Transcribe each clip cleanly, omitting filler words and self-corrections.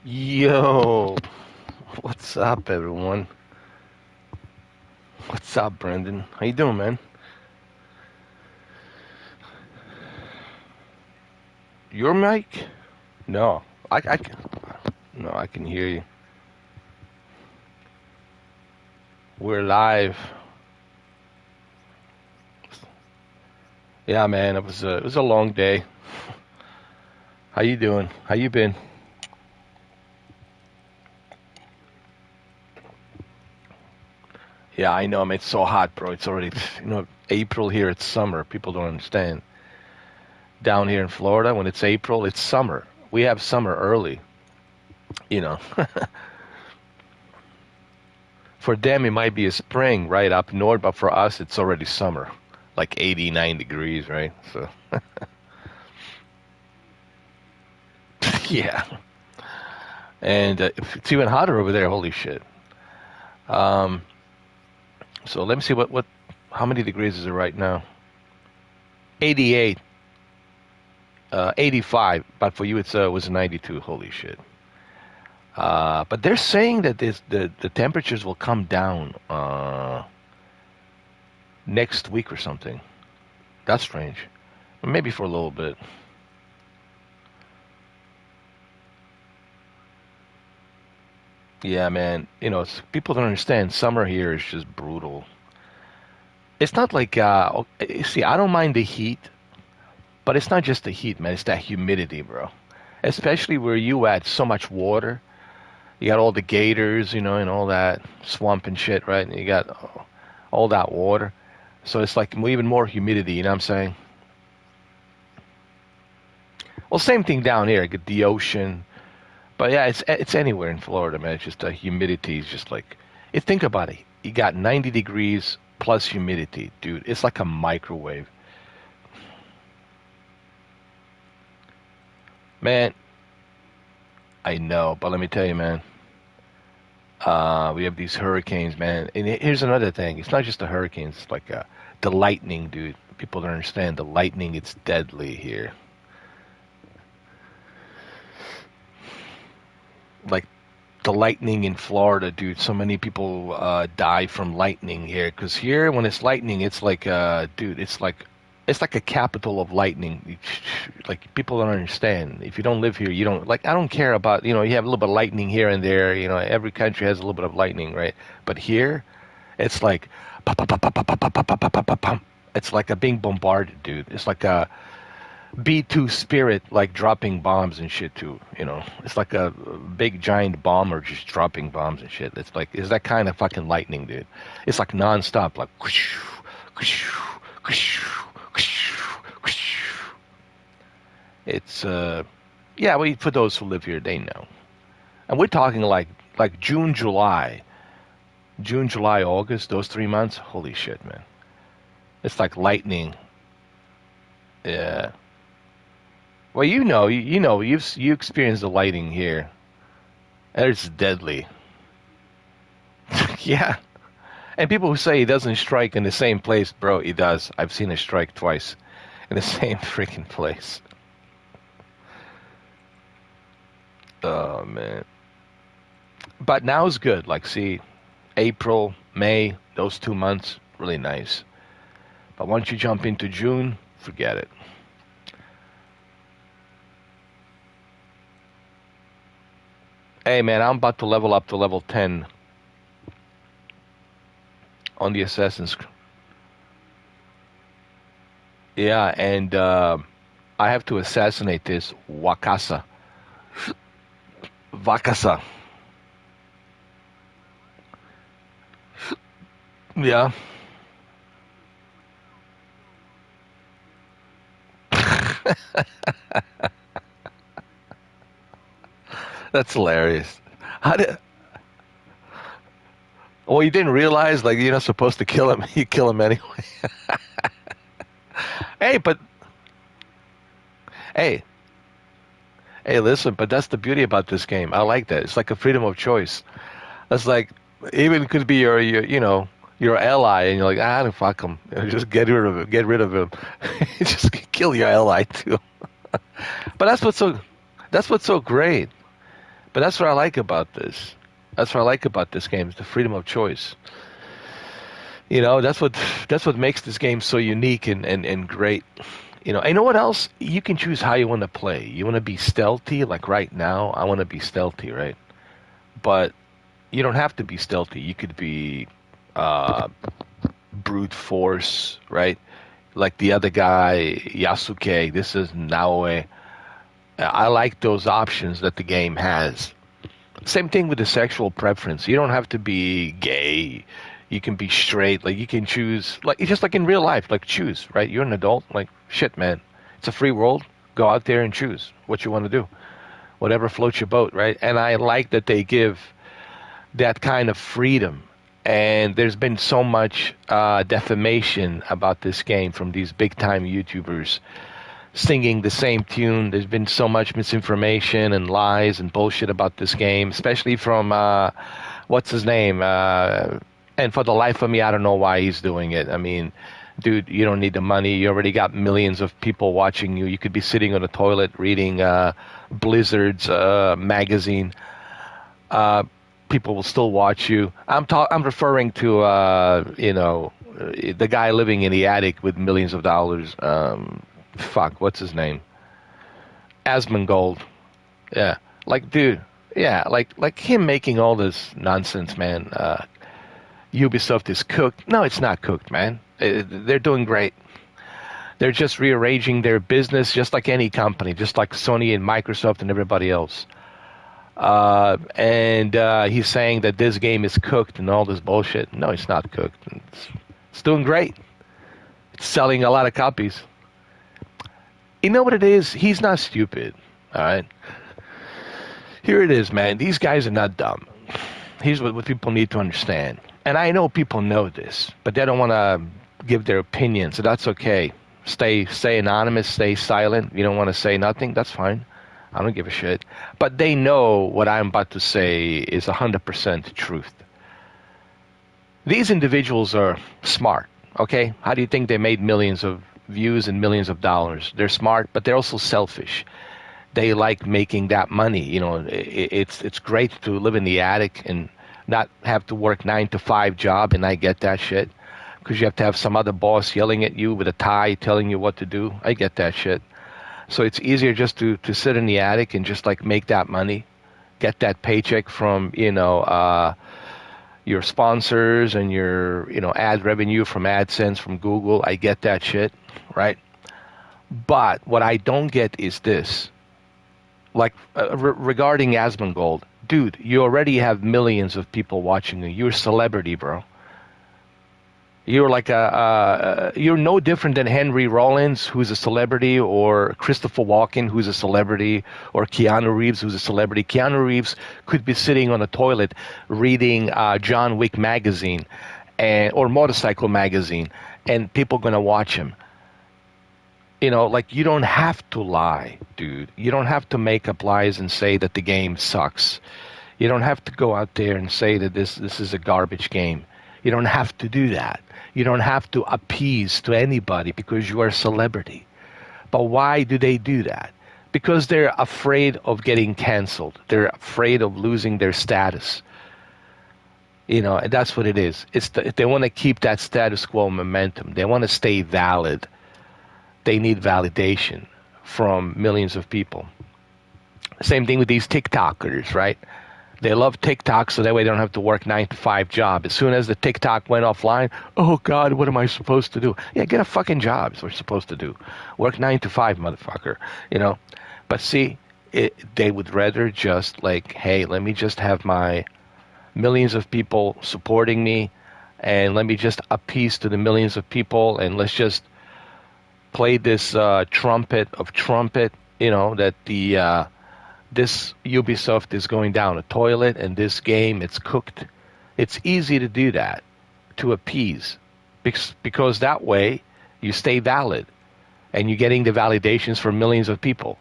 Yo, what's up, everyone? What's up, Brendan? How you doing, man? Your mic? No, I can. No, I can hear you. We're live. Yeah, man. It was a long day. How you doing? How you been? Yeah, I know, man. It's so hot, bro. It's already, April here. It's summer. People don't understand. Down here in Florida, when it's April, it's summer. We have summer early. You know, for them it might be a spring right up north, but for us it's already summer, like 89 degrees, right? So yeah, and it's even hotter over there. Holy shit! Um, so let me see how many degrees is it right now? 88, 85, but for you it's was 92. Holy shit! But they're saying that the temperatures will come down next week or something. That's strange. Maybe for a little bit. Yeah, man. People don't understand. Summer here is just brutal. It's not like see, I don't mind the heat, but it's not just the heat, man. It's that humidity, bro. Especially where you at, so much water. You got all the gators, and all that swamp and shit, right? And you got all that water. So it's like even more humidity, you know what I'm saying? Well, same thing down here. Get the ocean. But yeah, it's anywhere in Florida, man. It's just the humidity is just like, think about it. You got 90 degrees plus humidity, dude. It's like a microwave, man. I know, but let me tell you, man. We have these hurricanes, man. And here's another thing. It's not just the hurricanes. It's like the lightning, dude. People don't understand the lightning. It's deadly here. Like the lightning in Florida, dude. So many people die from lightning here. Because here, when it's lightning, it's like, dude, it's like a capital of lightning. Like people don't understand. If you don't live here, you don't like. I don't care about you have a little bit of lightning here and there. Every country has a little bit of lightning, right? But here, it's like, pum, pum, pum, pum, pum, pum, pum, pum, pum, pum, pum. It's like a being bombarded, dude. It's like a B2 Spirit, like dropping bombs and shit too. It's like a big giant bomber just dropping bombs and shit. It's that kind of fucking lightning, dude. It's like nonstop, like whoosh, whoosh, whoosh, whoosh, whoosh. It's yeah. Well, for those who live here, they know. And we're talking like June, July, August. Those 3 months. Holy shit, man. It's like lightning. Yeah. Well, you experienced the lightning here. It's deadly. Yeah. And people who say it doesn't strike in the same place, bro, it does. I've seen it strike twice in the same freaking place. Oh man. But now it's good. Like, see, April, May, those 2 months, really nice. But once you jump into June, forget it. Hey man, I'm about to level up to level 10 on the Assassin's. Yeah, and I have to assassinate this Wakasa. Vakasa. Yeah. That's hilarious. How did? Well, you didn't realize, like, you're not supposed to kill him. You kill him anyway. Hey, but hey, hey, listen. But that's the beauty about this game. I like that. It's like a freedom of choice. That's like even could be your ally, and you're like, fuck him. Just get rid of him. Get rid of him. Just kill your ally too. But that's what's so great. But that's what I like about this. That's what I like about this game is the freedom of choice. That's what makes this game so unique and great. And you know what else? You can choose how you want to play. You want to be stealthy, like right now, I want to be stealthy, right? But you don't have to be stealthy. You could be uh, brute force, right? Like the other guy, Yasuke. This is Naoe. I like those options that the game has. Same thing with the sexual preference. You don't have to be gay. You can be straight. Like you can choose. Like it's just like in real life. Like choose, right? You're an adult. Like shit, man. It's a free world. Go out there and choose what you want to do. Whatever floats your boat, right? And I like that they give that kind of freedom. And there's been so much defamation about this game from these big time YouTubers singing the same tune. There's been so much misinformation and lies and bullshit about this game, especially from what's his name? And for the life of me, I don't know why he's doing it. I mean, dude, you don't need the money. You already got millions of people watching you. You could be sitting on a toilet reading Blizzard's magazine. People will still watch you. I'm referring to the guy living in the attic with millions of dollars. Fuck, what's his name? Asmongold. Yeah, like dude. Yeah, like him making all this nonsense, man. Ubisoft is cooked. No, it's not cooked, man. They're doing great. They're just rearranging their business, just like any company, just like Sony and Microsoft and everybody else. And he's saying that this game is cooked and all this bullshit. No, it's not cooked. It's doing great. It's selling a lot of copies. You know what it is? He's not stupid. All right. Here it is, man. These guys are not dumb. Here's what people need to understand. And I know people know this, but they don't want to give their opinion, so that's okay. Stay anonymous, stay silent. You don't want to say nothing, that's fine. I don't give a shit. But they know what I'm about to say is 100% truth. These individuals are smart, okay? How do you think they made millions of views and millions of dollars? They're smart, but they're also selfish. They like making that money. It's great to live in the attic and not have to work 9 to 5 job, and I get that shit. Because you have to have some other boss yelling at you with a tie telling you what to do. I get that shit. So it's easier just to sit in the attic and just like make that money, get that paycheck from, your sponsors and your, ad revenue from AdSense, from Google. I get that shit, right? But what I don't get is this. Like regarding Asmongold, dude, you already have millions of people watching you. You're a celebrity, bro. You're like you're no different than Henry Rollins, who's a celebrity, or Christopher Walken, who's a celebrity, or Keanu Reeves, who's a celebrity. Keanu Reeves could be sitting on a toilet reading John Wick magazine, or Motorcycle magazine, and people are gonna watch him. Like you don't have to lie, dude. You don't have to make up lies and say that the game sucks. You don't have to go out there and say that this is a garbage game. You don't have to do that. You don't have to appease to anybody because you are a celebrity. But why do they do that? Because they're afraid of getting canceled. They're afraid of losing their status. And that's what it is. They want to keep that status quo momentum. They want to stay valid. They need validation from millions of people. Same thing with these TikTokers, right? They love TikTok so that way they don't have to work 9 to 5 job. As soon as the TikTok went offline, oh God, what am I supposed to do? Yeah, get a fucking job is what you're supposed to do. Work 9 to 5, motherfucker. But see, they would rather just like, hey, let me just have my millions of people supporting me, and let me just appease to the millions of people, and let's just play this trumpet, that this Ubisoft is going down a toilet, and this game, it's cooked. It's easy to do that, to appease, because that way you stay valid, and you're getting the validations from millions of people.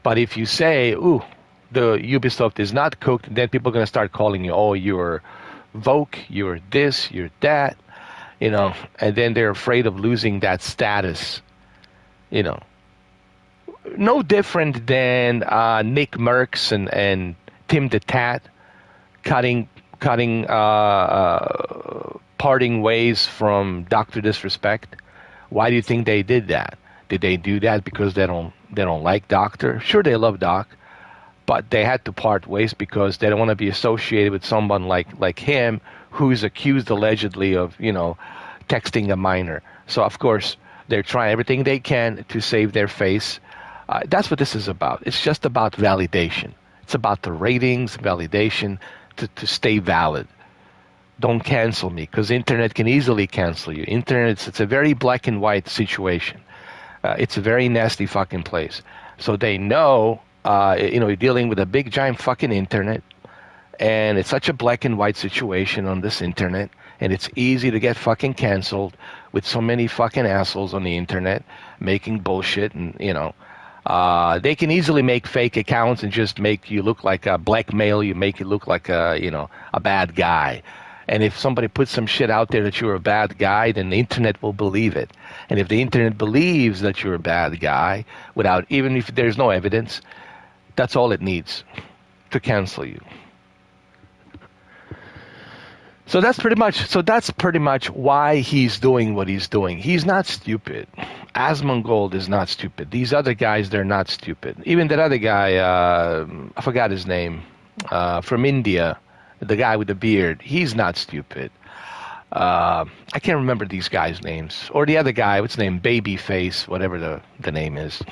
But if you say, ooh, the Ubisoft is not cooked, then people are going to start calling you, oh, you're woke, you're this, you're that, and then they're afraid of losing that status, No different than Nick Merckx and Tim the Tat cutting parting ways from Dr. Disrespect. Why do you think they did that? Did they do that because they don't like Doctor? Sure, they love Doc, but they had to part ways because they don't want to be associated with someone like him, who's accused allegedly of texting a minor. So of course they're trying everything they can to save their face. That's what this is about. It's just about validation. It's about the ratings, validation, to stay valid. Don't cancel me, because internet can easily cancel you. Internet, it's a very black and white situation. It's a very nasty fucking place. So they know, you're dealing with a big giant fucking internet, and it's such a black and white situation on this internet, and it's easy to get fucking canceled with so many fucking assholes on the internet making bullshit, and they can easily make fake accounts and just make you look like a blackmail. You make you look like a bad guy. And if somebody puts some shit out there that you're a bad guy, then the internet will believe it. And if the internet believes that you're a bad guy, even if there's no evidence, that's all it needs to cancel you. So that's pretty much why he's doing what he's doing. He's not stupid. Asmongold is not stupid. These other guys, they're not stupid. Even that other guy, I forgot his name, from India, the guy with the beard, he's not stupid. I can't remember these guys' names. Or the other guy, what's his name? Babyface, whatever the name is,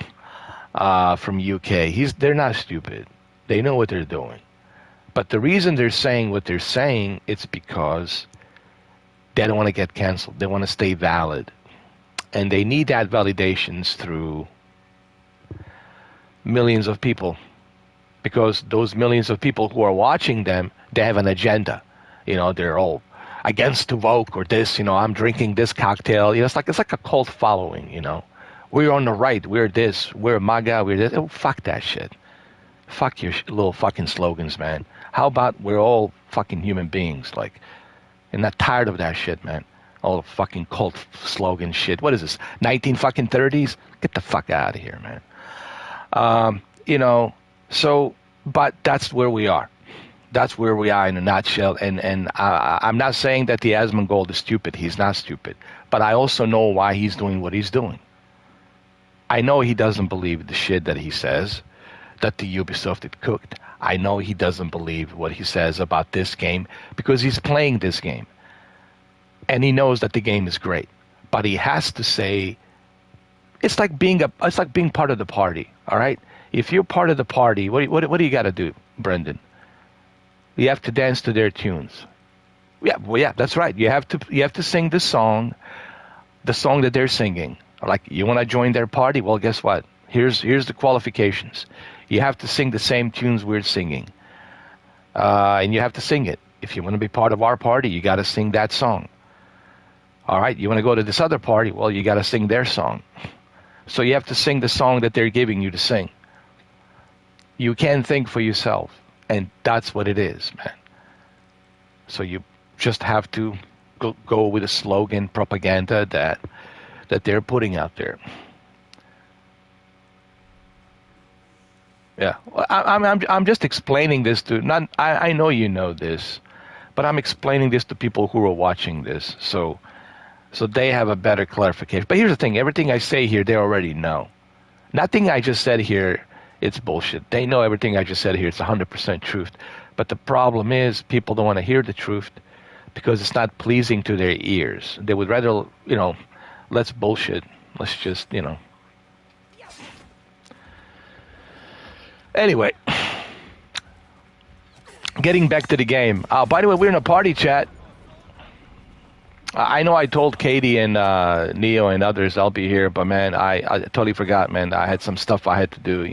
from UK. They're not stupid. They know what they're doing. But the reason they're saying what they're saying, it's because they don't want to get canceled. They want to stay valid. And they need that validations through millions of people. Because those millions of people who are watching them, they have an agenda. They're all against the woke or this, I'm drinking this cocktail. It's like a cult following, We're on the right, we're this, we're MAGA, we're this. Oh, fuck that shit. Fuck your little fucking slogans, man. How about we're all fucking human beings, and not tired of that shit, man. All the fucking cult slogan shit. What is this, 1930s? Get the fuck out of here, man. But that's where we are. That's where we are in a nutshell. And I'm not saying that the Asmongold is stupid. He's not stupid. But I also know why he's doing what he's doing. I know he doesn't believe the shit that he says, that the Ubisoft had cooked. I know he doesn't believe what he says about this game because he's playing this game. And he knows that the game is great. But he has to say, it's like being part of the party, all right? If you're part of the party, what do you got to do, Brendan? You have to dance to their tunes. Yeah, that's right. You have to sing the song that they're singing. Like, you want to join their party? Well, guess what? Here's the qualifications. You have to sing the same tunes we're singing, and you have to sing it. If you want to be part of our party, you got to sing that song. All right. You want to go to this other party? Well, you got to sing their song. So you have to sing the song that they're giving you to sing. You can think for yourself, and that's what it is, man. So you just have to go with a slogan, propaganda that they're putting out there. Yeah, I'm just explaining this to I know you know this, but I'm explaining this to people who are watching this, so they have a better clarification. But here's the thing: everything I say here, they already know. Nothing I just said here, it's bullshit. They know everything I just said here. It's 100% truth. But the problem is, people don't want to hear the truth because it's not pleasing to their ears. They would rather, let's bullshit. Let's just, Anyway, getting back to the game. By the way, we're in a party chat. I know I told Katie and Neo and others I'll be here, but man, I totally forgot, man. I had some stuff I had to do,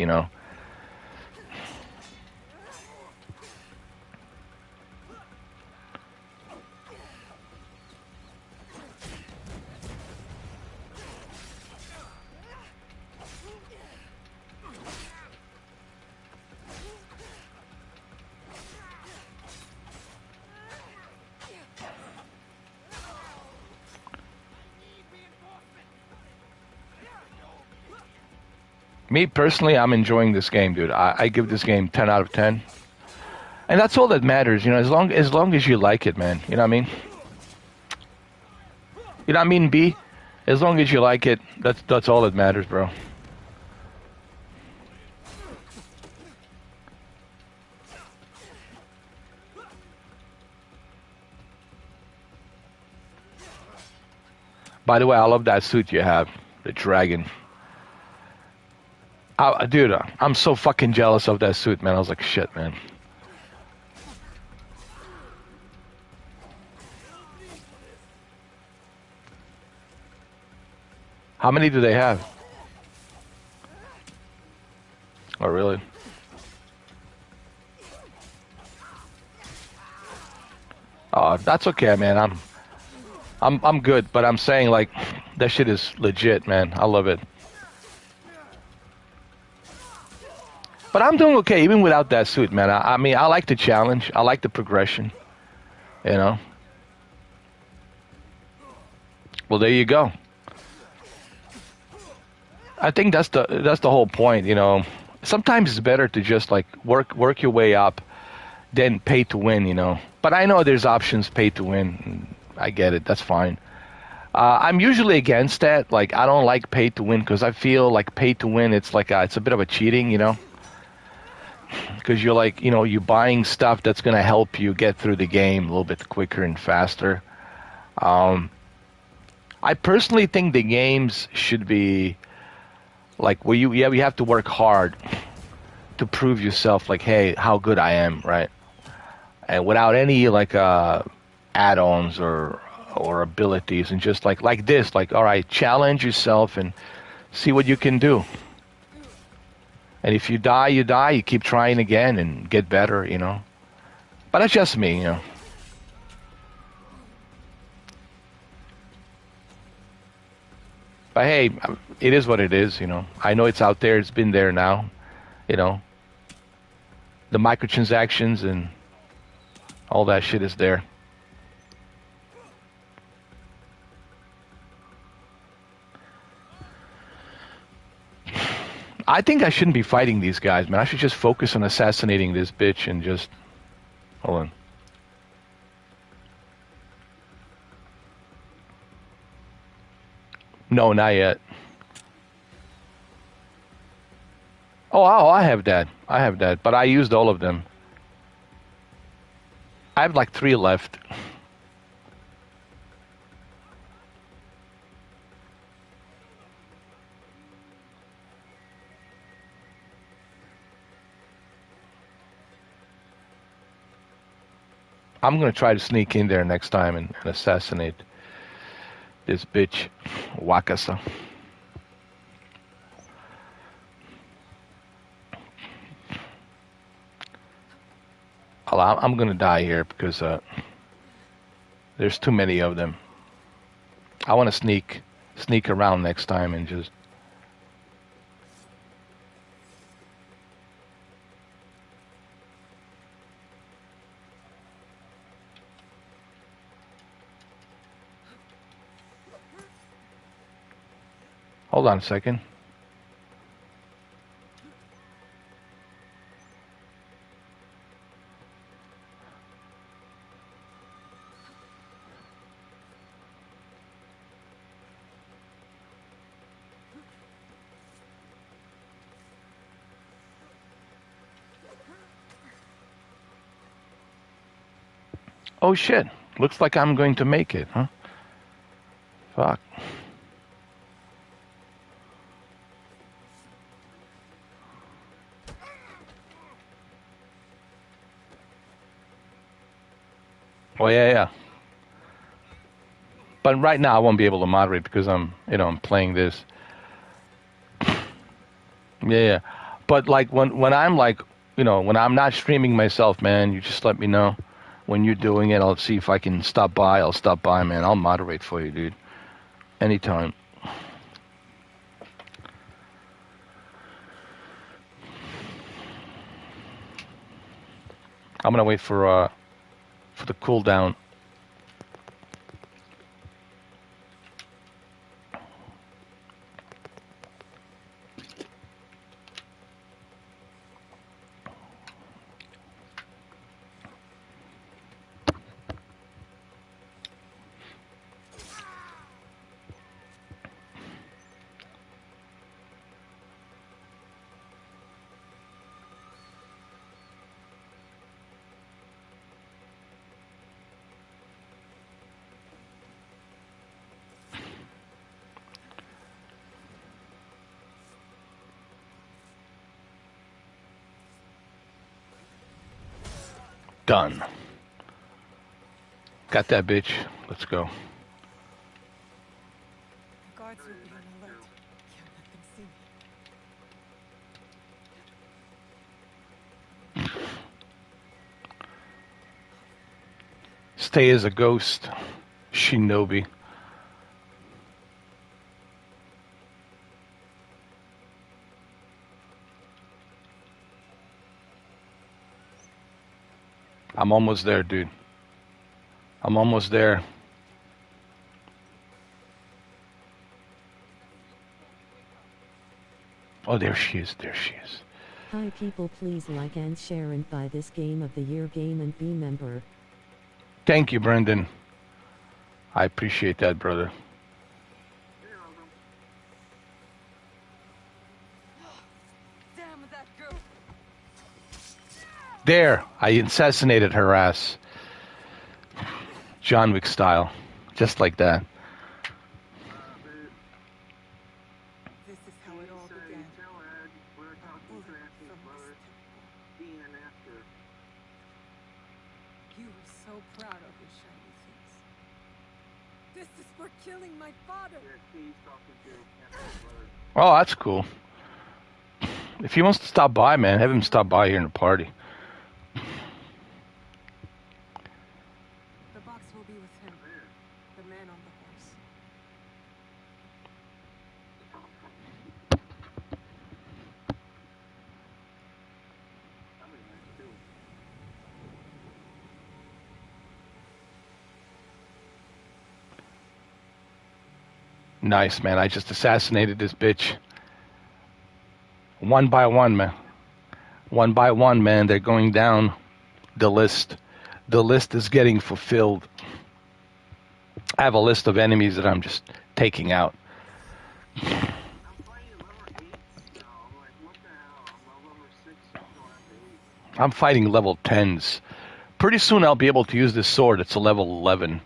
Me personally, I'm enjoying this game, dude. I give this game 10 out of 10. And that's all that matters, you know. As long as you like it, man. You know what I mean? You know what I mean, B? As long as you like it, that's all that matters, bro. By the way, I love that suit you have, the dragon. Dude, I'm so fucking jealous of that suit, man. I was like, shit, man. How many do they have? Oh, really? Oh, that's okay, man. I'm good, but I'm saying like that shit is legit, man. I love it. But I'm doing okay even without that suit, man. I mean, I like the challenge. I like the progression. You know. Well, there you go. I think that's the whole point. You know. Sometimes it's better to just like work your way up than pay to win. You know. But I know there's options pay to win. I get it. That's fine. I'm usually against that. Like I don't like pay to win because I feel like pay to win. It's like it's a bit of a cheating. You know. Because you're like, you know, you're buying stuff that's going to help you get through the game a little bit quicker and faster. Um, I personally think the games should be like where you have to work hard to prove yourself, like, hey, how good I am, right? And without any like add-ons or abilities, and just like this, like, all right, challenge yourself and see what you can do. And if you die, you die. You keep trying again and get better, you know. But that's just me, you know. But hey, it is what it is, you know. I know it's out there. It's been there now, you know. The microtransactions and all that shit is there. I think I shouldn't be fighting these guys, man. I should just focus on assassinating this bitch and just... Hold on. No, not yet. Oh, I have that. I have that. But I used all of them. I have like 3 left. I'm gonna try to sneak in there next time and assassinate this bitch, Wakasa. I'm gonna die here because there's too many of them. I want to sneak around next time and just... Hold on a second. Oh shit. Looks like I'm going to make it, huh? Fuck. Oh yeah. But right now I won't be able to moderate because I'm playing this. Yeah. But like when I'm like, when I'm not streaming myself, man, you just let me know when you're doing it. I'll see if I can stop by. I'll stop by, man. I'll moderate for you, dude. Anytime. I'm gonna wait for the cooldown. Done. Got that bitch. Let's go. The guards will be on alert. Can't let them see me. Stay as a ghost, Shinobi. I'm almost there, dude. I'm almost there. Oh, there she is. There she is. Hi people, please like and share and buy this Game of the Year game and be member. Thank you, Brendan. I appreciate that, brother. Damn that girl. There, I assassinated her ass. John Wick style. Just like that. This is how it all began. You were so proud of your shiny things. This is for killing my father. Oh, that's cool. If he wants to stop by, man, have him stop by here in the party. The box will be with him. The man on the horse. Nice, man. I just assassinated this bitch. One by one, man. One by one, man. They're going down the list. The list is getting fulfilled. I have a list of enemies that I'm just taking out. I'm fighting level 10s. Pretty soon I'll be able to use this sword. It's a level 11.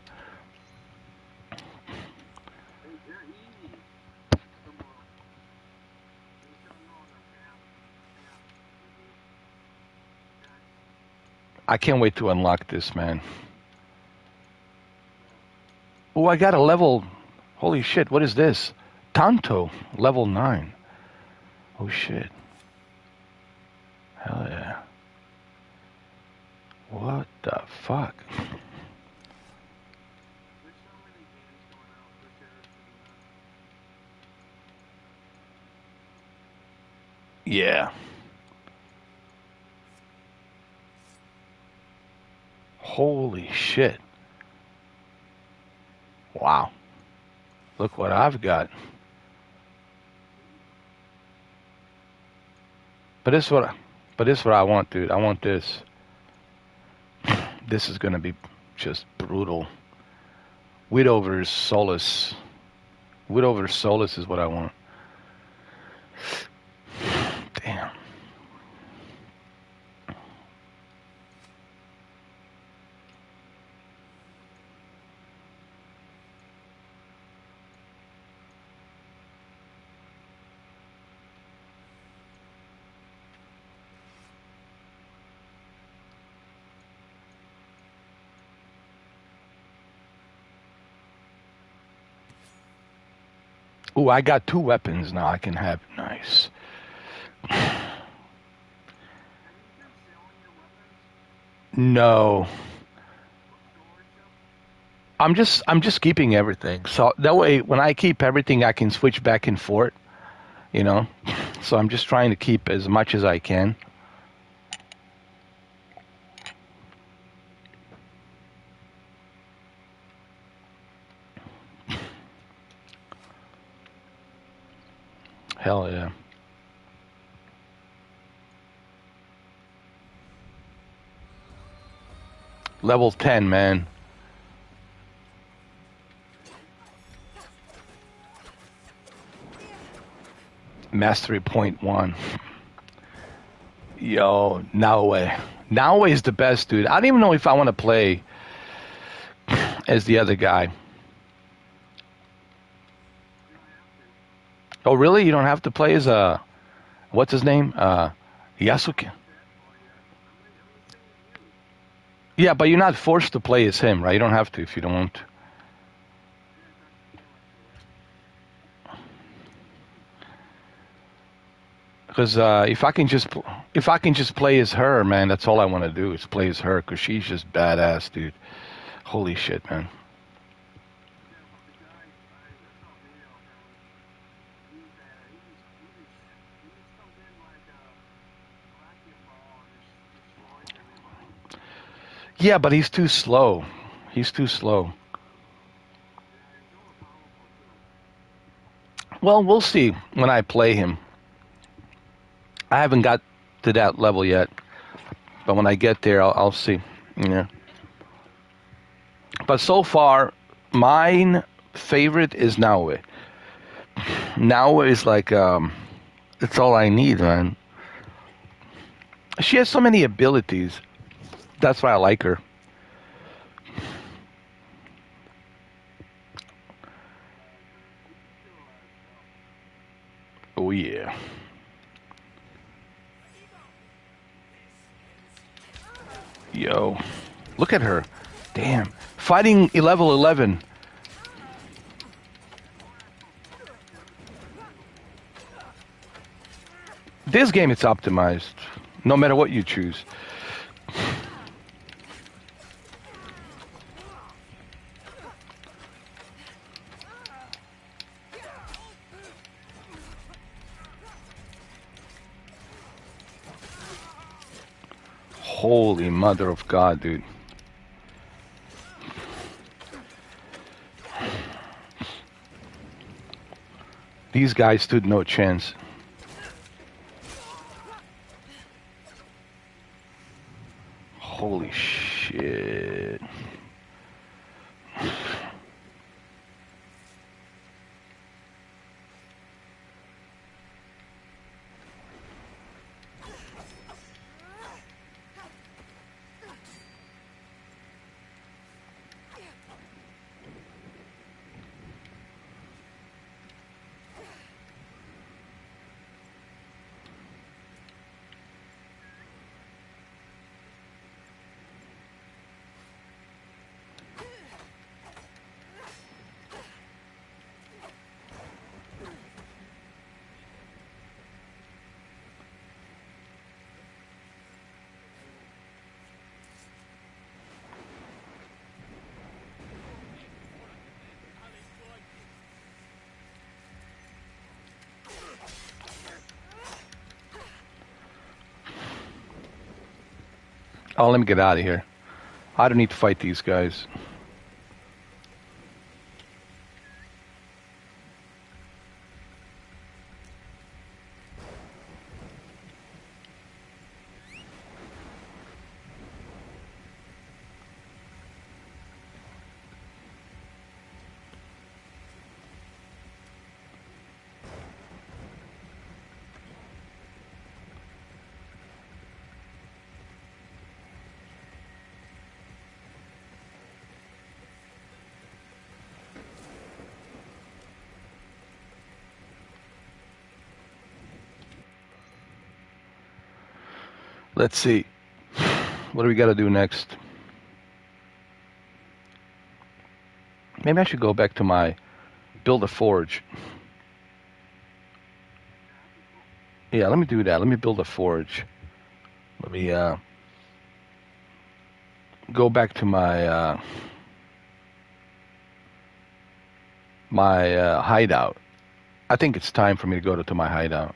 I can't wait to unlock this, man. Oh, I got a level... Holy shit, what is this? Tanto, level 9. Oh shit. Hell yeah. What the fuck? Yeah. Holy shit. Wow. Look what I've got. But this is what I want, dude. I want this. This is gonna be just brutal. Widowver's Solace. Widowver's Solace is what I want. Damn. Ooh, I got 2 weapons now I can have. Nice. No. I'm just keeping everything. So that way when I keep everything I can switch back and forth, you know? So I'm just trying to keep as much as I can. Hell yeah. Level 10, man. Mastery point 1. Yo, Naoe. Naoe is the best, dude. I don't even know if I want to play as the other guy. Oh, really? You don't have to play as what's his name? Yasuke. Yeah, but you're not forced to play as him, right? You don't have to if you don't want to. Because if I can just play as her, man, that's all I want to do is play as her. Because she's just badass, dude. Holy shit, man. Yeah, but he's too slow. He's too slow. Well, we'll see when I play him. I haven't got to that level yet, but when I get there, I'll see. Yeah. But so far, mine favorite is Naue. Naue is like it's all I need, man. She has so many abilities. That's why I like her. Oh yeah. Yo. Look at her. Damn. Fighting level 11. This game it's optimized. No matter what you choose. Holy mother of God, dude. These guys stood no chance. Holy shit. Oh, let me get out of here. I don't need to fight these guys. Let's see. What do we got to do next? Maybe I should go back to my build a forge. Yeah, let me do that. Let me build a forge. Let me go back to my hideout. I think it's time for me to go to my hideout.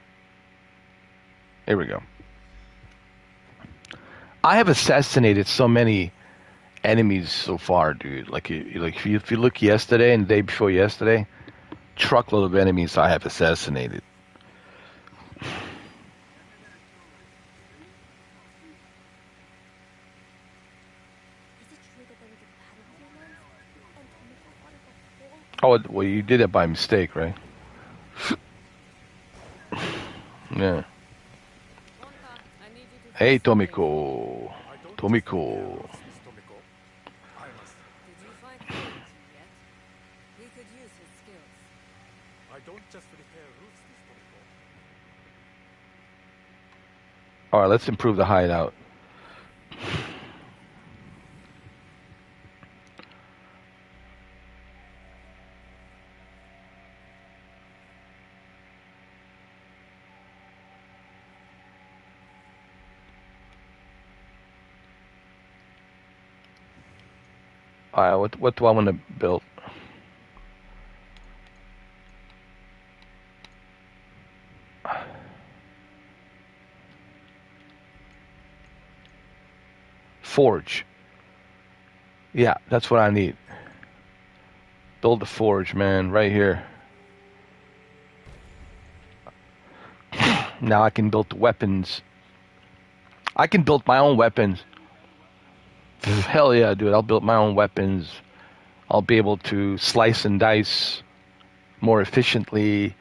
Here we go. I have assassinated so many enemies so far, dude. Like if you look yesterday and the day before yesterday, truckload of enemies I have assassinated. Oh, well, you did it by mistake, right? Yeah. Hey, Tomiko. Tomiko. Did you find Kyoichi yet? We could use his skills. I don't just repair roofs, Miss Tomiko. All right, let's improve the hideout. What do I want to build? Forge. Yeah, that's what I need. Build the forge, man, right here. Now I can build the weapons. I can build my own weapons. Hell yeah, dude, I'll build my own weapons. I'll be able to slice and dice more efficiently,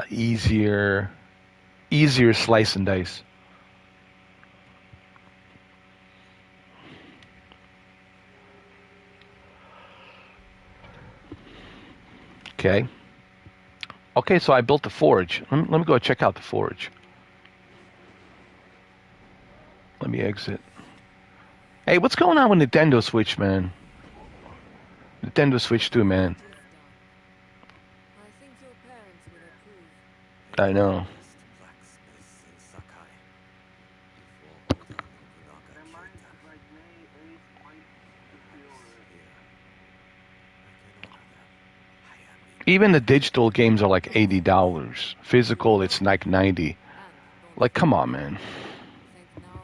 easier slice and dice. Okay. Okay, so I built the forge. Let me go check out the forge. Let me exit. Hey, what's going on with Nintendo Switch, man? Nintendo Switch 2, man. I think your parents will approve. I know. Blacksmiths in Sakai. Before Nobunaga Even the digital games are like $80. Physical, it's like 90. Like, come on, man. Think now.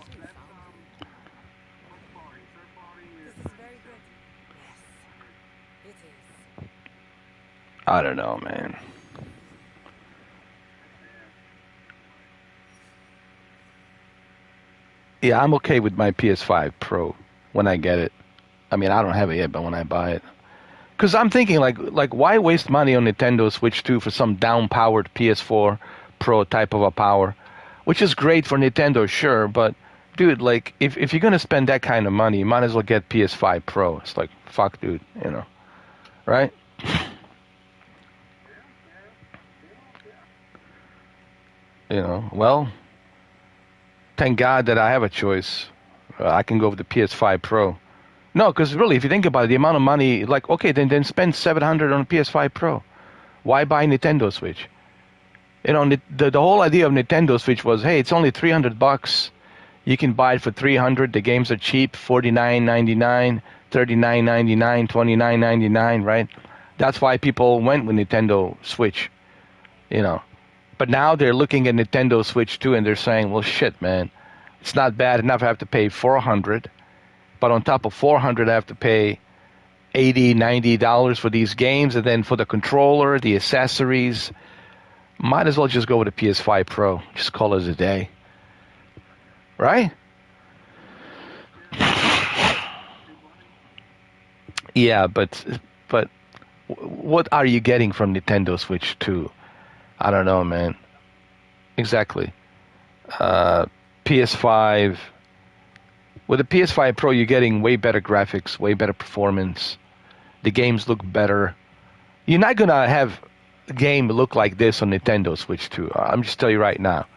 She found you. This is very good. Yes, it is. I don't know, man. Yeah, I'm okay with my PS5 Pro when I get it. I mean, I don't have it yet, but when I buy it. Because I'm thinking, like, why waste money on Nintendo Switch 2 for some down-powered PS4 Pro type of a power? Which is great for Nintendo, sure, but, dude, like, if you're going to spend that kind of money, you might as well get PS5 Pro. It's like, fuck, dude, you know. Right? You know, well, thank God that I have a choice. I can go with the PS5 Pro. No, because really, if you think about it, the amount of money, like, okay, then spend 700 on a PS5 Pro. Why buy Nintendo Switch? You know, the whole idea of Nintendo Switch was, hey, it's only $300. You can buy it for 300. The games are cheap, $49.99, $39.99, $29.99, right? That's why people went with Nintendo Switch, you know. But now they're looking at Nintendo Switch 2 and they're saying, well, shit, man, it's not bad enough I have to pay 400, but on top of 400 I have to pay $80, $90 for these games, and then for the controller, the accessories. Might as well just go with a PS5 Pro. Just call it a day. Right? Yeah, but what are you getting from Nintendo Switch 2? I don't know, man. Exactly. PS5. With the PS5 Pro, you're getting way better graphics, way better performance. The games look better. You're not gonna have a game look like this on Nintendo Switch 2. I'm just telling you right now.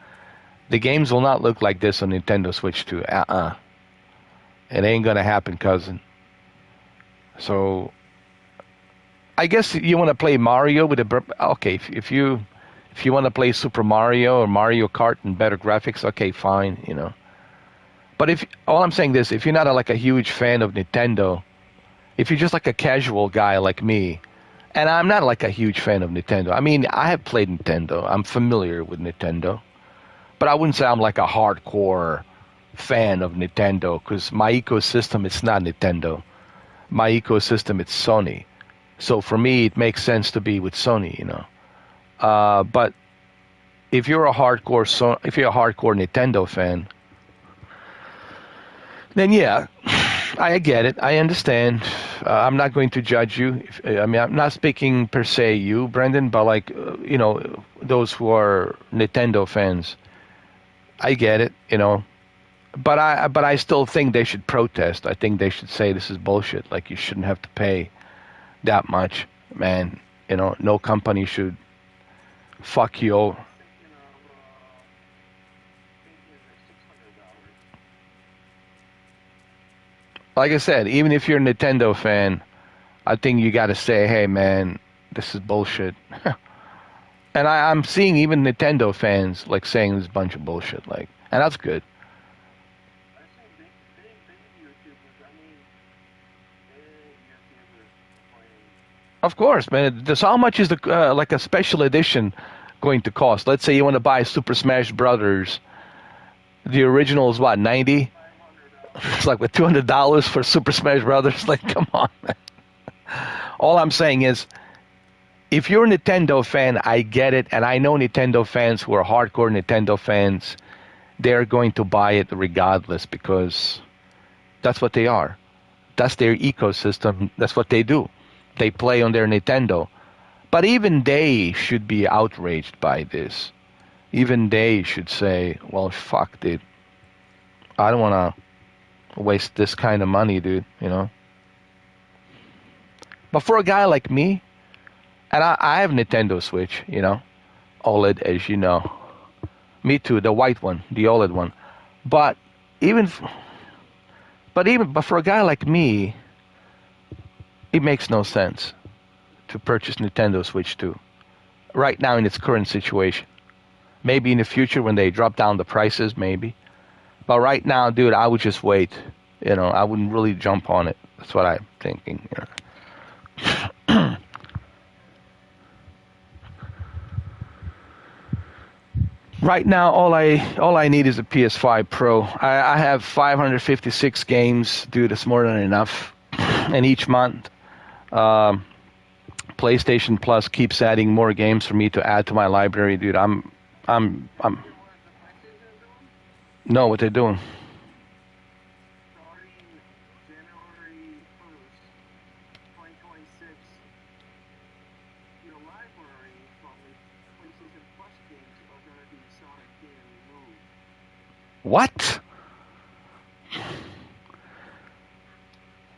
The games will not look like this on Nintendo Switch 2. It ain't gonna happen, cousin. So, I guess you want to play Mario with a... Okay, if you want to play Super Mario or Mario Kart and better graphics, okay, fine, you know. But if all I'm saying is, if you're not like a huge fan of Nintendo, if you're just like a casual guy like me, and I'm not like a huge fan of Nintendo. I mean, I have played Nintendo. I'm familiar with Nintendo. But I wouldn't say I'm like a hardcore fan of Nintendo, because my ecosystem, it's not Nintendo. My ecosystem, it's Sony. So for me, it makes sense to be with Sony, you know. But if you're a hardcore Nintendo fan, then yeah, I get it. I understand. I'm not going to judge you. I mean, I'm not speaking per se you, Brendan, but like, you know, those who are Nintendo fans. I get it, you know. But I still think they should protest. I think they should say this is bullshit. Like, you shouldn't have to pay that much, man. You know, no company should fuck you over. Like I said, even if you're a Nintendo fan, I think you got to say, hey, man, this is bullshit. And I'm seeing even Nintendo fans like saying this bunch of bullshit, like, and that's good. Of course, man. So how much is the like a special edition going to cost? Let's say you want to buy Super Smash Brothers. The original is what, 90? It's like with $200 for Super Smash Brothers. Like, come on, man. All I'm saying is, if you're a Nintendo fan, I get it, and I know Nintendo fans who are hardcore Nintendo fans. They're going to buy it regardless because that's what they are. That's their ecosystem. That's what they do. They play on their Nintendo. But even they should be outraged by this. Even they should say, well, fuck, dude. I don't want to waste this kind of money, dude, you know? But for a guy like me, and I have Nintendo Switch, you know? OLED, as you know. Me too, the white one, the OLED one. But even for a guy like me, it makes no sense to purchase Nintendo Switch 2 right now in its current situation. Maybe in the future when they drop down the prices, maybe. But right now, dude, I would just wait. You know, I wouldn't really jump on it. That's what I'm thinking. You know. Right now, all I need is a PS5 Pro. I have 556 games, dude. It's more than enough. And each month, PlayStation Plus keeps adding more games for me to add to my library, dude. I'm. No, what they're doing? Starting January 1st, 2026, your library from the PlayStation Plus games are going to be Sonic being removed. What?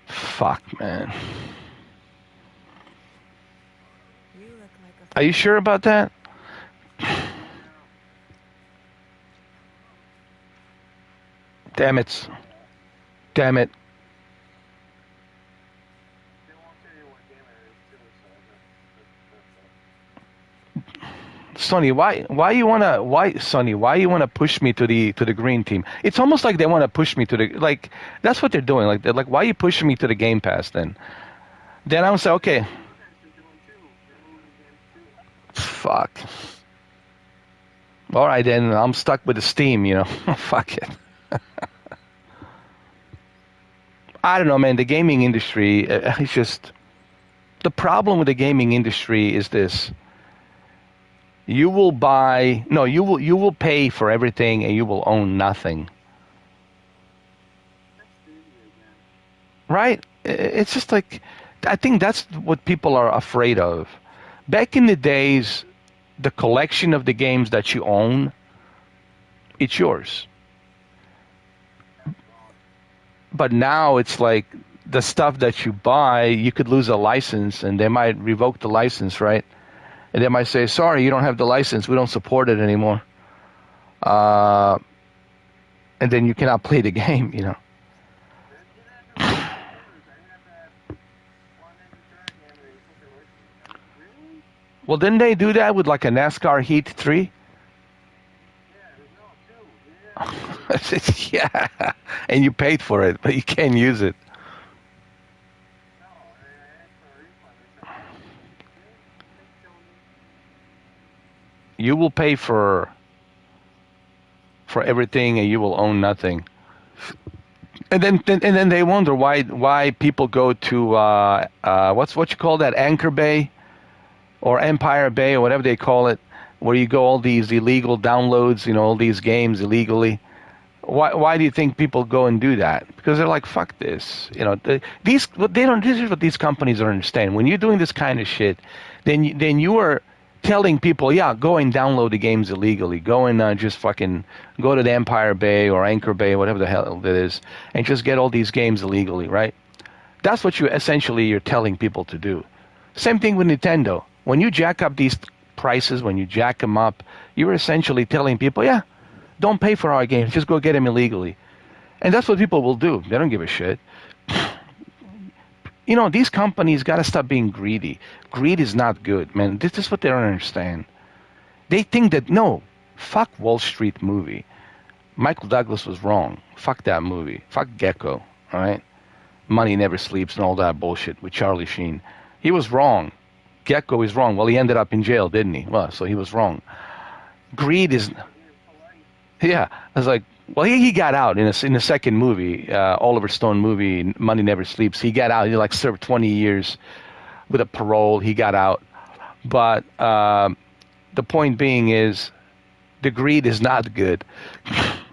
Fuck, man. You look like a Are you sure about that? Damn it. Damn it. They won't tell you what game it is, too, so Sonny, why you wanna push me to the green team? It's almost like they want to push me to the, like, that's what they're doing. Like, they're like, why are you pushing me to the Game Pass then? Then I would say, okay, they're doing too. They're moving games too. fuck. All right, then I'm stuck with the Steam, you know. Fuck it. I don't know, man. The gaming industry, it's just, the problem with the gaming industry is this. You will pay for everything and you will own nothing. That's Stadia again. Right? It's just like, I think that's what people are afraid of. Back in the days, the collection of the games that you own, it's yours. But now it's like the stuff that you buy, you could lose a license and they might revoke the license, right? And they might say, sorry, you don't have the license. We don't support it anymore. And then you cannot play the game, you know. Well, didn't they do that with like a NASCAR Heat 3? Yeah, and you paid for it, but you can't use it. You will pay for everything, and you will own nothing. And then they wonder why people go to what you call that, Anchor Bay or Empire Bay or whatever they call it, where you go all these illegal downloads, you know, all these games illegally. Why do you think people go and do that? Because they're like, fuck this, you know. This is what these companies don't understand. When you're doing this kind of shit, then you are telling people, yeah, go and download the games illegally. Go and just fucking go to the Empire Bay or Anchor Bay, whatever the hell it is, and just get all these games illegally, right? That's what you're telling people to do. Same thing with Nintendo. When you jack up these prices, when you jack them up, you're essentially telling people, yeah, don't pay for our games, just go get them illegally. And that's what people will do. They don't give a shit. You know, these companies got to stop being greedy. Greed is not good, man. This is what they don't understand. They think that, no, fuck Wall Street movie. Michael Douglas was wrong. Fuck that movie. Fuck Gecko, all right? Money Never Sleeps and all that bullshit with Charlie Sheen. He was wrong. Gecko is wrong. Well, he ended up in jail, didn't he? Well, so he was wrong. Greed is, yeah. I was like, well, he got out in the second movie, Oliver Stone movie, Money Never Sleeps. He got out. He like served 20 years with a parole. He got out. But the point being is, the greed is not good.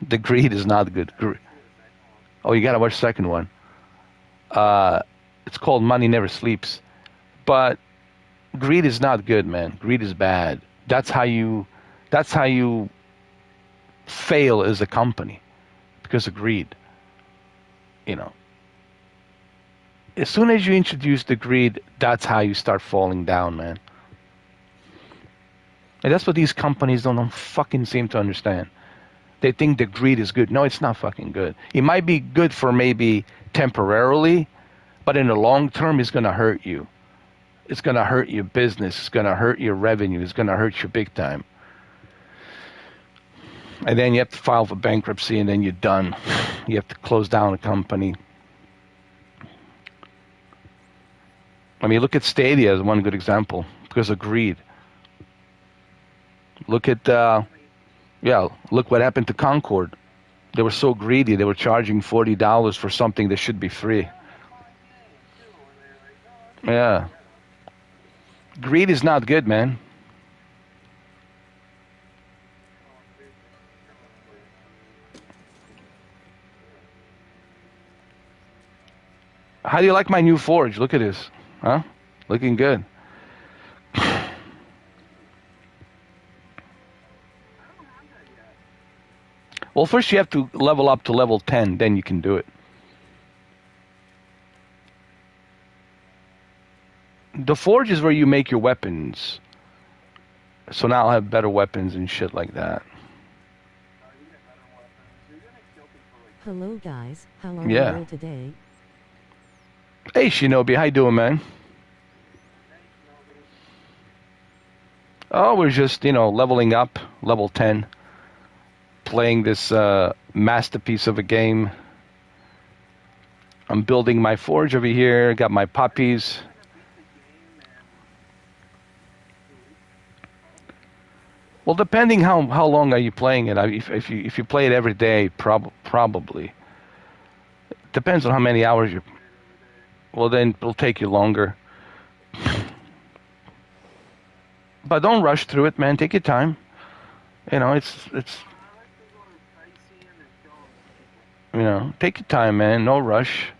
The greed is not good. Oh, you gotta watch the second one. It's called Money Never Sleeps. But greed is not good, man. Greed is bad. That's how you fail as a company, because of greed. You know, as soon as you introduce the greed, that's how you start falling down, man. And that's what these companies don't fucking seem to understand. They think the greed is good. No, it's not fucking good. It might be good for maybe temporarily, but in the long term, it's going to hurt you. It's going to hurt your business. It's going to hurt your revenue. It's going to hurt you big time. And then you have to file for bankruptcy, and then you're done. You have to close down a company. I mean, look at Stadia as one good example, because of greed. Look at, look what happened to Concord. They were so greedy, they were charging $40 for something that should be free. Yeah. Greed is not good, man. How do you like my new Forge? Look at this. Huh? Looking good. Well, first you have to level up to level 10, then you can do it. The Forge is where you make your weapons. So now I'll have better weapons and shit like that. Hello guys, how are Yeah. you all today? Hey Shinobi, how you doing, man? Oh, we're just, leveling up, level 10. Playing this masterpiece of a game. I'm building my forge over here, got my puppies. Well, depending how long are you playing it. If you play it every day, probably. Depends on how many hours you. Well, then it'll take you longer. But don't rush through it, man. Take your time. It's take your time, man. No rush.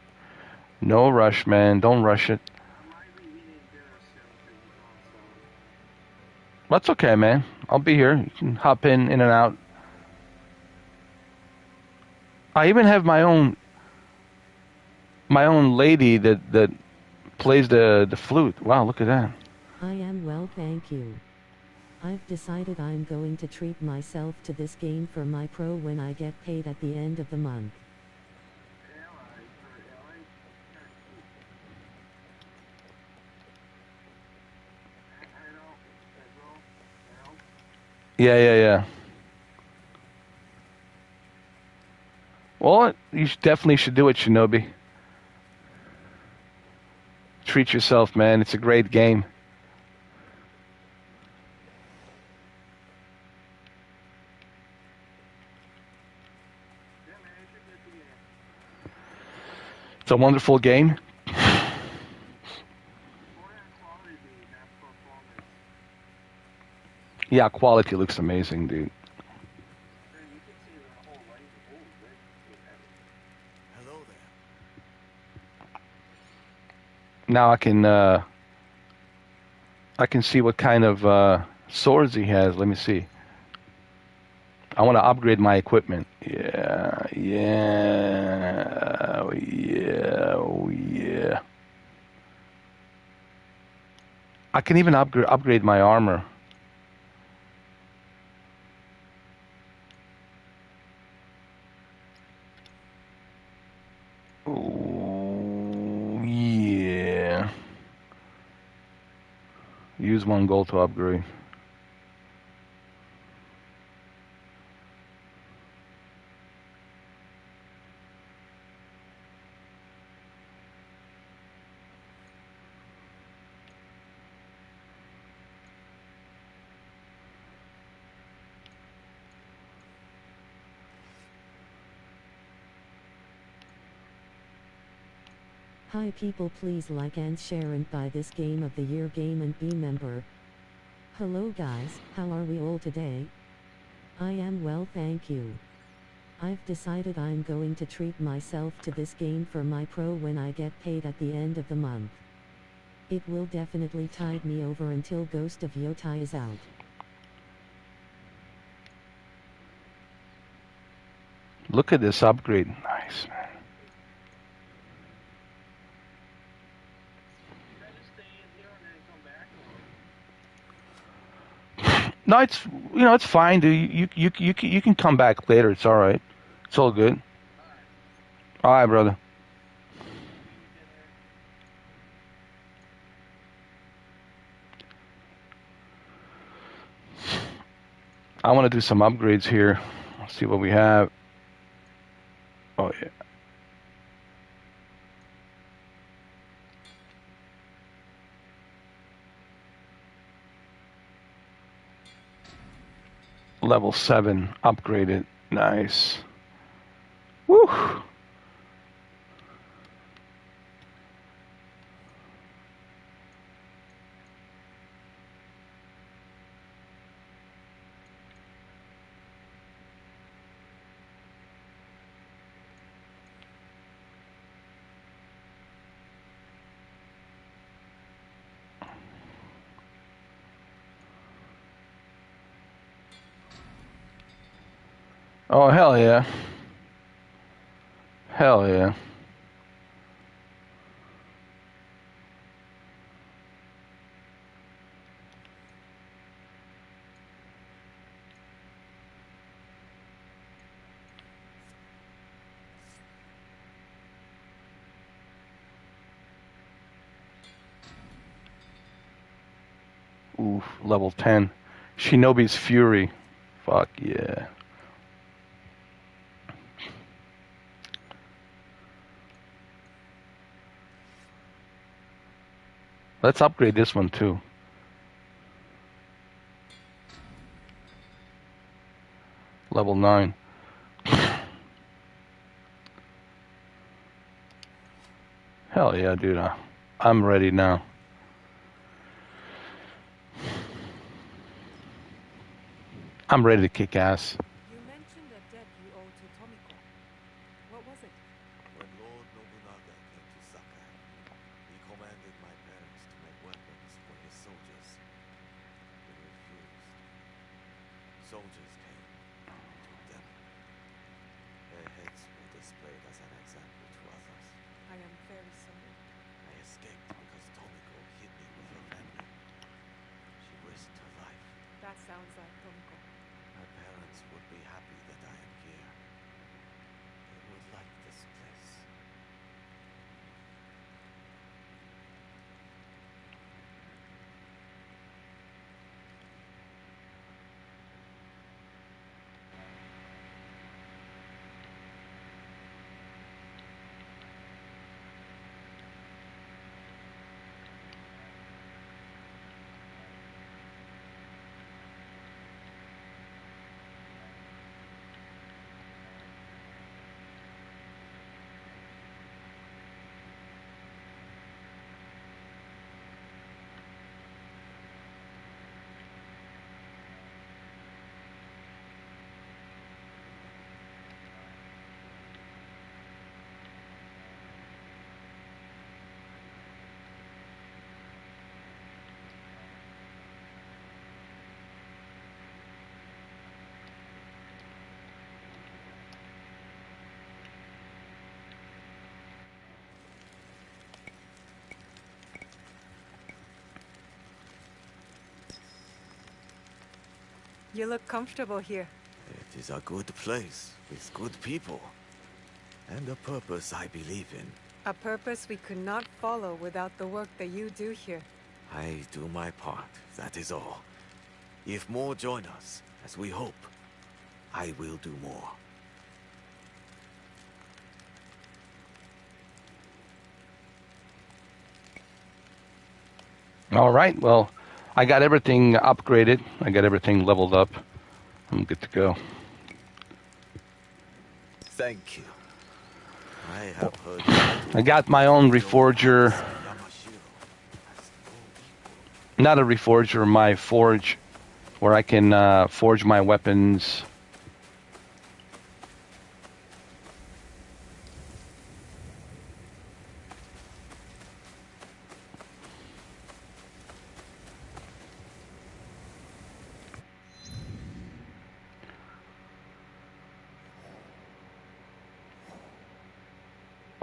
No rush, man. Don't rush it. That's okay, man. I'll be here. You can hop in and out. I even have my own lady that plays the flute. Wow, look at that. I am well, thank you. I've decided I'm going to treat myself to this game for my pro when I get paid at the end of the month. Yeah. Well, you definitely should do it, Shinobi. Treat yourself, man. It's a great game. It's a wonderful game. Yeah, quality looks amazing, dude. Hello there. Now I can see what kind of swords he has. Let me see. I want to upgrade my equipment. Yeah. I can even upgrade my armor. Ooh, yeah. Use 1 gold to upgrade. Hi people, please like and share and buy this Game of the Year game and be member. Hello guys, how are we all today? I am well, thank you. I've decided I'm going to treat myself to this game for my pro when I get paid at the end of the month. It will definitely tide me over until Ghost of Yotai is out. Look at this upgrade. Nice, man. Should I just stay in here and then come back? Or... No, it's it's fine, dude. You can come back later. It's all right. It's all good. Alright. All right, brother. See you dinner. I want to do some upgrades here. Let's see what we have. Oh yeah. Level 7 upgraded. Nice. Woo. Oh, hell yeah. Hell yeah. Oof, level 10. Shinobi's Fury. Fuck yeah. Let's upgrade this one too. Level 9. Hell yeah, dude. I'm ready now. I'm ready to kick ass. You mentioned a debt you owe to Tomiko. What was it? When Lord Nobunaga came to Sakai, he commanded my parents to make weapons for his soldiers. They refused. Soldiers came and took them. Their heads were displayed as an example to others. I am very sorry. I escaped because Tomiko hid me with her family. She risked her life. That sounds like Tomiko. My parents would be happy that I am here. They would like this place. You look comfortable here. It is a good place with good people. And a purpose I believe in. A purpose we could not follow without the work that you do here. I do my part, that is all. If more join us, as we hope, I will do more. All right, well, I got everything upgraded. I got everything leveled up. I'm good to go. Thank you. I have heard legends I got my own reforger. of Yamashiro as no equal. Not a reforger, my forge, where I can forge my weapons.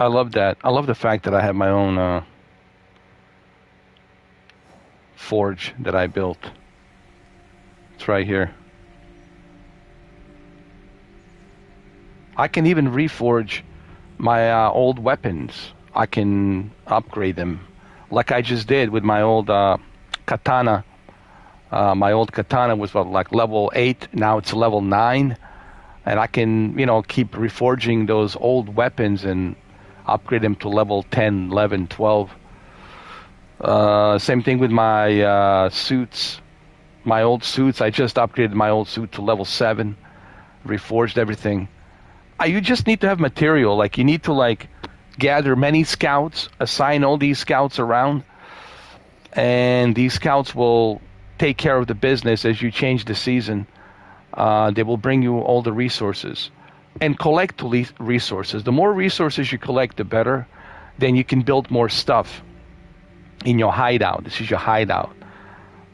I love that. I love the fact that I have my own forge that I built. It's right here. I can even reforge my old weapons. I can upgrade them, like I just did with my old katana. My old katana was like level 8. Now it's level 9, and I can, keep reforging those old weapons and upgrade them to level 10, 11, 12. Same thing with my suits. My old suits, I just upgraded my old suit to level 7, reforged everything. You just need to have material. Like, you need to, gather many scouts, assign all these scouts around, and these scouts will take care of the business as you change the season. They will bring you all the resources. And collect resources. The more resources you collect, the better. Then you can build more stuff in your hideout. This is your hideout.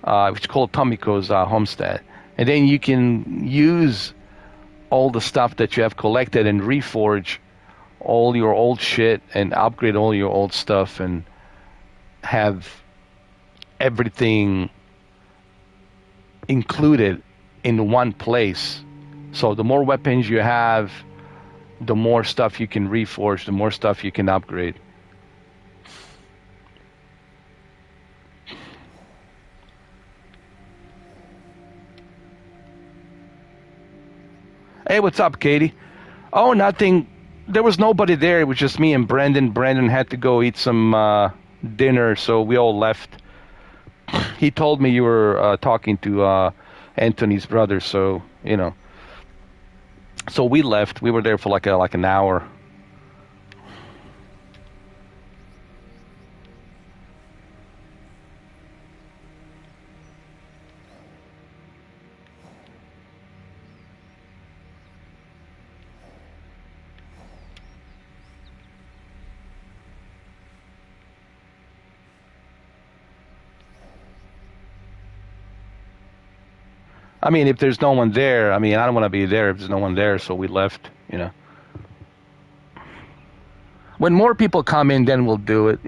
It's called Tomiko's homestead. And then you can use all the stuff that you have collected and reforge all your old shit and upgrade all your old stuff and have everything included in one place. So the more weapons you have, the more stuff you can reforge, the more stuff you can upgrade. Hey, what's up, Katie? Oh, nothing. There was nobody there. It was just me and Brandon. Brandon had to go eat some dinner, so we all left. He told me you were talking to Anthony's brother, so, So we left. We were there for like an hour. I mean, if there's no one there, I don't want to be there if there's no one there, so we left, When more people come in, then we'll do it,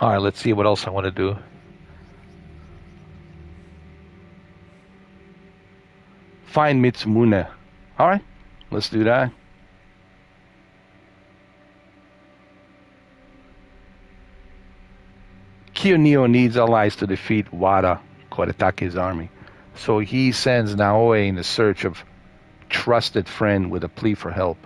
All right, let's see what else I want to do. Find Mitsumune. All right, let's do that. Kyoneo needs allies to defeat Wada, Koretake's army. So he sends Naoe in the search of trusted friend with a plea for help.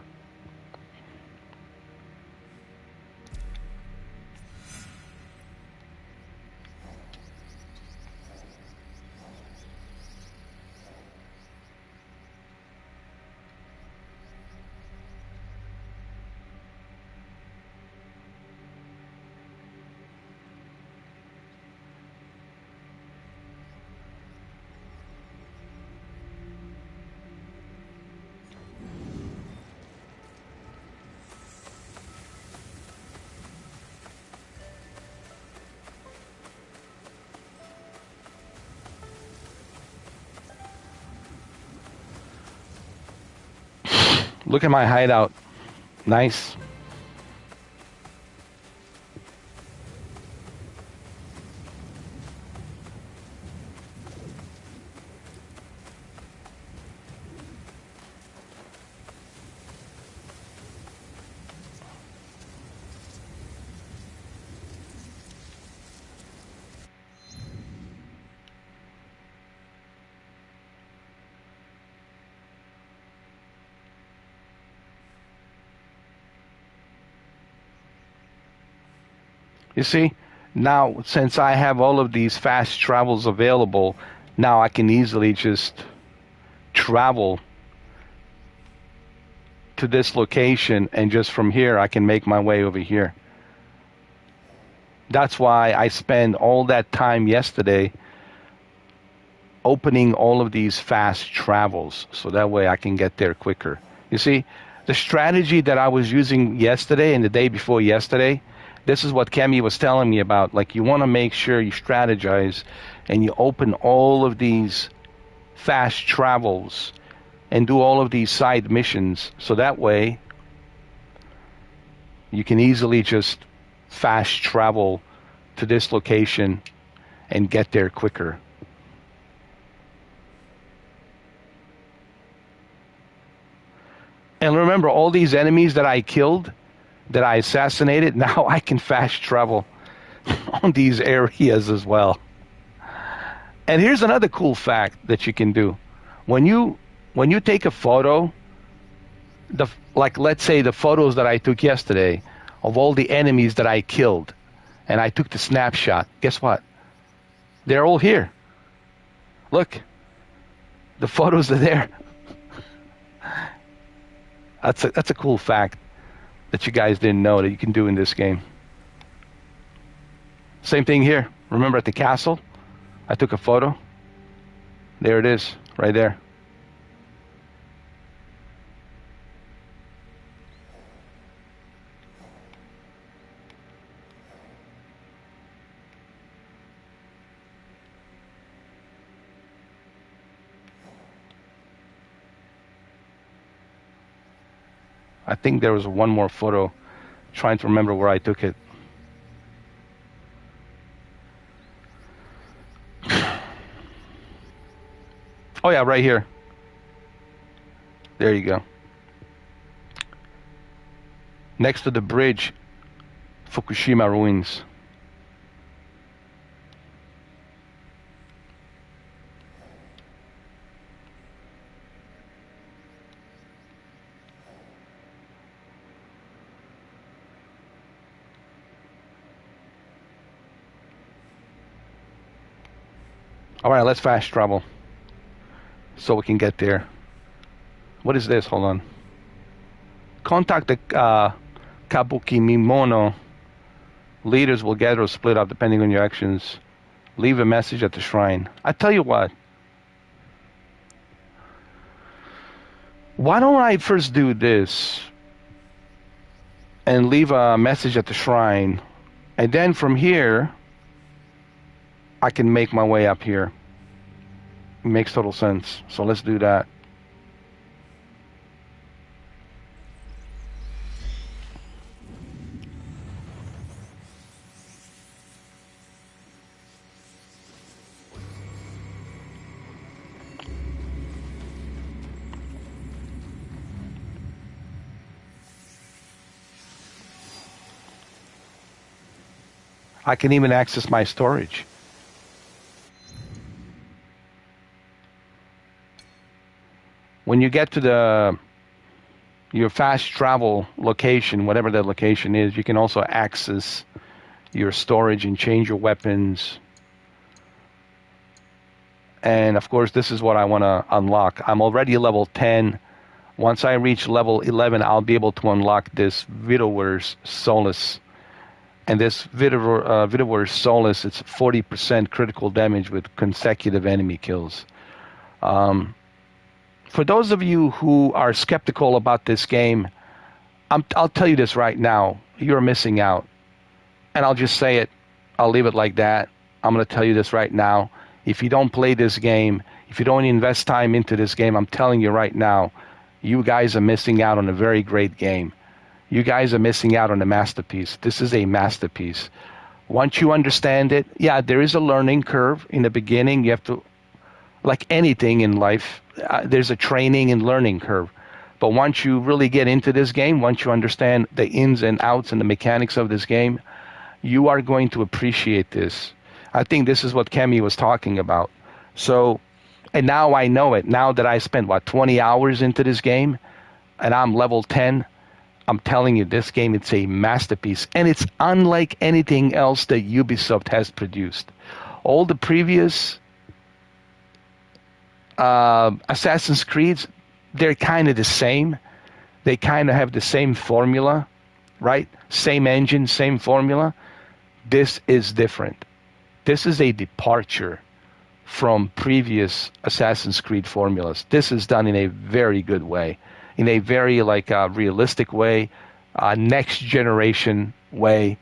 Look at my hideout. Nice. You see? Now, since I have all of these fast travels available, now I can easily just travel to this location, and just from here I can make my way over here. That's why I spent all that time yesterday opening all of these fast travels, so that way I can get there quicker. You see, the strategy that I was using yesterday and the day before yesterday, this is what Kemi was telling me about. Like, you want to make sure you strategize and you open all of these fast travels and do all of these side missions, so that way you can easily just fast travel to this location and get there quicker. And remember, all these enemies that I killed, that I assassinated, now I can fast travel on these areas as well. And here's another cool fact that you can do. When you take a photo, like let's say the photos that I took yesterday of all the enemies that I killed, and I took the snapshot, guess what? They're all here. Look, the photos are there. That's a cool fact that you guys didn't know that you can do in this game. Same thing here. Remember at the castle? I took a photo. There it is, right there. I think there was one more photo. Trying to remember where I took it. Oh yeah, right here. There you go. Next to the bridge, Fukushima ruins. All right, let's fast travel so we can get there. What is this? Hold on. Contact the Kabuki Mimono. Leaders will gather or split up depending on your actions. Leave a message at the shrine. I tell you what. Why don't I first do this and leave a message at the shrine, and then from here I can make my way up here. It makes total sense. So let's do that. I can even access my storage. When you get to your fast travel location, whatever that location is, you can also access your storage and change your weapons. And of course, this is what I want to unlock. I'm already level 10. Once I reach level 11, I'll be able to unlock this Widower's Solace. And this Widower's Solace, it's 40% critical damage with consecutive enemy kills. For those of you who are skeptical about this game, I'll tell you this right now. You're missing out. And I'll just say it. I'll leave it like that. I'm going to tell you this right now. If you don't play this game, if you don't invest time into this game, I'm telling you right now, you guys are missing out on a very great game. You guys are missing out on a masterpiece. This is a masterpiece. Once you understand it, yeah, there is a learning curve in the beginning. You have to, like anything in life, there's a training and learning curve. But once you really get into this game, once you understand the ins and outs and the mechanics of this game, you are going to appreciate this. I think this is what Kemi was talking about. So, and now I know it. Now that I spent, 20 hours into this game, and I'm level 10, I'm telling you, this game, it's a masterpiece. And it's unlike anything else that Ubisoft has produced. All the previous Assassin's Creeds, they're kind of the same. They kind of have the same formula, right? Same engine, same formula. This is different. This is a departure from previous Assassin's Creed formulas. This is done in a very good way, in a very realistic way, next generation way.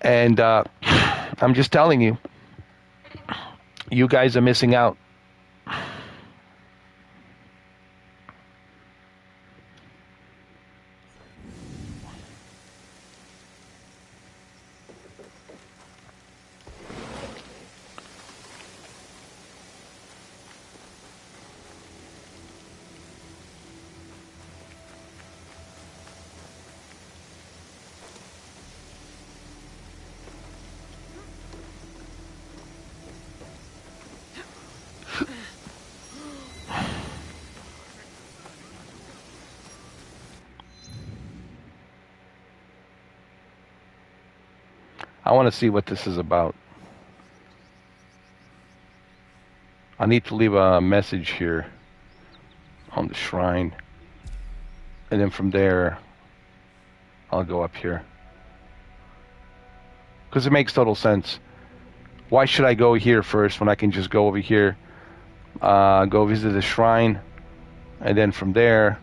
And I'm just telling you, you guys are missing out. I want to see what this is about. I need to leave a message here on the shrine. And then from there, I'll go up here. Because it makes total sense. Why should I go here first when I can just go over here, go visit the shrine, and then from there,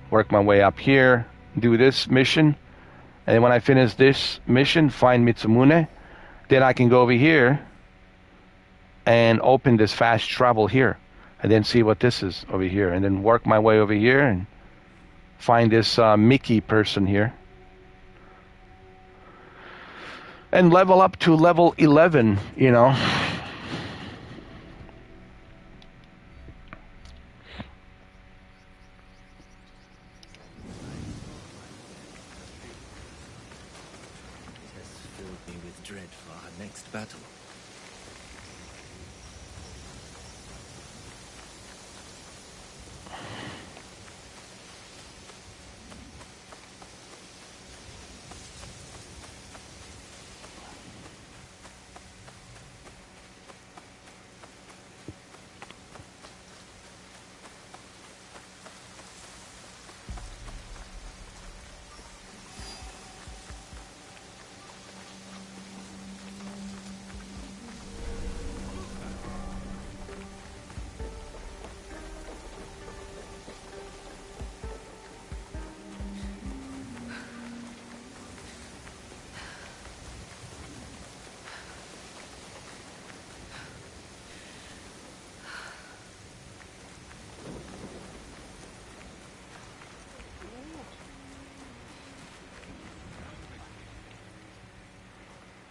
work my way up here, do this mission, and then when I finish this mission, find Mitsumune, then I can go over here and open this fast travel here, and then see what this is over here, and then work my way over here and find this Mickey person here. And level up to level 11, you know. This filled me with dread for our next battle.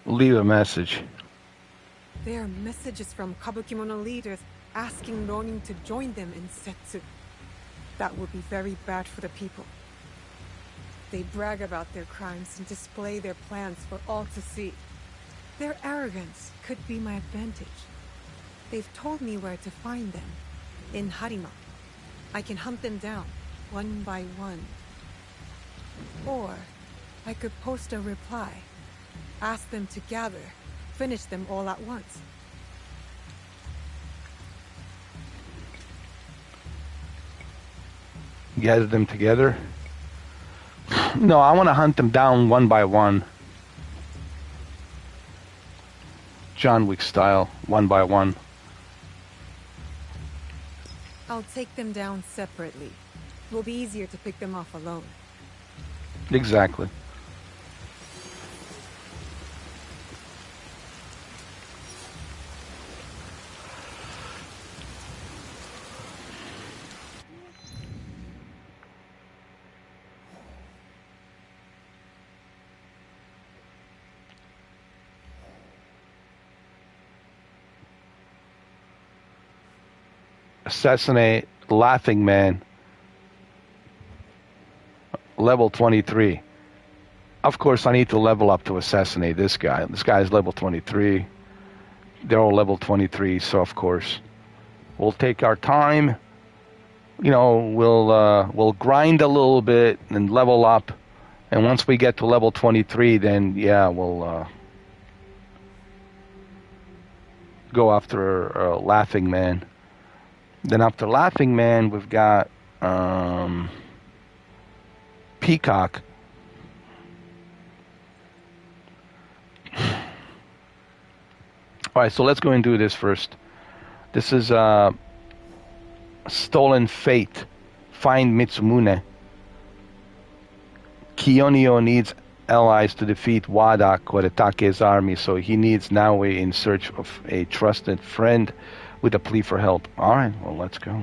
Leave a message. They are messages from Kabukimono leaders asking Ronin to join them in Setsu. That would be very bad for the people. They brag about their crimes and display their plans for all to see. Their arrogance could be my advantage. They've told me where to find them. In Harima. I can hunt them down, one by one. Or I could post a reply. Ask them to gather. Finish them all at once. Gather them together. No, I want to hunt them down one by one. John Wick style, one by one. I'll take them down separately. It will be easier to pick them off alone. Exactly. Assassinate Laughing Man. Level 23. Of course, I need to level up to assassinate this guy. This guy is level 23. They're all level 23, so of course, we'll take our time we'll grind a little bit and level up. And once we get to level 23, then yeah, we'll go after Laughing Man. Then after Laughing Man, we've got Peacock. All right, so let's go and do this first. This is Stolen Fate. Find Mitsumune. Kiyonio needs allies to defeat Wada Koretake's army, so he needs Naoe in search of a trusted friend with a plea for help. All right, well, let's go.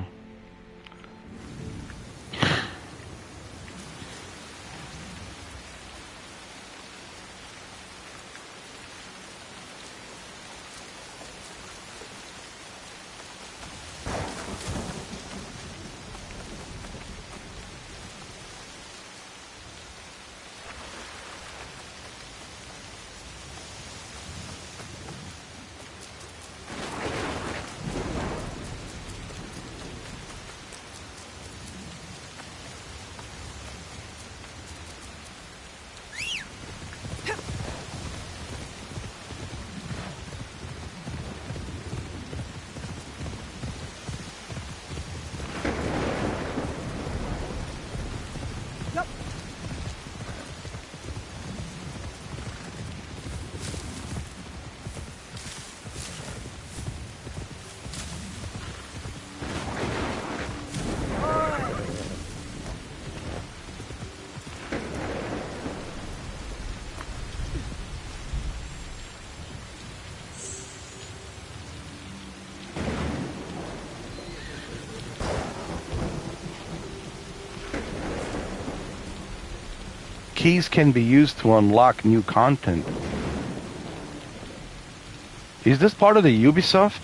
Keys can be used to unlock new content. Is this part of the Ubisoft?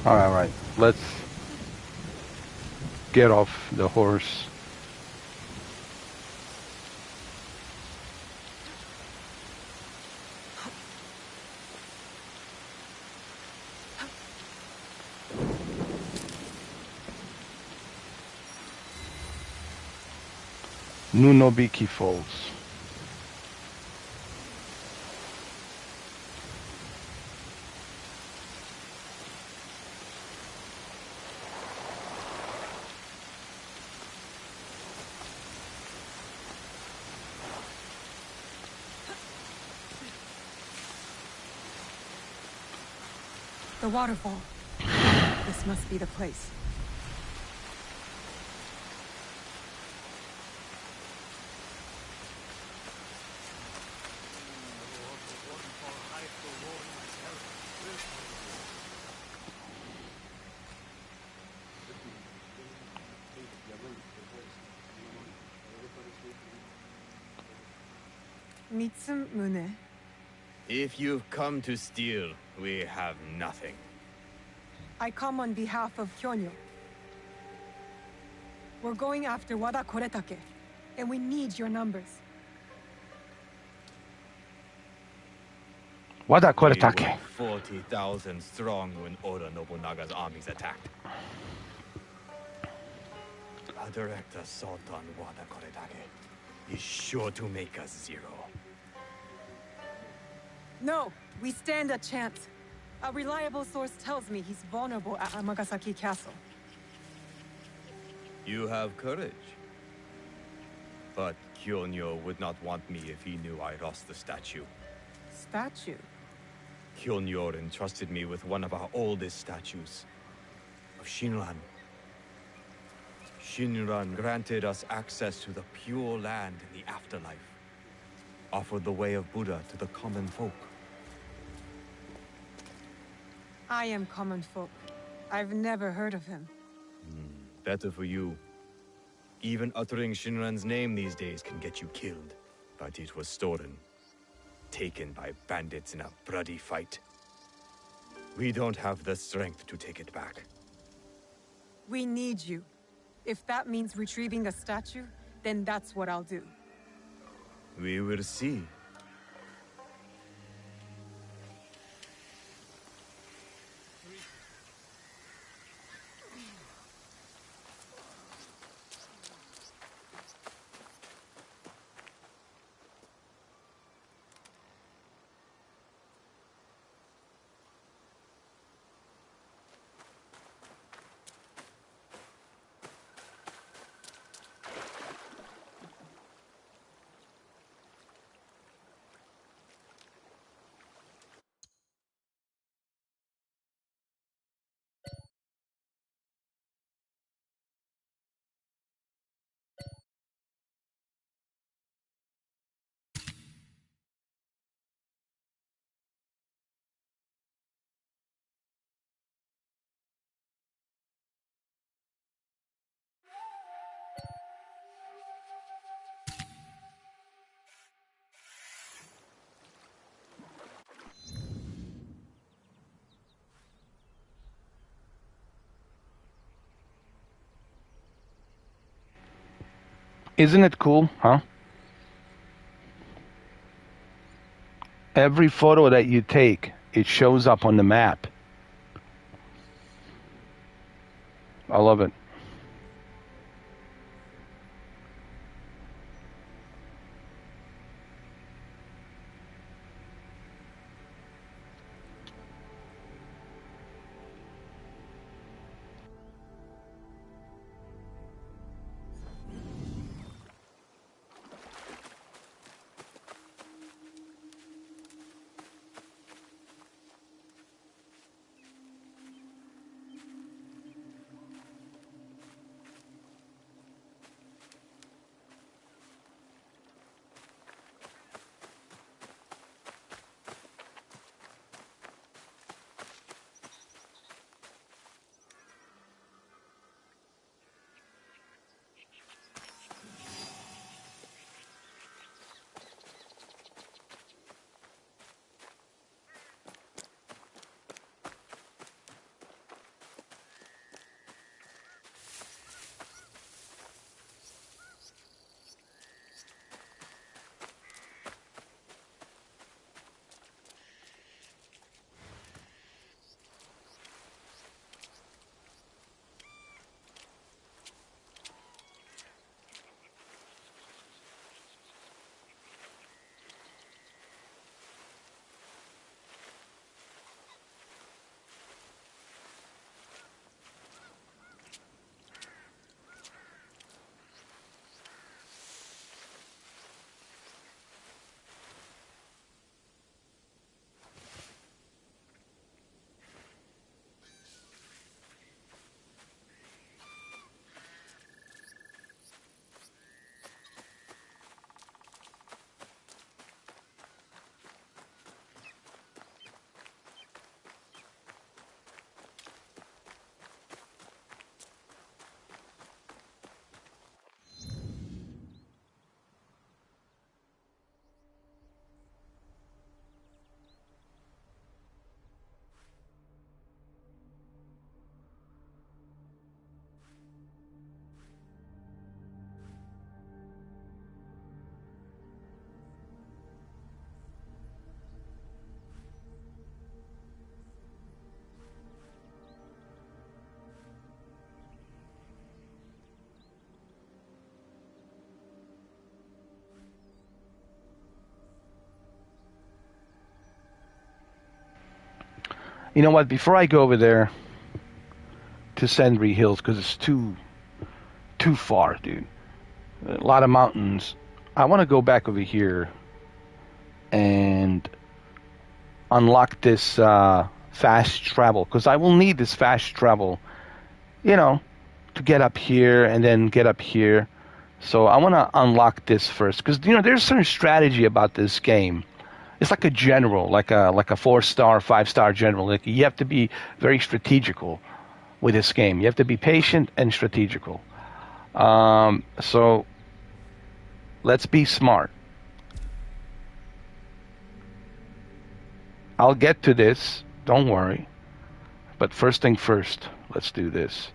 All right, let's get off the horse. Nunobiki Falls. The waterfall. This must be the place. Mitsumune. If you've come to steal, we have nothing. I come on behalf of Kyonyo. We're going after Wada Koretake, and we need your numbers. Wada We were Koretake. 40,000 strong when Oda Nobunaga's armies attacked. A direct assault on Wada Koretake is sure to make us zero. No, we stand a chance. A reliable source tells me he's vulnerable at Amagasaki Castle. You have courage. But Kyonyo would not want me if he knew I lost the statue. statue. Kyonyor entrusted me with one of our oldest statues of Shinran. Shinran granted us access to the pure land in the afterlife, offered the way of Buddha to the common folk. I am common folk. I've never heard of him. Better for you. Even uttering Shinran's name these days can get you killed. But it was stolen. Taken by bandits in a bloody fight. We don't have the strength to take it back. We need you. If that means retrieving a statue, then that's what I'll do. We will see. Isn't it cool, huh? Every photo that you take, it shows up on the map. I love it. You know what? Before I go over there to Sendri Hills, because it's too far, dude. A lot of mountains. I want to go back over here and unlock this fast travel, because I will need this fast travel, you know, to get up here and then get up here. So I want to unlock this first, because there's a certain strategy about this game. It's like a general, like a 4-star, 5-star general. Like, you have to be very strategical with this game. You have to be patient and strategical. So let's be smart. I'll get to this. Don't worry. But first thing first, let's do this.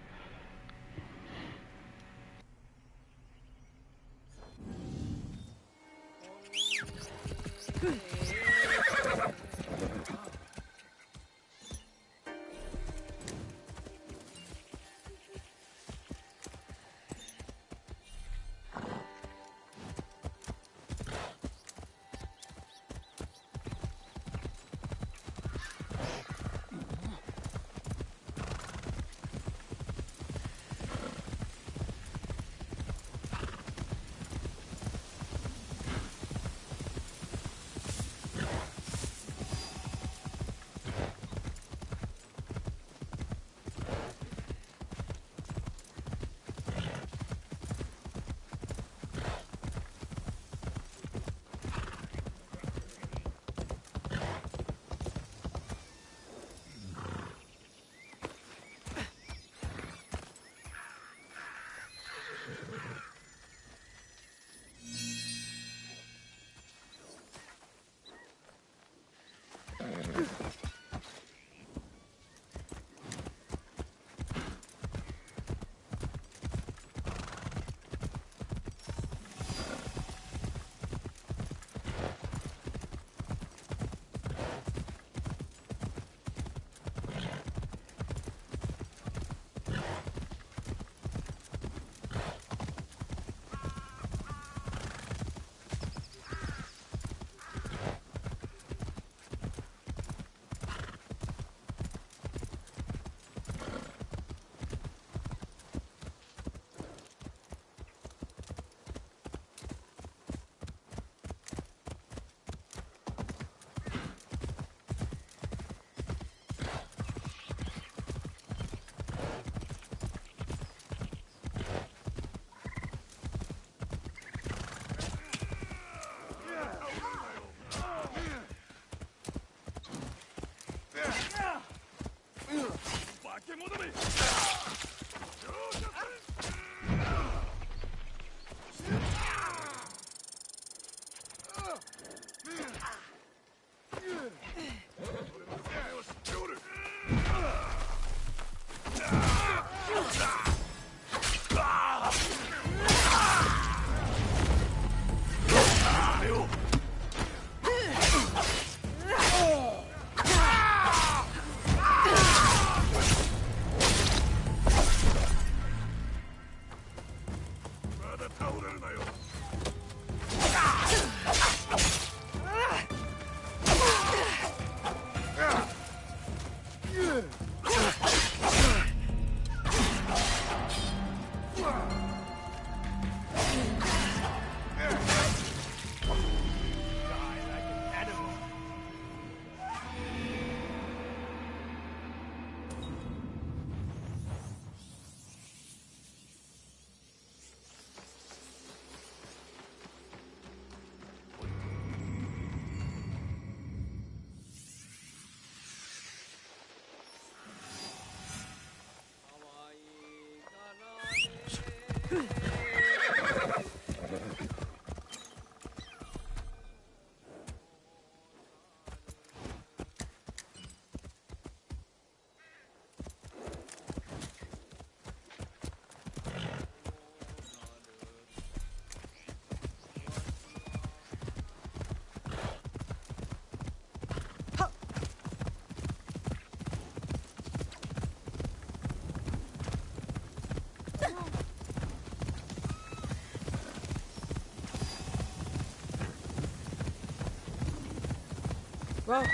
Well,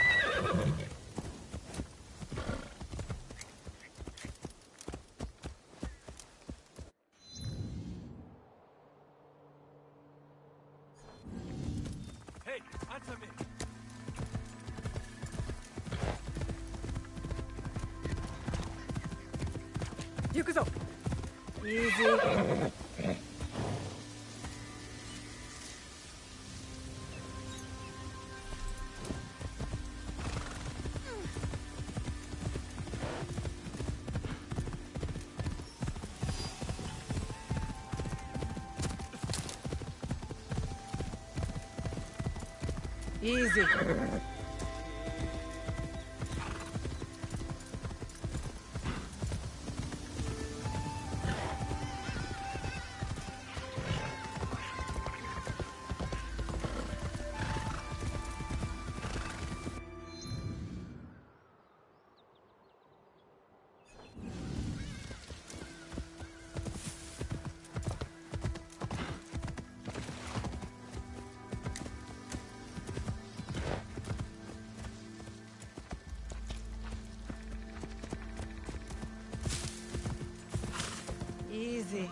Hey, answer me. 行くぞ。Easy. Easy. Easy.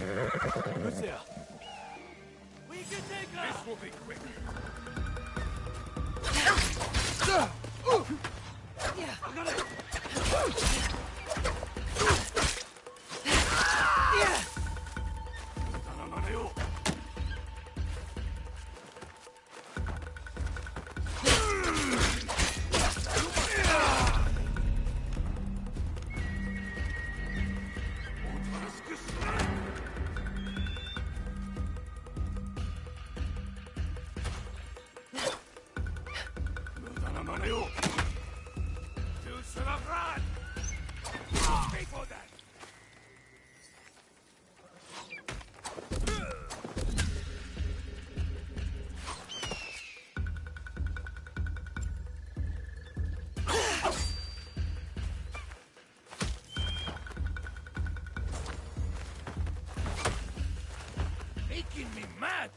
Who's there? We can take her! This will be quick. I got it! Making me mad!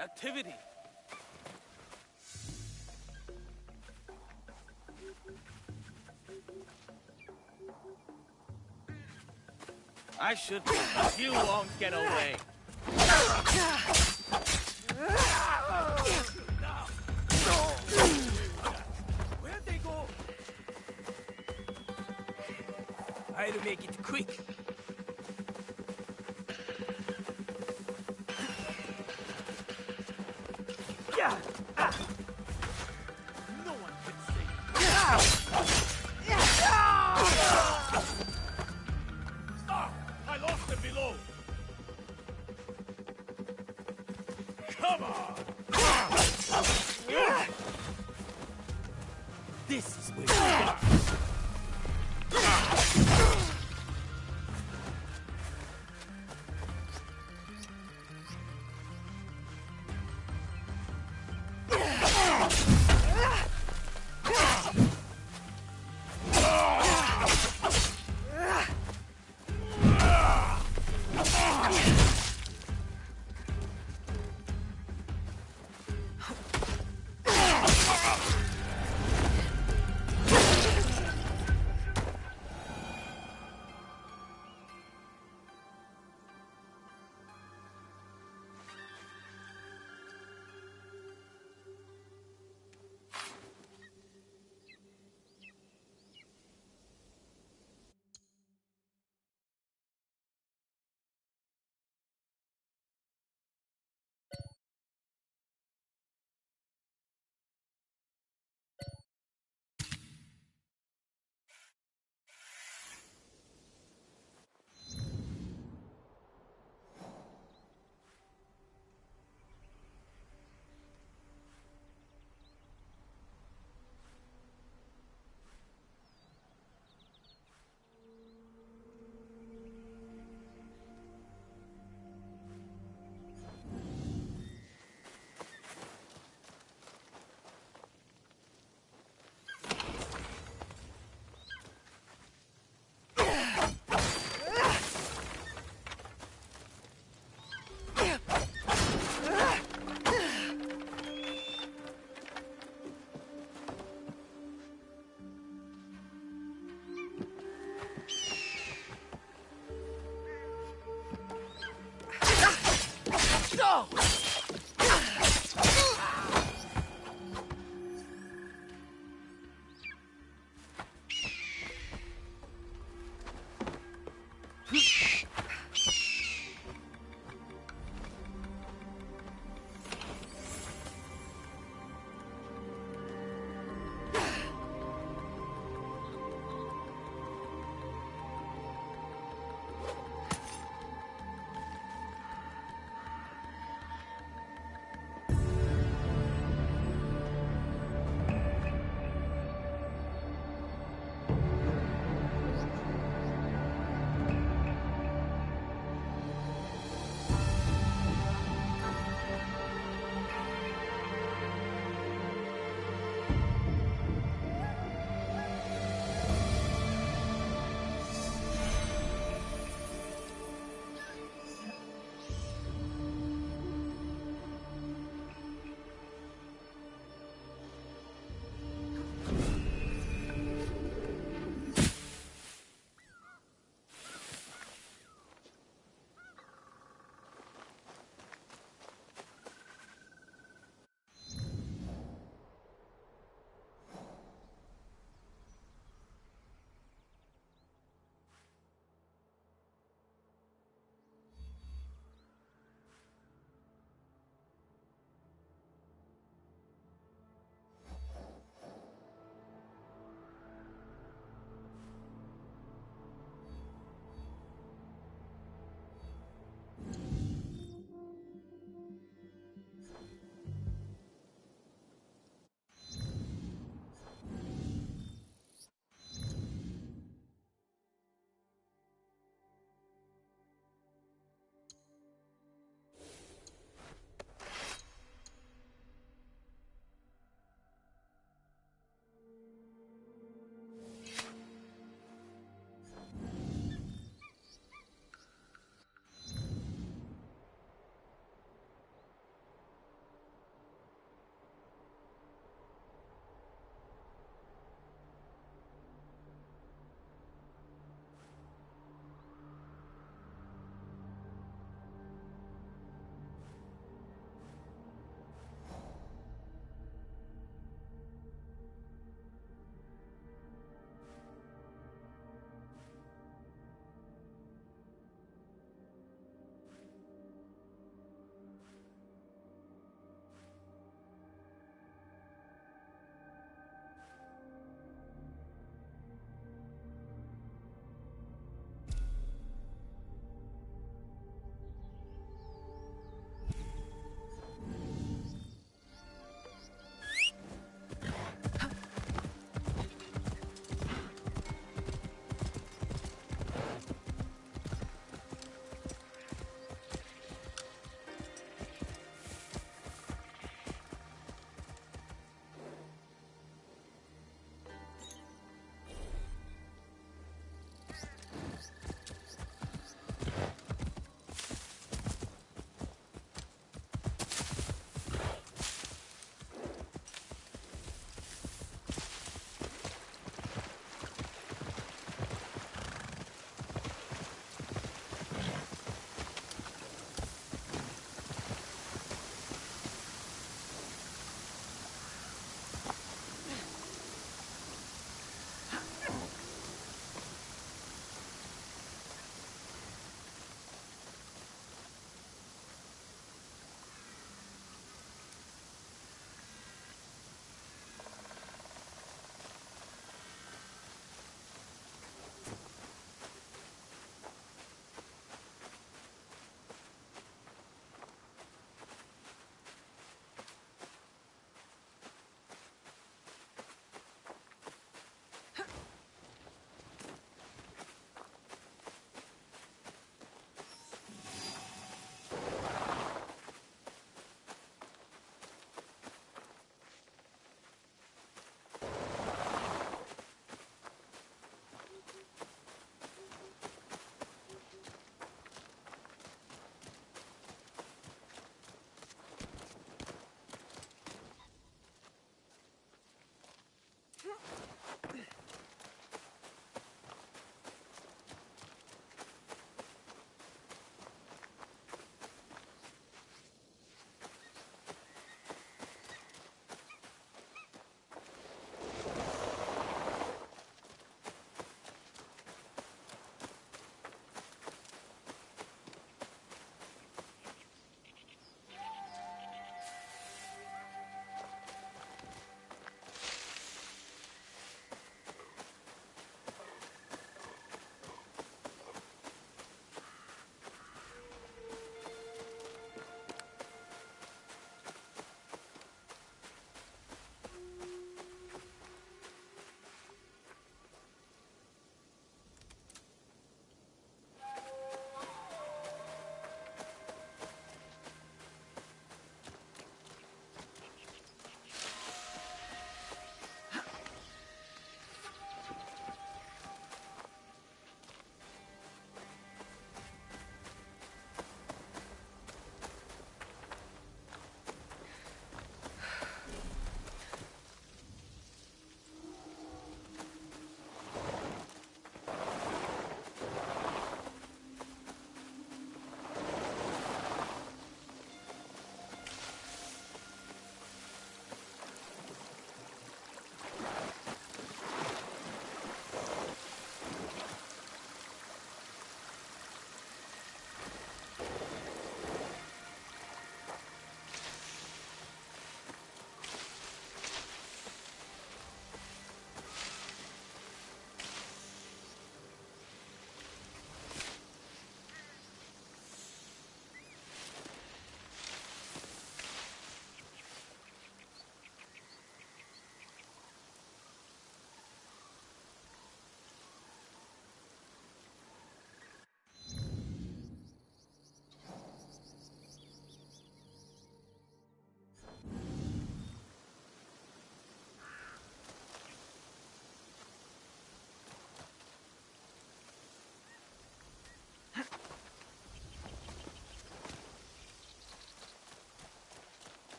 Activity. I should be. You won't get away. Where'd they go? I had to make it quick. No one can see. I lost him below. Come on. This is where you are.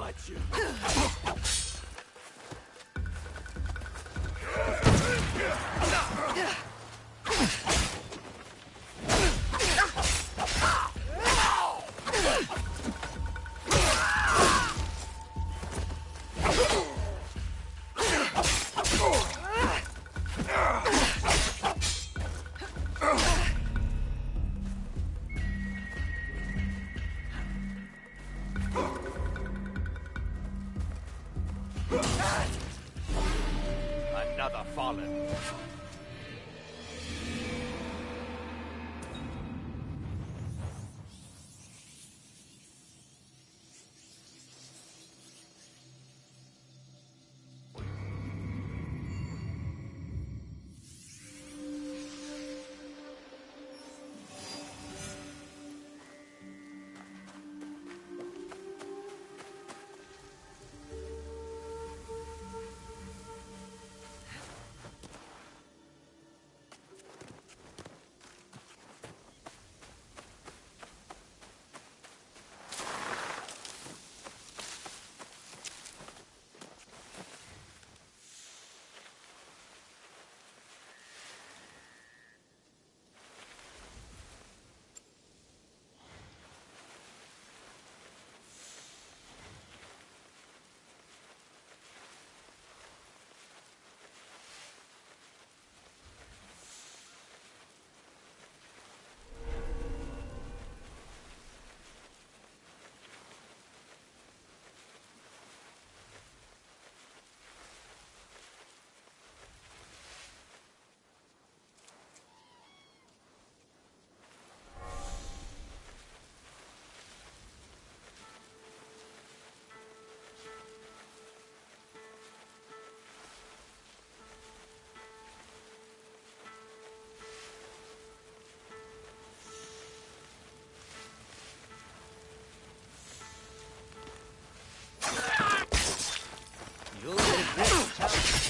fight you. Another fallen. You'll regret telling.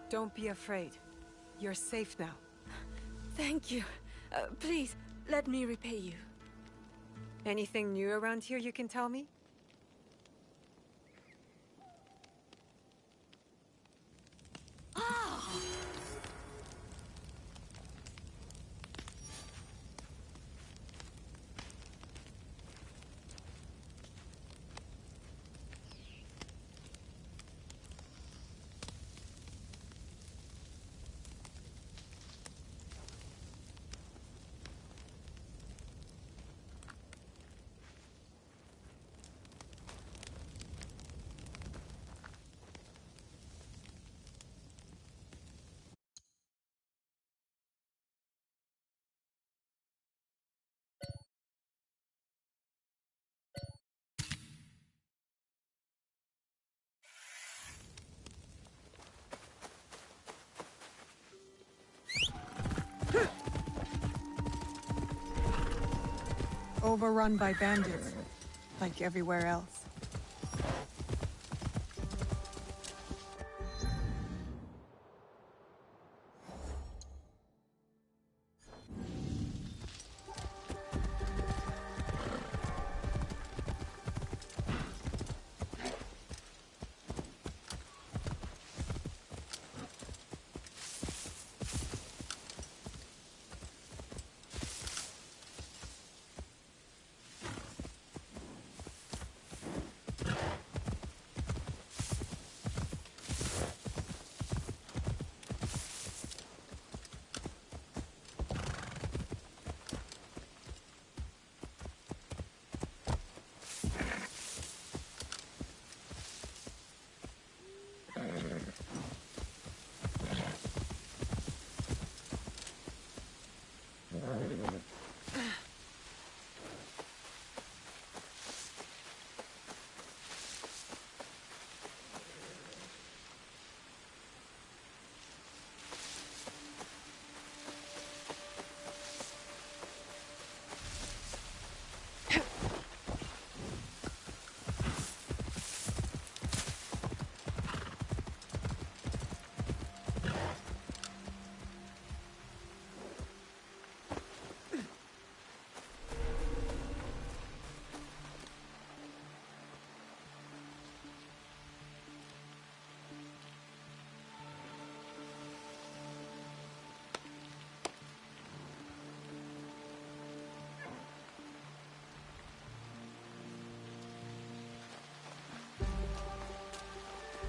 Don't be afraid. You're safe now. Thank you. Please, let me repay you. Anything new around here you can tell me? Overrun by bandits, like everywhere else.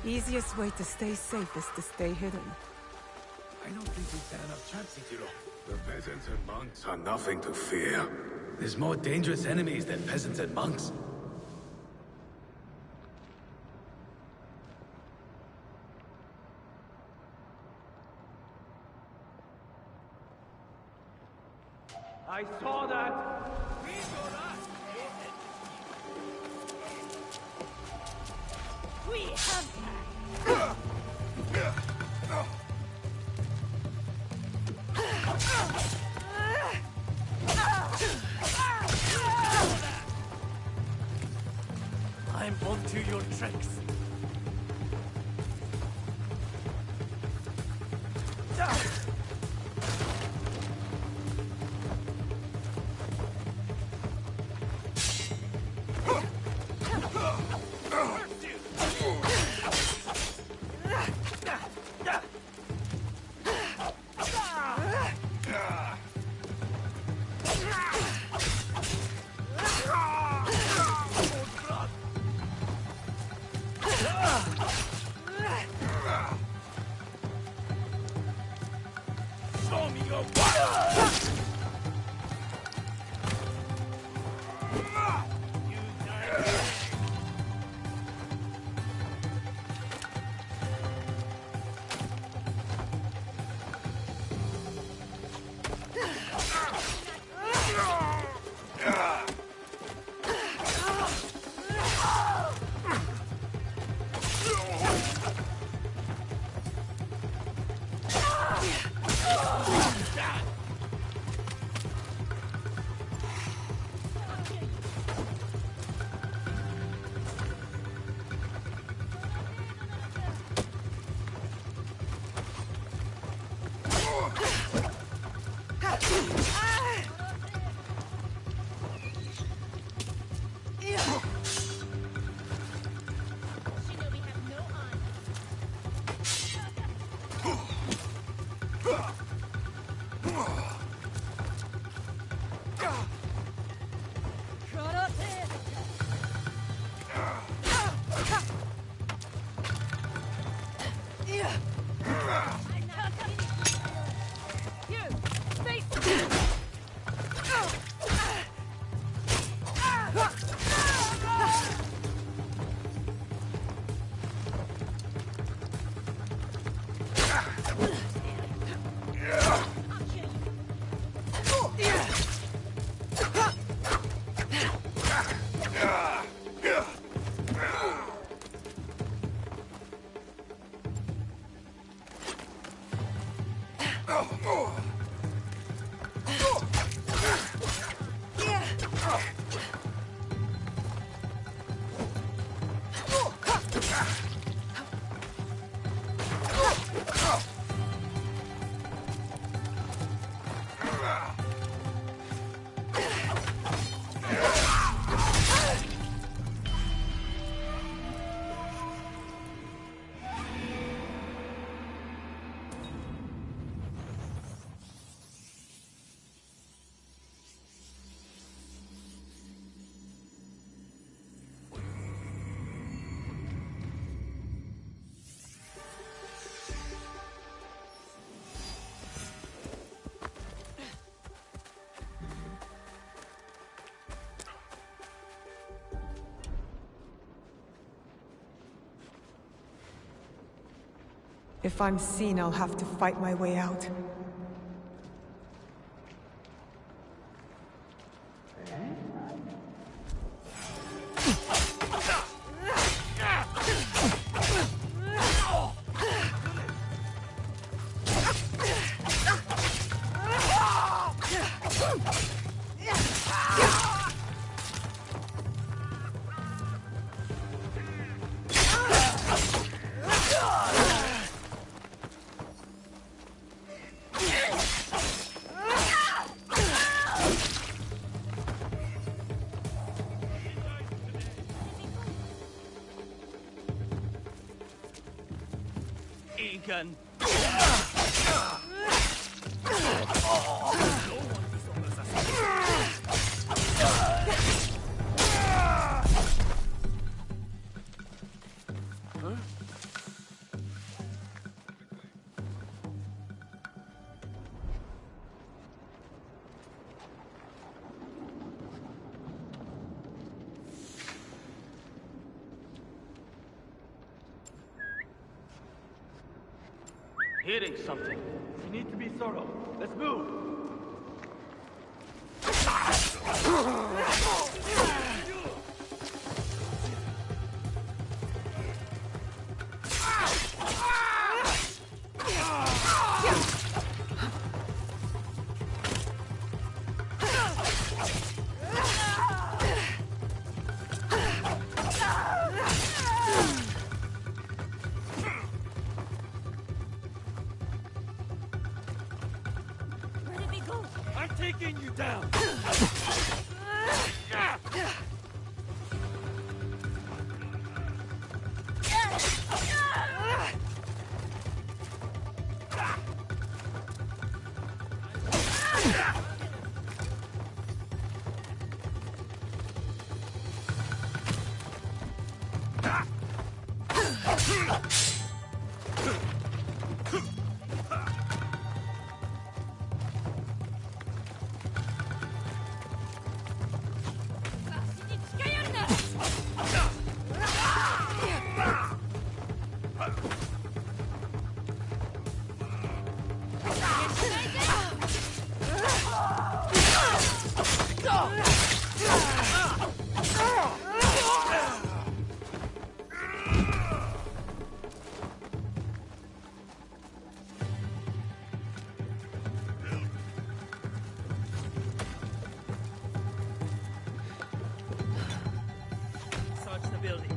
Easiest way to stay safe is to stay hidden. I don't think we stand enough chance, Ichiro. The peasants and monks are nothing to fear. There's more dangerous enemies than peasants and monks. I saw that! We have I'm onto your tricks. Show me your power! You die. If I'm seen, I'll have to fight my way out. Egan. hitting something. We need to be thorough. Let's move. Where did we go? I'm taking you down. Search the building.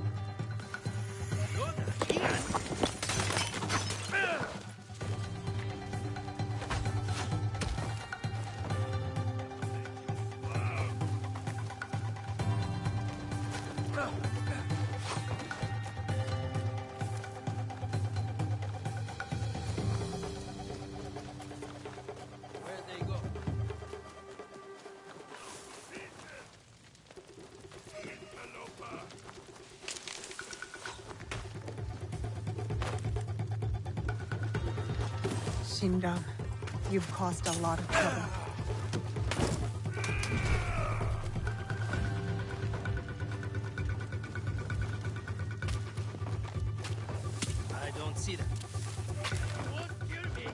Where'd they go? Shindong, you've caused a lot of trouble. I don't see that. You won't kill me.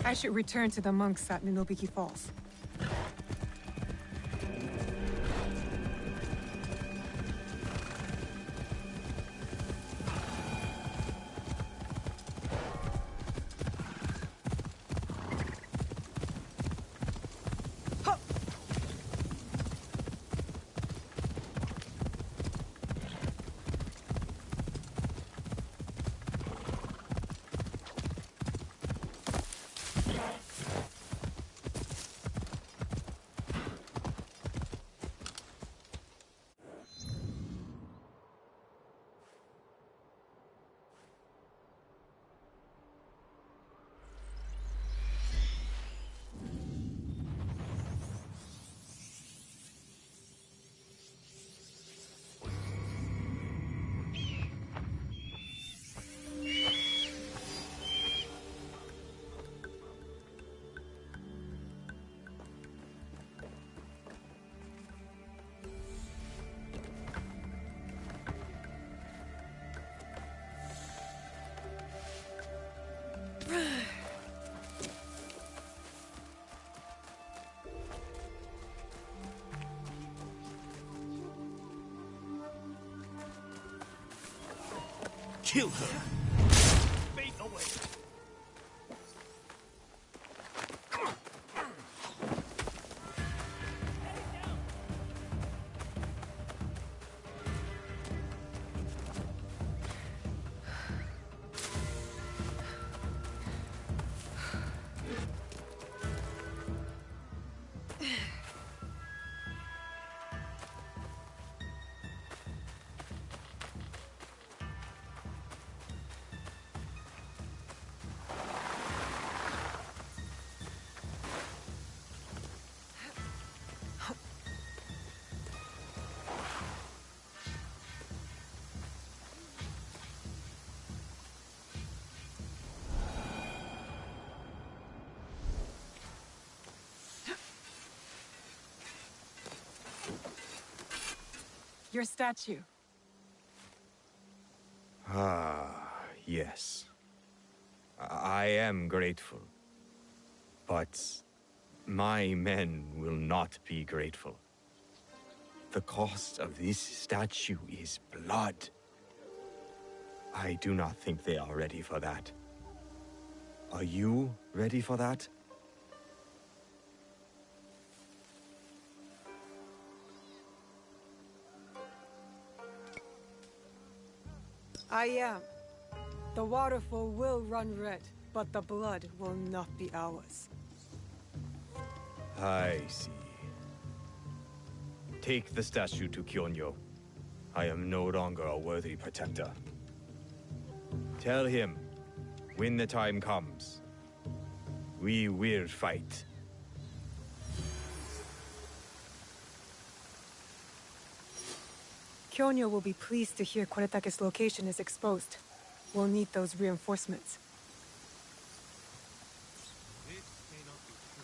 I should return to the monks at Ninobiki Falls. Kill her. Fade away. Your statue. Ah, yes. I am grateful. But my men will not be grateful. The cost of this statue is blood. I do not think they are ready for that. Are you ready for that? I am. The waterfall will run red, but the blood will not be ours. I see. Take the statue to Kyonyo. I am no longer a worthy protector. Tell him, when the time comes, we will fight. Kyonyo will be pleased to hear Koretake's location is exposed. We'll need those reinforcements. This may not be true.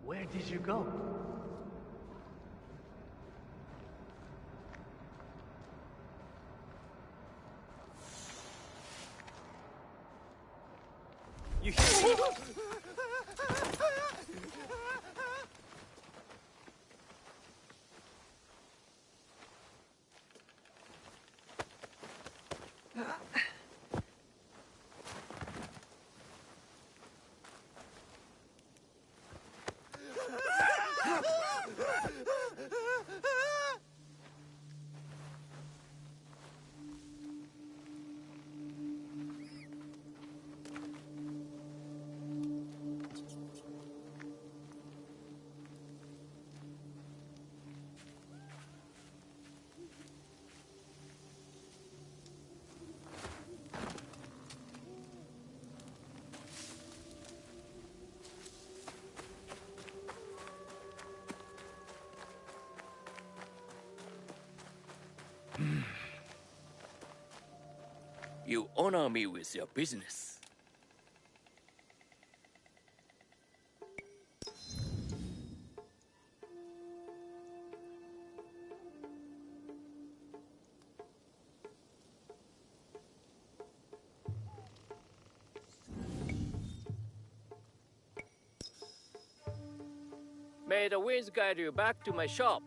Where did you go? You hear me? You honor me with your business. May the winds guide you back to my shop.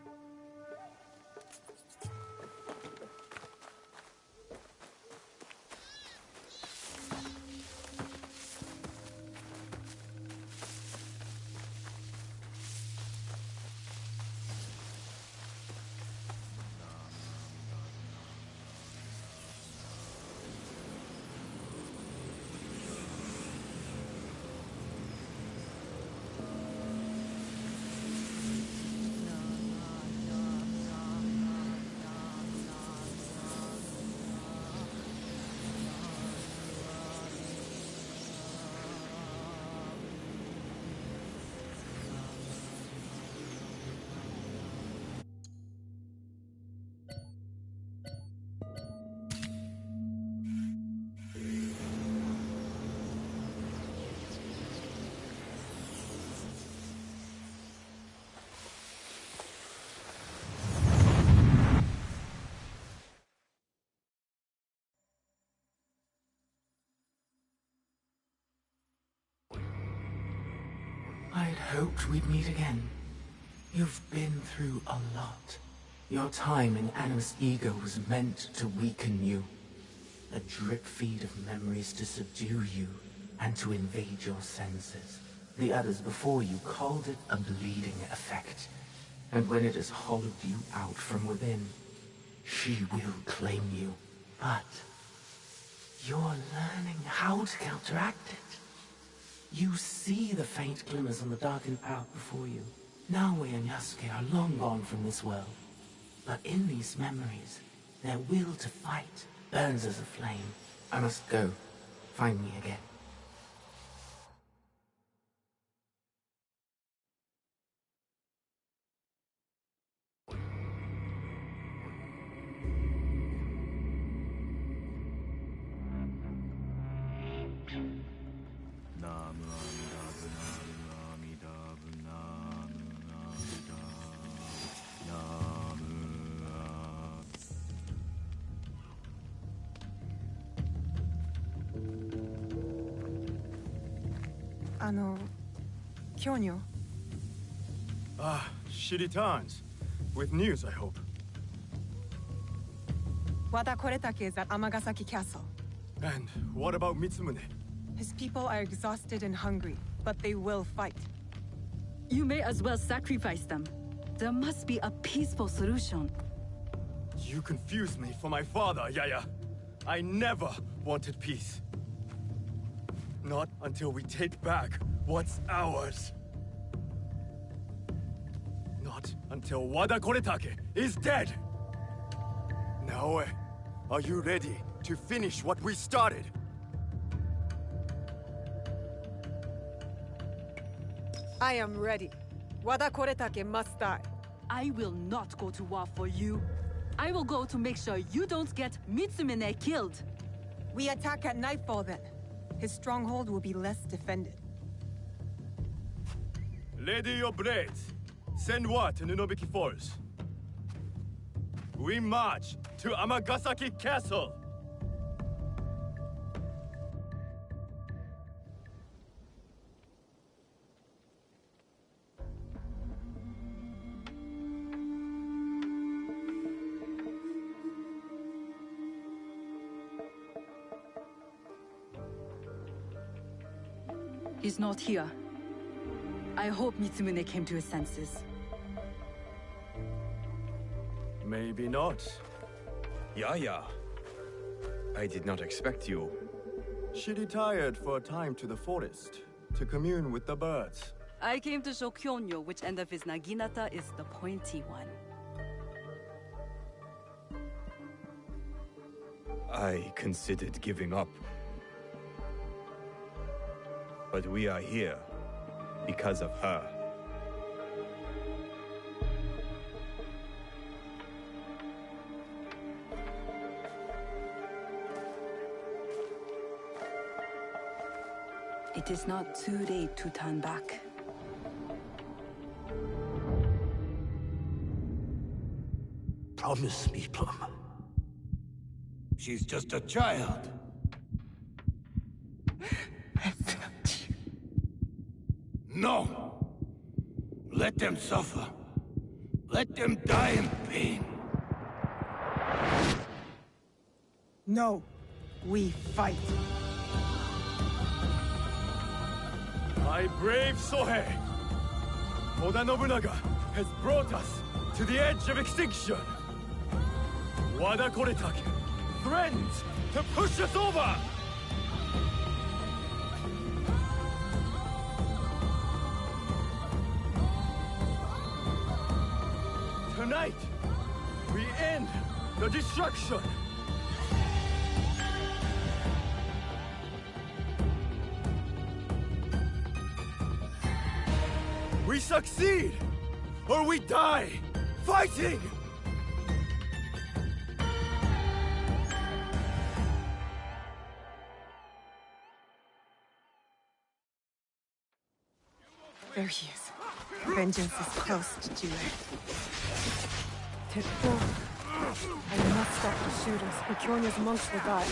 I'd hoped we'd meet again. You've been through a lot. Your time in Animus Ego was meant to weaken you. A drip feed of memories to subdue you and to invade your senses. The others before you called it a bleeding effect. And when it has hollowed you out from within, she will claim you. But you're learning how to counteract it. You see the faint glimmers on the darkened path before you. Naoe and Yasuke are long gone from this world. But in these memories, their will to fight burns as a flame. I must go. Find me again. Kyonyo. Ah, she returns. With news, I hope. Wada Koretake is at Amagasaki Castle. And what about Mitsumune? His people are exhausted and hungry, but they will fight. You may as well sacrifice them. There must be a peaceful solution. You confused me for my father, Yaya. I never wanted peace. Not until we take back what's ours. Not until Wada Koretake is dead. Naoe, are you ready to finish what we started? I am ready. Wada Koretake must die. I will not go to war for you. I will go to make sure you don't get Mitsumine killed. We attack at nightfall then. His stronghold will be less defended. Ready your blades. Send word to Nunobiki Falls. We march to Amagasaki Castle. He's not here. I hope Mitsumune came to his senses. Maybe not. Yaya. I did not expect you. She retired for a time to the forest to commune with the birds. I came to show Kyonyo which end of his naginata is the pointy one. I considered giving up. But we are here because of her. It is not too late to turn back. Promise me, Plum. She's just a child. No! Let them suffer. Let them die in pain. No, we fight. My brave Sohei! Oda Nobunaga has brought us to the edge of extinction. Wada Koretake threatens to push us over! Tonight, we end the destruction! We succeed! Or we die! Fighting! There he is. Vengeance is close, Jue. Tetsuo. I must stop the shooters, or Kyonyo's monks will die.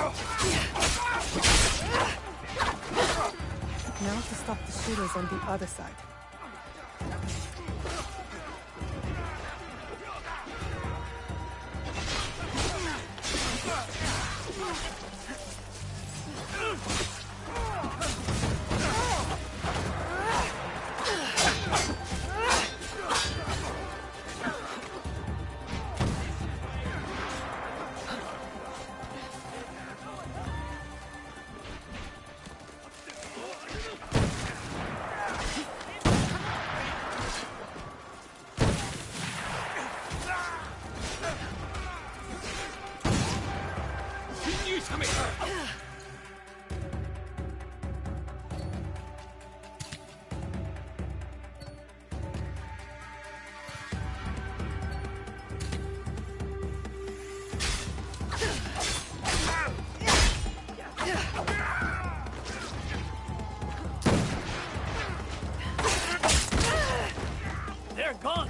Now to stop the shooters on the other side. They're gone!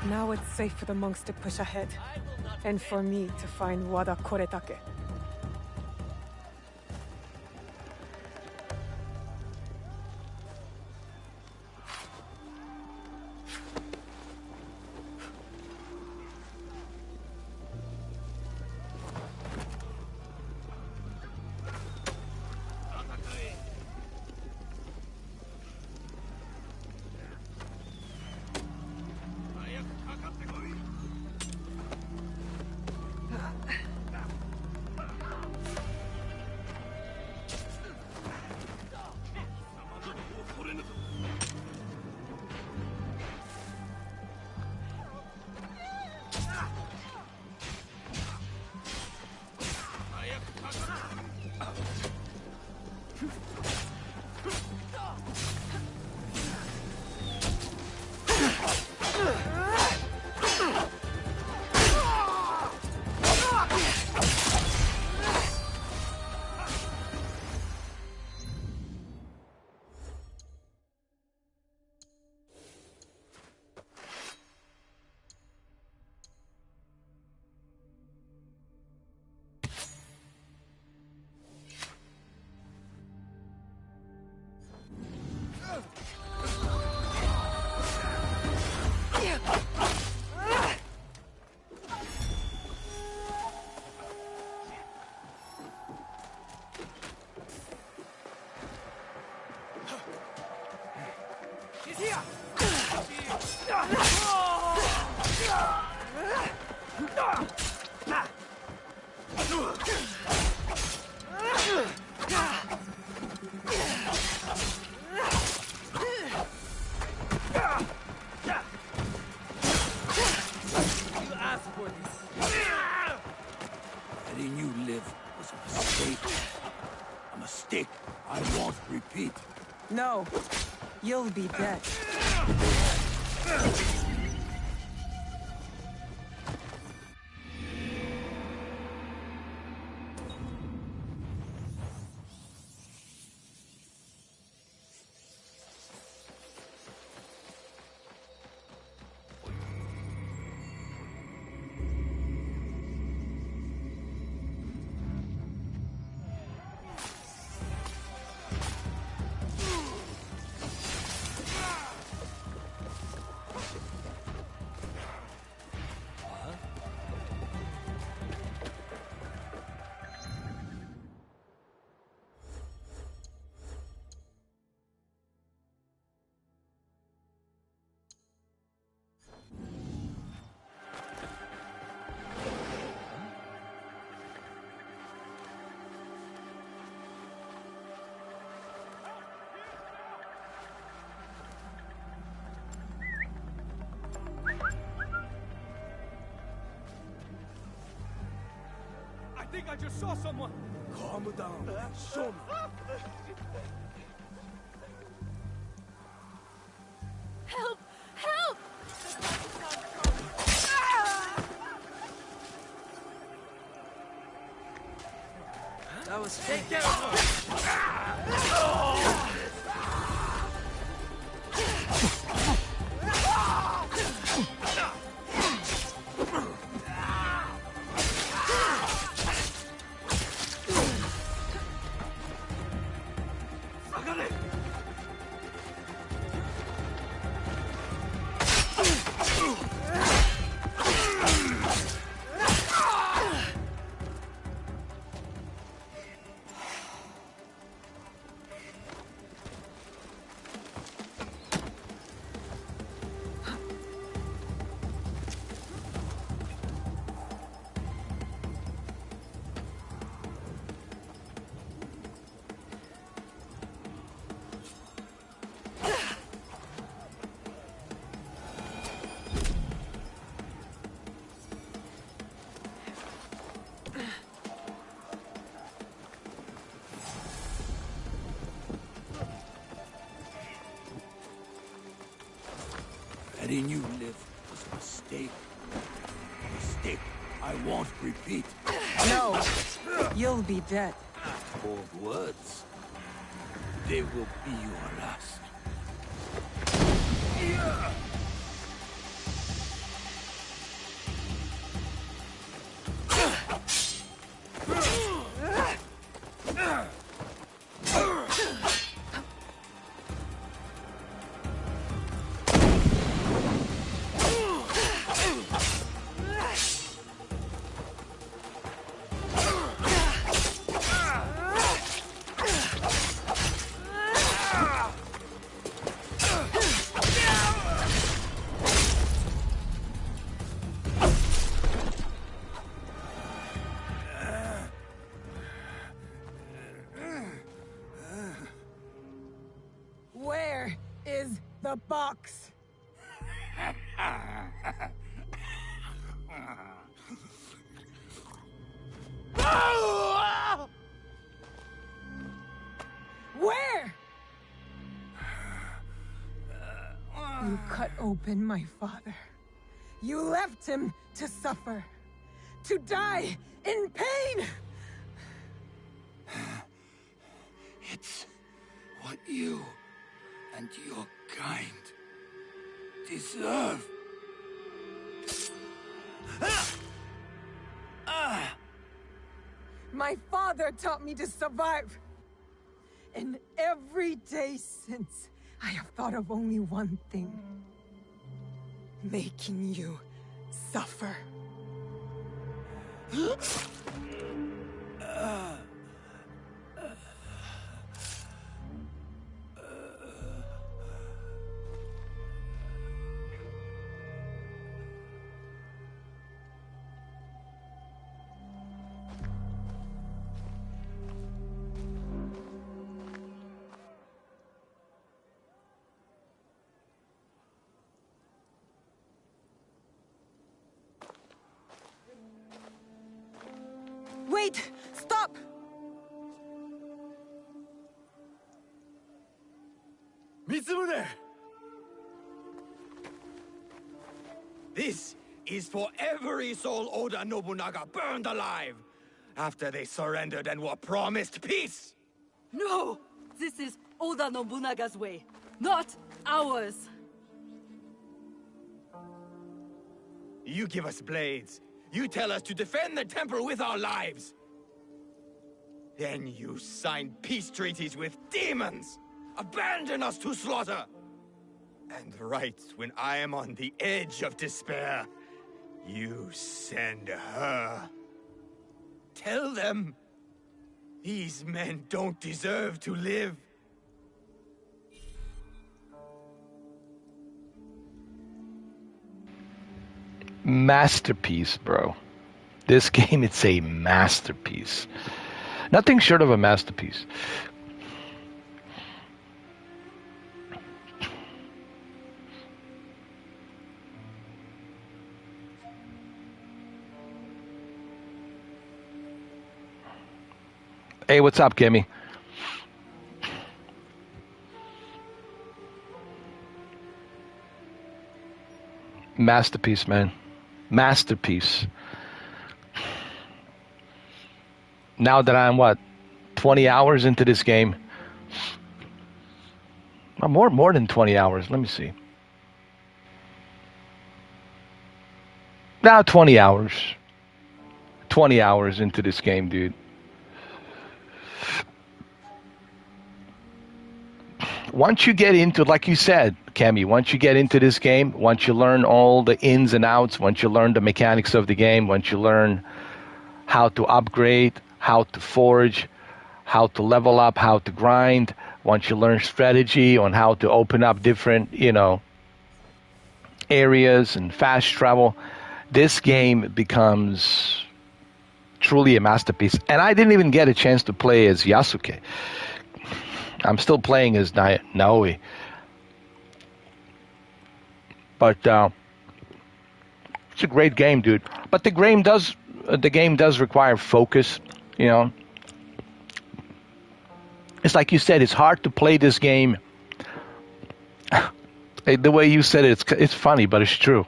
Now it's safe for the monks to push ahead, and for me to find Wada Koretake. Letting you live was a mistake. A mistake I won't repeat. No, you'll be dead. think I just saw someone. Calm down. Show me. Help! Help! That was take care of her. Letting you live was a mistake. A mistake I won't repeat. No, you'll be dead. Bold words. They will be your last. Where is the box? Where? You cut open my father. You left him to suffer, to die in pain. It's what you and your kind deserve. My father taught me to survive. And every day since, I have thought of only one thing. Making you suffer. Wait! Stop! Mitsumune! This is for every soul Oda Nobunaga burned alive after they surrendered and were promised peace. No! This is Oda Nobunaga's way, not ours! You give us blades. You tell us to defend the temple with our lives. Then you sign peace treaties with demons. Abandon us to slaughter. And right when I am on the edge of despair, you send her. Tell them these men don't deserve to live. Masterpiece, bro. This game, it's a masterpiece. Nothing short of a masterpiece. Hey, what's up, Kimmy? Masterpiece, man. Masterpiece. Now that I'm, 20 hours into this game? More than 20 hours. Let me see. Now 20 hours. 20 hours into this game, dude. Once you get into, like you said, Cammy, once you get into this game, once you learn all the ins and outs, once you learn the mechanics of the game, once you learn how to upgrade, how to forge, how to level up, how to grind, once you learn strategy on how to open up different, areas and fast travel, this game becomes truly a masterpiece. And I didn't even get a chance to play as Yasuke. I'm still playing as Naoe. But it's a great game, dude. But the game does require focus, It's like you said, it's hard to play this game. The way you said it, it's funny, but it's true.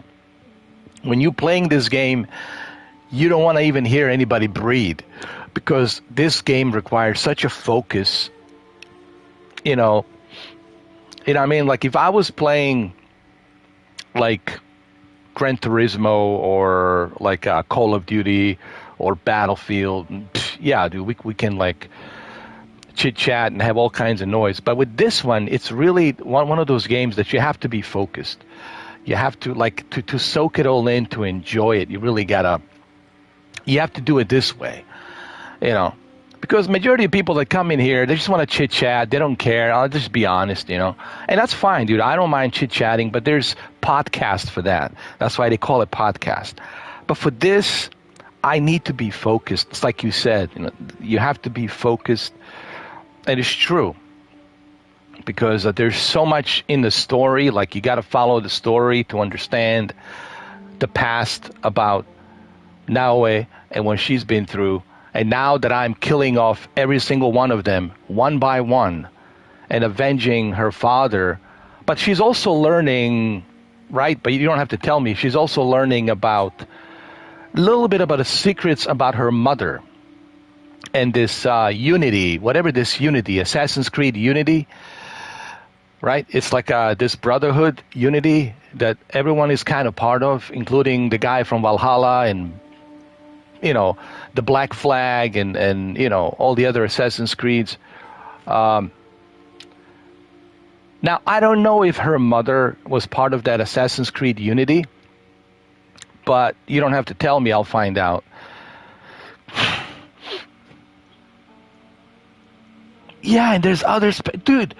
When you're playing this game, you don't want to even hear anybody breathe, because this game requires such a focus. What I mean? Like if I was playing like Gran Turismo or like Call of Duty or Battlefield, yeah, dude, we can like chit chat and have all kinds of noise. But with this one, it's really one of those games that you have to be focused. You have to to soak it all in, to enjoy it. You have to do it this way, because majority of people that come in here, they just want to chit chat. They don't care. I'll just be honest, and that's fine, dude. I don't mind chit chatting, but there's podcasts for that. That's why they call it podcast. But for this, I need to be focused. It's like you said, you have to be focused. And it's true, because there's so much in the story. Like you got to follow the story to understand the past about Naoe and what she's been through. And now that I'm killing off every single one of them, one by one, and avenging her father, but she's also learning, right? But you don't have to tell me. She's also learning about a little bit about the secrets about her mother. And this Unity, whatever this Unity, Assassin's Creed Unity, right? It's like this brotherhood Unity that everyone is kind of part of, including the guy from Valhalla and, the Black Flag and all the other Assassin's Creeds. Now, I don't know if her mother was part of that Assassin's Creed Unity, but you don't have to tell me, I'll find out. Yeah, and there's others. Dude,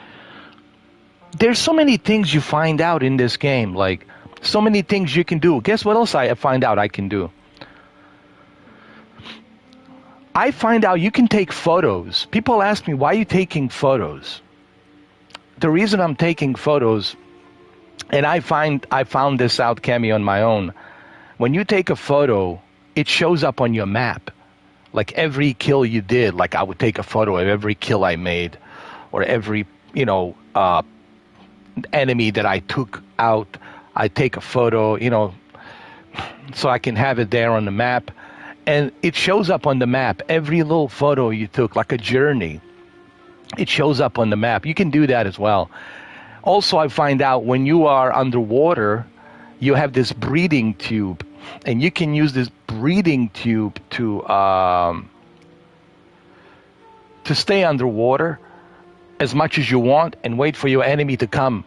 there's so many things you find out in this game. Like, so many things you can do. Guess what else I find out I can do? I find out you can take photos. People ask me, why are you taking photos? The reason I'm taking photos, and I found this out, Cammy, on my own. When you take a photo, it shows up on your map. Like every kill you did, like I would take a photo of every kill I made, or every, enemy that I took out, I take a photo, so I can have it there on the map. And it shows up on the map, every little photo you took, like a journey. It shows up on the map. You can do that as well. Also, I find out when you are underwater, you have this breathing tube. And you can use this breathing tube to stay underwater as much as you want and wait for your enemy to come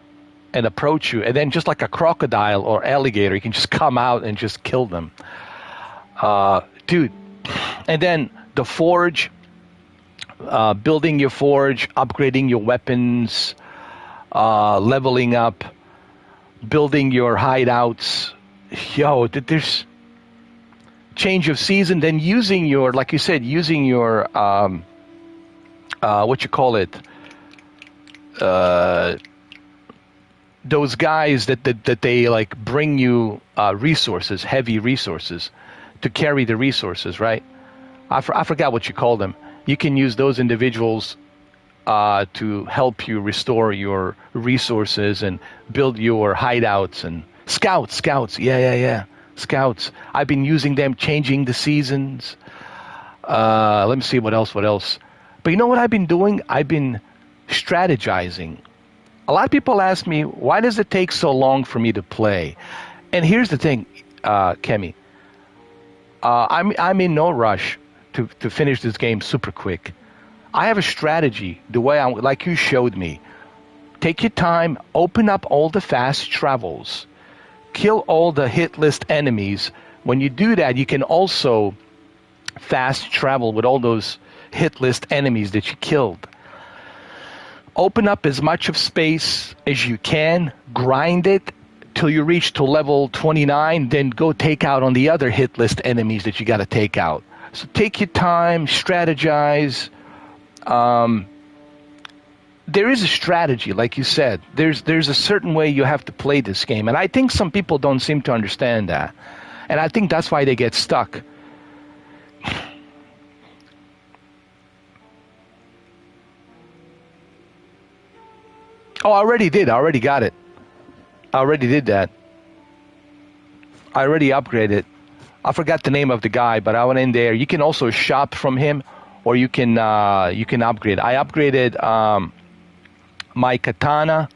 and approach you. And then just like a crocodile or alligator, you can just come out and just kill them. Dude. And then the forge, building your forge, upgrading your weapons, leveling up, building your hideouts. Yo, there's change of season, then using your, like you said, using your, what you call it, those guys that they like bring you resources, heavy resources, to carry the resources, right? I forgot what you call them. you can use those individuals to help you restore your resources and build your hideouts and scouts. Yeah. Scouts. I've been using them, changing the seasons. Let me see what else. But you know what I've been doing? I've been strategizing. A lot of people ask me, why does it take so long for me to play? And here's the thing, Kemi. I'm in no rush to finish this game super quick. I have a strategy, the way like you showed me. Take your time, open up all the fast travels, kill all the hit list enemies. When you do that, you can also fast travel with all those hit list enemies that you killed. Open up as much of space as you can, grind it till you reach to level 29, then go take out on the other hit list enemies that you got to take out. So take your time, strategize. There is a strategy, like you said. There's a certain way you have to play this game, and I think some people don't seem to understand that, and I think that's why they get stuck. Oh, I already did. I already got it. I already did that. I already upgraded. I forgot the name of the guy, but I went in there. You can also shop from him, or you can upgrade. I upgraded my katana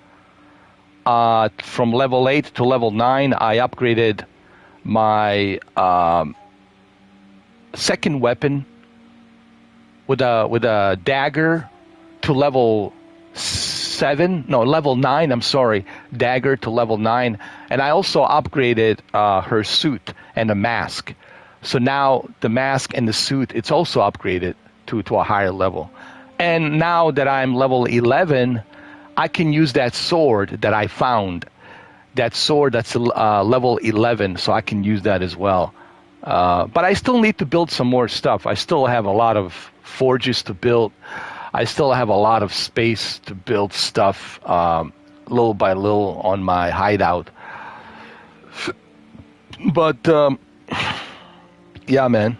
from level 8 to level 9. I upgraded my second weapon with a dagger to level 9. I'm sorry, dagger to level 9, and I also upgraded her suit and a mask. So now the mask and the suit, it's also upgraded to a higher level. And now that I'm level 11, I can use that sword that I found. That sword that's level 11, so I can use that as well. But I still need to build some more stuff. I still have a lot of forges to build. I still have a lot of space to build stuff little by little on my hideout. But yeah, man,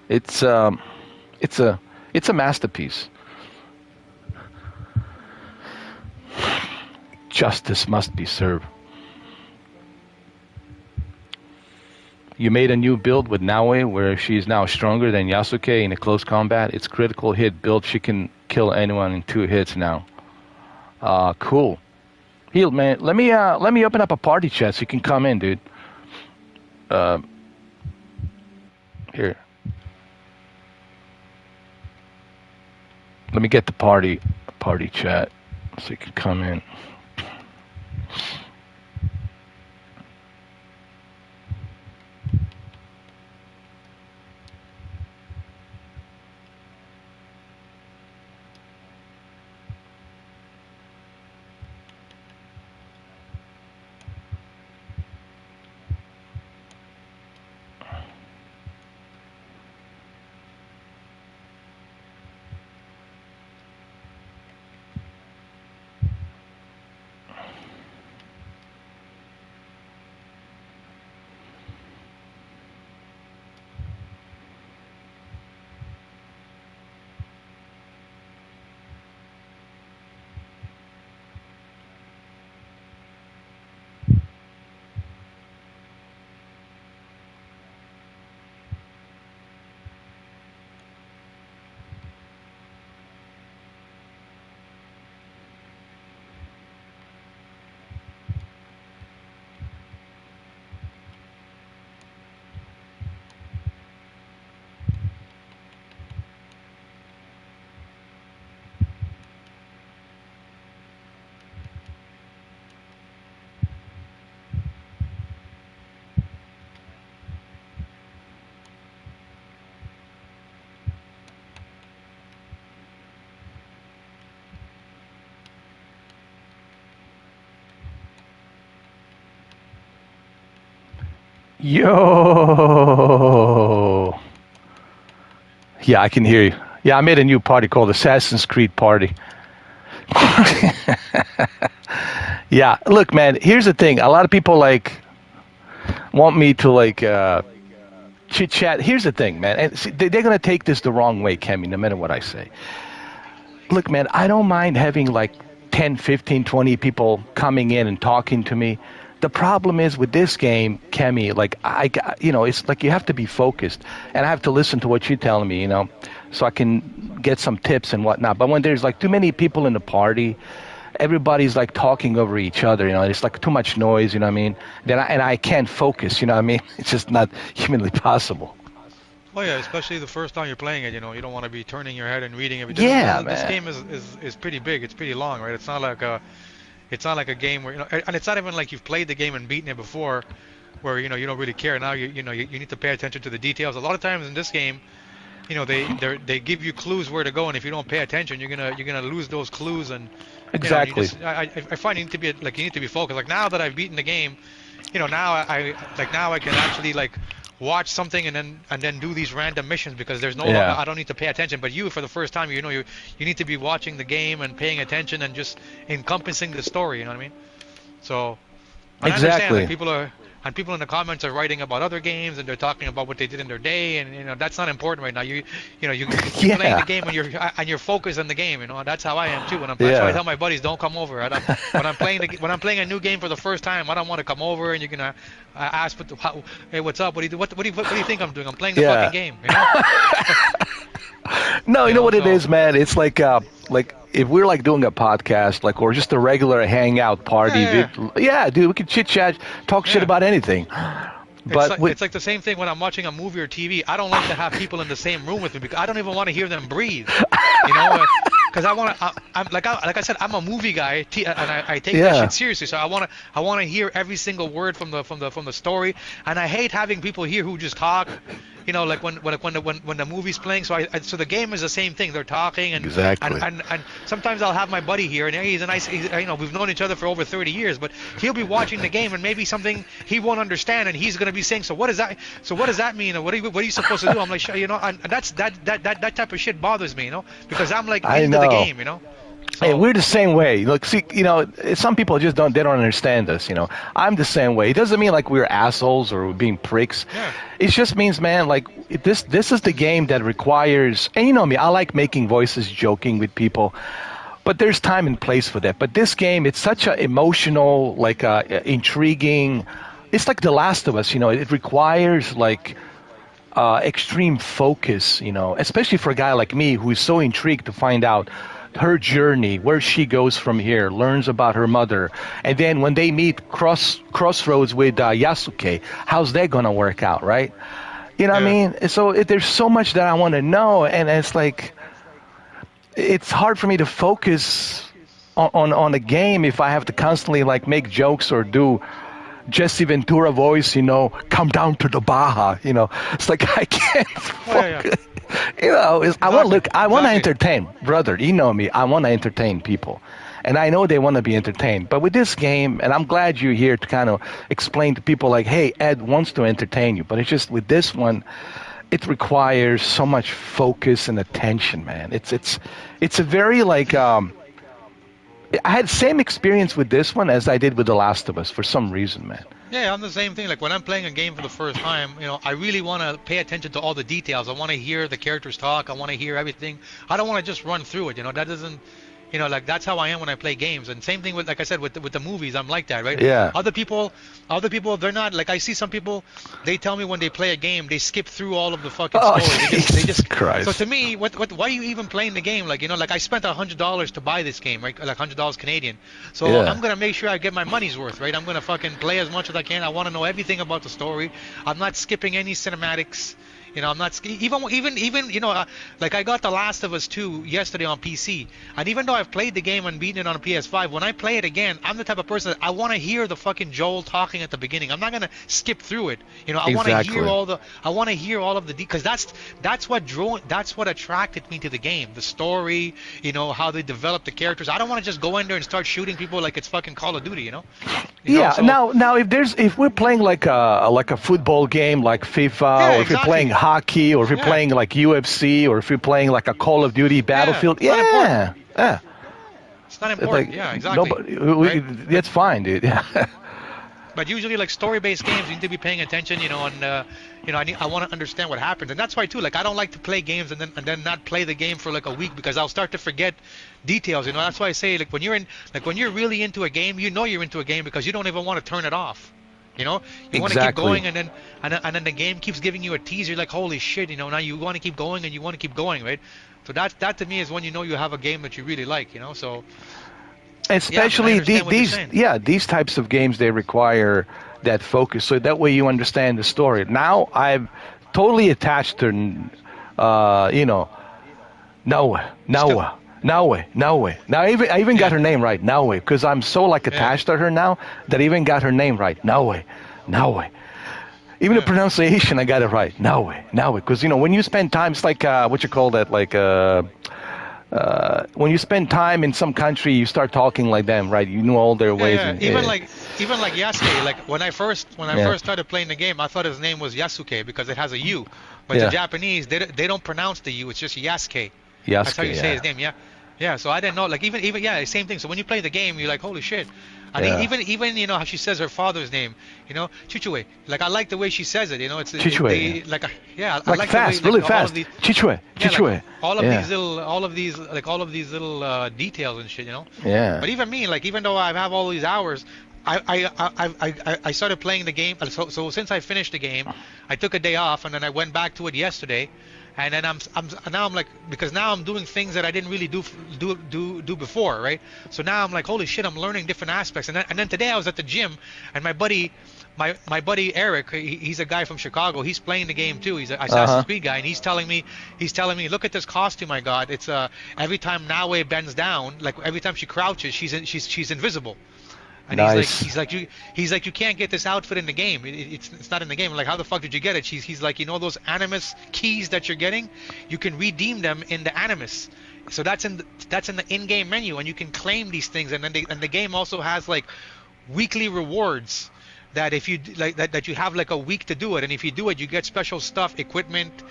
it's a masterpiece. Justice must be served. You made a new build with Naoe where she's now stronger than Yasuke in a close combat. It's critical hit build. She can kill anyone in 2 hits now. Cool. Heal, man. Let me open up a party chat so you can come in, dude. Here. Let me get the party chat so you can come in. Yo! Yeah, I can hear you. Yeah, I made a new party called Assassin's Creed Party. Yeah, look, man, here's the thing. A lot of people, want me to, chit chat. Here's the thing, man, and see, they're gonna take this the wrong way, Kemi. No matter what I say. Look, man, I don't mind having like 10, 15, 20 people coming in and talking to me. The problem is with this game, Kemi, like it's like you have to be focused, and I have to listen to what you're telling me, so I can get some tips and whatnot. But when there's like too many people in the party, everybody's like talking over each other, it's like too much noise, you know what I mean? Then I can't focus, you know what I mean? It's just not humanly possible. Oh yeah, especially the first time you're playing it, you don't want to be turning your head and reading everything. Yeah, This man. game is pretty big. It's pretty long, right? It's not like a game where and it's not even like you've played the game and beaten it before, where you don't really care. Now you need to pay attention to the details. A lot of times in this game, they give you clues where to go, and if you don't pay attention, you're gonna lose those clues. And Exactly. I find you need to be focused. Like now that I've beaten the game, now I can actually like watch something and then do these random missions because there's no longer, I don't need to pay attention. But you, for the first time, you need to be watching the game and paying attention and just encompassing the story. You know what I mean? So I understand that people in the comments are writing about other games and they're talking about what they did in their day, and that's not important right now. You keep playing the game and you're focused on the game. That's how I am too. That's why I tell my buddies, don't come over. When I'm playing a new game for the first time, I don't want to come over and you're gonna ask, hey, what's up? What do you think I'm doing? I'm playing the fucking game. No, you know what it is, man. It's like if we're like doing a podcast, like, or just a regular hangout party, dude, we can chit chat, talk shit about anything. But it's like the same thing when I'm watching a movie or TV. I don't like to have people in the same room with me because I don't even want to hear them breathe. Because like I said, I'm a movie guy, and I take that shit seriously. So I want to hear every single word from the story, and I hate having people here who just talk. Like when the movie's playing. So so the game is the same thing. They're talking and and sometimes I'll have my buddy here, and he's a nice. We've known each other for over 30 years, but he'll be watching the game and maybe something he won't understand, and he's gonna be saying, so what does that mean? What are you supposed to do? I'm like, and that type of shit bothers me, because I'm like into the game, So. Hey, we're the same way. Look, see, some people just don't understand us. I'm the same way. It doesn't mean like we're assholes or we're being pricks. Yeah. It just means, man, like this is the game that requires. And you know me, I like making voices, joking with people. But there's time and place for that. But this game, it's such an emotional, like intriguing. It's like The Last of Us. It requires like extreme focus. Especially for a guy like me who is so intrigued to find out her journey, where she goes from here, learns about her mother, and then when they meet crossroads with Yasuke, how's that gonna work out, right? You know what I mean? So there's so much that I want to know, and it's like it's hard for me to focus on a game if I have to constantly like make jokes or do Jesse Ventura voice, come down to the Baja, it's like I can't focus. I want to entertain, brother. You know me. I want to entertain people, and I know they want to be entertained. But with this game, and I'm glad you're here to kind of explain to people, like, hey, Ed wants to entertain you, but it's just with this one, it requires so much focus and attention, man. It's a very like. I had the same experience with this one as I did with The Last of Us for some reason, man. Yeah, I'm the same thing. Like when I'm playing a game for the first time, I really want to pay attention to all the details. I want to hear the characters talk. I want to hear everything. I don't want to just run through it. That doesn't, like that's how I am when I play games. And same thing with, like I said, with the movies. I'm like that, right? Yeah. Other people, they're not. Like I see some people, they tell me when they play a game, they skip through all of the fucking story. They just Christ. So to me, why are you even playing the game? Like like I spent $100 to buy this game, right? Like $100 Canadian. So I'm gonna make sure I get my money's worth, right? I'm gonna fucking play as much as I can. I want to know everything about the story. I'm not skipping any cinematics. I'm not even like I got The Last of Us 2 yesterday on PC, and even though I've played the game and beaten it on a PS5, when I play it again, I'm the type of person that I want to hear the fucking Joel talking at the beginning. I'm not gonna skip through it. I want to hear all of the because that's what attracted me to the game, the story. How they develop the characters. I don't want to just go in there and start shooting people like it's fucking Call of Duty. Now if we're playing like a football game like FIFA, or if you're playing hockey, or if you're playing like UFC, or if you're playing like a Call of Duty Battlefield, it's not important. Like, exactly. That's fine, dude. But usually, like story-based games, you need to be paying attention, and I want to understand what happens, and that's why too. Like, I don't like to play games and then not play the game for like a week because I'll start to forget details. That's why I say like when you're really into a game, you're into a game because you don't even want to turn it off. You want to keep going, and then the game keeps giving you a teaser. You're like, holy shit, now you want to keep going and you want to keep going, right? So that to me is when you have a game that you really like, So. Especially these types of games, they require that focus, so that way you understand the story. Now I'm totally attached to, Naue. Now I even got her name right, Naue, because I'm so attached to her now that I even got her name right, Naue. Even the pronunciation, I got it right, Naue, because when you spend time, it's like what you call that, when you spend time in some country, you start talking like them, right? You know all their ways. Yeah. Even like Yasuke. Like when I first started playing the game, I thought his name was Yasuke because it has a U. But the Japanese, they don't pronounce the U. It's just Yasuke. That's how you say his name. Yeah. Yeah. So I didn't know. Like even same thing. So when you play the game, you're like, holy shit. And even how she says her father's name, Chichue. Like I like the way she says it. It's Chichue. I like fast, the way, really fast. Chichue. Like, all of these little details and shit. Yeah. But even me, like even though I have all these hours, I started playing the game. So since I finished the game, I took a day off and then I went back to it yesterday. And then I'm like, because now I'm doing things that I didn't really do before, right? So now I'm like, holy shit, I'm learning different aspects. And then today I was at the gym, and my buddy Eric, he's a guy from Chicago. He's playing the game too. He's an Assassin's Creed guy, and he's telling me, look at this costume I got. It's every time Naue bends down, like every time she crouches, she's invisible. And nice. he's like you can't get this outfit in the game. It's not in the game. Like, how the fuck did you get it? He's like, those Animus keys that you're getting, you can redeem them in the Animus. So that's in the in-game menu, and you can claim these things. And then the game also has like weekly rewards that if you like that you have like a week to do it, and if you do it, you get special stuff, equipment,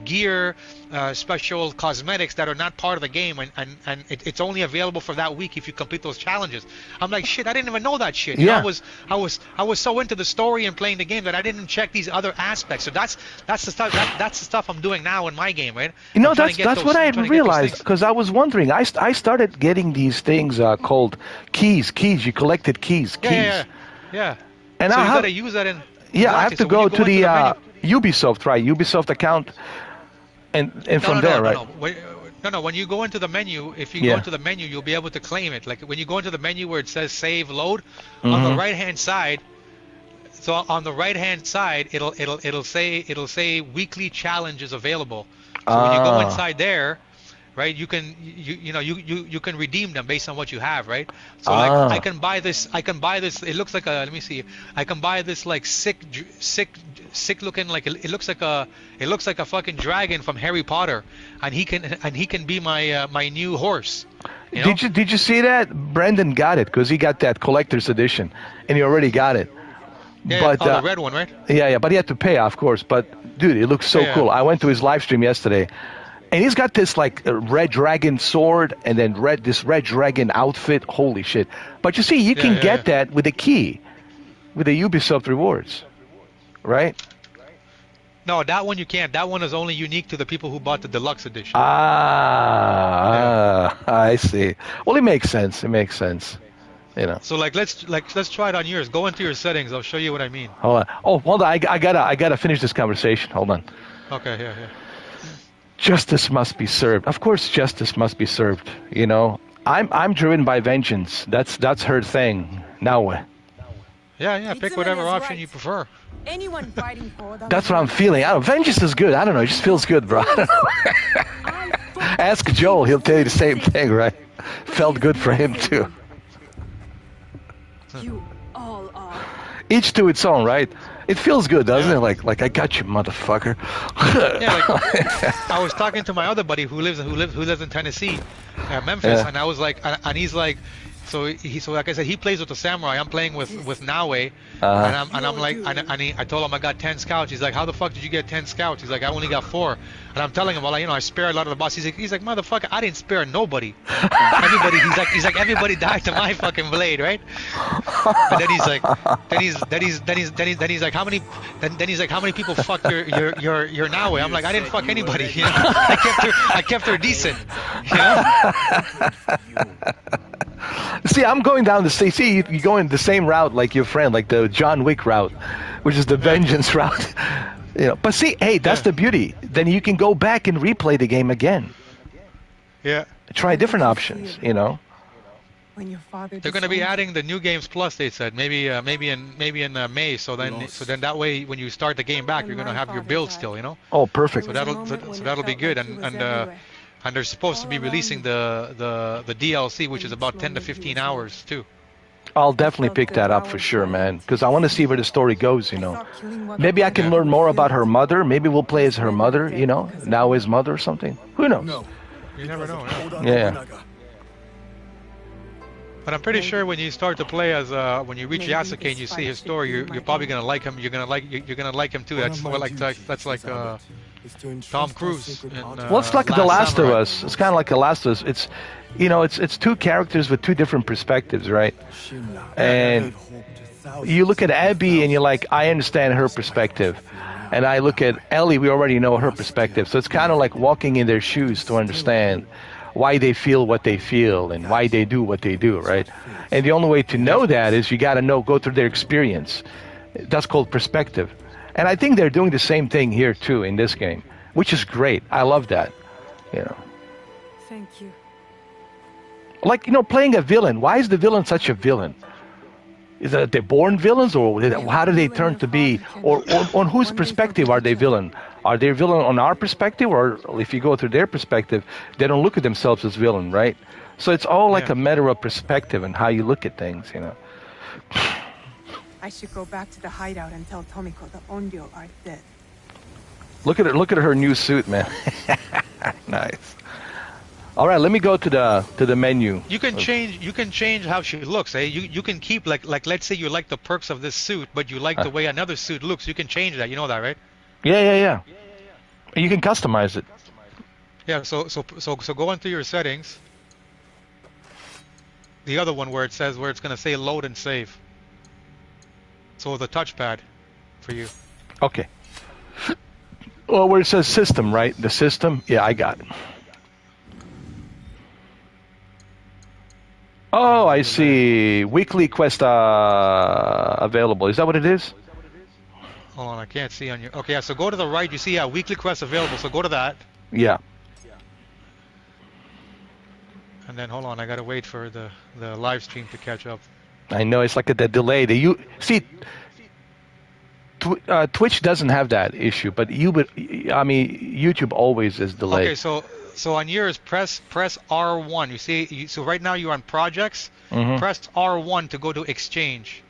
gear, special cosmetics that are not part of the game, and it's only available for that week if you complete those challenges. I'm like, shit, I didn't even know that shit. I was so into the story and playing the game that I didn't check these other aspects. So that's the stuff that's the stuff I'm doing now in my game, right? That's what I realized, because I was wondering. I started getting these things called keys. You collected keys. Yeah. And so you gotta use that in. Yeah, I have to go to the Ubisoft, right? Ubisoft account, and from there, right? No. When you go into the menu, if you go into the menu, you'll be able to claim it. Like when you go into the menu where it says save load, on the right hand side. So on the right hand side, it'll say weekly challenges available. So when you go inside there, right, you can redeem them based on what you have, right? So like I can buy this. It looks like a. Let me see. I can buy this like sick looking, like it looks like a fucking dragon from Harry Potter, and he can be my new horse. Did you see that? Brendan got it because he got that collector's edition, and he already got it. Yeah, but the red one, right? Yeah, but he had to pay, of course. But dude, it looks so cool. I went to his live stream yesterday. And he's got this like red dragon sword and then this red dragon outfit. Holy shit. But you see, you can get that with a key, with the Ubisoft rewards, right? No, that one you can't. That one is only unique to the people who bought the deluxe edition. I see. Well, it makes sense. So let's try it on yours. Go into your settings. I'll show you what I mean. Hold on. Oh, hold on. I gotta finish this conversation. Hold on. Okay. Yeah. Justice must be served. Of course, justice must be served. I'm driven by vengeance. That's her thing. Now. Yeah. Pick whatever option you prefer. Anyone fighting for them. That's what I'm feeling. Vengeance is good. I don't know. It just feels good, bro. Ask Joel. He'll tell you the same thing, right? Felt good for him too. You all are. Each to its own, right? It feels good, doesn't it? Like I got you, motherfucker. I was talking to my other buddy who lives in Tennessee, Memphis, and I was like, and he's like, So like I said, he plays with the samurai. I'm playing with Naue, Uh-huh. and I'm like, I told him I got 10 scouts. He's like, how the fuck did you get 10 scouts? He's like, I only got 4. And I'm telling him, well, I spared a lot of the boss. He's like, motherfucker, I didn't spare nobody. Everybody. He's like, everybody died to my fucking blade, right? And then he's like, how many people fucked your Naue? I'm like, I didn't fuck anybody. You know, I kept her decent. You know. See, I'm going down the same. See, you're going the same route like your friend, like the John Wick route, which is the vengeance route. But see, hey, that's the beauty. Then you can go back and replay the game again. Yeah. Try different options. When your father They're going to be adding the new games plus. They said maybe in May. So then that way when you start the game back, you're going to have your build still. Oh, perfect. So that'll be good. And they're supposed to be releasing the DLC, which is about 10 to 15 hours too. I'll definitely pick that up for sure, man, because I want to see where the story goes. Maybe I can learn more about her mother. Maybe we'll play as her mother. Now his mother or something. Who knows? You never know. Yeah. But I'm pretty sure when you start to play as when you reach Yasuke and you see his story, you're probably gonna like him. You're gonna like him too. That's like Tom Cruise. Well, it's like The Last of Us. It's kind of like The Last of Us. It's two characters with two different perspectives, right? And you look at Abby and you're like, I understand her perspective. And I look at Ellie, we already know her perspective. So it's kind of like walking in their shoes to understand why they feel what they feel and why they do what they do, right? And the only way to know that is you got to go through their experience. That's called perspective. And I think they're doing the same thing here too in this game, which is great. I love that. Thank you. Like, playing a villain. Why is the villain such a villain? Is it they're born villains, or how do they turn to be? Or on whose perspective are they villain? Are they villain on our perspective, or if you go through their perspective, they don't look at themselves as villain, right? So it's all like a matter of perspective and how you look at things, I should go back to the hideout and tell Tomiko the Onryo are dead. Look at her new suit, man. Nice. All right, let me go to the menu. You can change how she looks. You can keep like let's say you like the perks of this suit, but you like the way another suit looks. You can change that. You know that, right? Yeah. You can customize it. Yeah. So go into your settings. The other one where it's going to say load and save. So the touchpad for you. Okay. Well, where it says system, right? The system. Yeah, I got it. Oh, I see. Weekly quest available. Is that what it is? Hold on, I can't see on your... Okay, yeah, so go to the right. You see weekly quest available, so go to that. Yeah. And then, hold on, I gotta wait for the live stream to catch up. I know, it's like a delay. See, Twitch doesn't have that issue, but YouTube always is delayed. Okay, so on yours, press R1. You see, so right now you're on projects. Mm-hmm. Press R1 to go to exchange.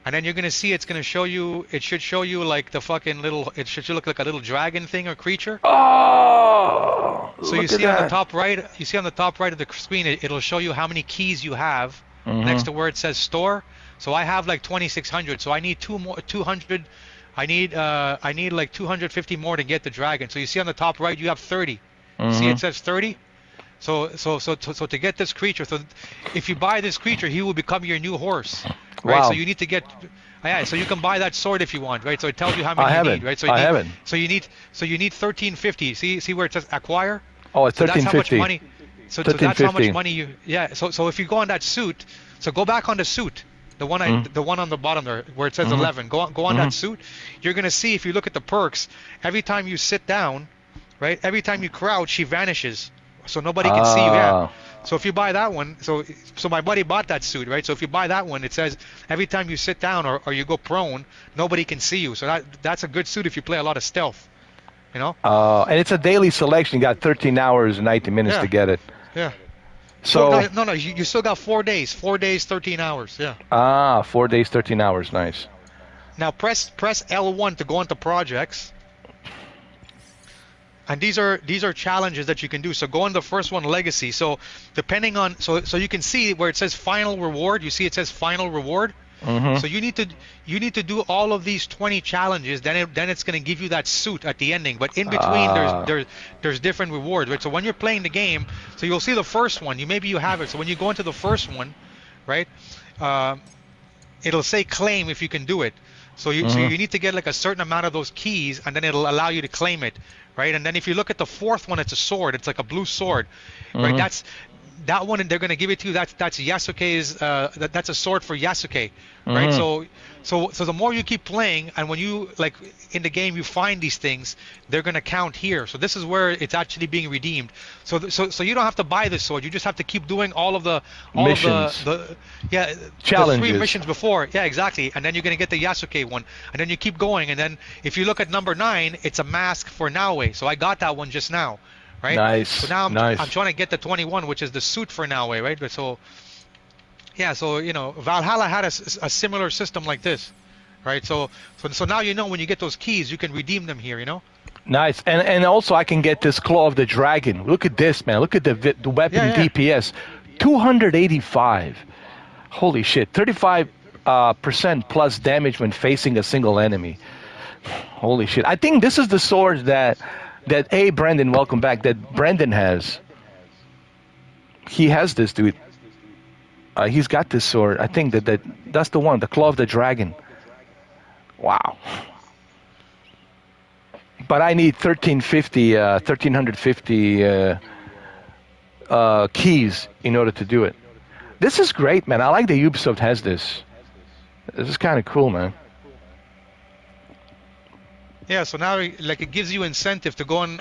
And then you're gonna see it's gonna show you. It should show you like the fucking little. It should look like a little dragon thing or creature. Oh! So you see on the top right. You see on the top right of the screen. It'll show you how many keys you have next to where it says store. So I have like 2,600. So I need 200. I need like 250 more to get the dragon. So you see on the top right, you have 30. See it says 30. So to get this creature, so if you buy this creature, he will become your new horse, right? Wow. So you need to get, so you can buy that sword if you want, right? So it tells you how many you need, right? So you need 1350. See where it says acquire? Oh, it's 1350. So that's how much money. So that's how much money you. Yeah. So if you go on that suit, so go back on the suit. The one on the bottom there where it says 11. Go on that suit. You're gonna see if you look at the perks. Every time you sit down, right? Every time you crouch, she vanishes, so nobody can see you. Yeah. So if you buy that one, so my buddy bought that suit, right? So if you buy that one, it says every time you sit down or you go prone, nobody can see you. So that's a good suit if you play a lot of stealth, you know. And it's a daily selection. You got 13 hours and 90 minutes to get it. Yeah. So no, you still got 4 days. 4 days, 13 hours. Yeah. 4 days, 13 hours. Nice. Now press L1 to go into projects. And these are challenges that you can do. So go on the first one, legacy. So depending on so you can see where it says final reward. You see it says final reward. Mm-hmm. So you need to do all of these 20 challenges. Then it's going to give you that suit at the ending. But in between there's different rewards. Right. So when you're playing the game, so you'll see the first one. Maybe you have it. So when you go into the first one, right, it'll say claim if you can do it. So you need to get like a certain amount of those keys, and then it'll allow you to claim it, right? And then if you look at the fourth one, it's a sword. It's like a blue sword, right? That one, and they're gonna give it to you. That's Yasuke's. That's a sword for Yasuke, right? So the more you keep playing, and when you like in the game you find these things, they're gonna count here. So this is where it's actually being redeemed. So you don't have to buy this sword. You just have to keep doing all of the missions. The challenges. The 3 missions before. Yeah, exactly. And then you're gonna get the Yasuke one, and then you keep going. And then if you look at number 9, it's a mask for Naoe. So I got that one just now. Right? Nice. So now nice. I'm trying to get the 21, which is the suit for Naoe, right? But so, yeah. So Valhalla had a similar system like this, right? So now when you get those keys, you can redeem them here. Nice. And also I can get this Claw of the Dragon. Look at this, man. Look at the weapon DPS, 285. Holy shit, 35% plus damage when facing a single enemy. Holy shit. I think this is the sword that Brandon, welcome back, that Brandon has. He has this, dude. He's got this sword. I think that's the one, the Claw of the Dragon. Wow. But I need 1350 keys in order to do it. This is great, man. I like that Ubisoft has this. This is kind of cool, man. Yeah, so now like it gives you incentive to go and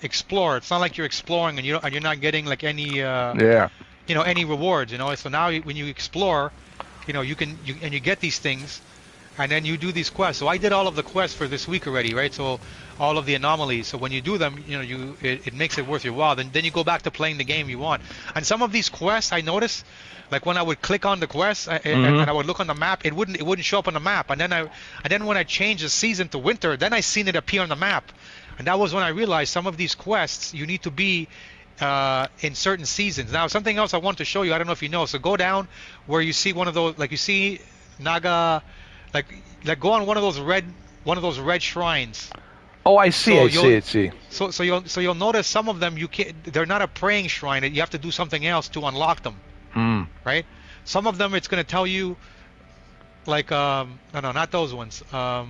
explore. It's not like you're exploring and you're not getting like any any rewards. So now when you explore, you get these things, and then you do these quests. So I did all of the quests for this week already, right? So all of the anomalies. So when you do them, it makes it worth your while. Then you go back to playing the game you want. And some of these quests I noticed, like when I would click on the quest and I would look on the map, it wouldn't show up on the map. And then when I changed the season to winter, then I seen it appear on the map. And that was when I realized some of these quests you need to be in certain seasons. Now something else I want to show you. I don't know if you know. So go down where you see one of those, like you see Naga, like go on one of those red shrines. Oh, I see. I see. So you'll notice some of them they're not a praying shrine. You have to do something else to unlock them. Right? Some of them it's going to tell you, like no, not those ones. Go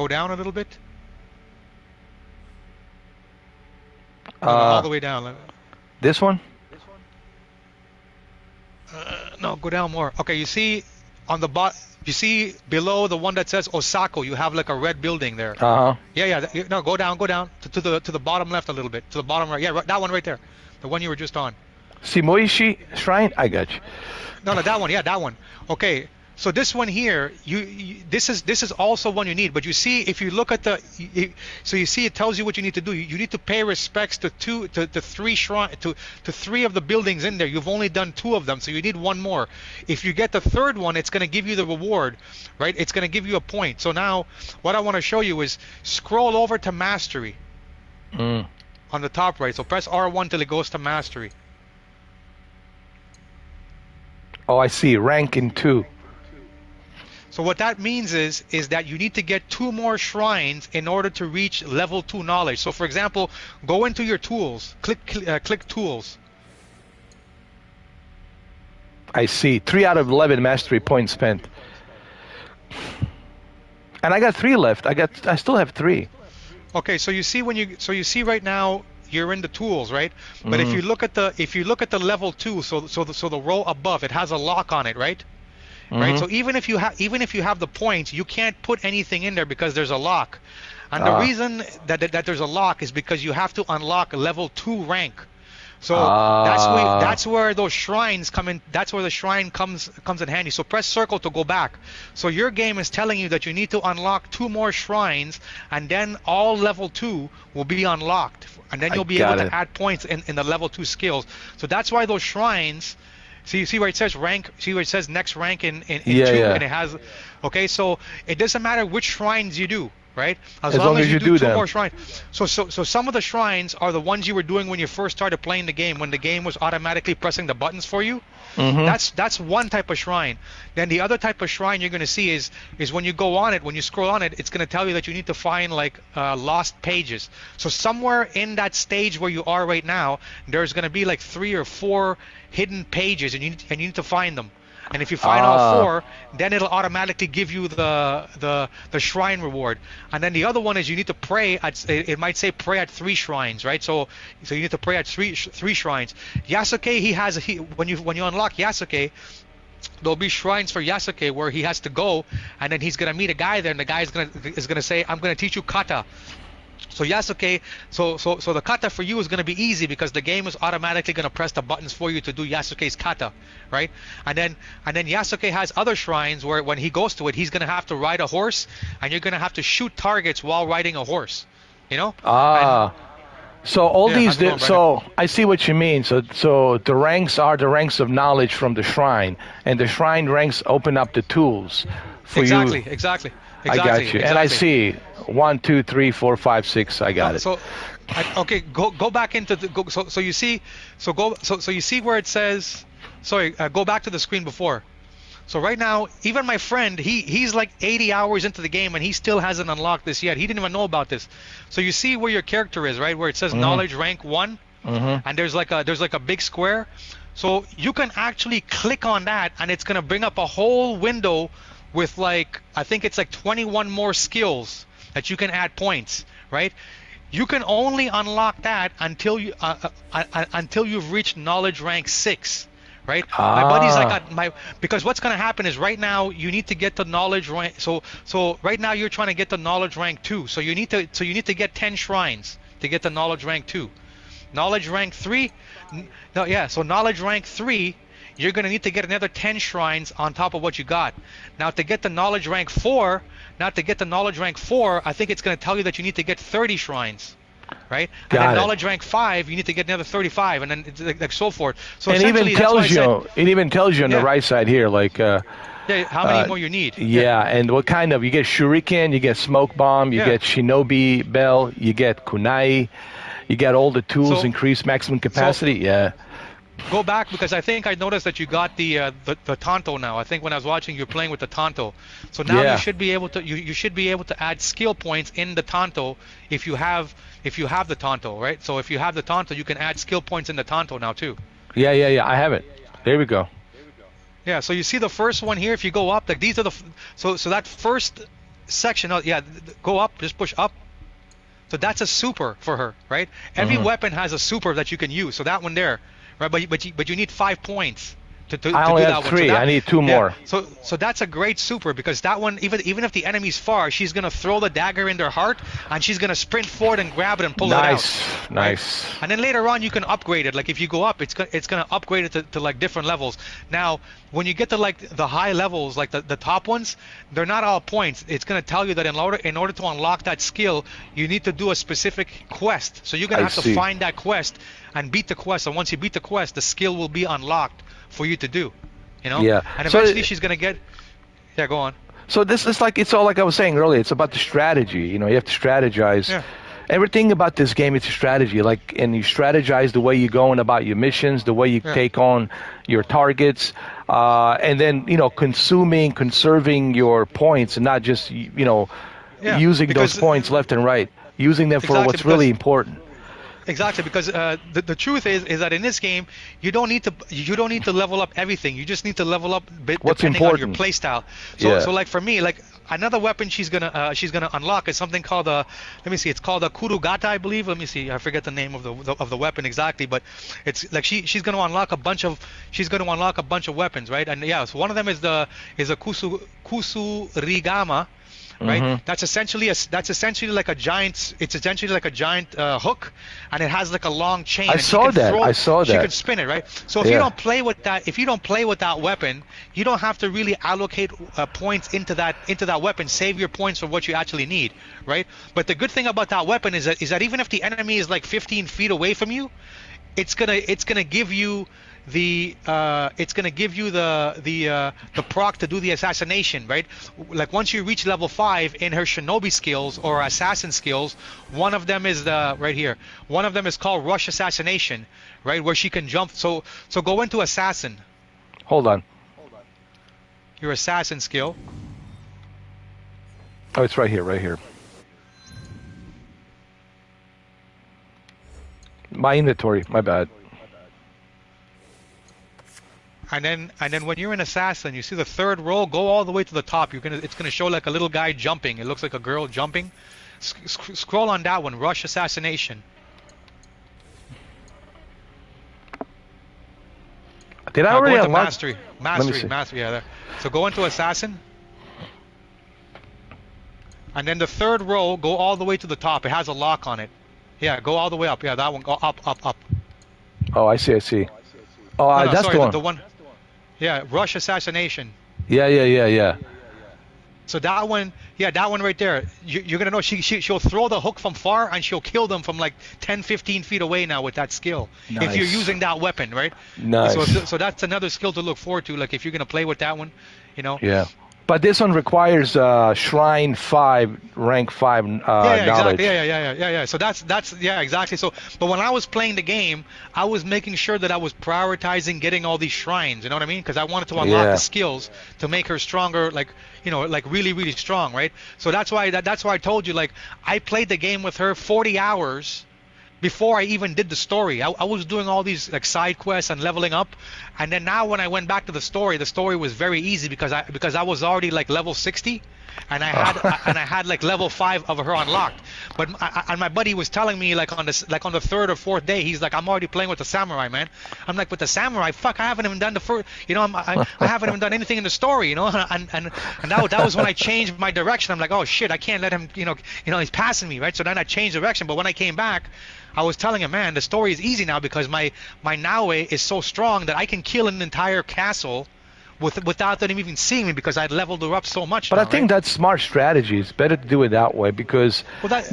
down a little bit. All the way down. This one? No, go down more. Okay, you see on the bottom. You see below the one that says Osako, you have like a red building there. Yeah. No, go down to the bottom left a little bit, to the bottom right. Yeah, that one right there, the one you were just on. Shimoishi Shrine. I got you. No, that one. Yeah, that one. Okay. So this one here, this is also one you need. But you see, if you look at so you see it tells you what you need to do. You need to pay respects to three of the buildings in there. You've only done 2 of them, so you need 1 more. If you get the 3rd one, it's going to give you the reward, right? It's going to give you a point. So now, what I want to show you is scroll over to mastery on the top right. So press R1 till it goes to mastery. Oh, I see. Rank in 2. So what that means is that you need to get 2 more shrines in order to reach level 2 knowledge. So for example, go into your tools, click tools. I see. 3 out of 11 mastery points spent. And I got 3 left. I still have 3. Okay, so you see right now you're in the tools, right? But if you look at the level 2, so the row above, it has a lock on it, right? Right. So even if you have the points, you can't put anything in there because there's a lock. And the reason that there's a lock is because you have to unlock level 2 rank. So that's where those shrines come in. That's where the shrine comes in handy. So press circle to go back. So your game is telling you that you need to unlock 2 more shrines, and then all level 2 will be unlocked, and then you'll be able to add points in the level 2 skills. So that's why those shrines. So you see where it says rank, see where it says next rank in 2, and it has, okay, so it doesn't matter which shrines you do, right? As long as you you do do two them. more shrines. So some of the shrines are the ones you were doing when you first started playing the game, when the game was automatically pressing the buttons for you. That's one type of shrine. Then the other type of shrine you're going to see is when you go on it, when you scroll on it, it's going to tell you that you need to find like lost pages. So somewhere in that stage where you are right now, there's going to be like 3 or 4 hidden pages, and you need to find them. And if you find all 4, then it'll automatically give you the shrine reward. And then the other one is you need to pray at, it might say pray at 3 shrines, right? So you need to pray at three shrines. Yasuke, when you unlock Yasuke, there'll be shrines for Yasuke where he has to go, and then he's gonna meet a guy there, and the guy is gonna say, I'm gonna teach you kata. So Yasuke, so the kata for you is going to be easy because the game is automatically going to press the buttons for you to do Yasuke's kata, right? And then Yasuke has other shrines where when he goes to it, he's going to have to ride a horse, and you're going to have to shoot targets while riding a horse, you know? So all Yeah, these, how's it going, so I see what you mean. So the ranks are the ranks of knowledge from the shrine, and the shrine ranks open up the tools for you. Exactly. I got you, and I see 1, 2, 3, 4, 5, 6. I got it. Okay, go back into the so you see you see where it says. Sorry, go back to the screen before. So right now, even my friend, he's like 80 hours into the game and he still hasn't unlocked this yet. He didn't even know about this. So you see where your character is, right? Where it says knowledge rank 1, and there's like a big square. So you can actually click on that, and it's gonna bring up a whole window with like, I think it's like 21 more skills that you can add points, right? You can only unlock that until you've reached knowledge rank 6, right? My buddy's like because what's going to happen is right now you need to get to knowledge rank. So right now you're trying to get to knowledge rank 2. So you need to get 10 shrines to get to knowledge rank 2. Knowledge rank 3, so knowledge rank 3. You're going to need to get another 10 shrines on top of what you got. Now to get the knowledge rank 4, I think it's going to tell you that you need to get 30 shrines, right? And then knowledge rank 5, you need to get another 35, and then it's like so forth. So and it even tells you on the right side here, like how many more you need. And what kind of, you get shuriken, you get smoke bomb, you get shinobi bell, you get kunai, you get all the tools, increase maximum capacity. Go back, because I think I noticed that you got the Tanto now. I think when I was watching, you're playing with the Tanto. So now you should be able to you should be able to add skill points in the Tanto if you have the Tanto, right? So if you have the Tanto, you can add skill points in the Tanto now too. Yeah. I have it. There we go. Yeah. So you see the first one here. If you go up, like these are the so that first section. Go up. Just push up. So that's a super for her, right? Every weapon has a super that you can use. So that one there. Right, but you need 5 points to do that one. I only have 3. I need 2 more. So that's a great super, because that one, even if the enemy's far, she's gonna throw the dagger in their heart, and she's gonna sprint forward and grab it and pull it out. Nice. And then later on you can upgrade it. Like if you go up, it's gonna upgrade it to like different levels. Now when you get to like the high levels, like the top ones, they're not all points. It's gonna tell you that in order to unlock that skill, you need to do a specific quest. So you're gonna have to find that quest and beat the quest. And once you beat the quest, the skill will be unlocked for you to do. You know? Yeah. And eventually she's gonna get. Yeah, go on. So this is like, it's all like I was saying earlier. It's about the strategy. You know, you have to strategize. Yeah. Everything about this game, it's a strategy. Like, and you strategize the way you're going about your missions, the way you take on your targets, and then conserving your points, and not just using those points left and right, using them for what's really important. Exactly, because the truth is that in this game you don't need to level up everything. You just need to level up depending on your playstyle. So like for me, like another weapon she's gonna unlock is something called it's called a kurugata, I believe. Let me see, I forget the name of the weapon exactly, but it's like she's gonna unlock a bunch of weapons, right? And so one of them is a kusurigama. Right, that's essentially like a giant. It's essentially like a giant hook, and it has like a long chain. I saw that. She can spin it, right? So if you don't play with that weapon, you don't have to really allocate points into that weapon. Save your points for what you actually need, right? But the good thing about that weapon is that even if the enemy is like 15 feet away from you, it's gonna give you it's gonna give you the proc to do the assassination, right? Like once you reach level 5 in her shinobi skills or assassin skills, one of them is right here. One of them is called rush assassination, right? Where she can jump. So go into assassin. Hold on. Your assassin skill. Oh, it's right here, right here. My inventory, my bad. And then when you're in assassin, you see the third row, go all the way to the top. It's gonna show like a little guy jumping. It looks like a girl jumping. Scroll on that one, rush assassination. Did I already go into unlock? mastery, yeah. There. So go into assassin. And then the third row, go all the way to the top. It has a lock on it. Yeah, go all the way up. Yeah, that one. Go up. Oh, I see. Oh, No, that's sorry, the one. the one. Yeah, rush assassination. Yeah. So that one, that one right there. You're gonna know she'll throw the hook from far and she'll kill them from like 10, 15 feet away now with that skill. Nice. If you're using that weapon, right? Nice. So that's another skill to look forward to. Like if you're gonna play with that one, you know. Yeah. But this one requires Shrine 5, rank 5 knowledge. Exactly. Yeah. So that's exactly. So, but when I was playing the game, I was making sure that I was prioritizing getting all these shrines. You know what I mean? Because I wanted to unlock the skills to make her stronger, like like really, really strong, right? So that's why I told you, like, I played the game with her 40 hours before I even did the story. I was doing all these like side quests and leveling up, and then now when I went back to the story was very easy because I was already like level 60, and I had like level 5 of her unlocked. But and my buddy was telling me like on the third or fourth day, he's like, I'm already playing with the samurai, man. I'm like, with the samurai, fuck, I haven't even done the first, I haven't even done anything in the story, and that was when I changed my direction. I'm like, oh shit, I can't let him, he's passing me, right? So then I changed direction. But when I came back, I was telling him, man, the story is easy now because my Naue is so strong that I can kill an entire castle without them even seeing me because I'd leveled her up so much. But I think that's smart strategy. It's better to do it that way because, what's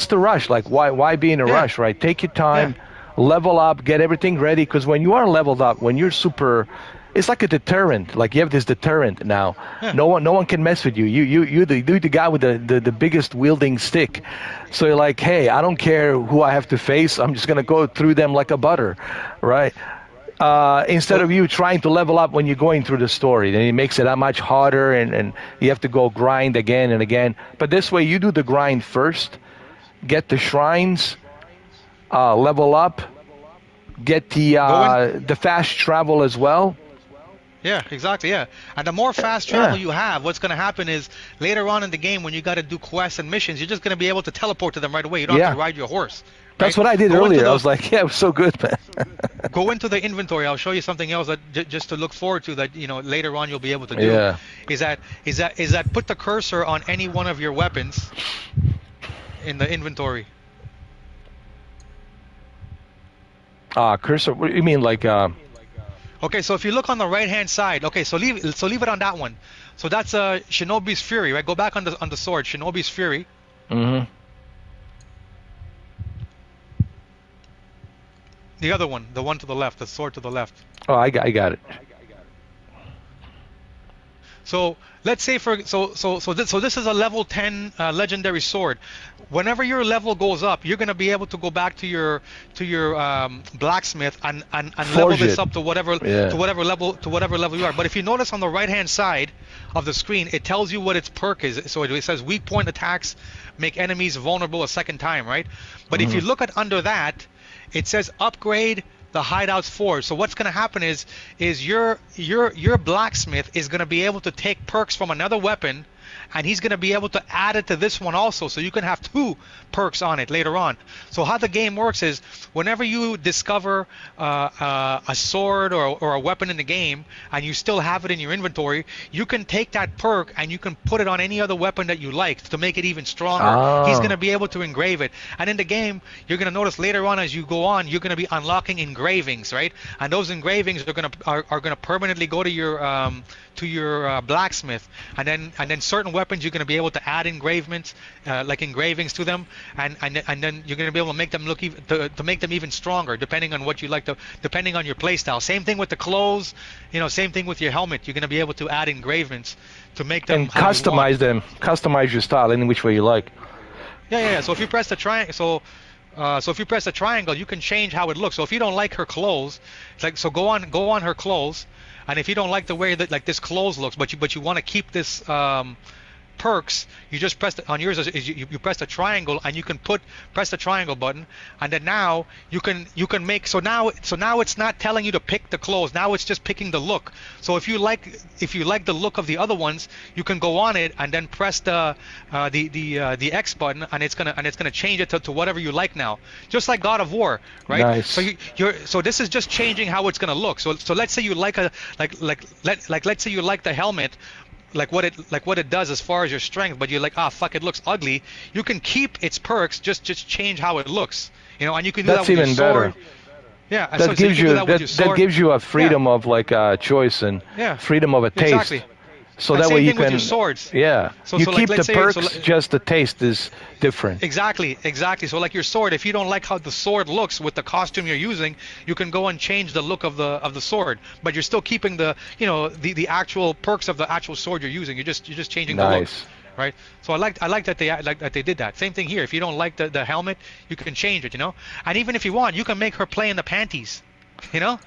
the rush? Like, why be in a rush, right? Take your time, level up, get everything ready. Because when you are leveled up, when you're super, it's like a deterrent. Like you have this deterrent now. Yeah. No one can mess with you. You're the guy with the biggest wielding stick. So you're like, hey, I don't care who I have to face. I'm just gonna go through them like a butter, right? Instead of you trying to level up when you're going through the story, then it makes it that much harder, and you have to go grind again and again. But this way, you do the grind first, get the shrines, level up, get the fast travel as well. Yeah, exactly, yeah. And the more fast travel you have, what's going to happen is later on in the game when you got to do quests and missions, you're just going to be able to teleport to them right away. You don't have to ride your horse. Right? That's what I did earlier. I was like, yeah, it was so good, man. Go into the inventory. I'll show you something else that just to look forward to that, later on you'll be able to do. Yeah. Is that put the cursor on any one of your weapons in the inventory. Cursor, what do you mean, like... Okay, so if you look on the right-hand side, okay, so leave it on that one. So that's Shinobi's Fury, right? Go back on the sword, Shinobi's Fury. Mm-hmm. The other one, the one to the left, the sword to the left. Oh, I got it. So let's say this is a level 10 legendary sword. Whenever your level goes up, you're gonna be able to go back to your blacksmith and level this up to whatever level you are. But if you notice on the right hand side of the screen, it tells you what its perk is. So it says weak point attacks make enemies vulnerable a second time, right? But if you look at under that, it says upgrade the hideout's forge. So what's going to happen is your blacksmith is going to be able to take perks from another weapon, and he's going to be able to add it to this one also, so you can have 2 perks on it later on. So how the game works is whenever you discover a sword or a weapon in the game and you still have it in your inventory, you can take that perk and you can put it on any other weapon that you like to make it even stronger. He's going to be able to engrave it, and in the game you're going to notice later on as you go on, you're going to be unlocking engravings, right? And those engravings are going to permanently go to your blacksmith, and then certain certain weapons you're going to be able to add engravements, like engravings to them, and then you're going to be able to make them look even to make them even stronger, depending on what you like to, depending on your playstyle. Same thing with the clothes, same thing with your helmet. You're going to be able to add engravements to make them and customize them, customize your style any which way you like. Yeah. So if you press the triangle, so if you press the triangle, you can change how it looks. So if you don't like her clothes, go on her clothes, and if you don't like the way that this clothes looks, but you want to keep this perks, you just press on yours you press the triangle, and you can press the triangle button, and then now you can make now it's not telling you to pick the clothes. Now it's just picking the look. So if you like the look of the other ones, you can go on it and then press the X button, and it's gonna change it to whatever you like now, just like God of War, right? Nice. So this is just changing how it's gonna look. So let's say you like let's say you like the helmet, like what it does as far as your strength, but you're like, fuck, it looks ugly. You can keep its perks, just change how it looks, and you can do That's that with even your sword. better. Yeah, that gives you a freedom of choice and freedom of a taste. Exactly. So and that way you thing can. with your swords. Yeah. So you keep let's the say, perks, just the taste is different. Exactly. So like your sword, if you don't like how the sword looks with the costume you're using, you can go and change the look of the sword, but you're still keeping the the actual perks of the actual sword you're using. You're just changing the look. Right. So I like that they did that. Same thing here. If you don't like the helmet, you can change it. And even if you want, you can make her play in the panties. You can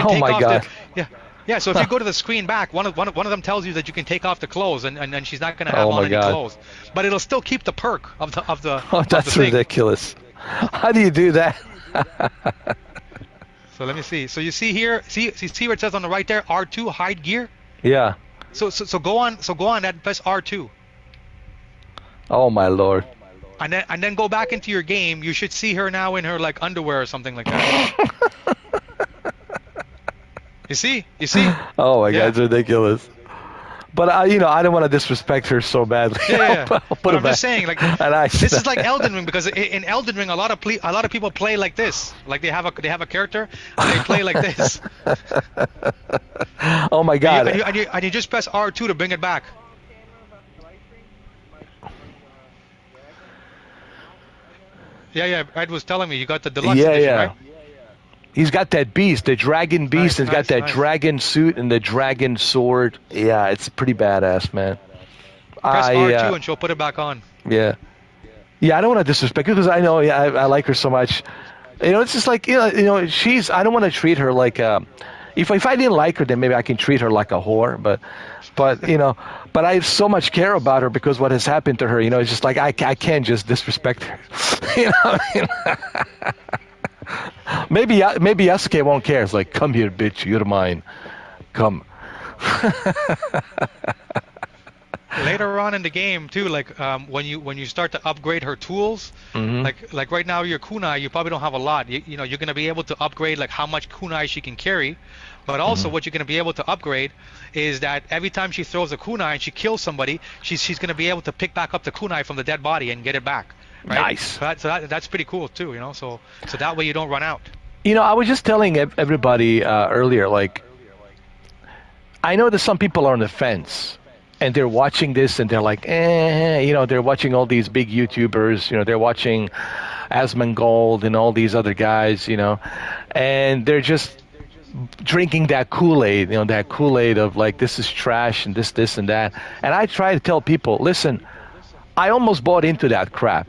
take off the Yeah, so if you go to the screen back, one of them tells you that you can take off the clothes, and she's not going to have on any clothes, but it'll still keep the perk of the. Oh, that's ridiculous! How do you do that? So let me see. So you see here, see where it says on the right there, R2 hide gear. Yeah. So go on that, press R2. Oh my lord! And then go back into your game. You should see her now in her underwear or something like that. You see? Oh my God, it's ridiculous. But I don't want to disrespect her so badly. Yeah. But I'm just saying, this is like Elden Ring, because in Elden Ring, a lot of people play like this. Like they have a character and they play like this. Oh my God! And you just press R2 to bring it back. Yeah. Ed was telling me you got the deluxe edition, right? He's got that beast, the dragon beast, and he's got that dragon suit and the dragon sword. Yeah, it's pretty badass, man. Press R2 and she'll put it back on. Yeah. Yeah, I don't want to disrespect her because I know I like her so much. It's just like, I don't want to treat her like if I didn't like her, then maybe I can treat her like a whore, but but I so much care about her because what has happened to her, it's just like I can't just disrespect her. Maybe Yasuke won't care. It's like, come here, bitch, you're mine. Come. Later on in the game too, when you start to upgrade her tools, like right now your kunai, you probably don't have a lot. You're gonna be able to upgrade how much kunai she can carry, but also what you're gonna be able to upgrade is that every time she throws a kunai and she kills somebody, she's gonna be able to pick back up the kunai from the dead body and get it back. Right? Nice. So that's pretty cool too, So that way you don't run out. I was just telling everybody earlier, I know that some people are on the fence, and they're watching this, and they're like, they're watching all these big YouTubers, they're watching Asmongold and all these other guys, and they're just drinking that Kool-Aid, that Kool-Aid of this is trash and this and that. And I try to tell people, listen, I almost bought into that crap.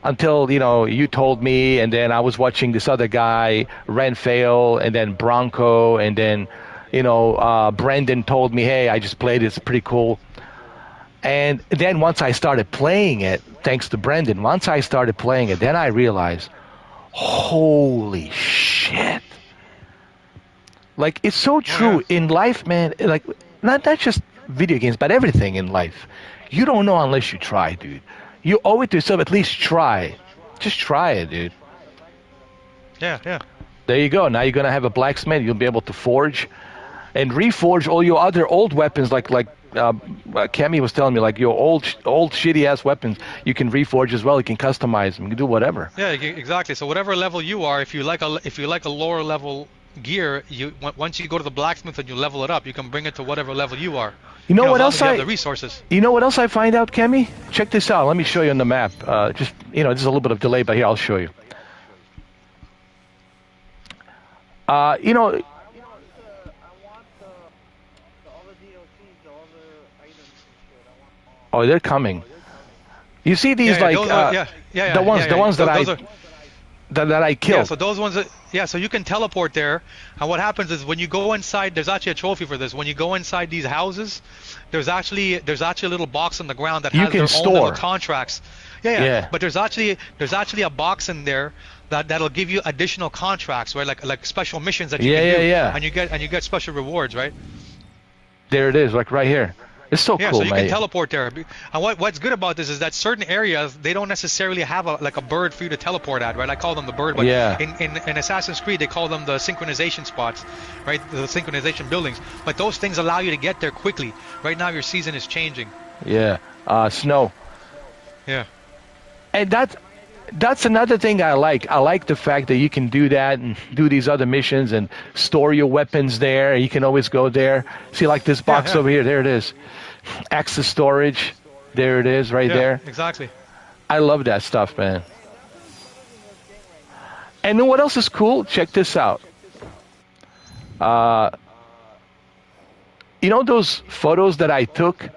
Until, you told me, and then I was watching this other guy, Renfail, and then Bronco, and then, Brendan told me, hey, I just played it, it's pretty cool. And then once I started playing it, thanks to Brendan, then I realized, holy shit. It's so true in life, man, not just video games, but everything in life. You don't know unless you try, dude. You owe it to yourself, at least try. Just try it, dude. Yeah. There you go. Now you're going to have a blacksmith. You'll be able to forge and reforge all your other old weapons, like Kemi was telling me, your old shitty-ass weapons, you can reforge as well. You can customize them. You can do whatever. Yeah, exactly. So whatever level you are, if you like a lower level gear, once you go to the blacksmith and you level it up, you can bring it to whatever level you are. You know As what long else as you have the resources. You know what else I find out, Kemi? Check this out. Let me show you on the map. Just there's a little bit of delay, but here I'll show you. You know. Oh, they're coming. You see these the ones that I killed. Yeah, so those ones. So you can teleport there, and what happens is when you go inside, there's actually a trophy for this. When you go inside these houses, there's actually a little box on the ground that has their own little contracts. Yeah. But there's actually a box in there that'll give you additional contracts, right? Like special missions that you can do. And you get special rewards, right? There it is, like right here. It's so cool, so you mate. can teleport there. And what's good about this is that certain areas, they don't necessarily have a bird for you to teleport at, right? I call them the bird, but in Assassin's Creed, they call them the synchronization spots, right? The synchronization buildings. But those things allow you to get there quickly. Right now, your season is changing. Yeah, snow. Yeah. And that's another thing I like. I like the fact that you can do that and do these other missions and store your weapons there. You can always go there. See, like this box over here. There it is. Access storage. There it is, right there. Exactly. I love that stuff, man. And then what else is cool? Check this out. You know those photos that I took?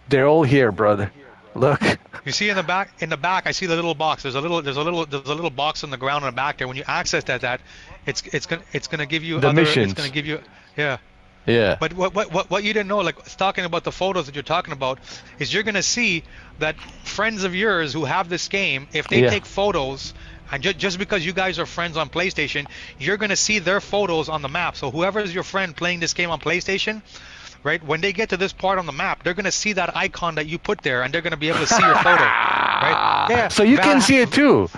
They're all here, brother. Look. You see in the back, I see the little box. There's a little box on the ground in the back there. When you access that, it's gonna give you the missions. It's gonna give you Yeah. But what you didn't know, like talking about the photos that you're talking about, is you're gonna see that friends of yours who have this game, if they take photos, and just because you guys are friends on PlayStation, you're gonna see their photos on the map. So whoever is your friend playing this game on PlayStation, right? When they get to this part on the map, they're gonna see that icon that you put there, and they're gonna be able to see your photo, right? Yeah. So you can see it too.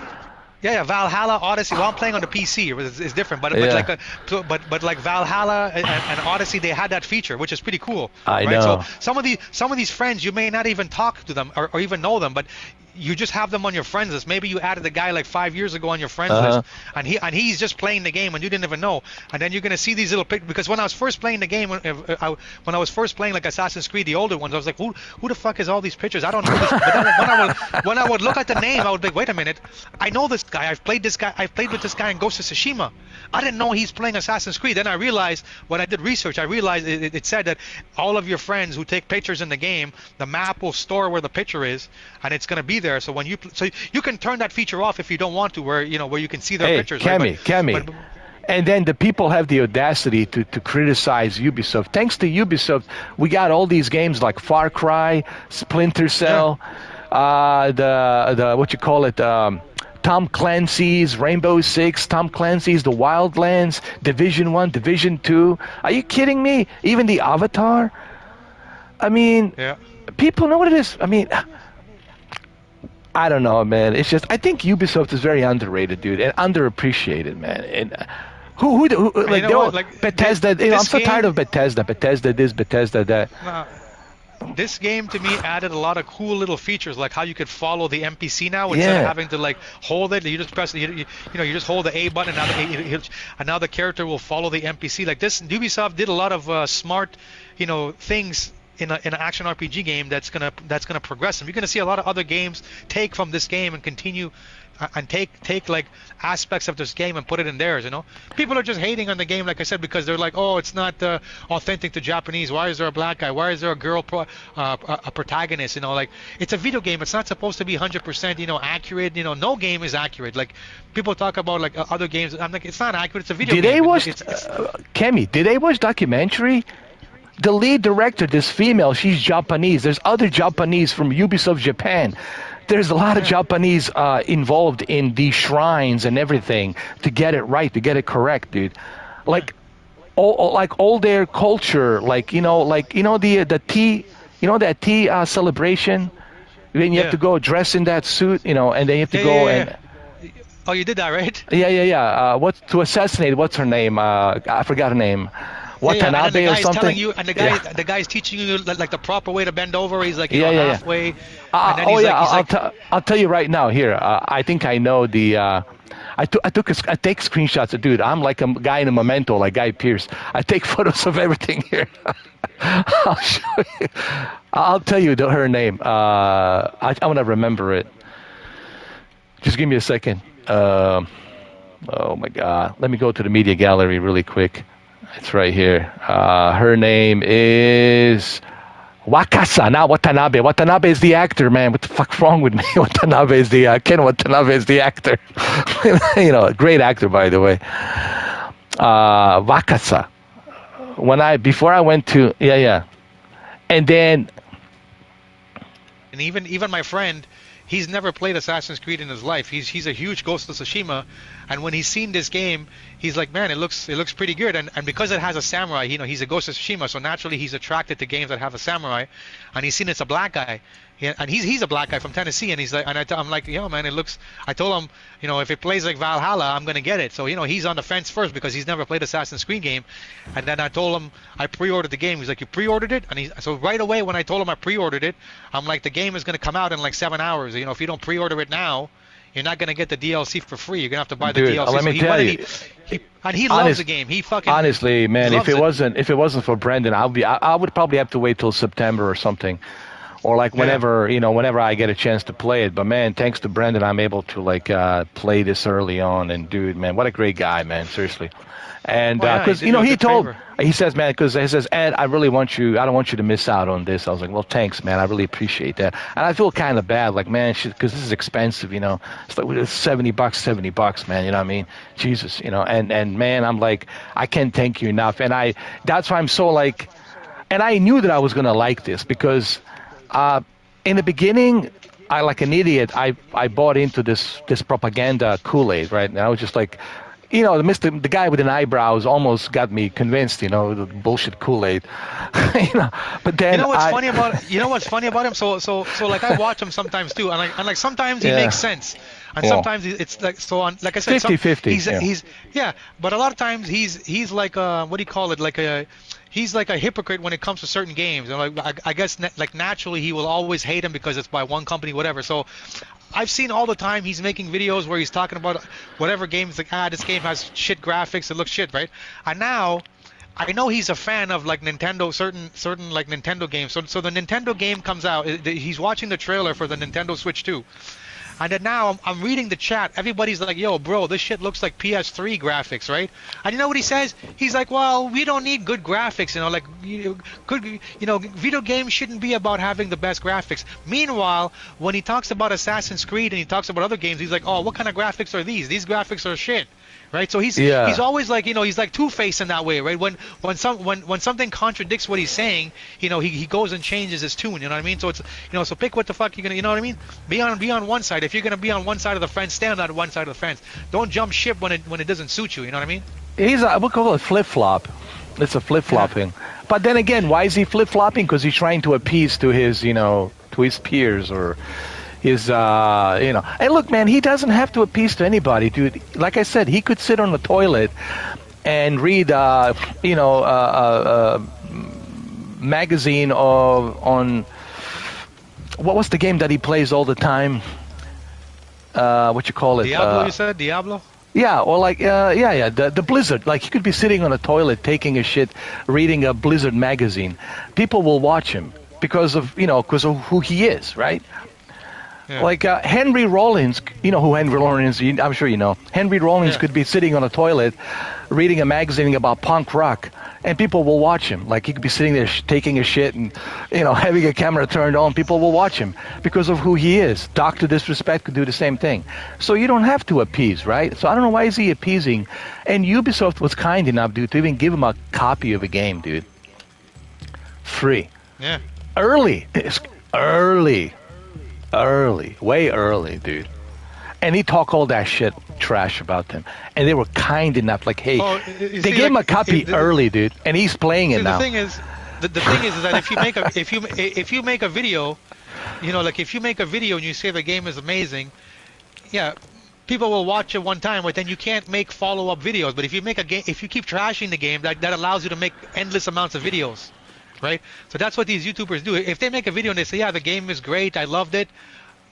Yeah, Valhalla, Odyssey. Well, I'm playing on the PC. It's different, but like Valhalla and Odyssey, they had that feature, which is pretty cool. I right? know. So some of these friends, you may not even talk to them or even know them, but you just have them on your friends list. Maybe you added the guy like 5 years ago on your friends list, and he's just playing the game and you didn't even know. And then you're gonna see these little pictures, because when I was first playing the game, when I was first playing like Assassin's Creed, the older ones, I was like, who the fuck is all these pictures? I don't know this. But then when I would look at the name, I would be like, wait a minute, I know this guy. I've played with this guy in Ghost of Tsushima. I didn't know he's playing Assassin's Creed. Then I realized, when I did research, I realized it said that all of your friends who take pictures in the game, the map will store where the picture is, and it's gonna be there. So when you can turn that feature off if you don't want to, where you can see their pictures. Kemi. And then the people have the audacity to criticize Ubisoft. Thanks to Ubisoft, we got all these games like Far Cry, Splinter Cell, the what you call it, Tom Clancy's Rainbow Six, Tom Clancy's The Wildlands, Division 1, Division 2. Are you kidding me? Even the Avatar? I mean, people know what it is. I mean, I don't know, man. It's just, I think Ubisoft is very underrated, dude, and underappreciated, man. And who like Bethesda? I'm so tired of Bethesda. Bethesda this, Bethesda that. This game to me added a lot of cool little features, like how you could follow the NPC now instead of having to like hold it. You just press, you just hold the A button, and now the character will follow the NPC. Like this, Ubisoft did a lot of smart, things in an action RPG game that's gonna progress. And you're gonna see a lot of other games take from this game and continue and take like aspects of this game and put it in theirs. People are just hating on the game, like I said, because they're like, oh, it's not authentic to Japanese. Why is there a black guy? Why is there a girl a protagonist? Like, it's a video game. It's not supposed to be 100% accurate. No game is accurate. Like, people talk about like other games. I'm like, it's not accurate. It's a video game. Kemi, did they watch documentary? The lead director, this female, she's Japanese. There's other Japanese from Ubisoft Japan. There's a lot of Japanese involved in these shrines and everything to get it right, to get it correct, dude. Like, all their culture, the tea, that tea celebration. Then you have to go dress in that suit, and then you have to go and. Oh, you did that, right? Yeah. To assassinate? What's her name? I forgot her name. Watanabe or something. Telling you, and the guy's teaching you like the proper way to bend over. He's like halfway. I'll tell you right now. Here, I think I know I take screenshots. Dude, I'm like a guy in a Memento, like Guy Pearce. I take photos of everything here. I'll show you. I'll tell you her name. I'm gonna remember it. Just give me a second. Oh my God. Let me go to the media gallery really quick. It's right here. Her name is Wakasa, not Watanabe. Watanabe is the actor, man. What the fuck's wrong with me? Watanabe is the Ken Watanabe is the actor. You know, a great actor, by the way. Wakasa. Before I went to and then And even my friend, he's never played Assassin's Creed in his life. He's a huge Ghost of Tsushima, and when he's seen this game, he's like, man, it looks pretty good. And because it has a samurai, you know, he's a Ghost of Tsushima, so naturally he's attracted to games that have a samurai, and he's seen it's a black guy. Yeah, and he's a black guy from Tennessee, and he's like, and I'm like, yo, man, it looks. I told him, you know, if it plays like Valhalla, I'm gonna get it. So you know, he's on the fence first because he's never played Assassin's Creed game, and then I told him I pre-ordered the game. He's like, you pre-ordered it? And so right away when I told him I pre-ordered it, I'm like, the game is gonna come out in like 7 hours. You know, if you don't pre-order it now, you're not gonna get the DLC for free. You're gonna have to buy the DLC. Let me tell you. And he loves the game. He fucking honestly, man. If it wasn't for Brendan, I would probably have to wait till September or something. Or like whenever whenever I get a chance to play it. But man, thanks to Brendan, I'm able to play this early on. And dude, man, what a great guy, man. Seriously. And because he says, man, because he says, Ed, I don't want you to miss out on this. I was like, well, thanks, man. I really appreciate that. And I feel kind of bad, like, man, because this is expensive, you know. It's like $70, man. You know what I mean? Jesus, you know. And man, I'm like, I can't thank you enough. And that's why I'm so like, and I knew that I was gonna like this because. In the beginning, I like an idiot. I bought into this propaganda Kool-Aid, right? And I was just like, you know, the guy with an eyebrows almost got me convinced, you know, the bullshit Kool-Aid, you know. But then you know what's funny about him? So like I watch him sometimes too, and like sometimes he makes sense. And sometimes it's like so on. Like I said, 50-50. He's but a lot of times he's like what do you call it? He's like a hypocrite when it comes to certain games. And like I guess like naturally he will always hate him because it's by one company, whatever. So I've seen all the time he's making videos where he's talking about whatever games like this game has shit graphics, it looks shit, right? And now I know he's a fan of like Nintendo, certain like Nintendo games. So the Nintendo game comes out. He's watching the trailer for the Nintendo Switch 2. And then now I'm reading the chat. Everybody's like, yo, bro, this shit looks like PS3 graphics, right? And you know what he says? He's like, well, we don't need good graphics, you know, like, video games shouldn't be about having the best graphics. Meanwhile, when he talks about Assassin's Creed and he talks about other games, he's like, oh, what kind of graphics are these? These graphics are shit. Right, so he's always like, you know, he's like Two-Face in that way, right? When something contradicts what he's saying, you know, he goes and changes his tune. You know what I mean? So it's, you know, so pick what the fuck you're gonna, you know what I mean? Be on one side. If you're gonna be on one side of the fence, stand on one side of the fence. Don't jump ship when it doesn't suit you. You know what I mean? We'll call it flip-flop. It's a flip-flopping. But then again, why is he flip-flopping? Because he's trying to appease to his, you know, to his peers or. Is hey, look, man, he doesn't have to appease to anybody, dude. Like I said, he could sit on the toilet and read magazine on what was the game that he plays all the time, what you call it, Diablo. You said Diablo? Yeah, or like the Blizzard. Like he could be sitting on a toilet taking a shit, reading a Blizzard magazine. People will watch him because of who he is, right? Yeah. Like Henry Rollins, you know who Henry Rollins is? I'm sure you know. Henry Rollins could be sitting on a toilet reading a magazine about punk rock, and people will watch him. Like he could be sitting there taking a shit and, you know, having a camera turned on. People will watch him because of who he is. Dr. Disrespect could do the same thing. So you don't have to appease, right? So I don't know why is he appeasing. And Ubisoft was kind enough, dude, to even give him a copy of a game, dude. Free. Yeah. Early. It's early. Way early, dude. And he talk all that shit trash about them, and they were kind enough, like, hey, they gave him a copy early, dude, and he's playing it now. The thing is that if you make a video, you know, like if you make a video and you say the game is amazing, yeah, people will watch it one time, but then you can't make follow-up videos. But if you make a game, if you keep trashing the game, that allows you to make endless amounts of videos. Right? So that's what these YouTubers do. If they make a video and they say, yeah, the game is great, I loved it,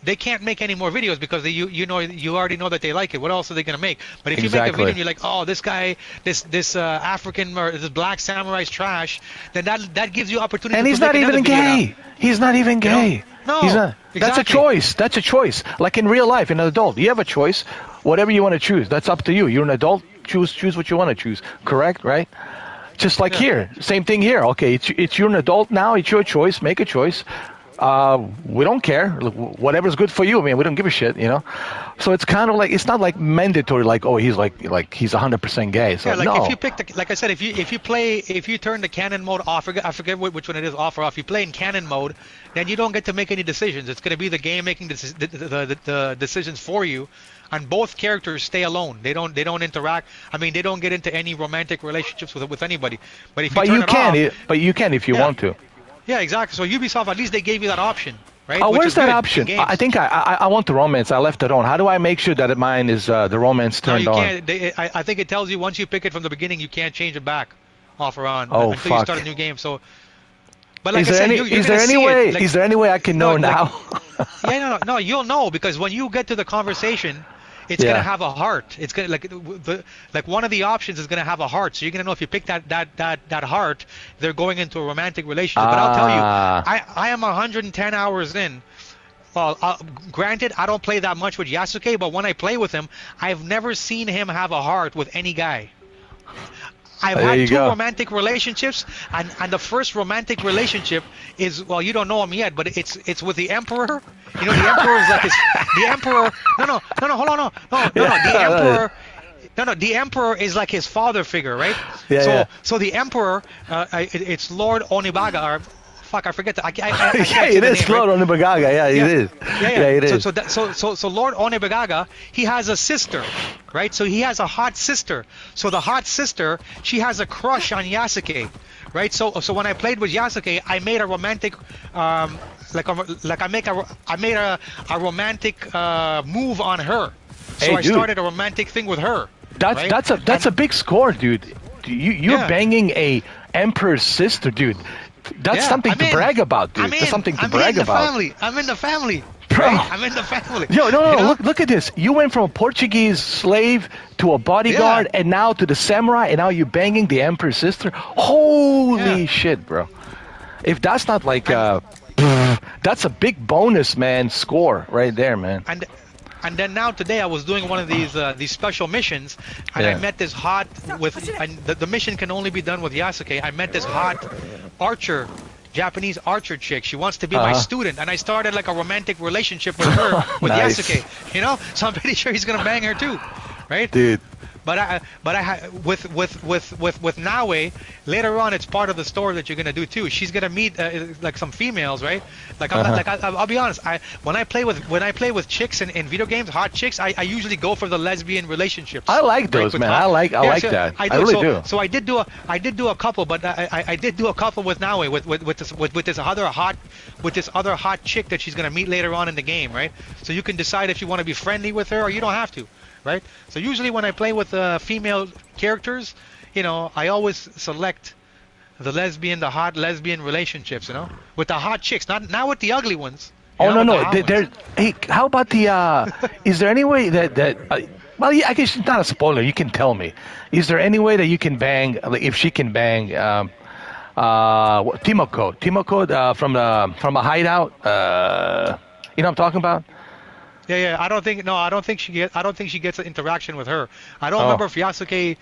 they can't make any more videos because you already know that they like it. What else are they gonna make? But if you make a Exactly. video and you're like, oh, this guy, this African or this black samurai's trash, then that gives you opportunity. And to he's make not another even video gay. now. He's not even You know? gay. No, He's not. That's a exactly. choice. That's a choice. Like in real life, an adult, you have a choice. Whatever you want to choose, that's up to you. You're an adult. Choose what you want to choose. Correct, right? Just like here, same thing here. Okay, it's you're an adult now. It's your choice. Make a choice. We don't care. Whatever's good for you. I mean, we don't give a shit, you know. So it's kind of like it's not like mandatory. Like he's like he's 100% gay. So Yeah, like no. if you pick, like I said, if you turn the canon mode off, I forget which one it is, off or off. You play in canon mode, then you don't get to make any decisions. It's going to be the game making the decisions for you, and both characters stay alone. They don't interact. I mean, they don't get into any romantic relationships with anybody. But if you turn it off, but you can if you want to. yeah, exactly. So Ubisoft, at least they gave you that option, right? Oh, Which where's is that good in option? games. I think I want the romance. I left it on. How do I make sure that mine is the romance No, turned you on? can't. I think it tells you once you pick it from the beginning, you can't change it back, off or on, Oh, until you fuck. start a new game. So, but like Is I there said, any? you're Is there gonna any see way? it, like, Is there any way I can know no, like- now? Yeah, no, you'll know because when you get to the conversation, it's Yeah. gonna have a heart. It's gonna like one of the options is gonna have a heart. So you're gonna know if you pick that heart, they're going into a romantic relationship. But I'll tell you, I am 110 hours in. Well, granted, I don't play that much with Yasuke, but when I play with him, I've never seen him have a heart with any guy. I've There you had two go. romantic relationships, and the first romantic relationship is, well, you don't know him yet, but it's with the Emperor. You know, the Emperor is like the Emperor. No, hold on, no, the Emperor. No, the Emperor is like his father figure, right? Yeah, So the Emperor, it's Lord Onibaga, or fuck, I forget the. I can't Yeah, say it the is name, right? Lord Onibagaga. Yeah, it is. Yeah, it is. So Lord Onibagaga, he has a sister, right? So he has a hot sister. So the hot sister, she has a crush on Yasuke, right? So when I played with Yasuke, I made a romantic, I made a romantic move on her. So Hey, I dude. started a romantic thing with her. right? That's a big score, dude. You're Yeah. banging a emperor's sister, dude. That's Yeah, something I'm to in. brag about, dude. I'm That's in. something to I'm brag in the about. family. I'm in the family. Bro. Right? I'm in the family. Yo, no, You know? look at this. You went from a Portuguese slave to a bodyguard, Yeah. and now to the samurai, and now you're banging the emperor's sister. Holy Yeah. shit, bro! If that's not like, that's a big bonus, man. Score right there, man. And then now today I was doing one of these special missions, and I Yeah. met this hot and the mission can only be done with Yasuke. I met this hot archer, Japanese archer chick. She wants to be my Uh-huh. student, and I started like a romantic relationship with her with Nice. Yasuke. You know, so I'm pretty sure he's gonna bang her too, right? Dude. But with Naue, later on, it's part of the story that you're gonna do too. She's gonna meet like some females, right? Like I'm Uh-huh. like I'll be honest. When I play with chicks in video games, hot chicks, I usually go for the lesbian relationships. I like those, with man. hot- I like so that. I I really so, do. So I did do a couple, but I did do a couple with Naue with this other hot chick that she's gonna meet later on in the game, right? So you can decide if you want to be friendly with her or you don't have to. Right? So usually when I play with female characters, you know, I always select the hot lesbian relationships, you know, with the hot chicks, not with the ugly ones. you Oh know, no, with the no. hot ones. Hey, how about the? Is there any way that? Well, yeah, I guess it's not a spoiler. You can tell me. Is there any way that you can bang? Like, if she can bang, Timoko from a hideout. You know what I'm talking about? Yeah. I don't think she gets an interaction with her. I don't Oh. remember if Yasuke.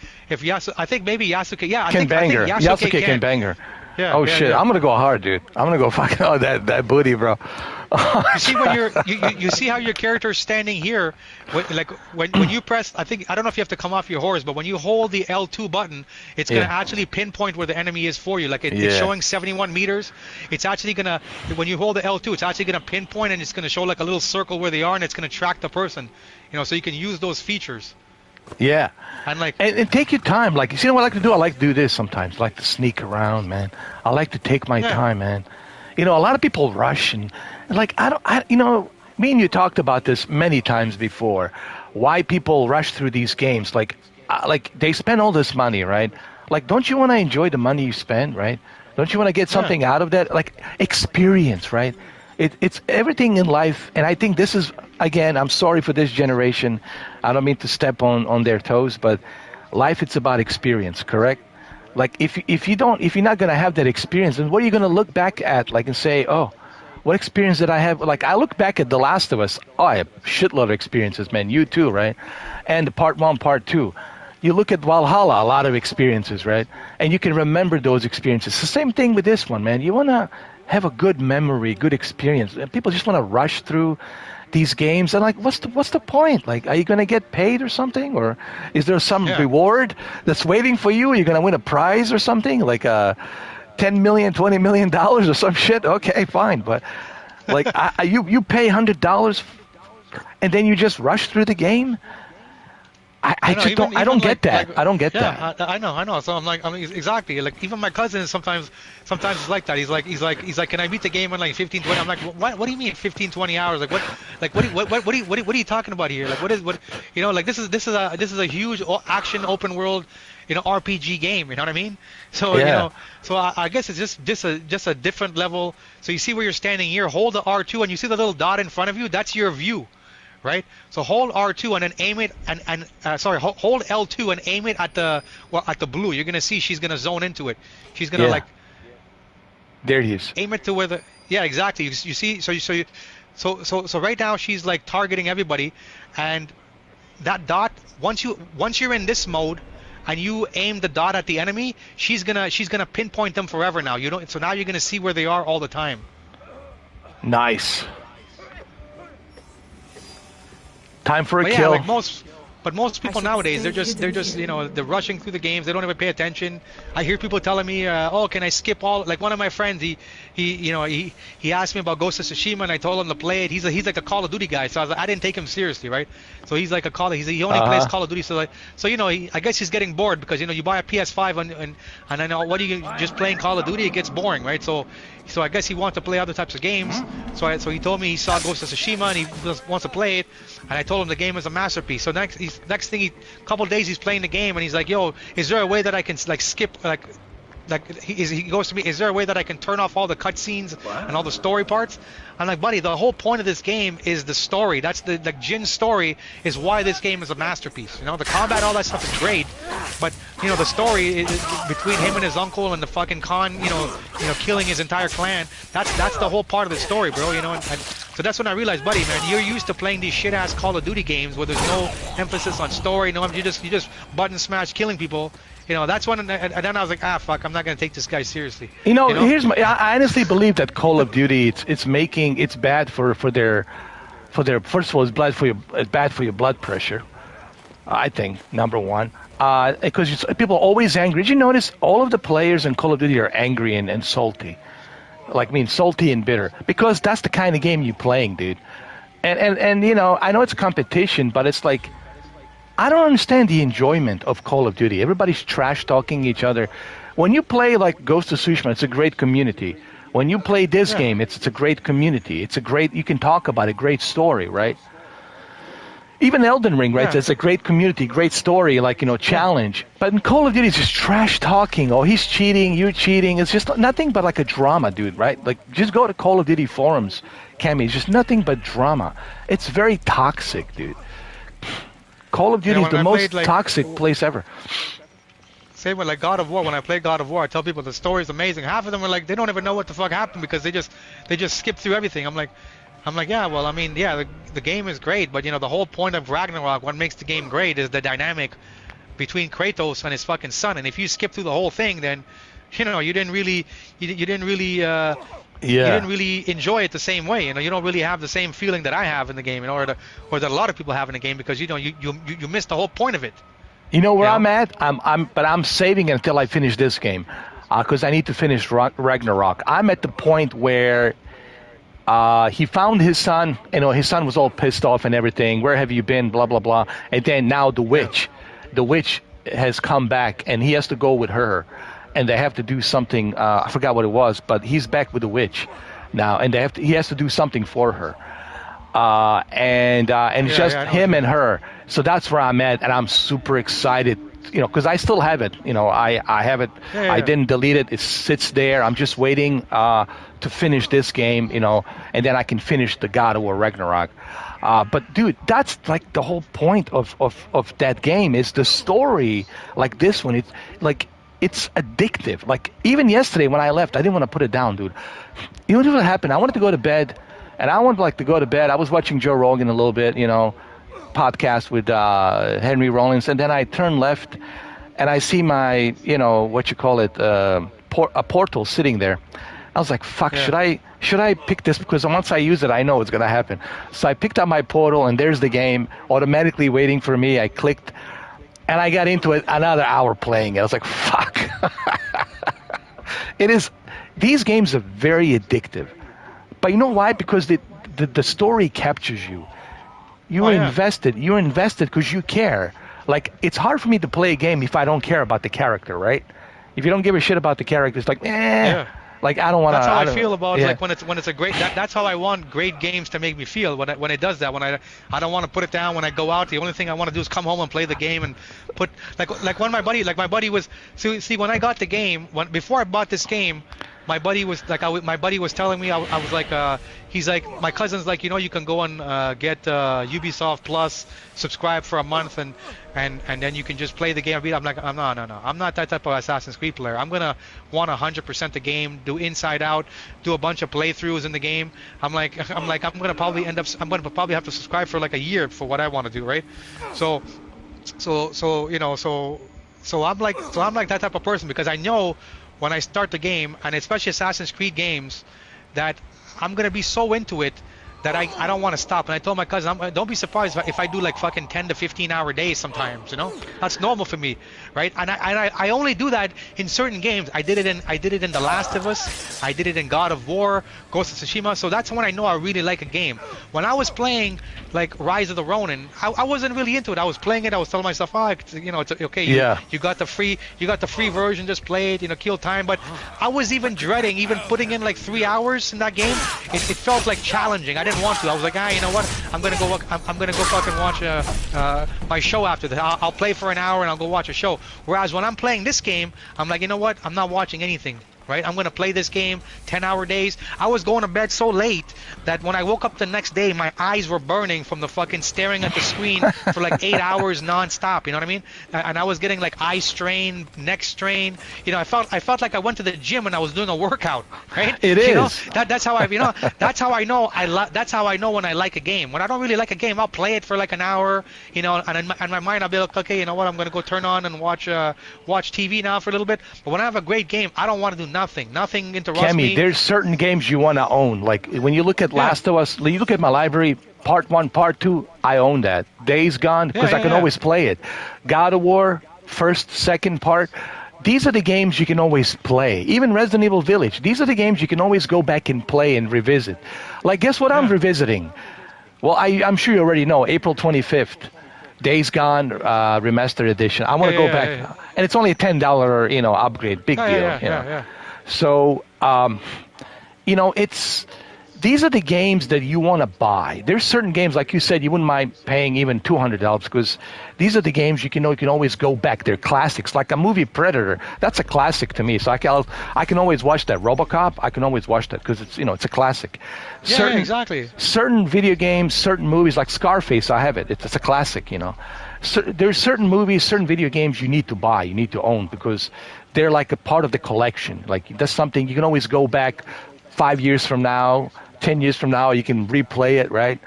I think maybe Yasuke. Yeah, I Can think bang her. Yasuke can bang her. Yeah, Oh yeah, shit! yeah. I'm gonna go hard, dude. I'm gonna go fucking that booty, bro. You see when you see how your character's standing here, when you press, I don't know if you have to come off your horse, but when you hold the L2 button, it's gonna Yeah. actually pinpoint where the enemy is for you. Like it's Yeah. showing 71 meters. It's actually gonna, when you hold the L2, it's actually gonna pinpoint and it's gonna show like a little circle where they are, and it's gonna track the person. You know, so you can use those features. Yeah. And like, And take your time. Like, you see what I like to do? I like to do this sometimes. I like to sneak around, man. I like to take my time, man. You know, a lot of people rush and like, you know, me and you talked about this many times before. Why people rush through these games. Like they spend all this money, right? Like, don't you want to enjoy the money you spend, right? Don't you want to get something out of that? Like, experience, right? It's everything in life, and I think this is, again, I'm sorry for this generation. I don't mean to step on their toes, but life, it's about experience, correct? Like if you're not gonna have that experience, then what are you gonna look back at, like, and say, oh, what experience did I have? Like, I look back at The Last of Us. Oh, I have a shitload of experiences, man. You too, right? And part one, part two. You look at Valhalla, a lot of experiences, right? And you can remember those experiences. The same thing with this one, man. You want to have a good memory, good experience. And people just want to rush through these games. And like, what's the point? Like, are you going to get paid or something? Or is there some reward that's waiting for you? Are you going to win a prize or something? Like $10 million, $20 million or some shit? Okay, fine. But like, you pay $100 and then you just rush through the game? I don't get that. I don't get that. I know. So I mean, exactly. Like, even my cousin sometimes is like that. He's like, can I beat the game in like 15, 20? I'm like, what do you mean 15, 20 hours? Like, what are you talking about here? Like, like this is a huge action open world, RPG game. You know what I mean? So so I guess it's just a different level. So you see where you're standing here. Hold the R2 and you see the little dot in front of you. That's your view. Right, so hold R2 and then aim it, hold L2 and aim it at the blue. You're gonna see she's gonna zone into it. She's gonna like. There it is. Aim it to where exactly. You see, so right now she's like targeting everybody, and that dot once you're in this mode, and you aim the dot at the enemy, she's gonna pinpoint them forever now. So now you're gonna see where they are all the time. Nice. Time for a kill. Like most people nowadays, they're just they're rushing through the games. They don't even pay attention. I hear people telling me, oh, can I skip all? Like one of my friends, he asked me about Ghost of Tsushima, and I told him to play it. He's like a Call of Duty guy, so I didn't take him seriously, right? So he's like he only plays Call of Duty, so I guess he's getting bored because you buy a PS5 and I know what do you just playing Call of Duty, it gets boring, right? So I guess he wants to play other types of games. So he told me he saw Ghost of Tsushima and he just wants to play it, and I told him the game is a masterpiece. So next thing, couple days he's playing the game and he's like, yo, is there a way that I can like skip he goes to me, is there a way that I can turn off all the cutscenes and all the story parts? I'm like, buddy, the whole point of this game is the story. That's the Jin's story is why this game is a masterpiece. The combat, all that stuff is great, but the story is between him and his uncle and the fucking Khan, killing his entire clan. That's the whole part of the story, bro. And so that's when I realized, buddy, man, you're used to playing these shit ass Call of Duty games where there's no emphasis on story. No, you just button smash killing people. That's when, and then I was like, fuck, I'm not gonna take this guy seriously. I honestly believe that Call of Duty, it's bad for their first of all, it's bad for your blood pressure. I think number one, because people are always angry. Did you notice all of the players in Call of Duty are angry and salty, salty and bitter, because that's the kind of game you're playing, dude. And I know it's a competition, but it's like, I don't understand the enjoyment of Call of Duty. Everybody's trash talking each other. When you play like Ghost of Tsushima, it's a great community. When you play this game, it's a great community. You can talk about a great story, right? Even Elden Ring, right? It's a great community, great story, challenge. But in Call of Duty, it's just trash talking. Oh, he's cheating, you're cheating. It's just nothing but like a drama, dude, right? Like, just go to Call of Duty forums, Cammy. It's just nothing but drama. It's very toxic, dude. Call of Duty is the most toxic place ever. Same with like God of War. When I play God of War, I tell people the story is amazing. Half of them are like, they don't even know what the fuck happened because they just skip through everything. I'm like, yeah, well, I mean, yeah, the game is great, but the whole point of Ragnarok, what makes the game great, is the dynamic between Kratos and his fucking son. And if you skip through the whole thing, then you didn't really enjoy it the same way. You don't really have the same feeling that I have in the game, or that a lot of people have in the game, because you miss the whole point of it. I'm at? I'm saving it until I finish this game, because I need to finish Ragnarok. I'm at the point where he found his son. His son was all pissed off and everything. Where have you been? Blah blah blah. And then now the witch has come back, and he has to go with her. And they have to do something. I forgot what it was, but he's back with the witch now, and he has to do something for her. And it's just him and her. So that's where I'm at, and I'm super excited because I still have it. I have it. I didn't delete it. It sits there. I'm just waiting to finish this game, and then I can finish the God of War Ragnarok. But dude, that's like the whole point of that game is the story. Like this one, it's addictive. Like even yesterday when I left, I didn't want to put it down, dude. You know what happened? I wanted to go to bed, and I wanted to go to bed. I was watching Joe Rogan a little bit, podcast with Henry Rollins, and then I turn left, and I see my, a portal sitting there. I was like, fuck, should I pick this? Because once I use it, I know it's going to happen. So I picked up my portal, and there's the game automatically waiting for me. I clicked, and I got into it another hour playing it. I was like, fuck. These games are very addictive. But you know why? Because the story captures you. You're invested because you care. Like, it's hard for me to play a game if I don't care about the character, right? If you don't give a shit about the character, it's like, like I don't want to. That's how I feel about like when it's a great. That's how I want great games to make me feel when it does that. When I don't want to put it down. When I go out, the only thing I want to do is come home and play the game and put like when my buddy was see when I got the game before I bought this game. My buddy was like, my buddy was telling me, I was like, he's like, my cousin's like, you can go and get Ubisoft Plus, subscribe for a month, and then you can just play the game. I'm like, no, I'm not that type of Assassin's Creed player. I'm gonna want 100% the game, do inside out, do a bunch of playthroughs in the game. I'm gonna probably have to subscribe for like a year for what I want to do, right? So I'm like that type of person because I know. When I start the game, and especially Assassin's Creed games, that I'm going to be so into it that I don't want to stop. And I told my cousin, don't be surprised if I do like fucking 10 to 15 hour days sometimes, That's normal for me, right? And I only do that in certain games. I did it in The Last of Us. I did it in God of War, Ghost of Tsushima. So that's when I know I really like a game. When I was playing like Rise of the Ronin, I wasn't really into it. I was playing it. I was telling myself, it's okay. You got the free version. Just play it. Kill time. But I was even dreading putting in like 3 hours in that game. It felt like challenging. I didn't want to. I was like, you know what? I'm gonna go fucking watch my show after this. I'll play for an hour and I'll go watch a show. Whereas when I'm playing this game, I'm like, you know what? I'm not watching anything. Right? I'm going to play this game 10-hour days. I was going to bed so late that when I woke up the next day, my eyes were burning from the fucking staring at the screen for like 8 hours nonstop. You know what I mean? And I was getting like eye strain, neck strain. I felt like I went to the gym and I was doing a workout. Right? It is. That's how that's how I know that's how I know when I like a game. When I don't really like a game, I'll play it for like an hour. And in my mind I'll be like, okay, you know what? I'm going to go turn on and watch TV now for a little bit. But when I have a great game, I don't want to do nothing interrupts me. There's certain games you want to own. Like when you look at Last of Us, you look at my library, Part 1, Part 2, I own that. Days Gone, because I can always play it. God of War, first, second part. These are the games you can always play. Even Resident Evil Village. These are the games you can always go back and play and revisit. Like, guess what I'm revisiting? Well, I'm sure you already know. April 25th. Days Gone Remastered Edition. I want to go back. And it's only a $10, upgrade. Big deal. So, these are the games that you want to buy. There's certain games, like you said, you wouldn't mind paying even $200 because these are the games you can always go back. They're classics, like a movie Predator. That's a classic to me. So I can always watch that. RoboCop, I can always watch that because it's a classic. Exactly. Certain video games, certain movies, like Scarface, I have it. It's a classic, So there's certain movies, certain video games you need to buy, you need to own because they're like a part of the collection. Like that's something you can always go back 5 years from now, 10 years from now, you can replay it, right?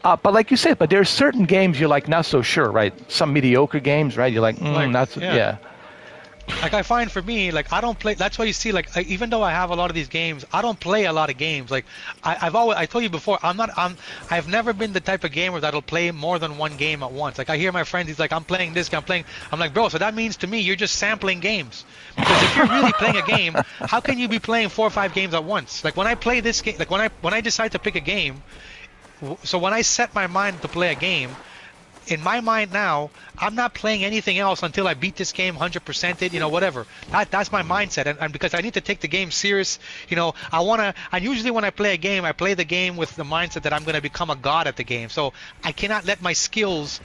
But like you said, there are certain games you're like not so sure, right? Some mediocre games, right? You're like, not so, Like I find for me, like I don't play. That's why you see, like even though I have a lot of these games, I don't play a lot of games. Like I told you before, I've never been the type of gamer that'll play more than one game at once. Like I hear my friends, he's like, I'm playing this, I'm like, bro, so that means to me you're just sampling games. Because if you're really playing a game, how can you be playing 4 or 5 games at once? Like when I play this game, like when I decide to pick a game, so when I set my mind to play a game. In my mind now, I'm not playing anything else until I beat this game, 100% it, whatever. That's my mindset, and because I need to take the game serious, and usually when I play a game, I play the game with the mindset that I'm going to become a god at the game. So I cannot let my skills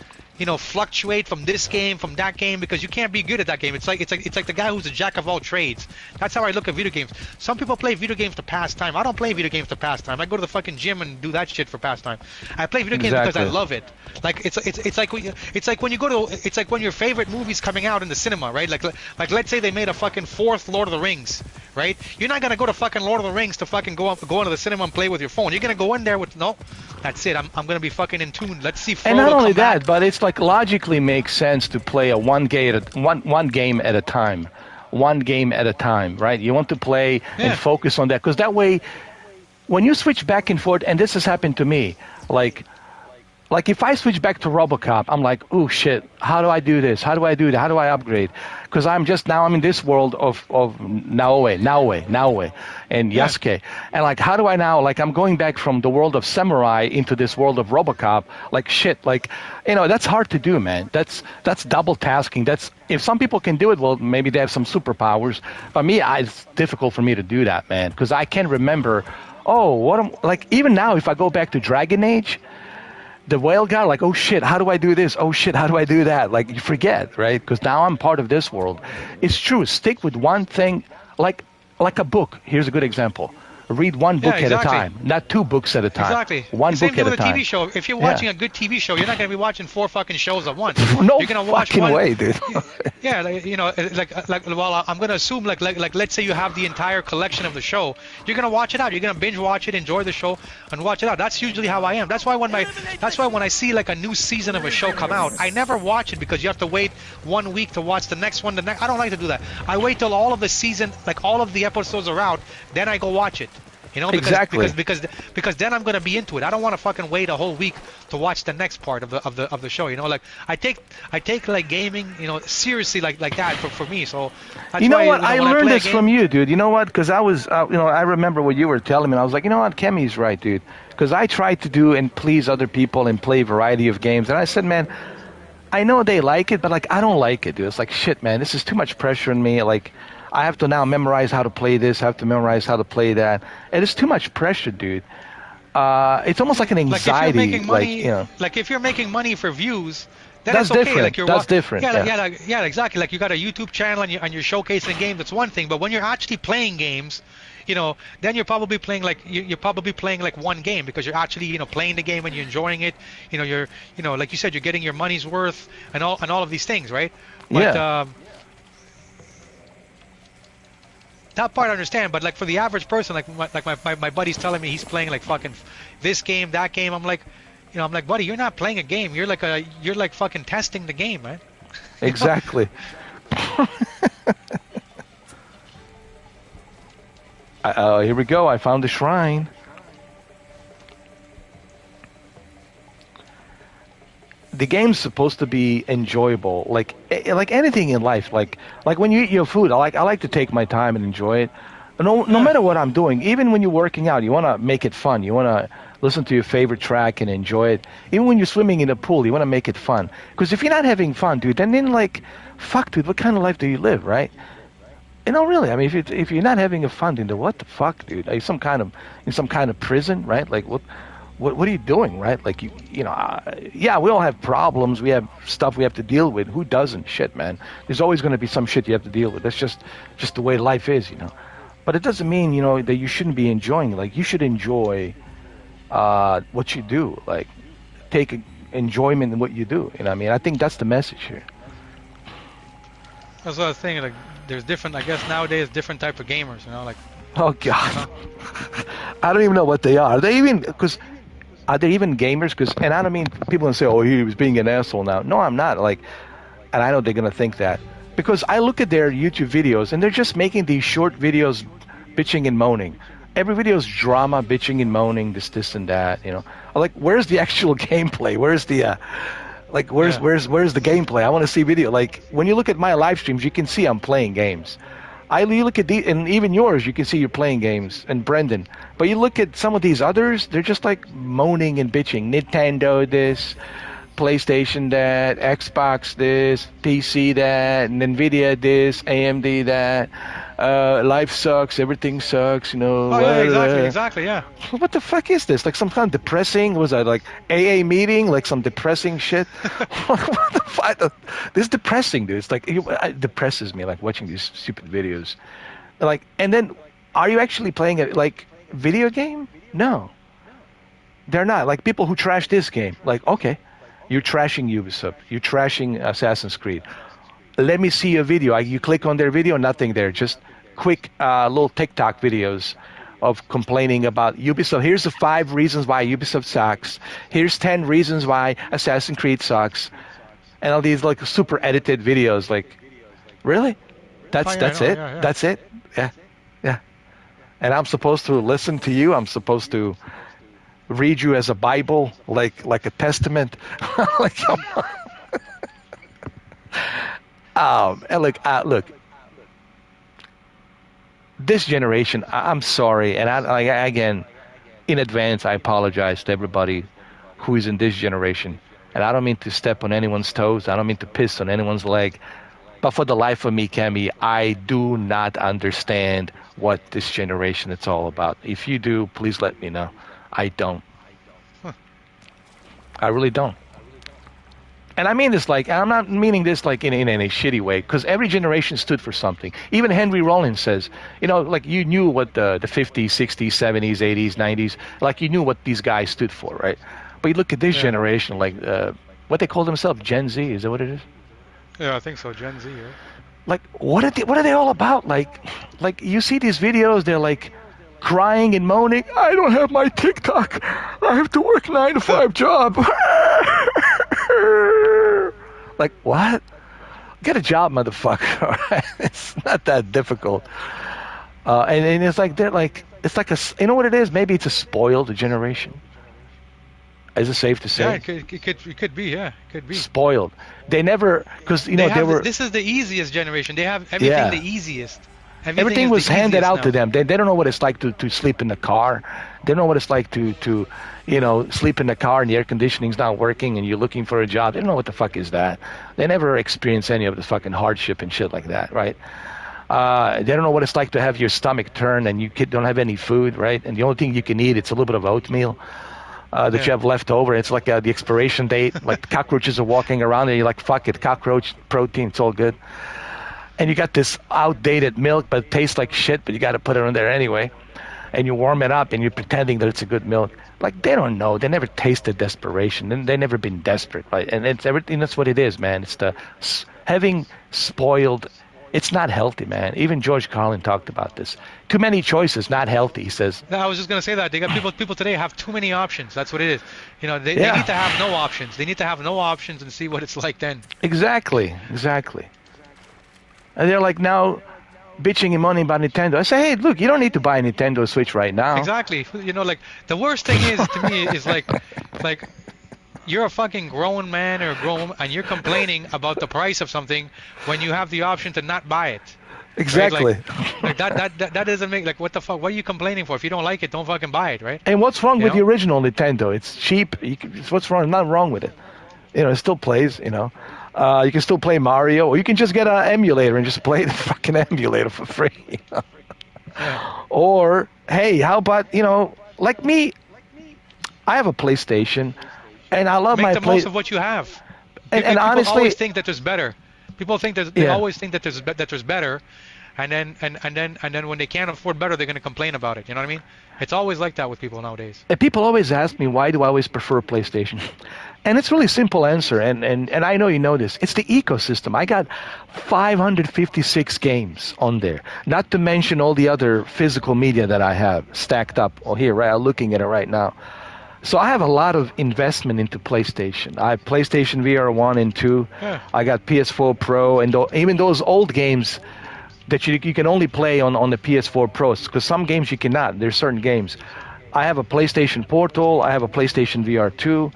fluctuate from this game, from that game, because you can't be good at that game. It's like the guy who's a jack of all trades. That's how I look at video games. Some people play video games to pass time. I don't play video games to pass time. I go to the fucking gym and do that shit for pastime. I play video games because I love it. Like it's like when you go to it's like when your favorite movie's coming out in the cinema, right? Like let's say they made a fucking fourth Lord of the Rings, right? You're not gonna go to fucking Lord of the Rings to fucking go into the cinema and play with your phone. You're gonna go in there with no. That's it. I'm gonna be fucking in tune. Let's see. Frodo and not only that, back. but it's like logically makes sense to play a one game at a time. One game at a time, right? You want to play and focus on that, because that way, when you switch back and forth, and this has happened to me, like if I switch back to RoboCop, I'm like, oh shit, how do I do this? How do I do that? How do I upgrade? Because I'm in this world of Naoe, and Yasuke. And like, how do I now, like I'm going back from the world of Samurai into this world of RoboCop, like shit, like, that's hard to do, man. That's double tasking. If some people can do it, well, maybe they have some superpowers. For me, it's difficult for me to do that, man, because I can't remember, even now, if I go back to Dragon Age, the whale guy, like, oh shit, how do I do this? Oh shit, how do I do that? Like, you forget, right? Because now I'm part of this world. It's true. Stick with one thing, like a book. Here's a good example. Read one book at a time, not two books at a time. Exactly. One Same book thing at with a time. TV show. If you're watching a good TV show, you're not going to be watching 4 fucking shows at once. No you're gonna watch fucking way, dude. Yeah, well, I'm going to assume like let's say you have the entire collection of the show. You're going to watch it out. You're going to binge watch it, enjoy the show, and watch it out. That's usually how I am. That's why when I see like a new season of a show come out, I never watch it because you have to wait 1 week to watch the next one. I don't like to do that. I wait till all of the season, like all of the episodes are out, then I go watch it. Because then I'm gonna be into it. I don't want to fucking wait a whole week to watch the next part of the show. Like I take like gaming, seriously like that for me. So that's why, what? I learned this from you, dude. You know what? Because I was, I remember what you were telling me. And I was like, you know what? Kemi's right, dude. Because I tried to do and please other people and play a variety of games, and I said, man, I know they like it, but like I don't like it, dude. It's like shit, man. This is too much pressure on me. Like, I have to now memorize how to play this. I have to memorize how to play that. And it's too much pressure, dude. It's almost like an anxiety. Like if you're making money for views, then that's it's okay. different. Like that's different. Yeah, exactly. Like you got a YouTube channel and you're showcasing games. That's one thing. But when you're actually playing games, then you're probably playing like one game because you're actually playing the game and you're enjoying it. You're like you said, you're getting your money's worth and all of these things, right? But, that part I understand, but like for the average person, like my buddy's telling me he's playing like fucking this game, that game. I'm like, buddy, you're not playing a game. You're like fucking testing the game, man. Exactly. Here we go. I found the shrine. The game's supposed to be enjoyable, like anything in life. Like when you eat your food, I like to take my time and enjoy it. No matter what I'm doing, even when you're working out, you want to make it fun. You want to listen to your favorite track and enjoy it. Even when you're swimming in a pool, you want to make it fun. Because if you're not having fun, dude, then like, fuck, dude, what kind of life do you live, right? Really, I mean, if you're not having a fun, then what the fuck, dude? Are you in some kind of prison, right? Like what are you doing, right? Like yeah, we all have problems. We have stuff we have to deal with. Who doesn't? Shit, man. There's always going to be some shit you have to deal with. That's just the way life is, But it doesn't mean, that you shouldn't be enjoying it. Like, you should enjoy what you do. Like, take enjoyment in what you do. I mean, I think that's the message here. That's what I was saying. Like, there's different. I guess nowadays different type of gamers. Like. Oh God. I don't even know what they are. Are they even gamers? And I don't mean people can say, oh, he was being an asshole now. No, I'm not. Like, and I know they're going to think that. Because I look at their YouTube videos, and they're just making these short videos bitching and moaning. Every video is drama, bitching and moaning, this and that, Like, where's the actual gameplay? Where's the, where's the gameplay? I want to see video. Like, when you look at my live streams, you can see I'm playing games. You look at and even yours, you can see you're playing games, and Brendan. But you look at some of these others, they're just like moaning and bitching. Nintendo this, PlayStation that, Xbox this, PC that, and Nvidia this, AMD that. Life sucks, everything sucks, you know. Oh yeah, exactly, yeah. What the fuck is this? Like some kind of depressing? Was that like AA meeting? Like some depressing shit? What the fuck? This is depressing, dude. It's like it depresses me, like watching these stupid videos. Like, and then, are you actually playing a like video game? No, they're not. Like people who trash this game. Like, okay, you're trashing Ubisoft. You're trashing Assassin's Creed. Let me see a video. You click on their video, nothing there. Just quick little TikTok videos of complaining about Ubisoft. Here's the 5 reasons why Ubisoft sucks. Here's 10 reasons why Assassin's Creed sucks. And all these like super edited videos. Like, really? That's it? Yeah. That's it? Yeah. And I'm supposed to listen to you? I'm supposed to read you as a Bible, like a testament? Like, come on. And look, this generation, I'm sorry, and again, in advance, I apologize to everybody who is in this generation. And I don't mean to step on anyone's toes. I don't mean to piss on anyone's leg. But for the life of me, Cammy, I do not understand what this generation is all about. If you do, please let me know. I don't. I really don't. And I mean this like, I'm not meaning this like in a shitty way, because every generation stood for something. Even Henry Rollins says, you know, like you knew what the 50s, 60s, 70s, 80s, 90s, like you knew what these guys stood for, right? But you look at this generation, like what they call themselves, Gen Z, is that what it is? Yeah, I think so, Gen Z, yeah. Like, what are they all about? Like you see these videos, they're like crying and moaning, I don't have my TikTok. I have to work 9 to 5 job. Like, what? Get a job, motherfucker. It's not that difficult. And it's like, it's like you know what it is? Maybe it's a spoiled generation. Is it safe to say? Yeah, it could be, yeah. It could be. Spoiled. They never, because, you know, they were... This is the easiest generation. They have everything the easiest. Everything was handed out to them. They don't know what it's like to sleep in the car. They don't know what it's like to you know, sleep in the car and the air conditioning's not working and you're looking for a job. They don't know what the fuck is that. They never experience any of the fucking hardship and shit like that, right? They don't know what it's like to have your stomach turn and you don't have any food, right? And the only thing you can eat, it's a little bit of oatmeal that you have left over. It's like the expiration date. Like cockroaches are walking around and you're like, fuck it, cockroach protein, it's all good. And you got this outdated milk, but it tastes like shit, but you got to put it in there anyway. And you warm it up and you're pretending that it's a good milk. Like, they don't know. They never tasted desperation. And they never been desperate, right? And it's everything. That's what it is, man. It's the having spoiled. It's not healthy, man. Even George Carlin talked about this. Too many choices, not healthy, he says. No, I was just going to say that. They got people today have too many options. That's what it is. You know, they need to have no options. They need to have no options and see what it's like then. Exactly. And they're like now bitching and moaning about Nintendo. I say, hey, look, you don't need to buy a Nintendo Switch right now. Exactly. You know, like, the worst thing is, to me, is like you're a fucking grown man or grown, and you're complaining about the price of something when you have the option to not buy it. Exactly. Right? Like that doesn't make, like, what the fuck? What are you complaining for? If you don't like it, don't fucking buy it, right? And what's wrong with the original Nintendo? It's cheap. What's wrong? Nothing wrong with it. You know, it still plays, you know. You can still play Mario, or you can just get an emulator and just play the fucking emulator for free. You know? Or, hey, how about, you know, like me, I have a PlayStation, and I love my Make the most of what you have. And people honestly, always think that there's better. People think that they always think that there's better, and then when they can't afford better, they're going to complain about it. You know what I mean? It's always like that with people nowadays. And people always ask me, why do I always prefer PlayStation? And it's really simple answer, and I know you know this. It's the ecosystem. I got 556 games on there, not to mention all the other physical media that I have stacked up here, right? I'm looking at it right now. So I have a lot of investment into PlayStation. I have PlayStation VR 1 and 2. Yeah. I got PS4 Pro, and even those old games that you can only play on the PS4 Pro, because some games you cannot. There's certain games. I have a PlayStation Portal. I have a PlayStation VR 2.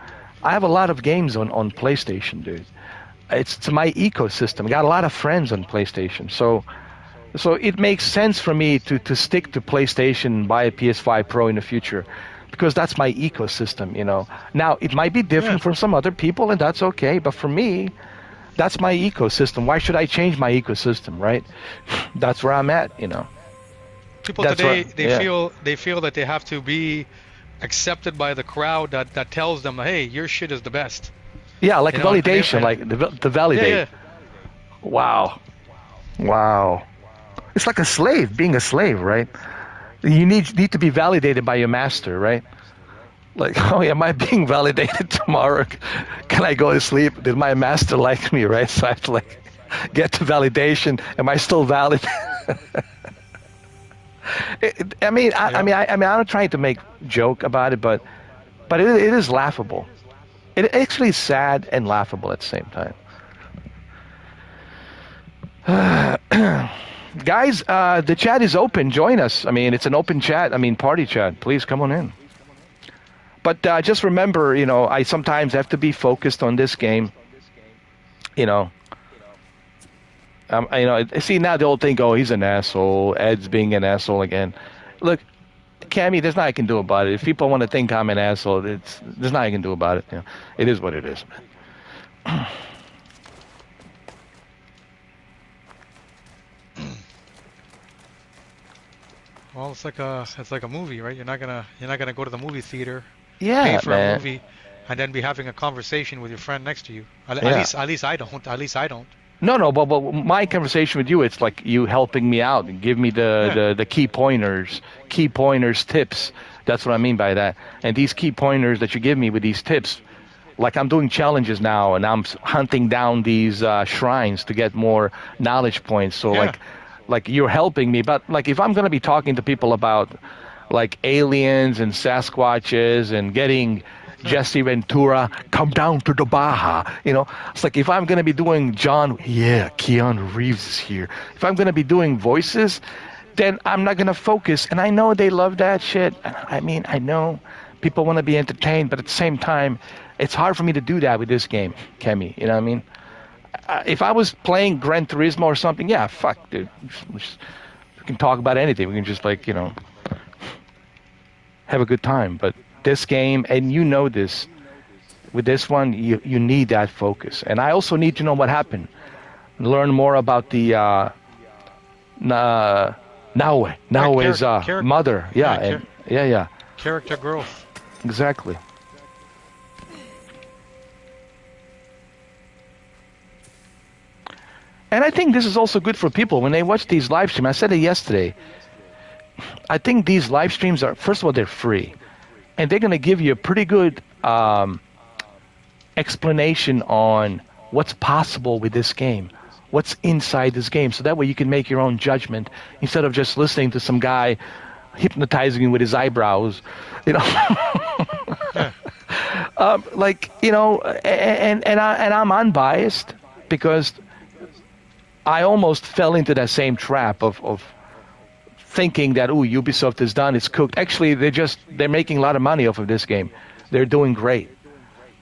I have a lot of games on PlayStation, dude. It's my ecosystem. I got a lot of friends on PlayStation. So it makes sense for me to stick to PlayStation and buy a PS5 Pro in the future. because that's my ecosystem, you know. Now, it might be different from some other people, and that's okay. But for me, that's my ecosystem. Why should I change my ecosystem, right? That's where I'm at, you know. People That's today, where, yeah. they feel that they have to be accepted by the crowd that tells them, hey, your shit is the best. Yeah, like You know, validation, like to validate. yeah. Wow. Wow. It's like a slave, being a slave, right? You need to be validated by your master, right? Like, oh, am I being validated tomorrow? Can I go to sleep? Did my master like me, right? So I have to like get to validation. Am I still valid? I mean, I'm not trying to make joke about it, but it is laughable. It actually is sad and laughable at the same time. Guys, the chat is open. Join us. I mean, it's an open chat. I mean, party chat. Please come on in. But just remember, you know, I sometimes have to be focused on this game. You know, see now the old thing. Oh, he's an asshole. Ed's being an asshole again. Look, Cammy, there's nothing I can do about it. If people want to think I'm an asshole, there's nothing I can do about it. You know, it is what it is, man. Well, it's like a movie, right? You're not gonna go to the movie theater, Yeah, pay for man. a movie, and then be having a conversation with your friend next to you. At Yeah. least I don't. At least I don't. No, but my conversation with you, it's like you helping me out and give me the key pointers, tips. That's what I mean by that. And these key pointers that you give me with these tips, like I'm doing challenges now and I'm hunting down these shrines to get more knowledge points. So like you're helping me. But like if I'm going to be talking to people about like aliens and Sasquatches and getting Jesse Ventura, come down to the Baja. You know, it's like if I'm going to be doing Keanu Reeves is here. If I'm going to be doing voices, then I'm not going to focus. And I know they love that shit. I mean, I know people want to be entertained, but at the same time, it's hard for me to do that with this game, Kemi. You know what I mean? If I was playing Gran Turismo or something, yeah, fuck, dude. We can talk about anything. We can just like, you know, have a good time. But this game, and you know this, with this one, you need that focus. And I also need to know what happened. Learn more about the Naoe's mother. Yeah. Character growth. Exactly. And I think this is also good for people when they watch these live streams. I said it yesterday. I think these live streams are, first of all, they're free. And they're going to give you a pretty good explanation on what's possible with this game, what's inside this game. So that way you can make your own judgment instead of just listening to some guy hypnotizing you with his eyebrows, you know. Like, you know, and I'm unbiased because I almost fell into that same trap of thinking that, Ubisoft is done, it's cooked. Actually, they're making a lot of money off of this game. They're doing great.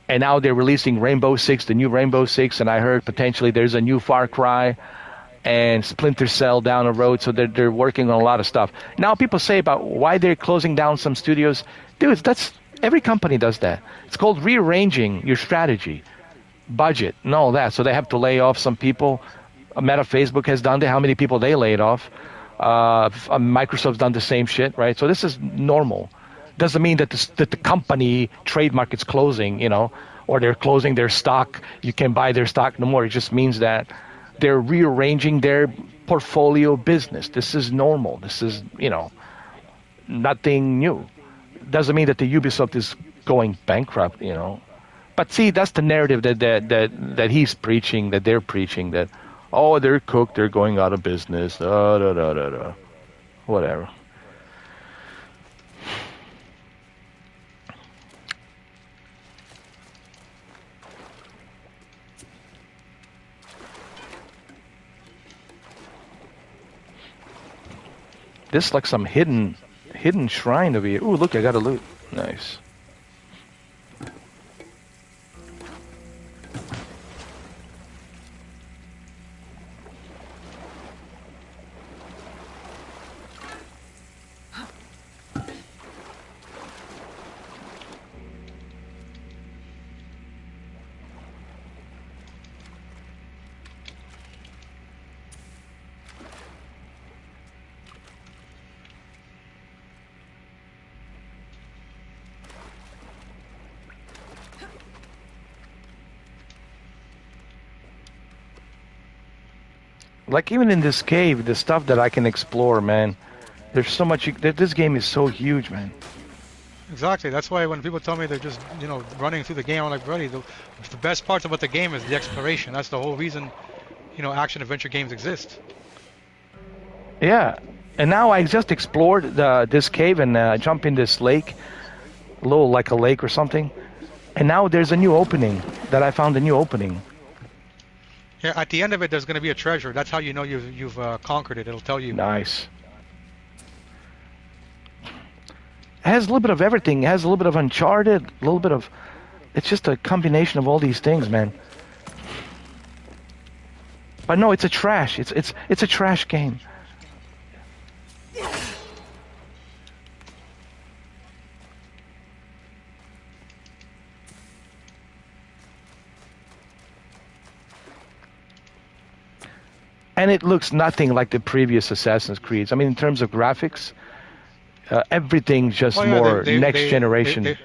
And now they're releasing Rainbow Six, the new Rainbow Six, and I heard potentially there's a new Far Cry and Splinter Cell down the road, so they're working on a lot of stuff. Now people say about why they're closing down some studios. Dude, every company does that. It's called rearranging your strategy, budget, and all that. So they have to lay off some people. Meta, Facebook has done that. How many people they laid off? Microsoft's done the same shit, right? So this is normal. Doesn't mean that the company trademark is closing, you know, or they're closing their stock. You can buy their stock no more. It just means that they're rearranging their portfolio business. This is normal. This is, you know, nothing new. Doesn't mean that the Ubisoft is going bankrupt, you know. But see, that's the narrative that he's preaching, that they're preaching, that, oh, they're cooked, they're going out of business, whatever. This is like some hidden shrine over here. Ooh, look, I got a loot. Nice. Like even in this cave, the stuff that I can explore, man. There's so much. This game is so huge, man. Exactly. That's why when people tell me they're just, running through the game, I'm like, buddy, the best parts about the game is the exploration. That's the whole reason, action adventure games exist. Yeah, and now I just explored this cave and jump in this lake, a little like a lake or something. And now there's a new opening that I found a new opening. Yeah, at the end of it, there's going to be a treasure. That's how you know you've conquered it. It'll tell you. Nice. It has a little bit of everything. It has a little bit of Uncharted, a little bit of... It's just a combination of all these things, man. But no, it's a trash. It's a trash game. And it looks nothing like the previous Assassin's Creeds. I mean, in terms of graphics, everything's just more next generation.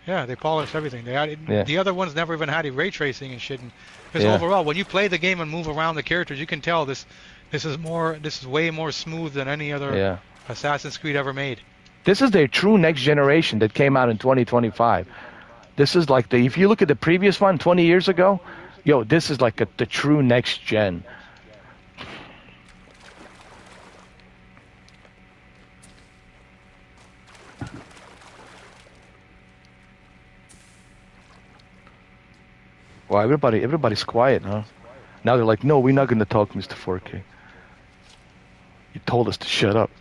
They polished everything. They added, the other ones never even had ray tracing and shit. Because Yeah. overall, when you play the game and move around the characters, you can tell this is way more smooth than any other Assassin's Creed ever made. This is their true next generation that came out in 2025. This is like if you look at the previous one 20 years ago, this is like the true next gen. Wow, everybody's quiet, huh? Now they're like, no, we're not going to talk, Mr. 4K. You told us to shut up.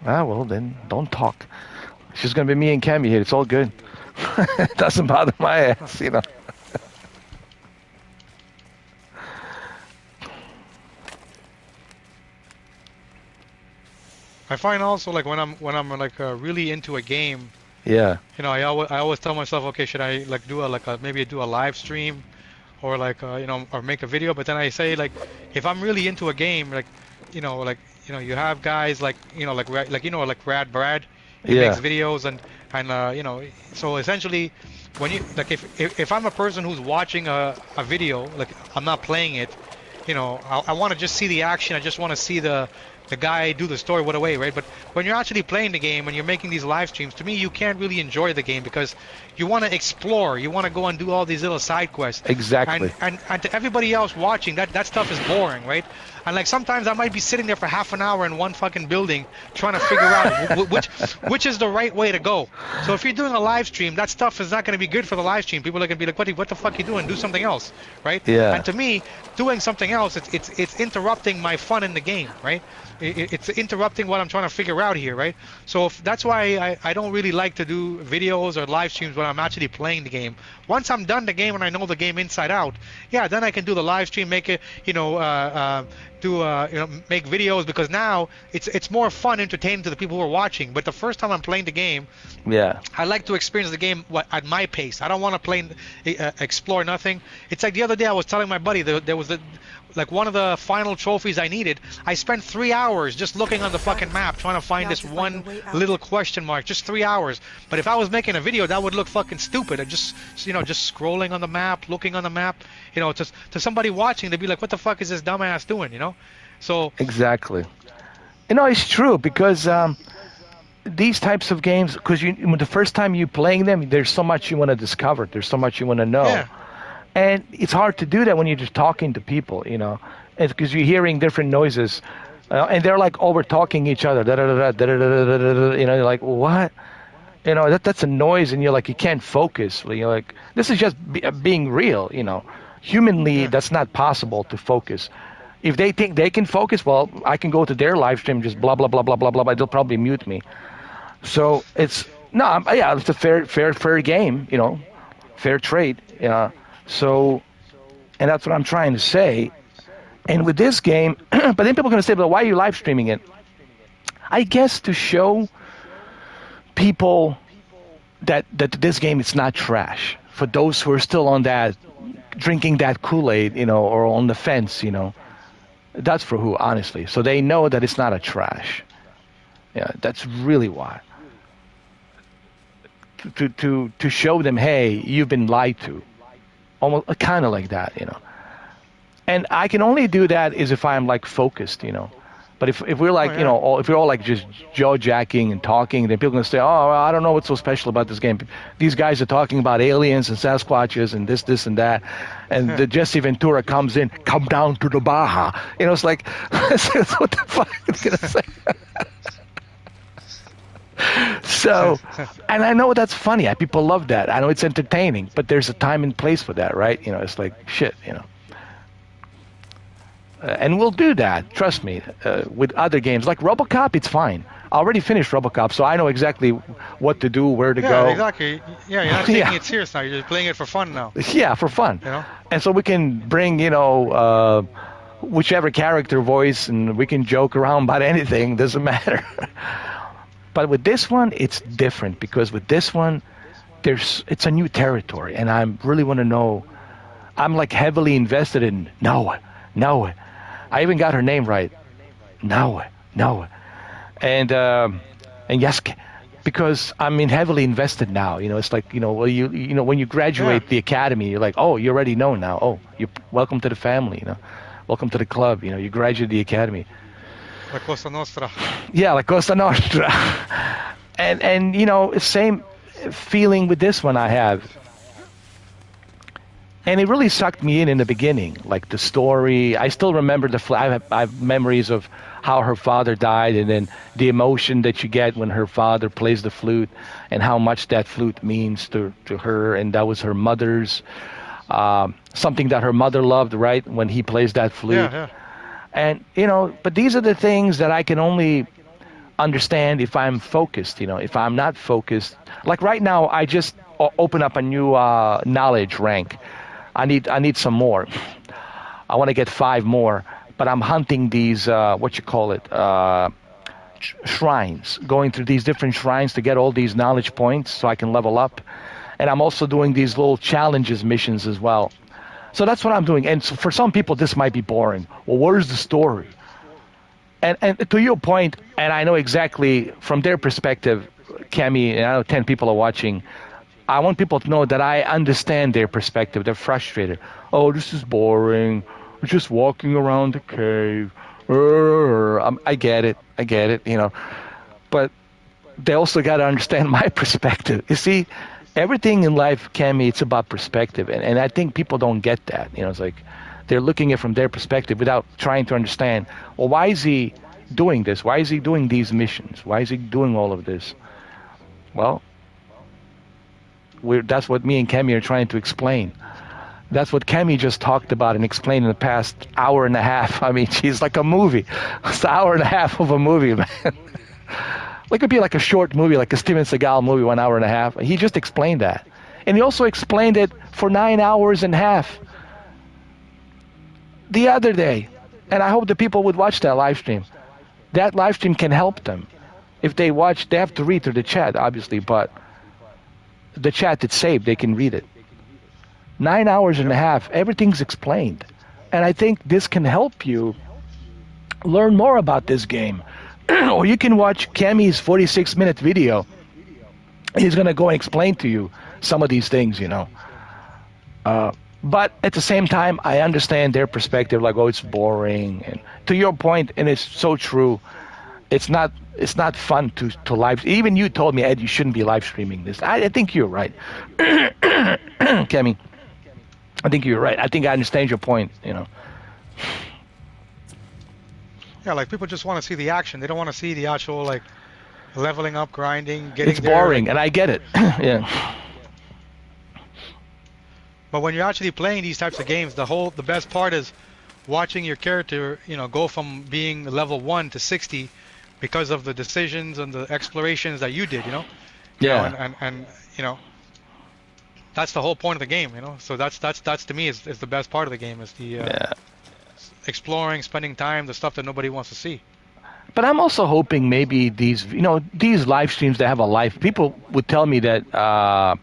Ah, well, then don't talk. It's just going to be me and Cammy here. It's all good. It doesn't bother my ass, I find also like when I'm like really into a game. Yeah. I always tell myself, okay, should I like do maybe do a live stream, or like or make a video? But then I say like, if I'm really into a game, like, you have guys like like Rad Brad, he makes videos and so essentially, when you like if I'm a person who's watching a video, like I'm not playing it, I want to just see the action. I just want to see the guy do the story what away, right? But when you're actually playing the game and you're making these live streams, to me, you can't really enjoy the game because you want to explore, you want to go and do all these little side quests. Exactly. And to everybody else watching, that stuff is boring, right? And like sometimes I might be sitting there for half an hour in one fucking building trying to figure out which is the right way to go. So if you're doing a live stream, that stuff is not going to be good for the live stream. People are going to be like, what the fuck are you doing? Do something else, right? Yeah. And to me, doing something else, it's interrupting my fun in the game, right? It's interrupting what I'm trying to figure out here, right? So that's why I don't really like to do videos or live streams when I'm actually playing the game. Once I'm done the game and I know the game inside out, then I can do the live stream, make it, make videos, because now it's more fun, entertaining to the people who are watching. But the first time I'm playing the game, I like to experience the game at my pace. I don't want to explore nothing. It's like the other day I was telling my buddy there was one of the final trophies I needed. I spent 3 hours just looking on the fucking map trying to find this one little question mark. Just 3 hours. But if I was making a video, that would look fucking stupid. Just scrolling on the map, looking on the map. To somebody watching, they'd be like, "What the fuck is this dumbass doing?" So exactly. It's true because these types of games, because the first time you playing them, there's so much you want to discover. There's so much you want to know. Yeah. And it's hard to do that when you're just talking to people, It's because you're hearing different noises, and they're like over talking each other. You're like, what? That's a noise, and you're like, you can't focus. You're like, this is just being real, Humanly, that's not possible to focus. If they think they can focus, well, I can go to their live stream, just blah blah blah blah blah blah, but they'll probably mute me. So it's a fair game, fair trade, So, and that's what I'm trying to say. And with this game, but then people are going to say, well, why are you live streaming it? I guess to show people that this game is not trash. For those who are still on that, drinking that Kool-Aid, or on the fence, that's for who, honestly. So they know that it's not a trash. Yeah, that's really why. To show them, hey, you've been lied to. Almost kind of like that, And I can only do that is if I'm like focused, you know. But if we're like, you know, if we're all like just jaw jacking and talking, then people are gonna say, oh, well, I don't know what's so special about this game. These guys are talking about aliens and Sasquatches and this and that, and the Jesse Ventura comes in, come down to the Baja. You know, it's like, what the fuck is gonna say? So, and I know that's funny. People love that. I know it's entertaining, but there's a time and place for that, right? You know, it's like shit, you know. And we'll do that, trust me, with other games. Like RoboCop, it's fine. I already finished RoboCop, so I know exactly what to do, where to go. Yeah, exactly. Yeah, you're not taking it serious now. You're just playing it for fun now. Yeah, for fun. You know? And so we can bring, you know, whichever character voice, and we can joke around about anything. Doesn't matter. But with this one, it's different, because with this one, it's a new territory, and I really want to know. I'm like heavily invested in Noah. I even got her name right. Noah. And yes, because I'm heavily invested now. You know, it's like, you know, well, you know, when you graduate the academy, you're like, oh, you already know now. Oh, you're welcome to the family. You know, welcome to the club. You know, you graduated the academy. La Cosa Nostra. Yeah, La Cosa Nostra. and you know, same feeling with this one I have. And it really sucked me in the beginning, like the story. I still remember I have memories of how her father died, and then the emotion that you get when her father plays the flute, and how much that flute means to her. And that was her mother's, something that her mother loved, right, when he plays that flute. Yeah. And, you know, but these are the things that I can only understand if I'm focused, you know. If I'm not focused, like right now, I just open up a new knowledge rank. I need some more. I want to get 5 more, but I'm hunting these shrines, going through these different shrines to get all these knowledge points so I can level up. And I'm also doing these little challenges missions as well. So that's what I'm doing. And so for some people, this might be boring. Well, where's the story? And to your point, and I know exactly from their perspective, Cami, and I know 10 people are watching, I want people to know that I understand their perspective. They're frustrated. Oh, this is boring. We're just walking around the cave. I get it, you know. But they also got to understand my perspective. You see, everything in life, Cami, it's about perspective. And I think people don't get that. You know, it's like they're looking at it from their perspective without trying to understand, well, why is he doing this? Why is he doing these missions? Why is he doing all of this? Well, that's what me and Kemi are trying to explain. That's what Kemi just talked about and explained in the past hour and a half. I mean, she's like a movie. It's an hour and a half of a movie, man. Like it could be like a short movie, like a Steven Seagal movie, 1 hour and a half. He just explained that. And he also explained it for 9 hours and a half the other day. And I hope the people would watch that live stream. That live stream can help them. If they watch, they have to read through the chat, obviously, but the chat that's saved, they can read it. 9 hours and a half, everything's explained. And I think this can help you learn more about this game. Or you can watch Cami's 46-minute video. He's going to go and explain to you some of these things, you know. But at the same time, I understand their perspective, like, oh, it's boring. And to your point, and it's so true, it's not fun to live. Even you told me, Ed, you shouldn't be live streaming this. I think you're right. Kemi, I think you're right. I think I understand your point, you know. Yeah, like people just want to see the action. They don't want to see the actual, like, leveling up, grinding, getting It's boring, and I get it. Yeah. But when you're actually playing these types of games, the best part is watching your character, you know, go from being level 1 to 60 because of the decisions and the explorations that you did, you know. Yeah. You know, and you know, that's the whole point of the game, you know. So that's to me is the best part of the game, is the exploring, spending time, the stuff that nobody wants to see. But I'm also hoping maybe these live streams that have a life. People would tell me that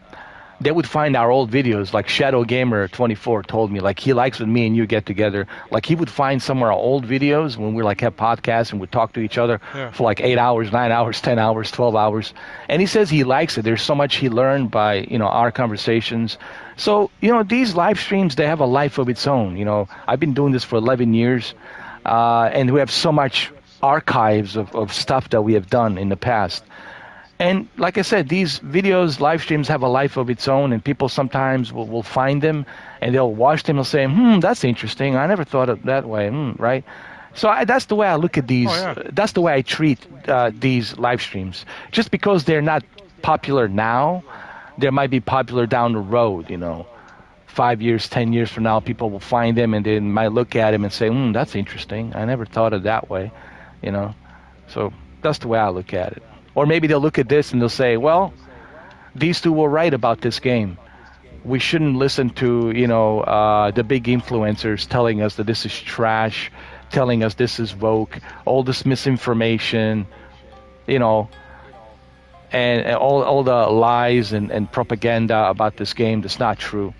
they would find our old videos. Like Shadow Gamer 24 told me, like he likes when me and you get together. Like he would find somewhere our old videos when we like have podcasts and we talk to each other for like 8 hours, 9 hours, 10 hours, 12 hours. And he says he likes it. There's so much he learned by, our conversations. So, these live streams, they have a life of its own. I've been doing this for 11 years, and we have so much archives of stuff that we have done in the past. And like I said, these videos, live streams have a life of its own, and people sometimes will find them, and they'll watch them and say, that's interesting. I never thought of it that way, right? So that's the way I look at these. That's the way I treat these live streams. Just because they're not popular now, they might be popular down the road, 5 years, 10 years from now, people will find them, and they might look at them and say, that's interesting. I never thought of it that way, So that's the way I look at it. Or maybe they'll look at this and they'll say, well, these two were right about this game. We shouldn't listen to, the big influencers telling us that this is trash, telling us this is woke, all this misinformation, and all the lies and propaganda about this game that's not true,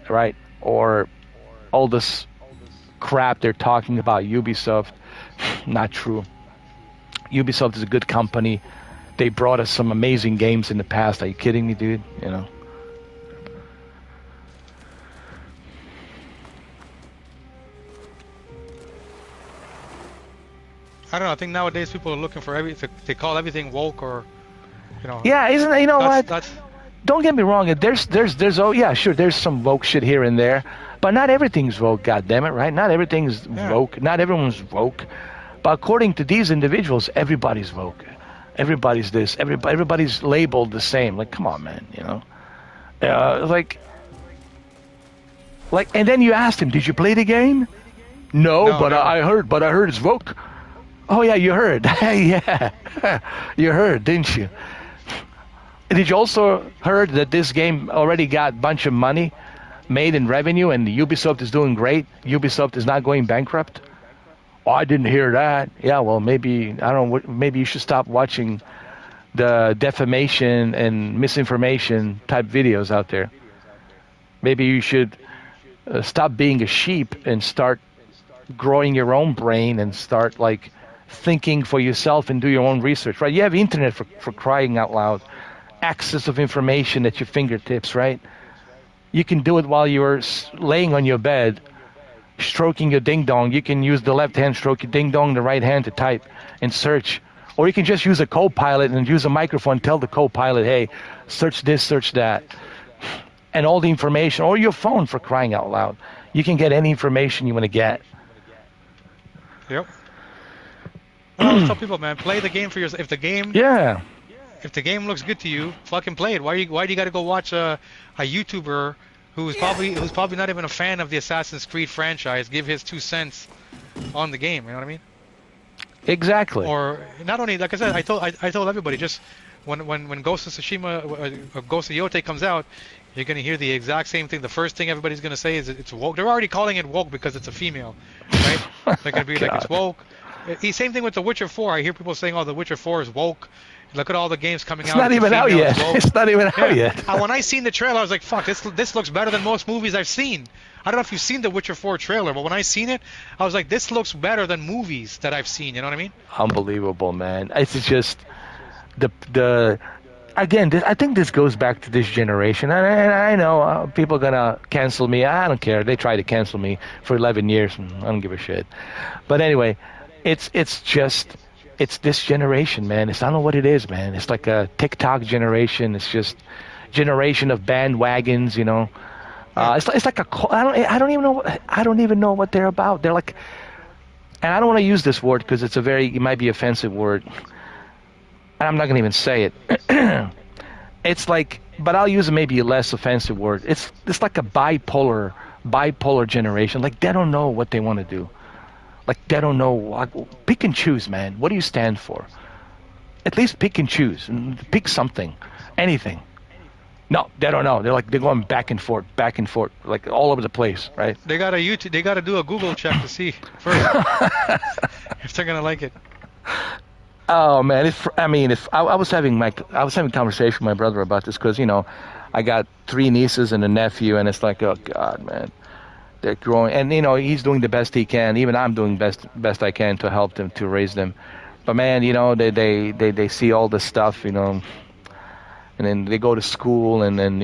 right? Or all this crap they're talking about Ubisoft, not true. Ubisoft is a good company. They brought us some amazing games in the past. Are you kidding me, dude? I don't know. I think nowadays people are looking for everything. They call everything woke or, Yeah, isn't it? What? Don't get me wrong. There's some woke shit here and there, but not everything's woke. Goddammit, right? Not everything's woke. Not everyone's woke. But according to these individuals, everybody's woke. Everybody's this. Everybody's labeled the same. Like, come on, man. And then you asked him, "Did you play the game?" No, but I heard it's woke. Oh yeah, you heard. Yeah, you heard, didn't you? Did you also heard that this game already got a bunch of money made in revenue, and Ubisoft is doing great? Ubisoft is not going bankrupt. Oh, I didn't hear that. Yeah, well, maybe, I don't know, maybe you should stop watching the defamation and misinformation type videos out there. Maybe you should stop being a sheep and start growing your own brain and start, thinking for yourself and do your own research, right? You have internet for crying out loud. Access of information at your fingertips, right? You can do it while you're laying on your bed, stroking your ding-dong. You can use the left hand, stroke your ding-dong, the right hand to type and search. Or you can just use a co-pilot and use a microphone, tell the co-pilot, hey, search this, search that. And all the information, or your phone for crying out loud. You can get any information you want to get. Yep. Well, I always tell people, man, play the game for yourself. If the game looks good to you, fucking play it. Why do you got to go watch a YouTuber who's probably not even a fan of the Assassin's Creed franchise give his 2 cents on the game? You know what I mean? Exactly. Or not only, like I said, I told everybody, just when Ghost of Tsushima or Ghost of Yotei comes out, you're gonna hear the exact same thing. The first thing everybody's gonna say is it's woke. They're already calling it woke because it's a female, right? They're gonna be like, it's woke. Same thing with The Witcher 4. I hear people saying, oh, The Witcher 4 is woke. Look at all the games coming out. It's not even out yet. It's not even out yet. When I seen the trailer, I was like, fuck, this looks better than most movies I've seen. I don't know if you've seen The Witcher 4 trailer, but when I seen it, I was like, this looks better than movies that I've seen. You know what I mean? Unbelievable, man. It's just again, I think this goes back to this generation. And I know people are going to cancel me. I don't care. They tried to cancel me for 11 years. And I don't give a shit. But anyway, it's this generation, man. I don't know what it is, man. It's like a TikTok generation. It's just generation of bandwagons, It's like I don't even know what they're about. They're like, and I don't want to use this word because it might be offensive word. I'm not going to even say it. It's like, but I'll use maybe a less offensive word. It's like a bipolar generation. Like they don't know what they want to do. Like they don't know. Pick and choose, man. What do you stand for? At least pick and choose. Pick something, anything. No, they don't know. They're going back and forth, like all over the place, right? They got to do a Google check to see first if they're gonna like it. Oh man, I mean, if I was having a conversation with my brother about this because I got three nieces and a nephew, and it's like, oh God, man, they're growing, and he's doing the best he can. Even I'm doing best I can to help them to raise them. But man, they see all this stuff, and then they go to school, and then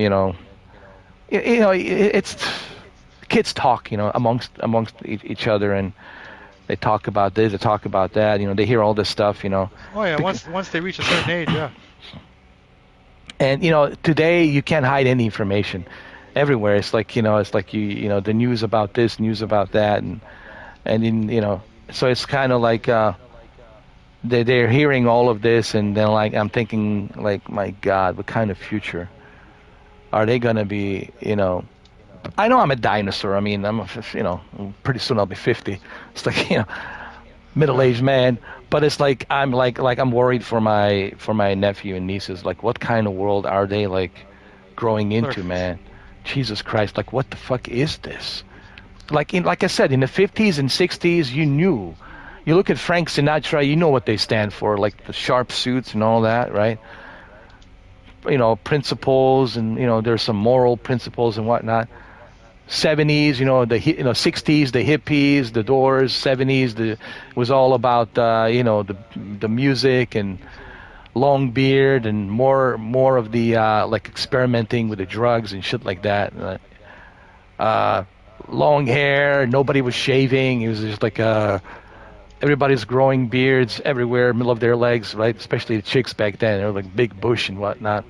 it's kids talk, amongst each other, and they talk about this, they talk about that, they hear all this stuff, Oh yeah, once they reach a certain age, yeah. And today you can't hide any information. Everywhere it's like the news about this, news about that, and so it's kind of like they're hearing all of this, and then like I'm thinking like, my God, what kind of future are they gonna be? I know I'm a dinosaur. I mean, pretty soon I'll be 50. It's like middle-aged man, but it's like I'm worried for my nephew and nieces. Like, what kind of world are they like growing into, man? Jesus Christ! Like, what the fuck is this? Like I said, in the 50s and 60s, you knew. You look at Frank Sinatra, you know what they stand for, like the sharp suits and all that, right? Principles, and there's some moral principles and whatnot. 70s, the 60s, the hippies, the Doors. 70s, was all about the music and long beard and more of the like experimenting with the drugs and shit like that. Long hair, nobody was shaving. It was just like everybody's growing beards everywhere, middle of their legs, right? Especially the chicks back then. They were like big bush and whatnot.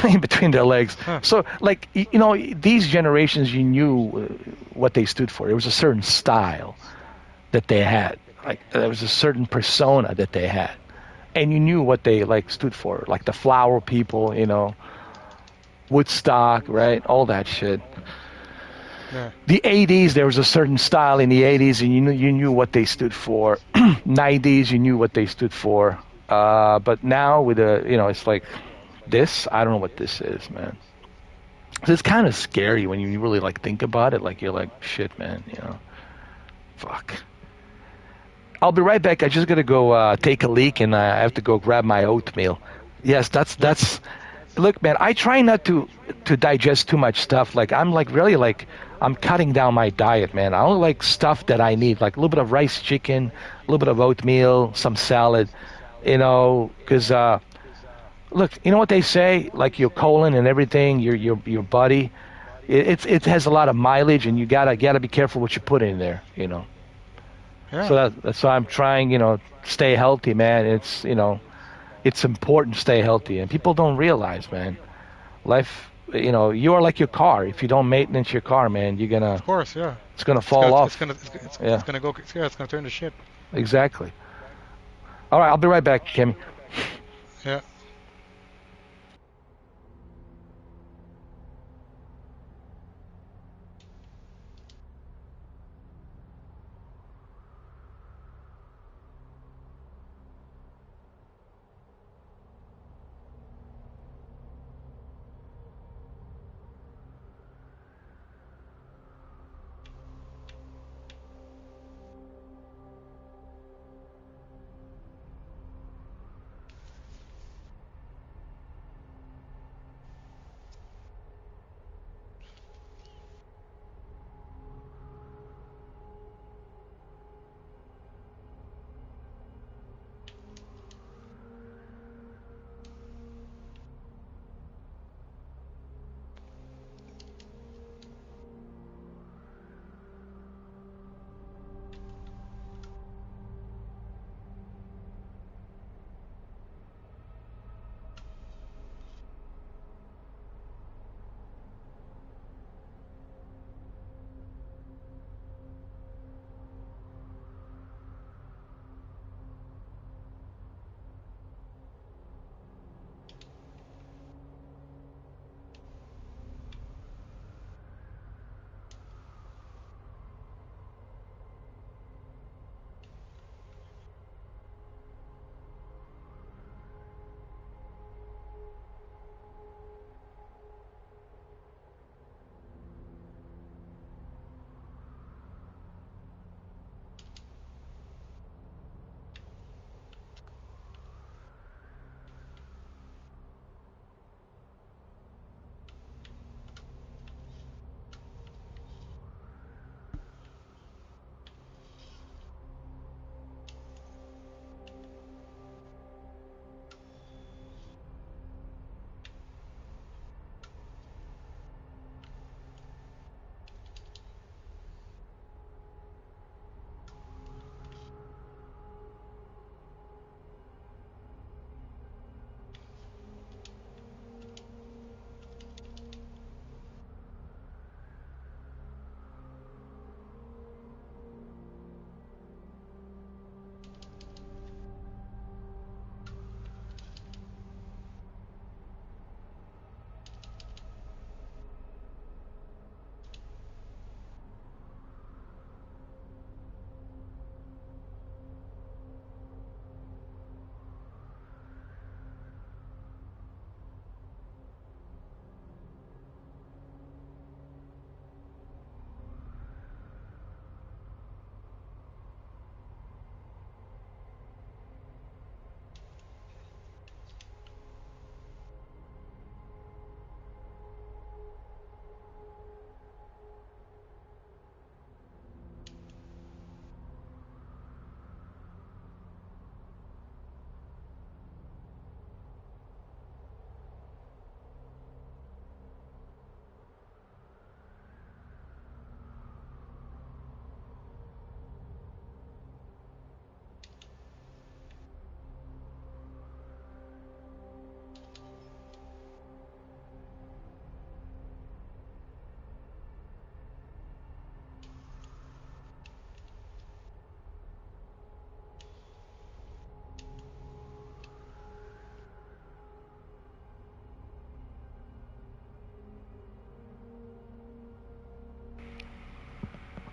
In between their legs. So, like, these generations, you knew what they stood for. There was a certain style that they had. Like, there was a certain persona that they had. And you knew what they, like, stood for. Like the flower people, Woodstock, right? All that shit. Yeah. The 80s, there was a certain style in the 80s, and you knew what they stood for. 90s, you knew what they stood for. But now, with it's like, this, I don't know what this is, man. It's kind of scary when you really like think about it. Like, you're like, shit, man, fuck. I'll be right back. I just gotta go take a leak, and I have to go grab my oatmeal. Yes, that's. Look, man, I try not to digest too much stuff. Like, I'm like really like I'm cutting down my diet, man. I only like stuff that I need, like a little bit of rice, chicken, a little bit of oatmeal, some salad, because. Look, you know what they say, like your colon and everything, your body, it has a lot of mileage, and you gotta be careful what you put in there, Yeah. So that's why I'm trying, stay healthy, man. It's important to stay healthy, and people don't realize, man. Life, you are like your car. If you don't maintenance your car, man, you're gonna. Of course, yeah. It's gonna fall off. It's gonna go. Yeah, it's gonna turn to shit. Exactly. All right, I'll be right back, Kim. Yeah.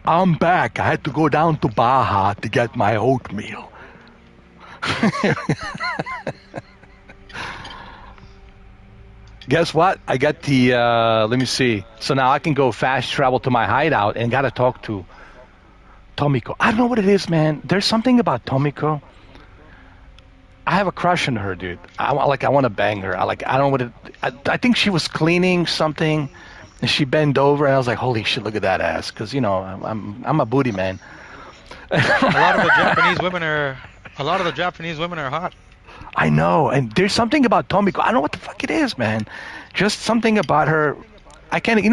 I'm back. I had to go down to Baja to get my oatmeal. Guess what? I got the, let me see. So now I can go fast travel to my hideout and gotta talk to Tomiko. I don't know what it is, man. There's something about Tomiko. I have a crush on her, dude. I want to bang her. I don't know what it, I think she was cleaning something and she bent over and I was like, holy shit, look at that ass. Cause you know, I'm a booty man. A lot of the Japanese women are hot. I know, and there's something about Tomiko. I don't know what the fuck it is, man. Just something about her. I can't, you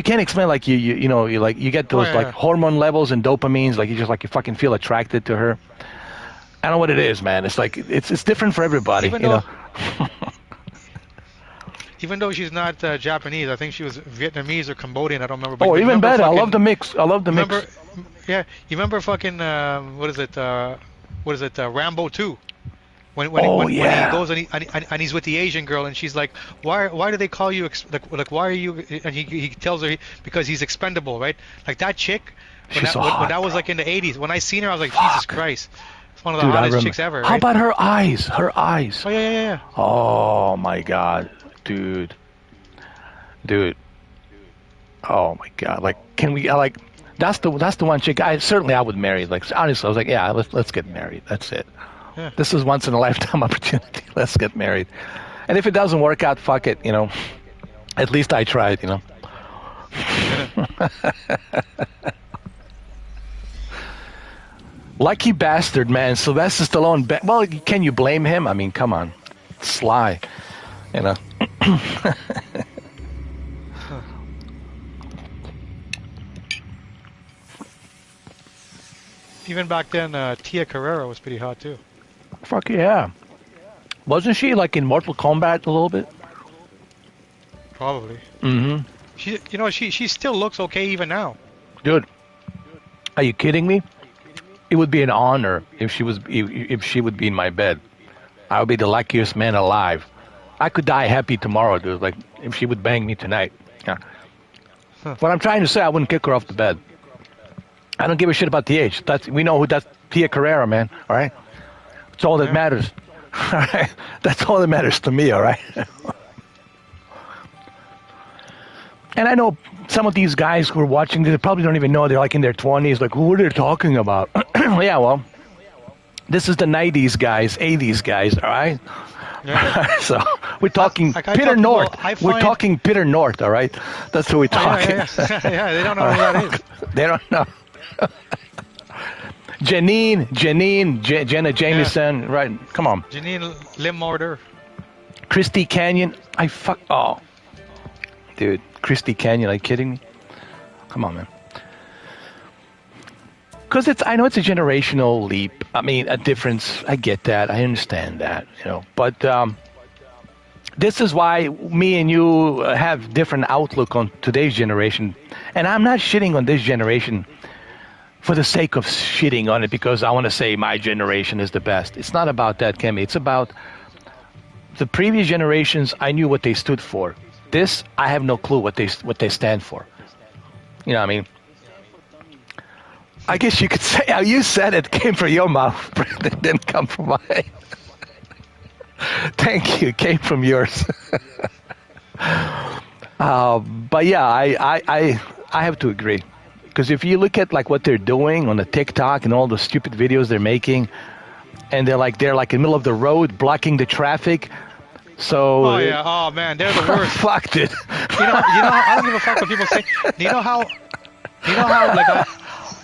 can't explain. Like you know, you get those like hormone levels and dopamines. Like you fucking feel attracted to her. I don't know what it is, man. It's like it's different for everybody. Even though she's not Japanese, I think she was Vietnamese or Cambodian. I don't remember. But even better. I love the mix. Yeah, you remember fucking what is it? Rambo 2. When he goes and he's with the Asian girl and she's like, why do they call you like why are you? And he tells her because he's expendable, right? Like that chick. When that was like in the 80s, when I seen her, I was like, Jesus Christ. It's one of the hottest chicks ever. Right? How about her eyes? Her eyes. Oh yeah. Oh my God, dude. Oh my God. Like, can we like? That's the one chick. I would marry. Like honestly, I was like, yeah, let's get married. That's it. Yeah. This is once in a lifetime opportunity. Let's get married. And if it doesn't work out, fuck it. You know, at least I tried. You know. Lucky bastard, man. Sylvester Stallone. Well, can you blame him? I mean, come on, Sly. You know. Even back then, Tia Carrera was pretty hot too. Fuck yeah. Wasn't she like in Mortal Kombat a little bit? Probably. Mm-hmm. She still looks okay even now. Dude, are you kidding me? It would be an honor if she would be in my bed. I would be the luckiest man alive. I could die happy tomorrow, dude. Like if she would bang me tonight. Yeah. What I'm trying to say, I wouldn't kick her off the bed. I don't give a shit about the age. We know who that's Tia Carrera, man. All right, that's all that matters. All right, that's all that matters to me. All right. And I know some of these guys who are watching, they probably don't even know they're like in their 20s. Like, who are they talking about? Yeah, well, this is the 90s guys, 80s guys. All right. Yeah. So we're talking Peter North. We're talking Peter North. All right, that's who we're talking. Yeah, they don't know who that is. They don't know. Jenna Jameson, right? Come on. Janine Limorder. Christy Canyon. Oh, dude, Christy Canyon. Are you kidding me? Come on, man. Because I know it's a generational leap. I mean, a difference. I get that. I understand that. But this is why me and you have different outlook on today's generation. And I'm not shitting on this generation for the sake of shitting on it because I want to say my generation is the best. It's not about that, Kemi. It's about the previous generations. I knew what they stood for. This, I have no clue what they stand for. You know what I mean? I guess you could say how you said it came from your mouth. It didn't come from mine. Thank you. It came from yours. But yeah, I have to agree. Because if you look at like what they're doing on the TikTok and all the stupid videos they're making, and they're like in the middle of the road blocking the traffic. So oh man, they're the worst. Fuck it. You know, I don't give a fuck what people say. You know how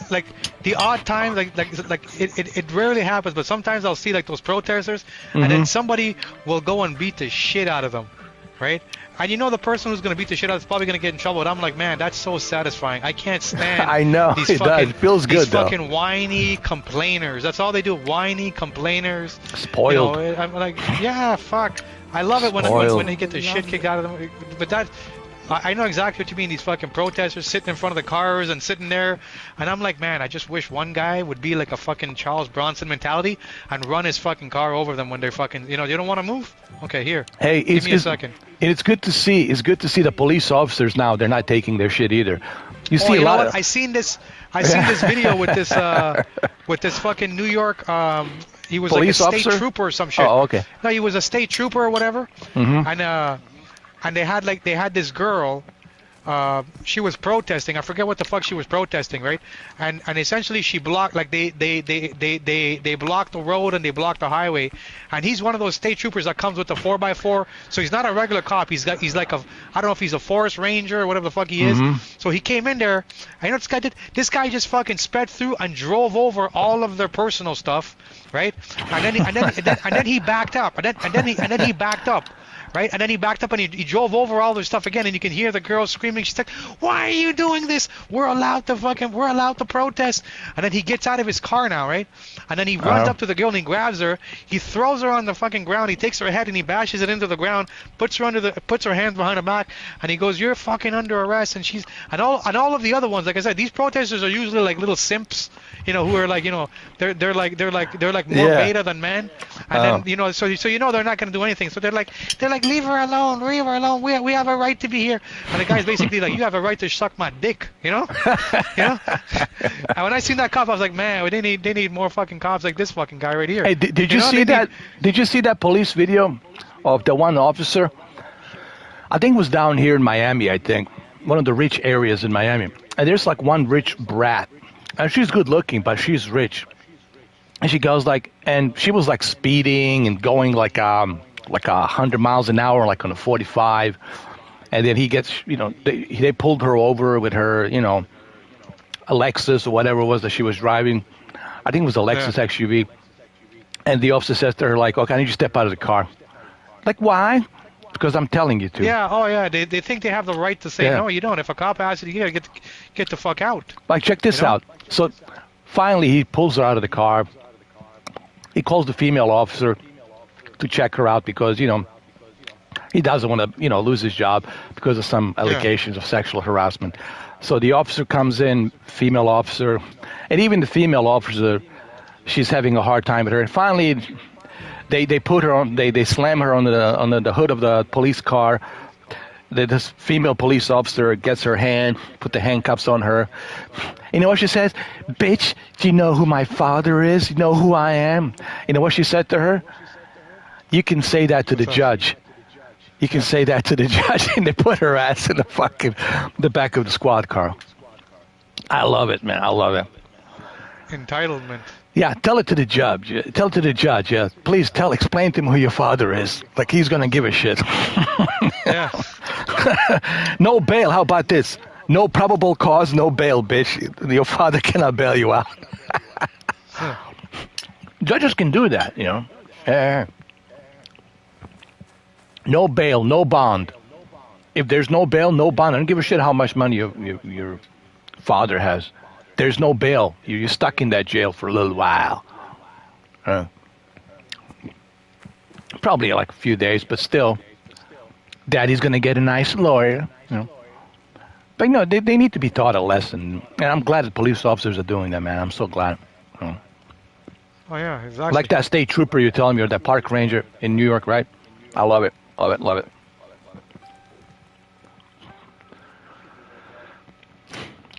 like the odd times like it rarely happens, but sometimes I'll see like those protesters, and then somebody will go and beat the shit out of them, right? And the person who's going to beat the shit out is probably going to get in trouble. And I'm like, man, that's so satisfying. I can't stand I know, these it feels good, these fucking whiny complainers. That's all they do, whiny complainers. Spoiled. I'm like, yeah, fuck. I love it when they get the shit kicked out of them. But I know exactly what you mean. These fucking protesters sitting in front of the cars and sitting there, and I'm like, man, I just wish one guy would be like a fucking Charles Bronson mentality and run his fucking car over them when they're fucking, they don't want to move. Okay, here. Hey, give me a second. And it's good to see. It's good to see the police officers now. They're not taking their shit either. You see a you know lot what? of. I seen this video with this fucking New York. He was Police like a state officer? trooper or some shit. Oh, okay. No, he was a state trooper or whatever. Mm-hmm. And they had this girl. She was protesting. I forget what the fuck she was protesting, right? And essentially she blocked, like they blocked the road and they blocked the highway. And he's one of those state troopers that comes with the 4x4. So he's not a regular cop. He's like I don't know if he's a forest ranger or whatever the fuck he is. So he came in there. I know this guy did. This guy just fucking sped through and drove over all of their personal stuff, right? And then he backed up. And then he backed up. Right, and then he backed up and he drove over all their stuff again, and you can hear the girl screaming. She's like, "Why are you doing this? We're allowed to protest." And then he gets out of his car now, right? And then he runs up to the girl and he grabs her. He throws her on the fucking ground. He takes her head and he bashes it into the ground. Puts her hands behind her back, and he goes, "You're fucking under arrest." And she's and all of the other ones. Like I said, these protesters are usually like little simps, who are like, they're like more beta than men. And then so they're not gonna do anything. So they're like, leave her alone. We have a right to be here. And the guy's basically like, you have a right to suck my dick, And when I seen that cop, I was like, man, they need more fucking cops like this fucking guy right here. Hey, did you see that? Did you see that police video of the one officer? I think it was down here in Miami. I think one of the rich areas in Miami. And there's like one rich brat, and she's good looking, but she's rich. And she goes and she was like speeding and going like 100 miles an hour, like on a 45. And then he gets, they pulled her over with her, a Lexus or whatever it was that she was driving. I think it was a Lexus XUV. And the officer says to her, like, "Okay, I need you to step out of the car." Like, why? Because I'm telling you to. Yeah, oh yeah, they think they have the right to say, no, you don't. If a cop asks you, you gotta get the fuck out. Like, check this out. So finally he pulls her out of the car. He calls the female officer to check her out because, he doesn't want to, lose his job because of some allegations of sexual harassment. So the officer comes in, female officer, and even the female officer, she's having a hard time with her. And finally, they put her on, they slam her on the hood of the police car. This female police officer gets her hand, put the handcuffs on her. You know what she says? "Bitch, do you know who my father is? You know who I am?" You know what she said to her? "You can say that to the judge. You can say that to the judge." And they put her ass in the back of the squad car. I love it, man. I love it. Entitlement. Yeah, tell it to the judge. Tell it to the judge. Yeah, please explain to him who your father is. Like he's gonna give a shit. Yeah. No bail. How about this? No probable cause, no bail, bitch. Your father cannot bail you out. Judges can do that, No bail, no bond. If there's no bail, no bond. I don't give a shit how much money your father has. There's no bail. You're stuck in that jail for a little while. Probably like a few days, but still. Daddy's going to get a nice lawyer. But they need to be taught a lesson. And I'm glad that police officers are doing that, man. I'm so glad. Oh, yeah, exactly. Like that state trooper you're telling me, or that park ranger in New York, right? I love it. Love it. Love it.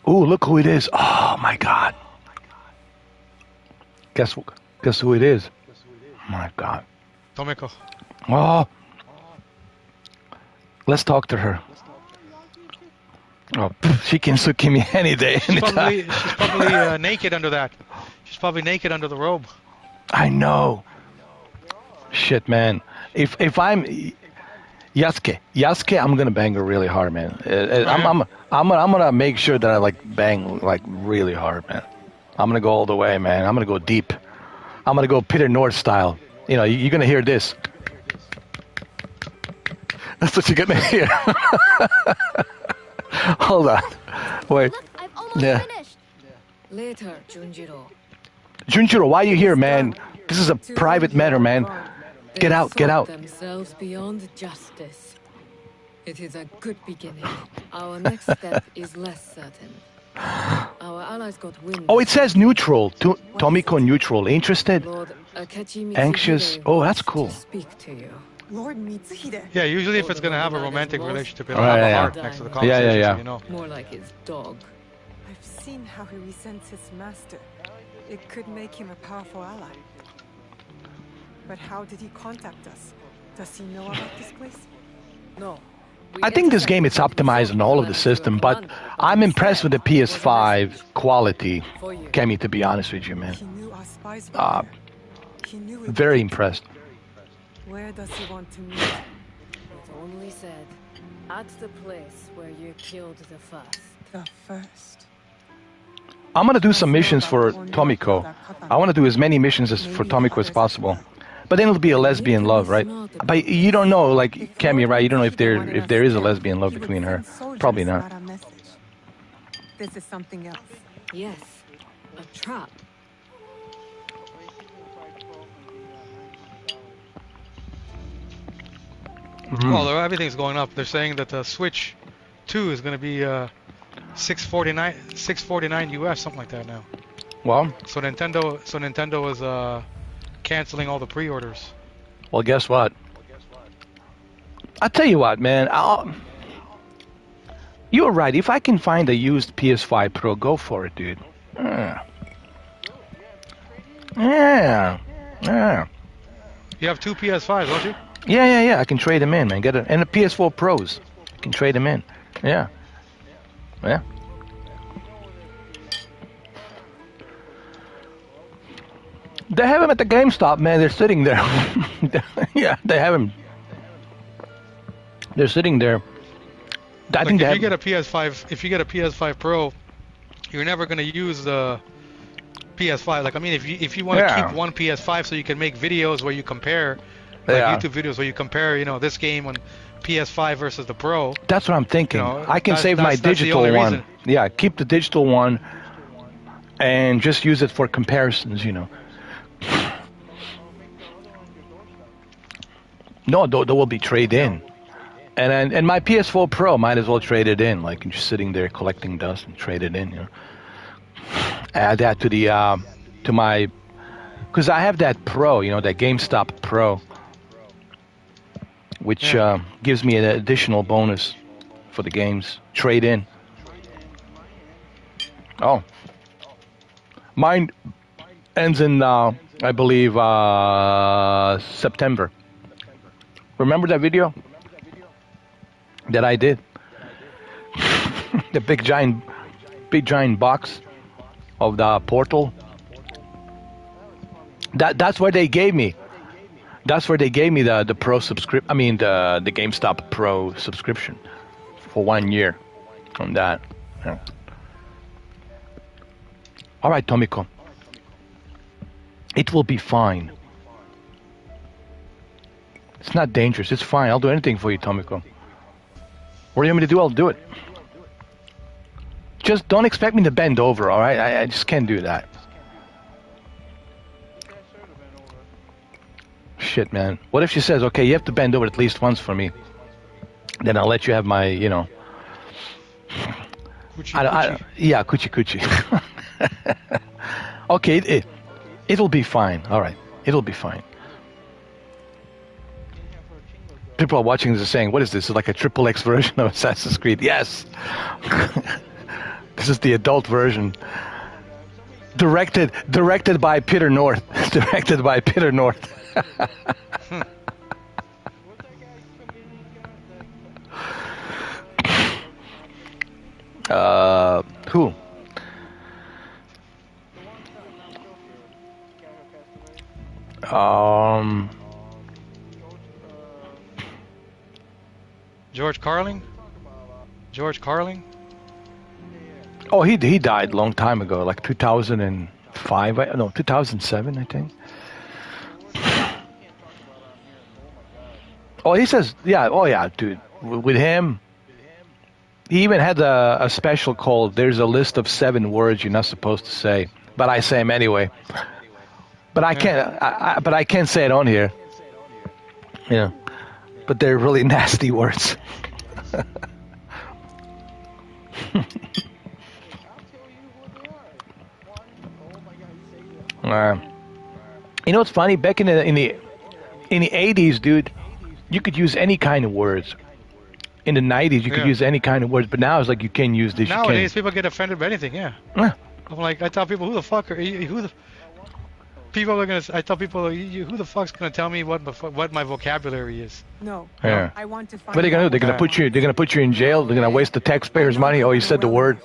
Ooh, look who it is. Oh, my God. Guess who it is? My God. Tomiko. Oh. Let's talk to her. Oh, she can suck me any day. She's probably naked under that. She's probably naked under the robe. I know. Shit, man. If I'm Yasuke, I'm gonna bang her really hard, man. I'm gonna make sure that I bang really hard, man. I'm gonna go all the way, man. I'm gonna go deep. I'm gonna go Peter North style. You're gonna hear this. That's what you're gonna hear. Hold on. Wait. Look, I've almost finished. Later, Junjiro. Junjiro, why are you here, man? This is a private matter, man. Get out, get out. Themselves beyond justice. It is a good beginning. Our next step is less certain. Our allies got wind. Oh, it says neutral. Tomiko neutral. Interested? Anxious. Oh, that's cool. Speak to you. Lord Mitsuhide. Yeah, usually if it's gonna have a romantic relationship, it'll have a heart next to the conversation. Yeah. More like his dog. seen how he resents his master. It could make him a powerful ally. But how did he contact us? Does he know about this place? No. I think this game is optimized on all of the system, but I'm impressed with the PS5 quality, Kemi, to be honest with you, man. He knew our spies were there. He knew it. Very impressed. Where does he want to meet? It only said, at the place where you killed the first. The first. I'm gonna do some missions for Tomiko. I want to do as many missions as for Tomiko as possible. But then it'll be a lesbian love, right? But you don't know, like Kemi, right? You don't know if there is a lesbian love between her. Probably not. This is something else. Yes, a trap. Well, everything's going up. They're saying that the Switch 2 is going to be $649 US, something like that now. Well, so Nintendo is canceling all the pre-orders. Well, guess what? I'll tell you what, man. You were right. If I can find a used PS5 Pro, go for it, dude. Yeah. You have 2 PS5s, don't you? Yeah. I can trade them in, man. And the PS4 Pros. I can trade them in. Yeah. They have them at the GameStop, man. They're sitting there. Yeah, they have them. They're sitting there. If you get a PS5 Pro, you're never going to use the PS5. Like, I mean, if you want to keep one PS5 so you can make videos where you compare, YouTube videos where you compare, this game on PS5 versus the Pro. That's what I'm thinking. I can save my digital one. Reason. Yeah, keep the digital one and just use it for comparisons, No, there will be trade in, and my PS4 Pro might as well trade it in. Like just sitting there collecting dust and trade it in. Add that to the to my, because I have that Pro, that GameStop Pro, which gives me an additional bonus for the games. Trade in. Oh, mine ends in I believe September. Remember that video that I did? The big giant box of the Portal. That's where they gave me. That's where they gave me the Pro subscription. I mean the GameStop Pro subscription for 1 year on that. Yeah. All right, Tomiko. It will be fine. It's not dangerous. It's fine. I'll do anything for you, Tomiko. What do you want me to do? I'll do it. Just don't expect me to bend over, all right? I just can't do that. Shit, man. What if she says, okay, you have to bend over at least once for me? Then I'll let you have my, Coochie. Yeah, coochie. Okay, it'll be fine. All right. It'll be fine. People are watching this saying, what is this? It's like a XXX version of Assassin's Creed. Yes! This is the adult version. Directed by Peter North. Directed by Peter North. Who? George Carling? Oh, he died a long time ago, like 2005. No, 2007, I think. Oh, he says, yeah. Oh, yeah, dude. With him, he even had a special called "There's a list of 7 words you're not supposed to say," but I say them anyway. But I can't. But I can't say it on here. Yeah. But they're really nasty words. You know what's funny? Back in the 80s, dude, you could use any kind of words. In the 90s, you could Yeah. use any kind of words, but now it's like you can't use this. Nowadays, people get offended by anything. Yeah. Yeah. I'm like, I tell people, who the fuck are you? Who the people are gonna? I tell people, who the fuck's gonna tell me what my vocabulary is? No. Yeah. I want to find What are they gonna do? out They're gonna what put you. They're gonna put you in jail. They're gonna waste the taxpayers' money. Oh, you said the word.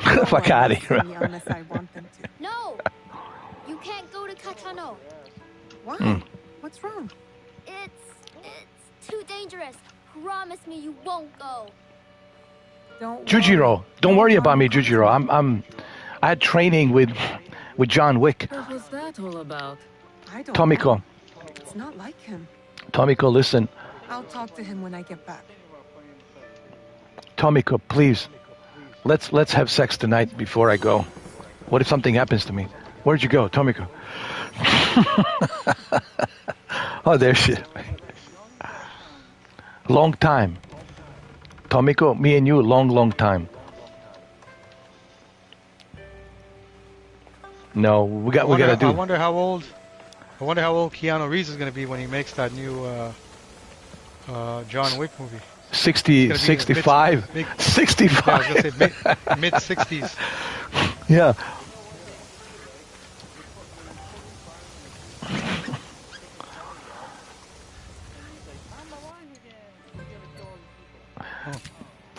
Get the fuck out of here. unless I want them to. No! You can't go to Katano. Why? What's wrong? It's too dangerous. Promise me you won't go. Don't Jujiro, don't worry about me, Jujiro. I had training with John Wick. What was that all about? I don't Tomiko, know. It's not like him. Tomiko, listen. I'll talk to him when I get back. Tomiko, please. Let's have sex tonight before I go. What if something happens to me? Where'd you go, Tomiko? Oh, there she is. Long time. Tomiko, me and you, long time. No, we gotta do. I wonder how old Keanu Reeves is gonna be when he makes that new John Wick movie. 60, 65, 65. Yeah, I was gonna say mid 60s. Yeah.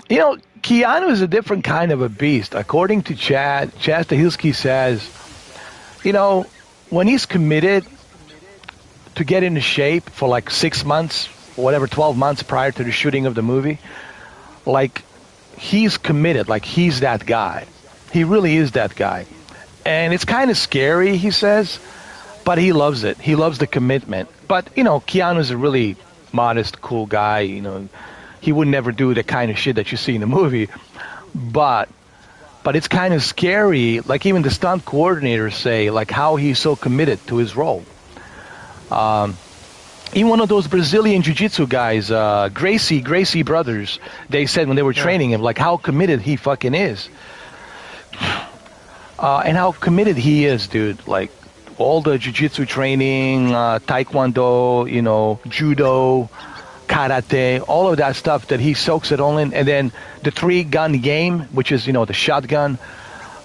You know, Keanu is a different kind of a beast. According to Chad Stahelski says, you know, when he's committed to get into shape for like 6 months, whatever, 12 months prior to the shooting of the movie, like, he's committed, like he's that guy. He really is that guy. And it's kind of scary, he says, but he loves it. He loves the commitment. But, you know, Keanu's a really modest, cool guy, you know. He would never do the kind of shit that you see in the movie. But it's kind of scary, like even the stunt coordinators say, like how he's so committed to his role. Even one of those Brazilian jiu-jitsu guys, Gracie brothers, they said when they were training him, like how committed he fucking is. And how committed he is, dude. Like all the jiu-jitsu training, taekwondo, you know, judo, karate, all of that stuff that he soaks it all in. And then the 3-gun game, which is, you know, the shotgun,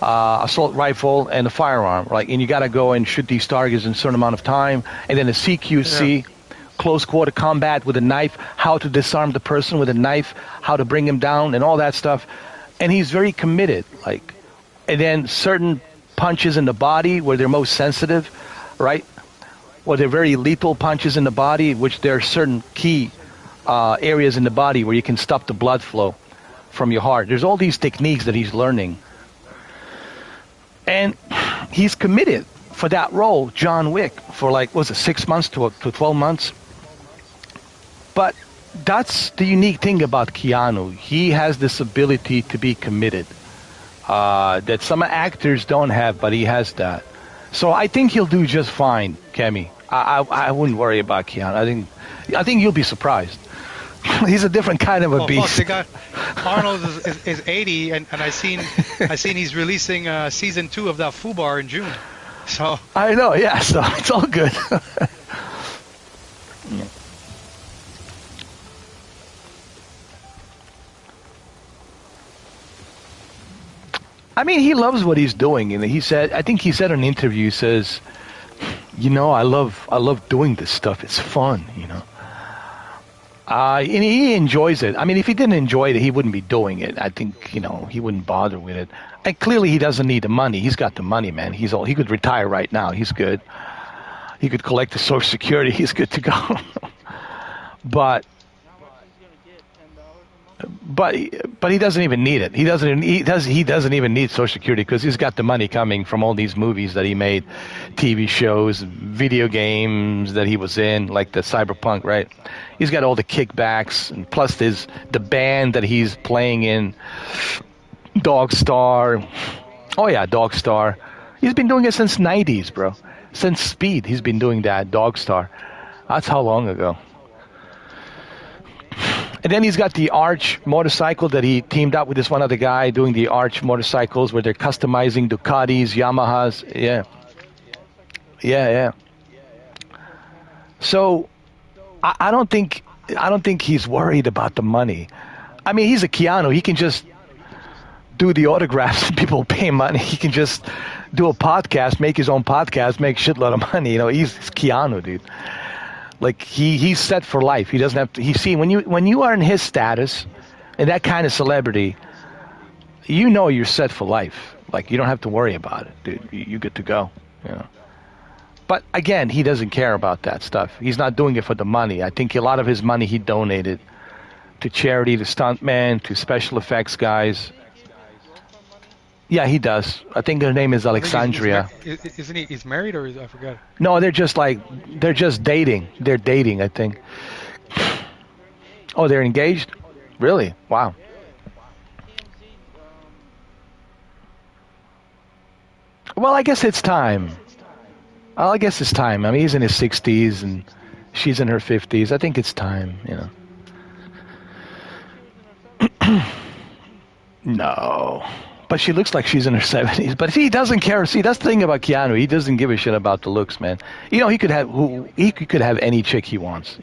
assault rifle, and the firearm, right? And you got to go and shoot these targets in a certain amount of time. And then the CQC, close quarter combat with a knife, how to disarm the person with a knife, how to bring him down, and all that stuff. And he's very committed, like. And then certain punches in the body where they're most sensitive, right? Or they're very lethal punches in the body, which there are certain key areas in the body where you can stop the blood flow from your heart. There's all these techniques that he's learning. And he's committed for that role, John Wick, for like, was it 6 months to 12 months? But that's the unique thing about Keanu. He has this ability to be committed that some actors don't have, but he has that. So I think he'll do just fine, Kemi. I wouldn't worry about Keanu. I think you'll be surprised. He's a different kind of a beast. Fuck, they got Arnold is 80, and I seen he's releasing season 2 of that Fubar in June. So I know, yeah. So it's all good. I mean, he loves what he's doing, and he said, I think he said in an interview, he says, you know, I love doing this stuff. It's fun, you know. And he enjoys it. I mean, if he didn't enjoy it, he wouldn't be doing it. I think, you know, he wouldn't bother with it. And clearly, he doesn't need the money. He's got the money, man. He could retire right now. He's good. He could collect the Social Security. He's good to go. But he doesn't even need it. He doesn't even need Social Security because he's got the money coming from all these movies that he made, TV shows, video games that he was in, like the Cyberpunk, right? He's got all the kickbacks, and plus the band that he's playing in, Dogstar. Oh yeah, Dogstar. He's been doing it since '90s, bro. Since Speed, he's been doing that, Dogstar. That's how long ago. And then he's got the Arch motorcycle that he teamed up with this one other guy doing the Arch motorcycles where they're customizing Ducatis, Yamahas. Yeah. So I don't think he's worried about the money. I mean, he's a Keanu. He can just do the autographs and people pay money. He can just do a podcast, make his own podcast, make a shitload of money. You know, he's Keanu, dude. Like he's set for life. He doesn't have to. See, when you are in his status and that kind of celebrity, you know you're set for life. Like you don't have to worry about it, dude. You good to go. You know. But again, he doesn't care about that stuff. He's not doing it for the money. I think a lot of his money he donated to charity, to stuntmen, to special effects guys. Yeah, he does. I think her name is Alexandria. Isn't he? He's married, or I forgot. No, they're just dating. They're dating, I think. Oh, they're engaged? Really? Wow. Well, I guess it's time. I guess it's time. I mean, he's in his 60s and she's in her 50s. I think it's time, you know. No. But she looks like she's in her 70s. But he doesn't care. See, that's the thing about Keanu. He doesn't give a shit about the looks, man. You know, he could have any chick he wants.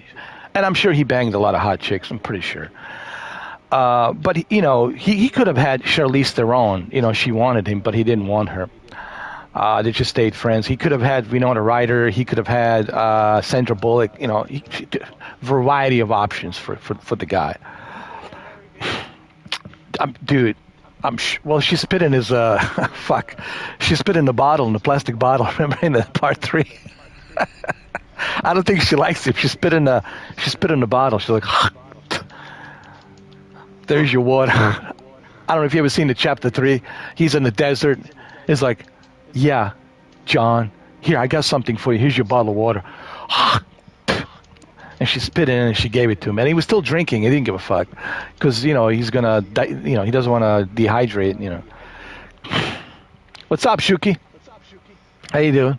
And I'm sure he banged a lot of hot chicks. I'm pretty sure. But, you know, he could have had Charlize Theron. You know, she wanted him, but he didn't want her. They just stayed friends. He could have had Winona Ryder. He could have had Sandra Bullock. You know, variety of options for the guy. Dude. Well, she spit in his fuck. She spit in the bottle, in the plastic bottle. Remember in the part 3? I don't think she likes it. She spit in the bottle. She's like, there's your water. I don't know if you ever seen the chapter 3. He's in the desert. He's like, yeah, John, here, I got something for you. Here's your bottle of water. And she spit in it and she gave it to him. And he was still drinking. He didn't give a fuck. Because, you know, he's going to, you know, he doesn't want to dehydrate, you know. What's up, Shuki? How you doing?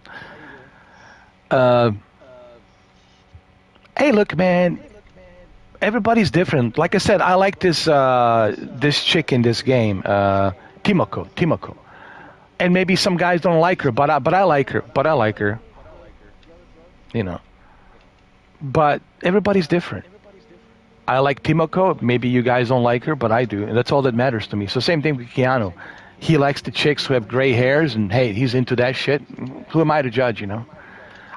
Hey, look, man. Everybody's different. Like I said, I like this chick in this game, Timoko. And maybe some guys don't like her, but I like her. You know. But everybody's different. I like Timoko. Maybe you guys don't like her, but I do. And that's all that matters to me. So same thing with Keanu. He likes the chicks who have gray hairs, and hey, he's into that shit. Who am I to judge, you know?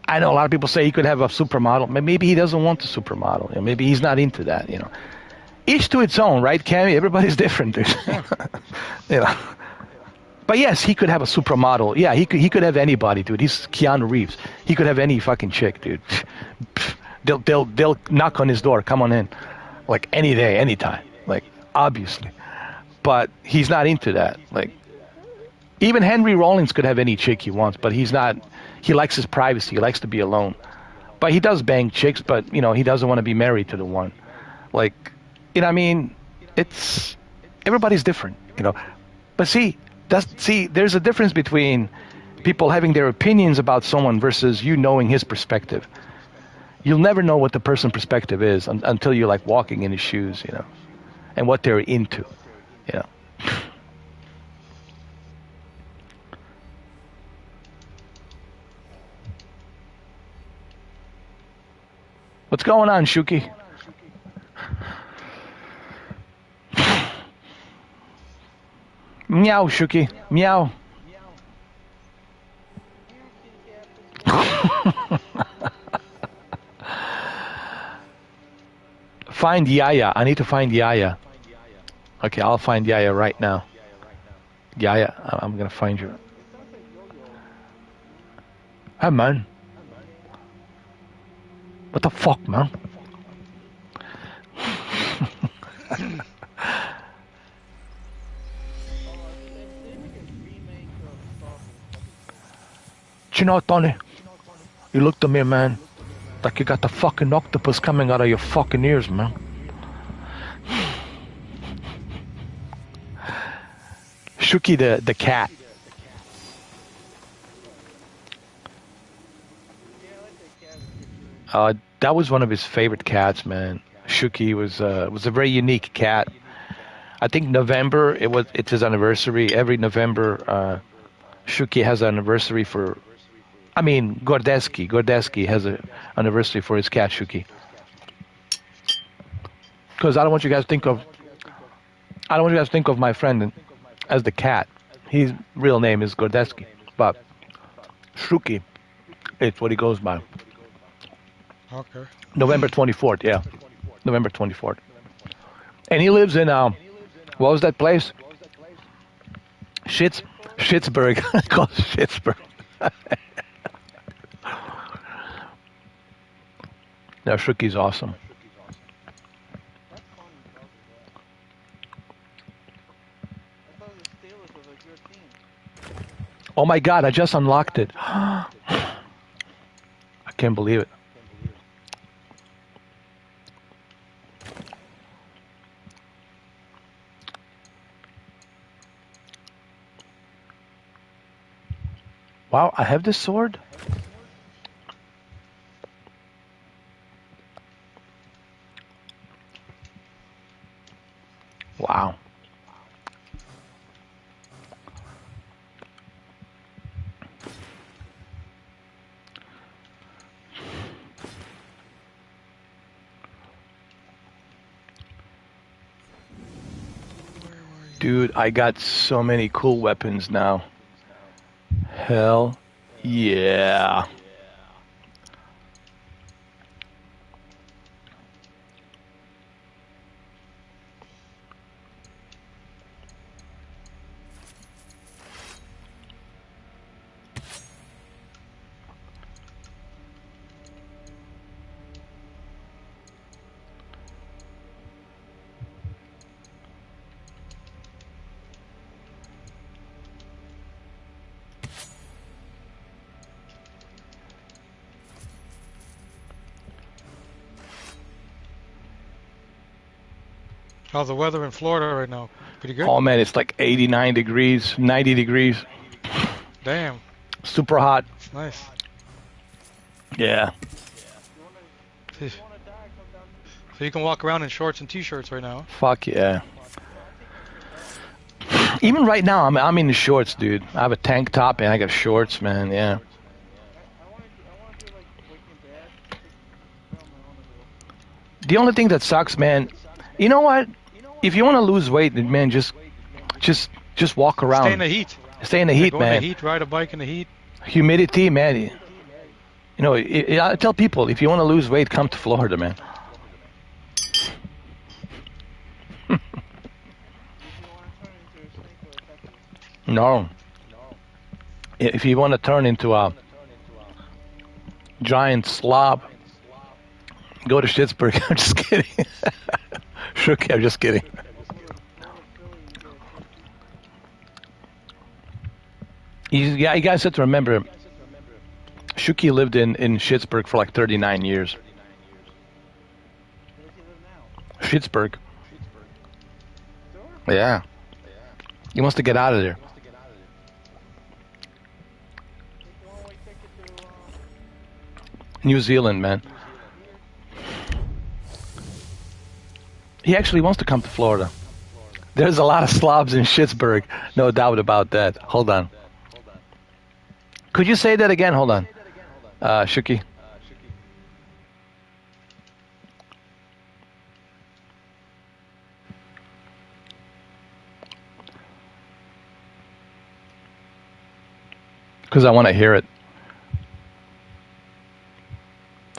I know a lot of people say he could have a supermodel. Maybe he doesn't want a supermodel. You know, maybe he's not into that, you know. Each to its own, right, Cammy? Everybody's different, dude. You know. But yes, he could have a supermodel. Yeah, he could have anybody, dude. He's Keanu Reeves. He could have any fucking chick, dude. They'll knock on his door. Come on in, like any day, anytime. Like obviously, but he's not into that. Like even Henry Rollins could have any chick he wants, but he's not. He likes his privacy. He likes to be alone. But he does bang chicks. But you know, he doesn't want to be married to the one. Like, you know, what I mean, it's everybody's different. You know, but there's a difference between people having their opinions about someone versus you knowing his perspective. You'll never know what the person's perspective is until you're like walking in his shoes, you know, and what they're into, you know. What's going on, Shuki? Meow, Shuki. Meow. Find Yaya. I need to find Yaya. Okay, I'll find Yaya right now. Yaya, I'm gonna find you. Hey, man. What the fuck, man? You know, Tony, you looked at me, man, like you got the fucking octopus coming out of your fucking ears, man. Shuki the cat. That was one of his favorite cats, man. Shuki was a very unique cat. I think November it's his anniversary. Every November, Shuki has an anniversary for. I mean, Gordeski has an anniversary for his cat Shuki. Because I don't want you guys to think of I don't want you guys to think of my friend as the cat. His real name is Gordeski, but Shruki, it's what he goes by. Okay. November 24th, yeah. November 24th. And he lives in, what was that place? Schittsburg. Called Schittsburg. No, Shruki's awesome. Oh my God, I just unlocked it. I can't believe it. Wow, I have this sword? Wow. Dude, I got so many cool weapons now. Hell yeah. How's the weather in Florida right now? Pretty good? Oh man, it's like 89 degrees, 90 degrees. Damn. Super hot. It's nice. Yeah. So you can walk around in shorts and t-shirts right now. Fuck yeah. Even right now, I'm in the shorts, dude. I have a tank top and I got shorts, man. Yeah. The only thing that sucks, man. You know what? If you want to lose weight, man, just walk around. Stay in the heat. Stay in the heat, go man. In the heat, ride a bike in the heat. Humidity, man. You know, I tell people, if you want to lose weight, come to Florida, man. No. If you want to turn into a giant slob, go to Schittsburg. I'm just kidding. Shruki, I'm just kidding. You guys have to remember, Shuki lived in Schittsburg for like 39 years. Schittsburg. Yeah. He wants to get out of there. New Zealand, man. He actually wants to come to Florida. There's a lot of slobs in Schittsburg, no doubt about that. Hold on. Could you say that again? Hold on. Shuki. Because I want to hear it.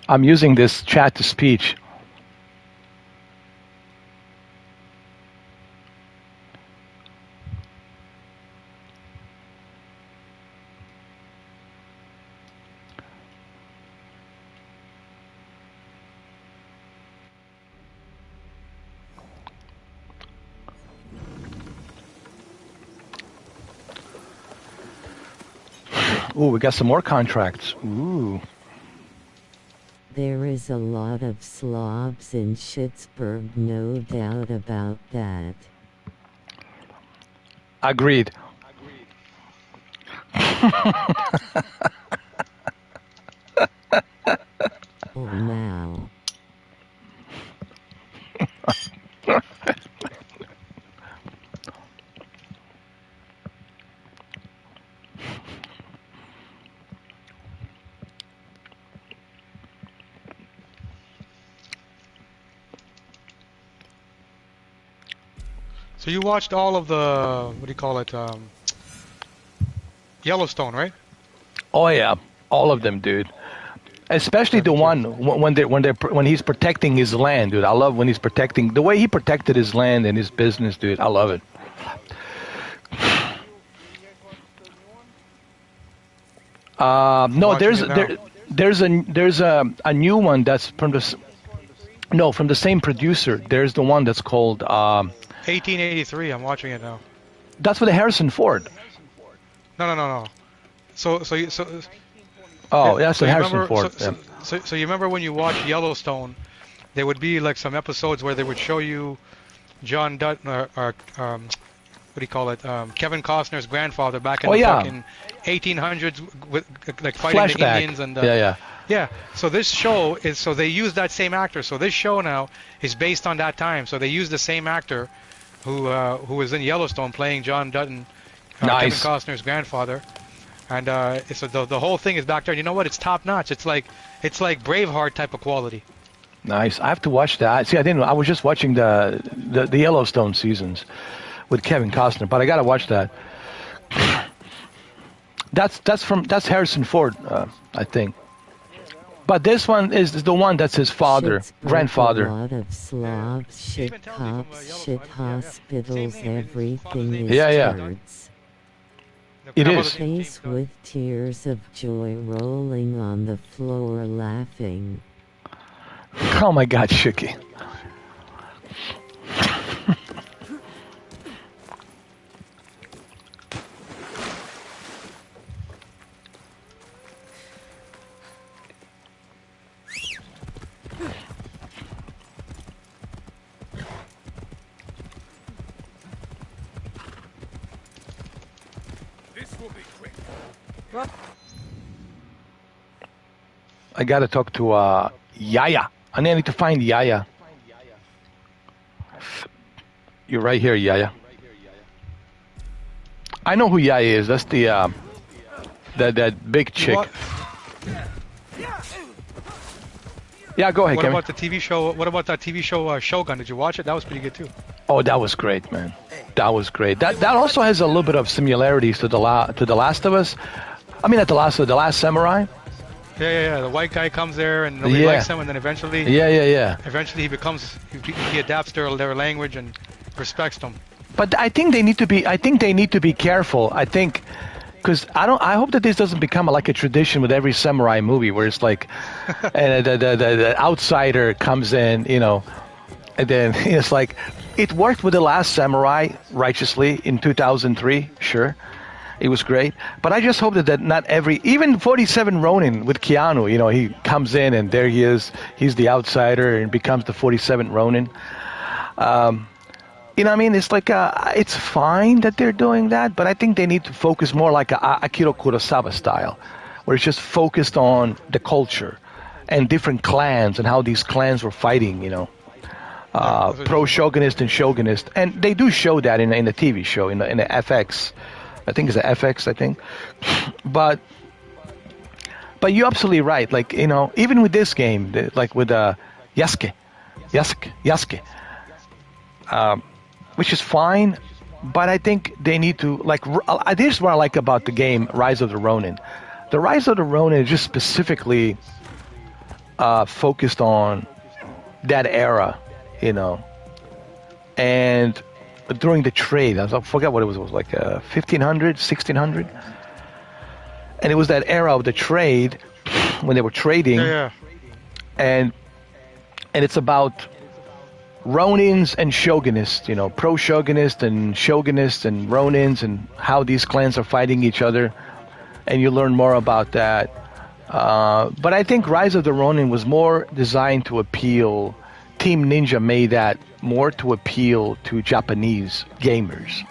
I'm using this chat to speech. Ooh, we got some more contracts. Ooh. There is a lot of slobs in Schittsburg, no doubt about that. Agreed. Oh, now. So you watched all of the what do you call it? Yellowstone, right? Oh yeah, all of them, dude. Especially the one when he's protecting his land, dude. I love when he's protecting the way he protected his land and his business, dude. I love it. No, there's a new one that's from the same producer. There's the one that's called 1883. I'm watching it now. That's with Harrison Ford. No. So oh, that's so Harrison Ford. So you remember when you watched Yellowstone, there would be like some episodes where they would show you John Dutton or what do you call it? Kevin Costner's grandfather back in the fucking 1800s, with like fighting Flashback. the Indians and yeah. So this show is they use that same actor. So this show now is based on that time. So they use the same actor who was in Yellowstone playing John Dutton, Kevin Costner's grandfather. And so the whole thing is back there. And you know what? It's top notch. It's like Braveheart type of quality. Nice. I have to watch that. See, I didn't. I was just watching the Yellowstone seasons with Kevin Costner, but I gotta watch that. That's Harrison Ford, I think. But this one is the one that's his grandfather. A lot of slobs, shit cops, shit hospitals, everything is turds. It is. Face with tears of joy rolling on the floor laughing. Oh my God, Shuki. I gotta talk to Yaya. I need to find Yaya. You're right here, Yaya. I know who Yaya is. That's the that big chick. Yeah, go ahead, What Kevin. about the TV show? What about that TV show Shogun? Did you watch it? That was pretty good too. Oh, that was great, man. That was great. That also has a little bit of similarities to the Last of Us. I mean, the Last Samurai. Yeah. The white guy comes there and nobody likes him, and then eventually. Yeah. Eventually, he adapts to their language and respects them. But I think they need to be careful. I think. Because I hope that this doesn't become like a tradition with every samurai movie, where it's like, and the outsider comes in, and then it's like, it worked with The Last Samurai righteously in 2003, sure, it was great. But I just hope that not even 47 Ronin with Keanu, he comes in and there he is, he's the outsider and becomes the 47 Ronin. You know what I mean? It's like it's fine that they're doing that, but I think they need to focus more like a Akira Kurosawa style, where it's just focused on the culture and different clans and how these clans were fighting, pro-shogunist and shogunist. And they do show that in the TV show, in the FX. I think it's the FX, I think. But you're absolutely right. Like, even with this game, like with Yasuke. Which is fine, but I think they need to, this is what I like about the game Rise of the Ronin. The Rise of the Ronin is just specifically focused on that era, and during the trade, I forget what it was like 1500, 1600, and it was that era of the trade when they were trading, and it's about Ronins and Shogunists, pro-Shogunist and Shogunist and Ronins, and how these clans are fighting each other, and you learn more about that. But I think Rise of the Ronin was more designed to appeal. Team Ninja made that more to appeal to Japanese gamers.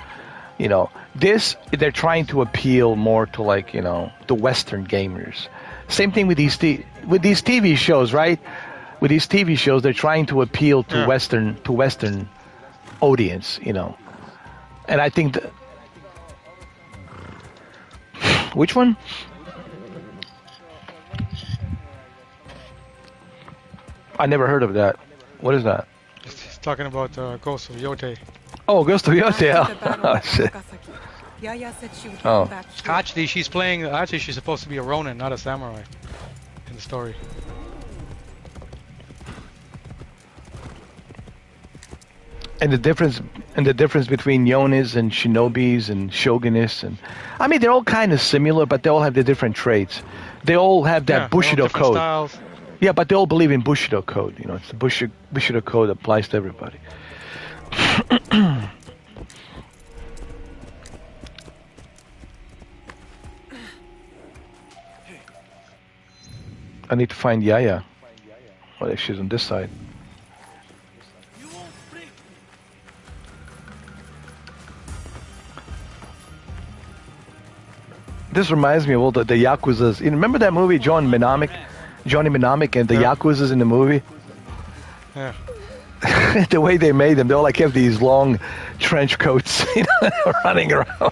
This, they're trying to appeal more to the Western gamers. Same thing with these TV shows, right? With these TV shows, they're trying to appeal to Western audience, And I think which one? I never heard of that. What is that? He's talking about Ghost of Yote. Oh, goes to Yote. After the battle Oh, at shit. Nagasaki, Yaya said she would Oh. come back here. Actually, she's playing. Actually, she's supposed to be a Ronin, not a samurai, in the story. And the difference between yonis and shinobis and shogunis, and I mean they're all kind of similar, but they all have their different traits. They all have that Yeah, they're all Bushido different code. styles. Yeah, but they all believe in Bushido code. You know, it's the Bushido code that applies to everybody. I need to find Yaya. Well, if she's on this side. This reminds me of all the Yakuzas. You remember that movie, Johnny Mnemonic, and the Yakuzas in the movie? Yeah. The way they made them, they all like have these long trench coats, you know, running around.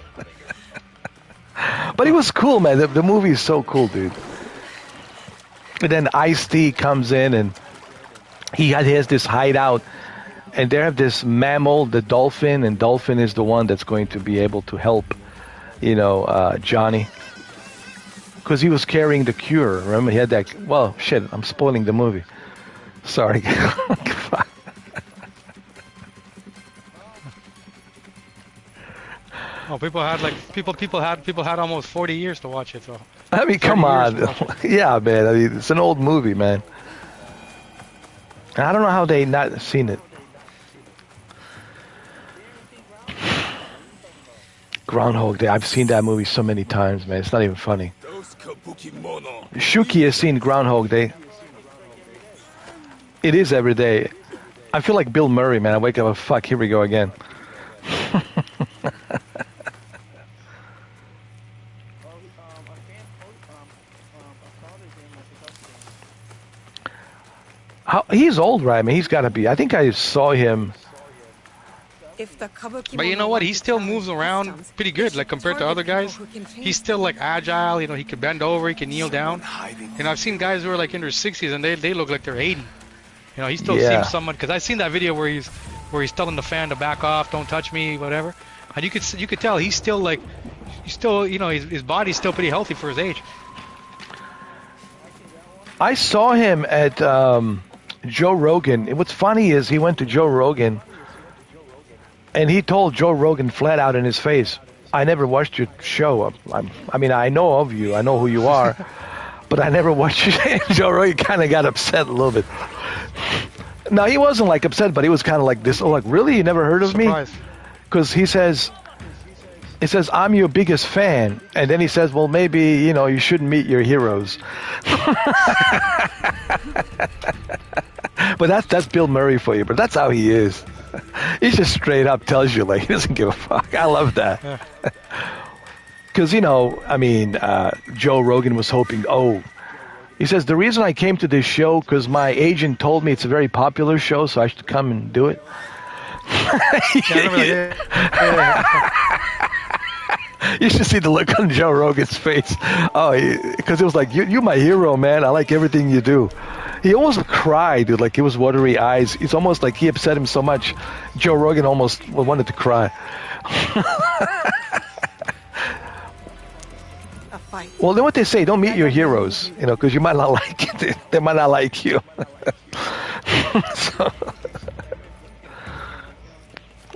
But it was cool, man. The movie is so cool, dude. And then Ice-T comes in, and he has this hideout, and they have this mammal, the dolphin, and Dolphin is the one that's going to be able to help, you know, Johnny. Because he was carrying the cure, remember? He had that, well, shit, I'm spoiling the movie. Sorry. Oh, people had almost 40 years to watch it. So. I mean, come on. Yeah, man. I mean, it's an old movie, man. I don't know how they not seen it. Groundhog Day. I've seen that movie so many times, man. It's not even funny. Shuki has seen Groundhog Day. It is every day. I feel like Bill Murray, man. I wake up, oh, fuck, here we go again. He's old, right? I mean, he's got to be. I think I saw him. But you know what? He still moves around pretty good, like compared to other guys. He's still like agile. You know, he can bend over, he can kneel down. You know, I've seen guys who are like in their 60s and they look like they're 80. You know, he still seems someone. Because I've seen that video where he's telling the fan to back off, don't touch me, whatever. And you could tell he's still like, you know, his body's still pretty healthy for his age. I saw him at Joe Rogan. What's funny is he went to Joe Rogan, and he told Joe Rogan flat out in his face, I never watched your show. I mean, I know of you. I know who you are. But I never watched your show. Joe Rogan kind of got upset a little bit. No, he wasn't like upset, but he was kind of like this. Oh, like, really? You never heard of me? Because he says, I'm your biggest fan. And then he says, well, maybe, you know, you shouldn't meet your heroes. But that's Bill Murray for you. But that's how he is. He just straight up tells you, like, he doesn't give a fuck. I love that. Because, you know, I mean, Joe Rogan was hoping, he says, the reason I came to this show, because my agent told me it's a very popular show, so I should come and do it. You should see the look on Joe Rogan's face. Because it was like, you're my hero, man. I like everything you do. He almost cried, dude. Like, he was watery eyes. It's almost like he upset him so much, Joe Rogan almost wanted to cry. Well, then what they say, don't meet your heroes, you know, because you might not like it. They might not like you.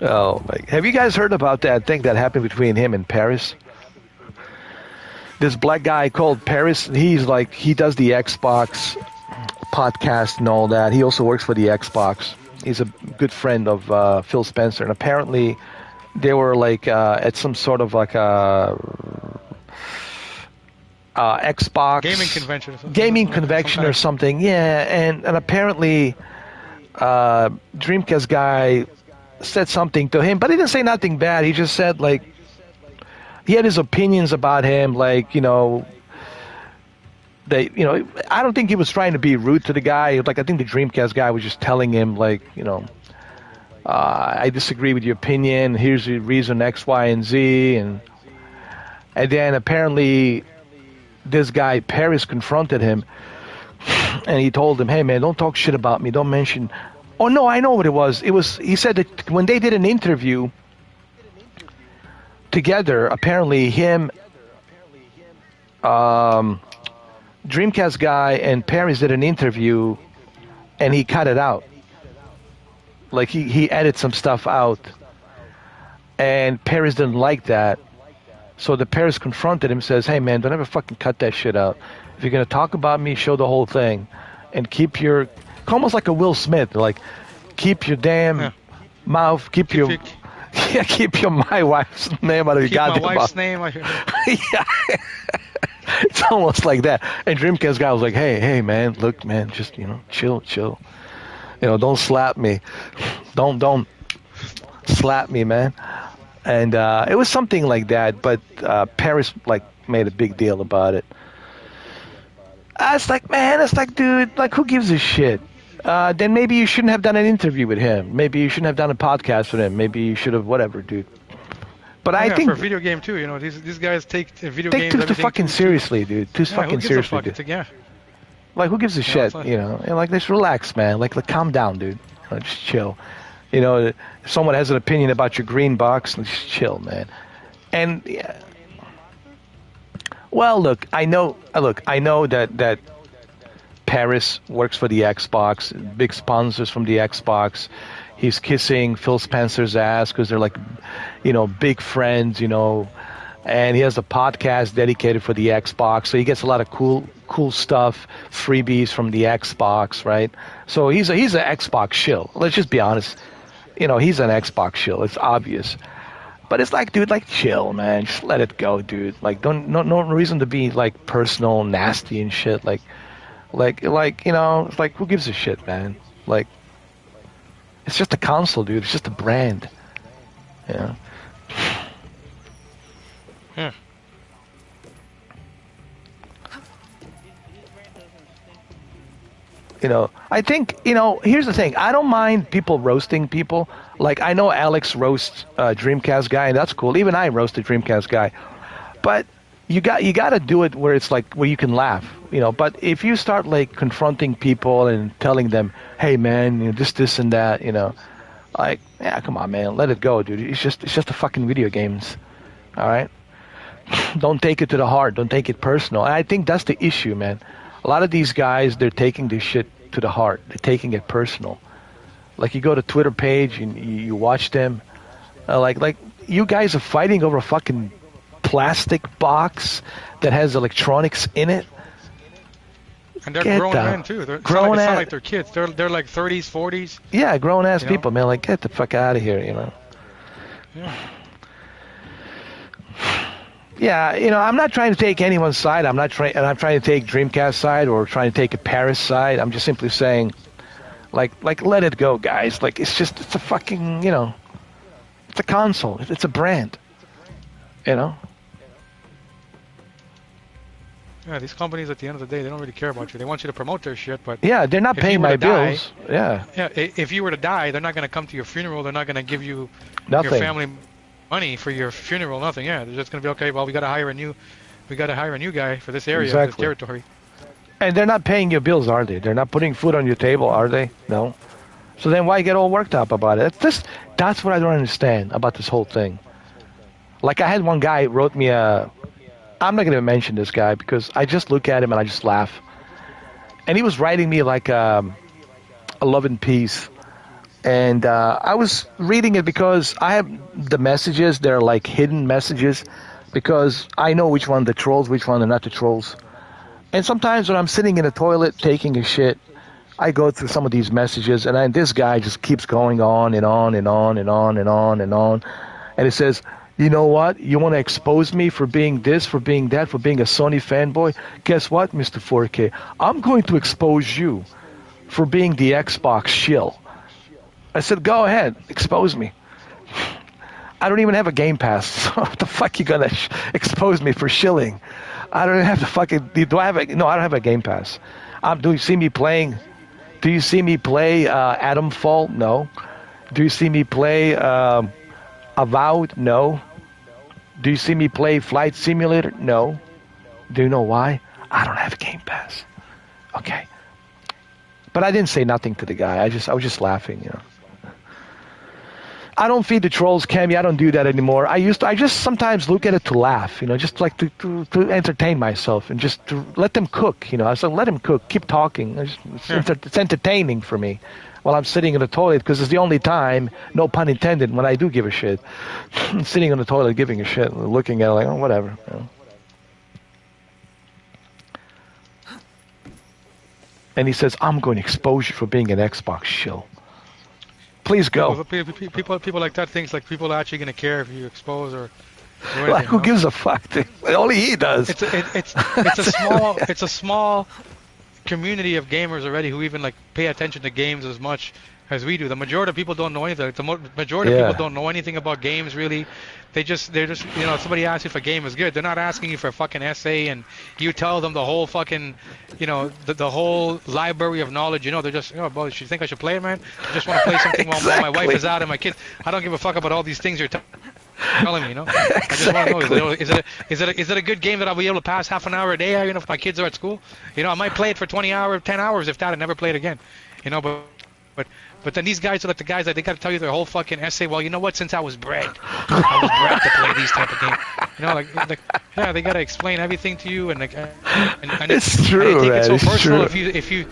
Oh, my. Have you guys heard about that thing that happened between him and Paris? This black guy called Paris, he's like, he does the Xbox podcast and all that. He also works for the Xbox. He's a good friend of Phil Spencer. And apparently they were like at some sort of like a Xbox gaming convention or something. Yeah, and apparently Dreamcast guy said something to him, but he didn't say nothing bad. He just said, like, he had his opinions about him, like, you know, I don't think he was trying to be rude to the guy. Like, I think the Dreamcast guy was just telling him, like, you know, I disagree with your opinion. Here's the reason X, Y, and Z. And then apparently this guy, Paris, confronted him, and he told him, hey, man, don't talk shit about me. Don't mention Oh no, I know what it was. He said that when they did an interview together, apparently him, Dreamcast guy and Paris did an interview, and he cut it out. Like he edited some stuff out, and Paris didn't like that. So the Paris confronted him, says, "Hey man, don't ever fucking cut that shit out. If you're gonna talk about me, show the whole thing, and keep your almost like a Will Smith, like keep your damn mouth, keep your my wife's name out of your goddamn mouth." Keep my wife's name. Yeah. It's almost like that. And Dreamcast guy was like, hey man, look man, just chill. Don't slap me. Don't slap me, man. And it was something like that, but Paris like made a big deal about it. It's like, dude, like who gives a shit? Then maybe you shouldn't have done an interview with him. Maybe you shouldn't have done a podcast with him. Maybe you should have whatever, dude. But I think for a video game too, these guys take video games too fucking seriously, dude. Too fucking seriously, dude. Yeah. Like who gives a shit, And like just relax, man. Like calm down, dude. Just chill. If someone has an opinion about your green box, just chill, man. And yeah. Well, look, I know that Paris works for the Xbox, big sponsors from the Xbox. He's kissing Phil Spencer's ass because they're like, big friends, and he has a podcast dedicated for the Xbox. So he gets a lot of cool stuff, freebies from the Xbox, right? So he's an Xbox shill. Let's just be honest. He's an Xbox shill. It's obvious. But it's like, dude, like chill, man. Just let it go, dude. Like no reason to be like personal, nasty and shit. Like it's like who gives a shit, man? Like it's just a console, dude. It's just a brand. Yeah. I think, here's the thing. I don't mind people roasting people. Like, I know Alex roasts Dreamcast guy, and that's cool. Even I roast a Dreamcast guy. But you got to do it where it's like, where you can laugh, But if you start, like, confronting people and telling them, hey, man, this and that, like, yeah, come on, man. Let it go, dude. It's just the fucking video games. All right? Don't take it to the heart. Don't take it personal. And I think that's the issue, man. A lot of these guys, they're taking this shit to the heart. They're taking it personal. Like you go to Twitter page and you watch them. Like you guys are fighting over a fucking plastic box that has electronics in it. And they're grown men too. It's not like they're kids. They're like 30s, 40s. Yeah, grown ass people, man. Like get the fuck out of here, Yeah. Yeah, I'm not trying to take anyone's side. I'm trying to take Dreamcast side or trying to take a Paris side. I'm just simply saying, like let it go, guys. Like it's a fucking, it's a console. It's a brand, Yeah, these companies at the end of the day, they don't really care about you. They want you to promote their shit, but yeah, they're not paying my bills. Yeah, if you were to die, they're not going to come to your funeral. They're not going to give you nothing. Your family money for your funeral, nothing. Yeah, they're just gonna be okay. Well, we gotta hire a new guy for this area, this territory. And they're not paying your bills, are they? They're not putting food on your table, are they? No. So then why get all worked up about it? That's what I don't understand about this whole thing. Like I had one guy wrote me I'm not gonna mention this guy because I just look at him and I just laugh. And he was writing me like a love and peace. And I was reading it because I have the messages. They're like hidden messages because I know which one the trolls, which one are not the trolls. And sometimes when I'm sitting in the toilet taking a shit, I go through some of these messages, and this guy just keeps going on and on and on and on and on and on. And it says, you know what? You want to expose me for being this, for being that, for being a Sony fanboy? Guess what, Mr. 4K? I'm going to expose you for being the Xbox shill. I said, go ahead, expose me. I don't even have a Game Pass. So what the fuck you gonna expose me for shilling? I don't have to fucking. Do I have a? No, I don't have a Game Pass. Do you see me playing? Do you see me play Atomfall? No. Do you see me play Avowed? No. Do you see me play Flight Simulator? No. Do you know why? I don't have a Game Pass. Okay. But I didn't say nothing to the guy. I was just laughing, you know. I don't feed the trolls, Cammy. I don't do that anymore. I just sometimes look at it to laugh, you know, just like to entertain myself and just to let them cook, you know. I said, let them cook. Keep talking. It's entertaining for me while I'm sitting in the toilet because it's the only time, no pun intended, when I do give a shit. Sitting in the toilet giving a shit, looking at it like, oh, whatever, you know. And he says, I'm going to expose you for being an Xbox shill. Please go. People like that thinks like people are actually going to care if you expose or anything, like who gives a fuck? Only he does. It's a small community of gamers already who even like pay attention to games as much as we do. The majority of people don't know anything. The majority of people don't know anything about games really. They're just you know, somebody asks you if a game is good. They're not asking you for a fucking essay and you tell them the whole fucking, you know, the whole library of knowledge. You know, they're just, oh, boy, you think I should play it, man? I just want to play something while my wife is out and my kids. I don't give a fuck about all these things you're telling me, you know. I just want to know, is it a good game that I'll be able to pass half an hour a day, you know, if my kids are at school? You know, I might play it for 20 hours, 10 hours if that, and never play it again. You know, but then these guys are like the guys that they got to tell you their whole fucking essay. Well, you know what? Since I was bred to play these type of games. You know, like yeah, they got to explain everything to you, and like, and it's true, and man. Take it so personal true. if you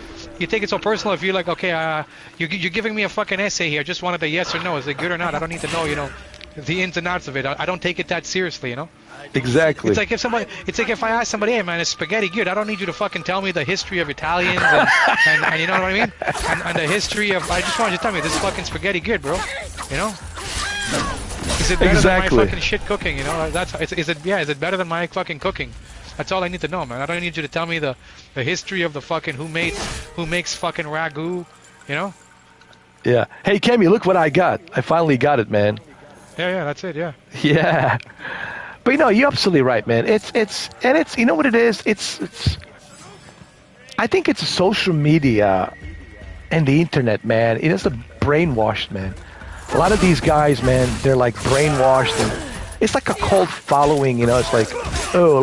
take it so personal if you're like, okay, you're giving me a fucking essay here. I just wanted a yes or no. Is it good or not? I don't need to know, you know, the ins and outs of it. I don't take it that seriously, you know. Exactly. It's like if I ask somebody, hey man, is spaghetti good? I don't need you to fucking tell me the history of Italians and you know what I mean? And the history of, I just want you to tell me, this is fucking spaghetti good, bro. You know? Is it better than my fucking shit cooking, you know? Is it better than my fucking cooking? That's all I need to know, man. I don't need you to tell me the history of the fucking who makes fucking ragu, you know? Yeah. Hey, Kemi, look what I got. I finally got it, man. Yeah, that's it, yeah. Yeah. But you know, you're absolutely right, man. It's you know what it is? It's I think it's social media and the internet, man. It is brainwashed, man. A lot of these guys, man, they're like brainwashed, and it's like a cult following, you know. It's like, oh,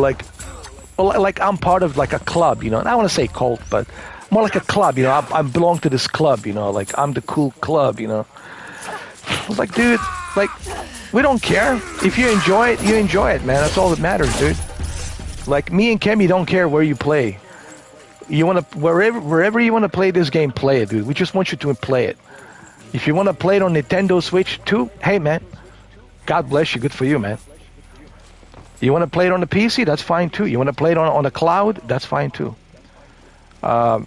like I'm part of like a club, you know. And I want to say cult, but more like a club, you know. I belong to this club, you know. Like I'm the cool club, you know. I was like, dude, like, we don't care. If you enjoy it, you enjoy it, man. That's all that matters, dude. Like, me and Kemi don't care where you play. You want to, wherever you want to play this game, play it, dude. We just want you to play it. If you want to play it on Nintendo Switch too, hey, man. God bless you. Good for you, man. You want to play it on the PC? That's fine, too. You want to play it on the cloud? That's fine, too. But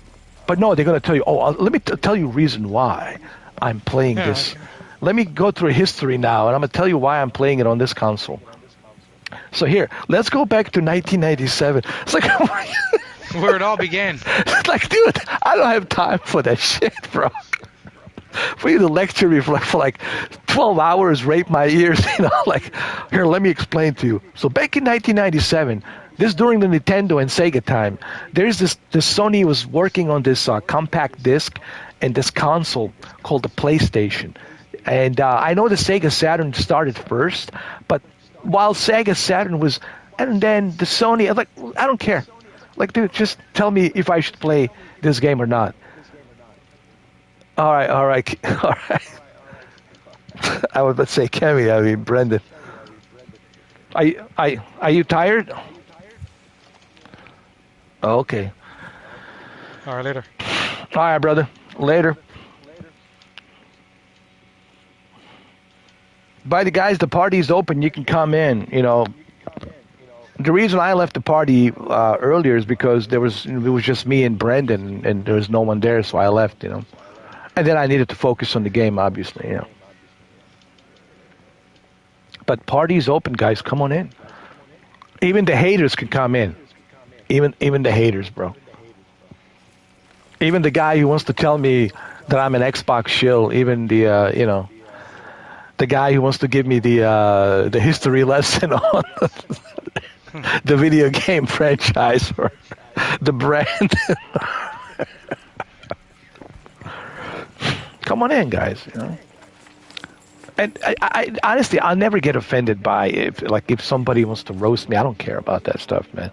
no, they're going to tell you, let me tell you reason why I'm playing this. Let me go through history now, and I'm going to tell you why I'm playing it on this console. So here, let's go back to 1997. It's like, where it all began. It's like, dude, I don't have time for that shit, bro. For you to lecture me for like 12 hours, rape my ears, you know, like, here, let me explain to you. So back in 1997, this during the Nintendo and Sega time, there's this Sony was working on this compact disc and this console called the PlayStation. And I know the Sega Saturn started first, but while Sega Saturn was, and then the Sony, I'm like, I don't care. Like, dude, just tell me if I should play this game or not. All right. I would, let's say, Kemi, I mean, Brendan. Are you tired? Okay. All right, later. All right, brother. Later. By the guys, the party's open. You can come in. You know, the reason I left the party earlier is because it was just me and Brendan, and there was no one there, so I left. You know, and then I needed to focus on the game, obviously. You know, but party's open, guys. Come on in. Even the haters can come in. Even the haters, bro. Even the guy who wants to tell me that I'm an Xbox shill. Even the you know. The guy who wants to give me the history lesson on the video game franchise or the brand. Come on in, guys. You know. And I honestly, I'll never get offended by if somebody wants to roast me. I don't care about that stuff, man.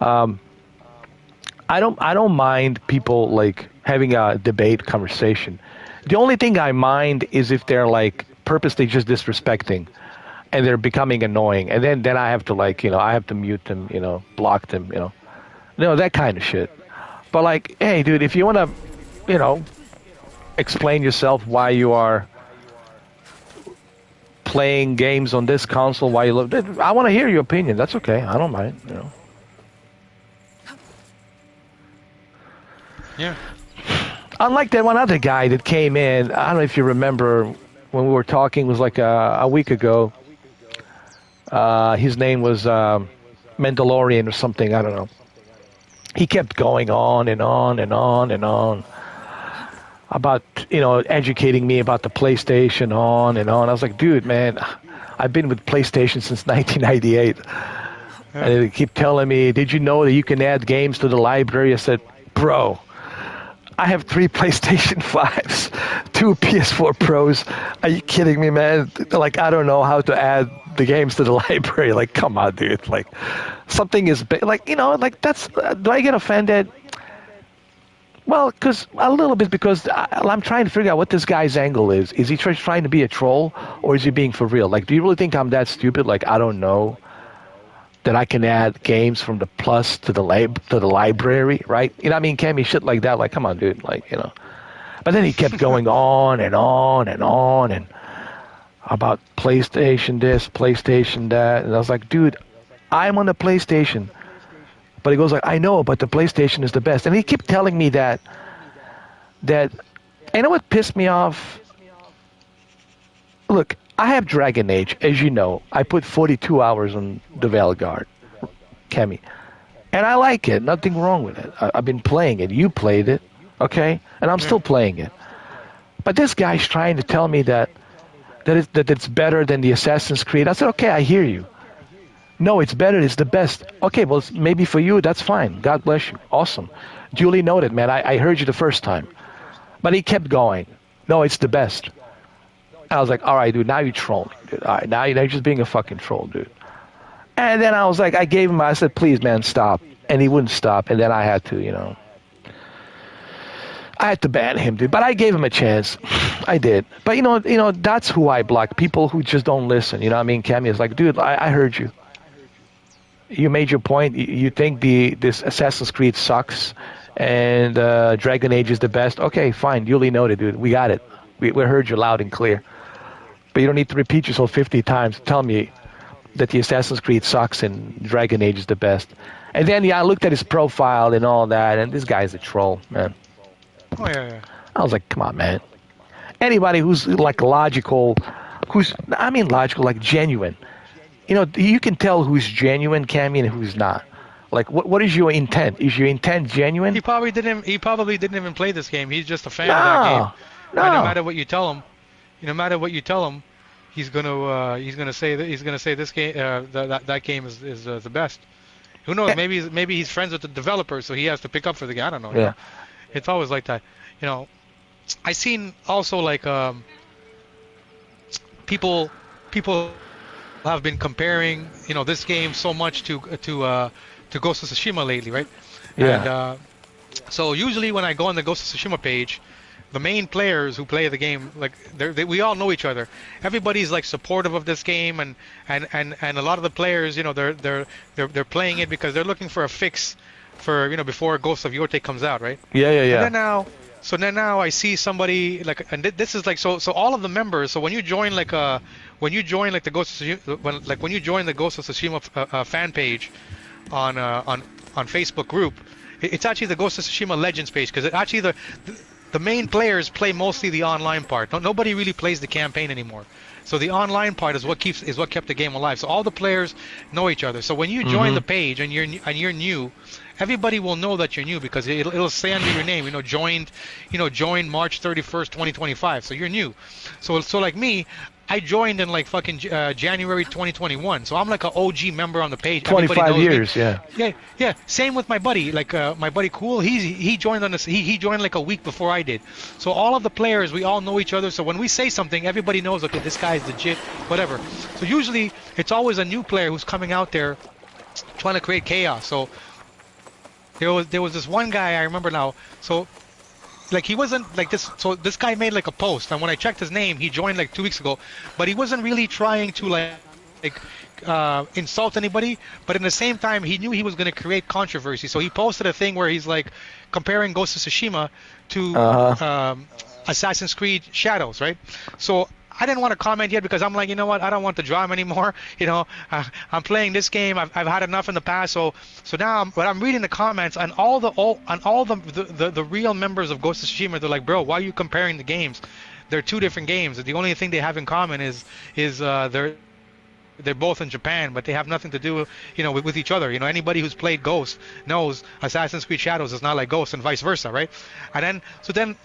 I don't mind people like having a debate conversation. The only thing I mind is if they're like purposely just disrespecting and they're becoming annoying, and then I have to like, I have to mute them, block them, that kind of shit. But like, hey, dude, if you want to, explain yourself why you are playing games on this console, why you love, I want to hear your opinion. That's okay. I don't mind. Yeah. Unlike that one other guy that came in, I don't know if you remember when we were talking, it was like a week ago. His name was Mandalorian or something. I don't know. He kept going on and on and on and on about, educating me about the PlayStation on and on. I was like, dude, man, I've been with PlayStation since 1998. And they keep telling me, did you know that you can add games to the library? I said, bro, I have 3 PlayStation 5s, 2 PS4 Pros. Are you kidding me, man? Like, I don't know how to add the games to the library. Like, come on, dude. Like, something is like, that's. Do I get offended? Well, a little bit because I'm trying to figure out what this guy's angle is. Is he trying to be a troll, or is he being for real? Like, do you really think I'm that stupid? Like, I don't know that I can add games from the Plus to the library, right? You know what I mean? Can't be shit like that. Like, come on, dude. Like, But then he kept going on and on and on and about PlayStation this, PlayStation that. And I was like, dude, I'm on the PlayStation. But he goes like, I know, but the PlayStation is the best. And he kept telling me that, you know what pissed me off? Look, I have Dragon Age, as you know. I put 42 hours on the Valguard, Kemi. And I like it. Nothing wrong with it. I've been playing it. You played it, okay? And I'm still playing it. But this guy's trying to tell me that it's better than the Assassin's Creed. I said, okay, I hear you. No, it's better. It's the best. Okay, well, maybe for you, that's fine. God bless you. Awesome. Duly noted, man. I heard you the first time. But he kept going. No, it's the best. I was like, all right, dude, now you're trolling, dude. All right, now you're just being a fucking troll, dude. And then I was like, I said, please, man, stop. And he wouldn't stop. And then I had to, I had to ban him, dude. But I gave him a chance. I did. But, that's who I block. People who just don't listen. You know what I mean? Cammy is like, dude, I heard you. You made your point. You think this Assassin's Creed sucks and Dragon Age is the best. Okay, fine. Duly noted, dude. We got it. We heard you loud and clear. But you don't need to repeat yourself 50 times to tell me that the Assassin's Creed sucks and Dragon Age is the best. And then, I looked at his profile and all that, and this guy's a troll, man. Oh, yeah. I was like, come on, man. Anybody who's, like, logical, like, genuine. You can tell who's genuine, Cammy, and who's not. Like, what is your intent? Is your intent genuine? He probably didn't even play this game. He's just a fan of that game. No. No matter what you tell him, he's gonna say this game that game is the best. Who knows? Maybe he's friends with the developer, so he has to pick up for the game. I don't know. Yeah. It's always like that. I seen also like people have been comparing this game so much to Ghost of Tsushima lately, right? Yeah. And so usually when I go on the Ghost of Tsushima page, the main players who play the game, like we all know each other. Everybody's like supportive of this game, and a lot of the players, they're playing it because they're looking for a fix for before Ghost of Yorte comes out, right? Yeah. So then now I see somebody like, and this is like so all of the members. So when you join like the Ghost of Tsushima, when you join the Ghost of Tsushima fan page on Facebook group, it's actually the Ghost of Tsushima Legends page, because actually the main players play mostly the online part. Nobody really plays the campaign anymore. So the online part is what kept the game alive. So all the players know each other. So when you join the page and you're new, everybody will know that you're new because it'll say under your name, joined March 31st, 2025. So you're new. So like me, I joined in like fucking January 2021. So I'm like an OG member on the page. 25 years, me. Yeah. Same with my buddy. Like my buddy Cool, he joined on this. He joined like a week before I did. So all of the players, we all know each other. So when we say something, everybody knows. Okay, this guy's legit. Whatever. So usually it's always a new player who's coming out there trying to create chaos. So there was this one guy I remember now. So like he wasn't like this. So this guy made like a post, and when I checked his name, he joined like 2 weeks ago, but he wasn't really trying to insult anybody. But in the same time, he knew he was going to create controversy. So he posted a thing where he's like comparing Ghost of Tsushima to Assassin's Creed Shadows, right? So I didn't want to comment yet because I'm like, you know what? I don't want the drama anymore. You know, I'm playing this game. I've had enough in the past. So now, but I'm reading the comments and all the real members of Ghost of Tsushima. They're like, bro, why are you comparing the games? They're two different games. The only thing they have in common is they're both in Japan, but they have nothing to do, you know, with each other. You know, anybody who's played Ghost knows Assassin's Creed Shadows is not like Ghost and vice versa, right? And then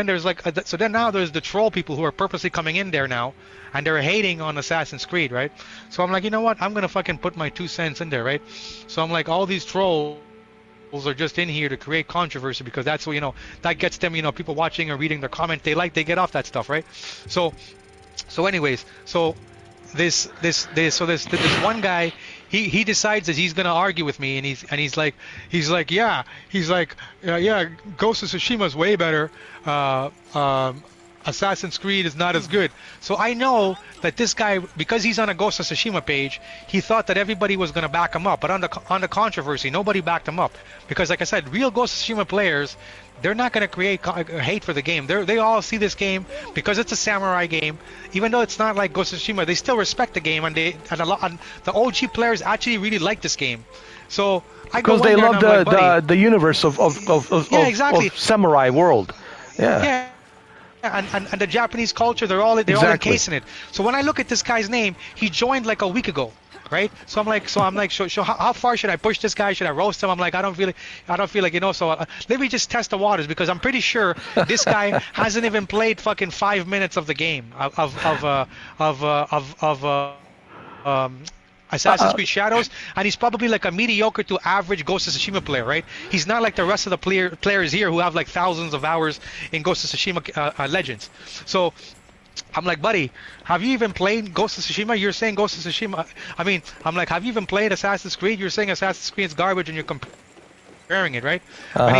there's like, so then now there's the troll people who are purposely coming in there now, and they're hating on Assassin's Creed, right? So I'm like, you know what? I'm gonna fucking put my 2 cents in there, right? So I'm like, all these trolls are just in here to create controversy because that's what, you know, that gets them, you know, people watching or reading their comments, they get off that stuff, right? So anyways, so this one guy, he decides that he's gonna argue with me, and he's like yeah, Ghost of Tsushima is way better. Assassin's Creed is not as good. So I know that this guy, because he's on a Ghost of Tsushima page, he thought that everybody was going to back him up. But on the controversy, nobody backed him up. Because like I said, real Ghost of Tsushima players, they're not going to create hate for the game. They all see this game because it's a samurai game. Even though it's not like Ghost of Tsushima, they still respect the game, and the OG players actually really like this game. So I go because they love the universe of exactly. of samurai world. Yeah. And the Japanese culture, they're all encased in it. So when I look at this guy's name, he joined like a week ago, right? So I'm like, so how far should I push this guy? Should I roast him? I'm like, I don't feel like, you know. So let me just test the waters, because I'm pretty sure this guy hasn't even played fucking 5 minutes of the game Assassin's Creed Shadows, and he's probably like a mediocre to average Ghost of Tsushima player, right? He's not like the rest of the players here who have like thousands of hours in Ghost of Tsushima Legends. So I'm like, buddy, have you even played Ghost of Tsushima? You're saying Ghost of Tsushima. I mean, I'm like, have you even played Assassin's Creed? You're saying Assassin's Creed is garbage, and you're comparing it, right? And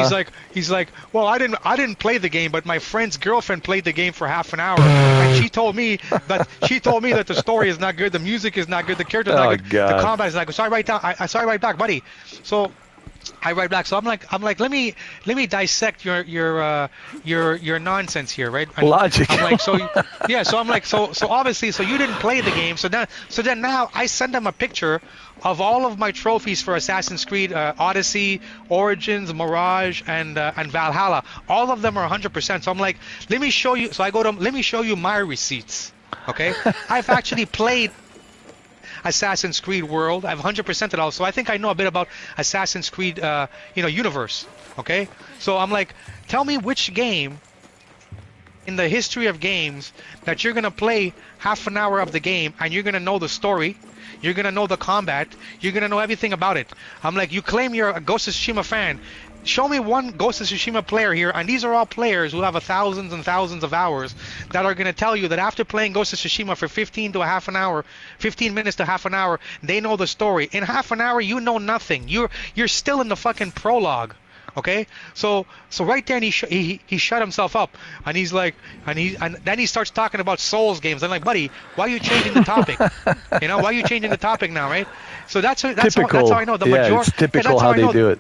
he's like, well, I didn't play the game, but my friend's girlfriend played the game for half an hour, and she told me that the story is not good, the music is not good, the characters not good, the combat is not good. So I write back, buddy. So I write back. So I'm like, let me dissect your nonsense here, right? Logic. I'm like, so yeah. So I'm like, so obviously, so you didn't play the game. So then now I send them a picture of all of my trophies for Assassin's Creed Odyssey, Origins, Mirage, and Valhalla. All of them are 100%. So I'm like, let me show you. So I go to let me show you my receipts. Okay, I've actually played Assassin's Creed world. I've 100% it all, so I think I know a bit about Assassin's Creed, universe. Okay, so I'm like, tell me which game in the history of games that you're gonna play half an hour of the game and you're gonna know the story, you're gonna know the combat, you're gonna know everything about it. I'm like, you claim you're a Ghost of Tsushima fan. Show me one Ghost of Tsushima player here, and these are all players who have thousands and thousands of hours, that are going to tell you that after playing Ghost of Tsushima for 15 minutes to half an hour, they know the story. In half an hour, you know nothing. You're still in the fucking prologue. Okay, so right there, and he shut himself up, and he's like, and then he starts talking about Souls games. I'm like, buddy, why are you changing the topic? You know, why are you changing the topic now, right? So that's how I know the majority. It's typical how they do it.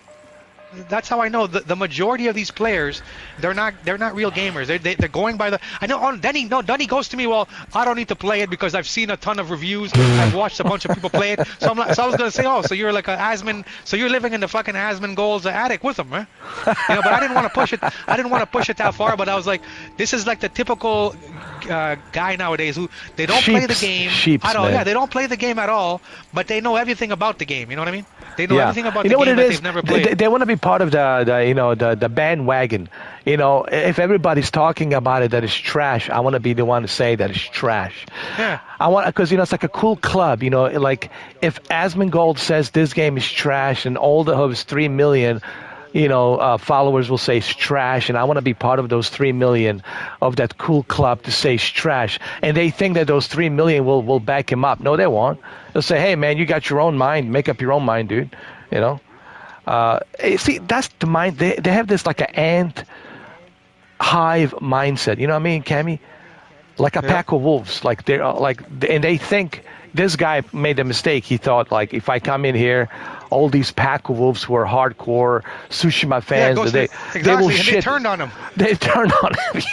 That's how I know the majority of these players, they're not real gamers. They're going by the. I know. Oh, then he goes to me. Well, I don't need to play it because I've seen a ton of reviews. I've watched a bunch of people play it. So I was gonna say, oh, so you're like a Asmon. So you're living in the fucking Asmongold's attic with them, right? You know, but I didn't want to push it. I didn't want to push it that far. But I was like, this is like the typical guy nowadays who they don't play the game at all. Man. Yeah, they don't play the game at all, but they know everything about the game. You know what I mean? They know everything about the game that they've never played. They want to be part of the bandwagon. You know, if everybody's talking about it that it's trash, I want to be the one to say that it's trash. Yeah. I want, because it's like a cool club. You know, like if Asmongold says this game is trash, and all of his 3 million, followers will say it's trash, and I want to be part of those 3 million of that cool club to say it's trash. And they think that those 3 million will back him up. No, they won't. They'll say, hey, man, you got your own mind. Make up your own mind, dude. You know? See, that's the mind. They have this like an ant hive mindset. You know what I mean, Cammy? Like a pack of wolves. Like they're and they think this guy made a mistake. He thought like if I come in here, all these pack of wolves who are hardcore Tsushima fans, they will shit. They turned on him. They turned on him.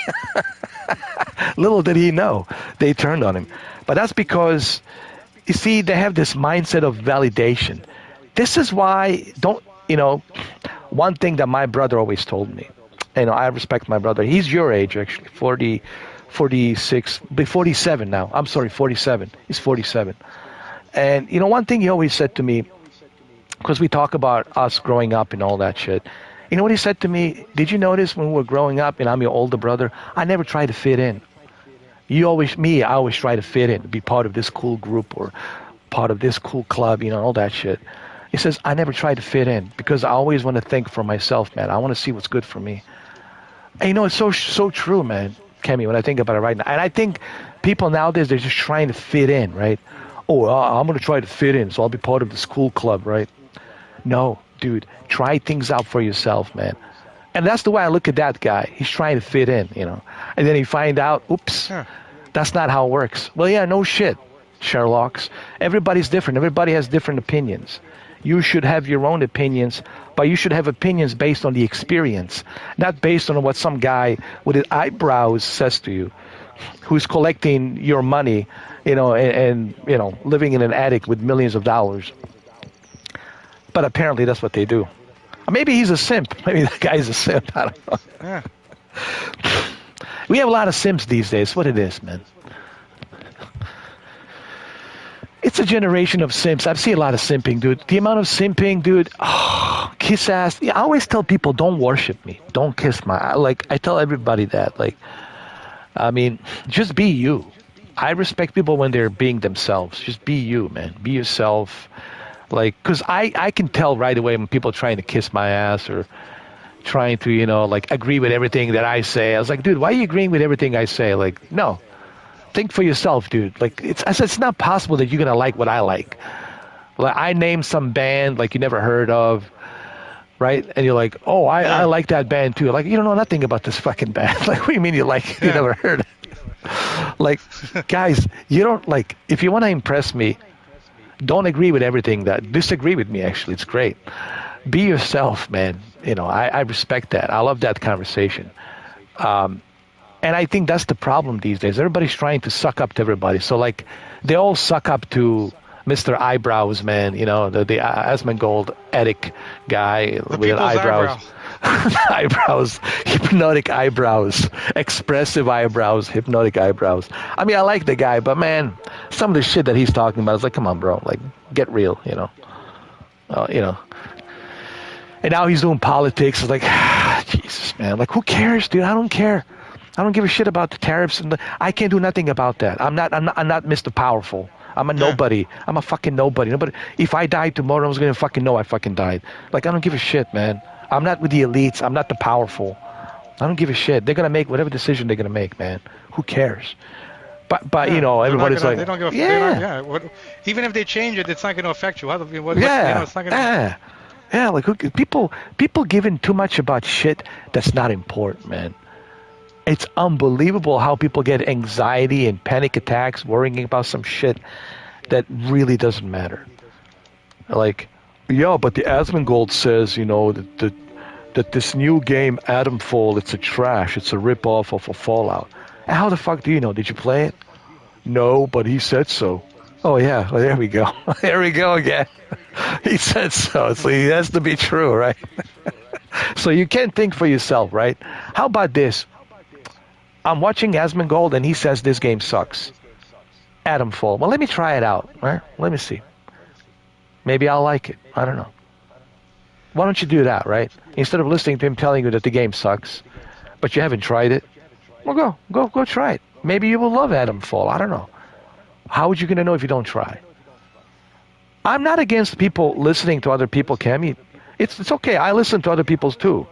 Little did he know, they turned on him. But that's because, you see, they have this mindset of validation. This is why one thing that my brother always told me. I respect my brother. He's your age, actually, 46, 47 now. I'm sorry, 47. He's 47. And, one thing he always said to me, because we talk about us growing up and all that shit. You know what he said to me? Did you notice when we were growing up, and I'm your older brother, I never tried to fit in. I always try to fit in, be part of this cool group or part of this cool club, all that shit. He says, I never tried to fit in because I always want to think for myself, man. I want to see what's good for me. And it's so true, man, Kemi, when I think about it right now. And I think people nowadays, they're just trying to fit in, right? Oh, I'm going to try to fit in, so I'll be part of this cool club, right? No, dude, try things out for yourself, man. And that's the way I look at that guy. He's trying to fit in, And then he find out, oops, that's not how it works. Well, yeah, no shit, Sherlocks. Everybody's different. Everybody has different opinions. You should have your own opinions, but you should have opinions based on the experience, not based on what some guy with his eyebrows says to you, who's collecting your money, and living in an attic with millions of dollars. But apparently that's what they do. Maybe he's a simp. Maybe that guy's a simp. I don't know. Yeah. We have a lot of simps these days. That's what it is, man. It's a generation of simps. I've seen a lot of simping, dude. The amount of simping, dude. Oh, kiss ass. Yeah, I always tell people, don't worship me. Don't kiss my. I tell everybody that. Just be you. I respect people when they're being themselves. Just be you, man. Be yourself. Because I can tell right away when people are trying to kiss my ass or trying to, agree with everything that I say. I was like, dude, why are you agreeing with everything I say? No. Think for yourself, dude. It's not possible that you're going to like what I like. I named some band you never heard of, right? And you're like, oh, I like that band too. You don't know nothing about this fucking band. What do you mean you never heard it? Guys, you don't, if you want to impress me, don't agree with everything disagree with me, actually. It's great. Be yourself, man. I respect that. I love that conversation. And I think that's the problem these days. Everybody's trying to suck up to everybody. So, they all suck up to Mr. Eyebrows, man. The Asmongold Attic guy with eyebrows. Eyebrows, hypnotic eyebrows, expressive eyebrows, hypnotic eyebrows. I like the guy, but man, some of the shit that he's talking about is come on, bro, get real, And now he's doing politics. It's Jesus, man. Who cares, dude? I don't care. I don't give a shit about the tariffs, and I can't do nothing about that. I'm not Mr. Powerful. I'm a nobody. I'm a fucking nobody. Nobody. If I died tomorrow, I was gonna fucking know I fucking died. I don't give a shit, man. I'm not with the elites. I'm not the powerful. I don't give a shit. They're gonna make whatever decision they're gonna make, man. Who cares? But everybody's they don't give a even if they change it, it's not going to affect you. It's not gonna... people giving too much about shit that's not important, man. It's unbelievable how people get anxiety and panic attacks worrying about some shit that really doesn't matter. Yeah, but the Asmongold says, that this new game, Atomfall, it's a trash. It's a rip-off of a Fallout. And how the fuck do you know? Did you play it? No, but he said so. Oh, yeah. Well, there we go. There we go again. He said so. So it has to be true, right? So you can't think for yourself, right? How about this? I'm watching Asmongold, and he says this game sucks. Atomfall. Well, let me try it out. Right? Let me see. Maybe I'll like it. I don't know. Why don't you do that, right? Instead of listening to him telling you that the game sucks, but you haven't tried it, well, go try it. Maybe you will love Atomfall. I don't know. How are you going to know if you don't try? I'm not against people listening to other people, Cammy. It's okay. I listen to other people's too.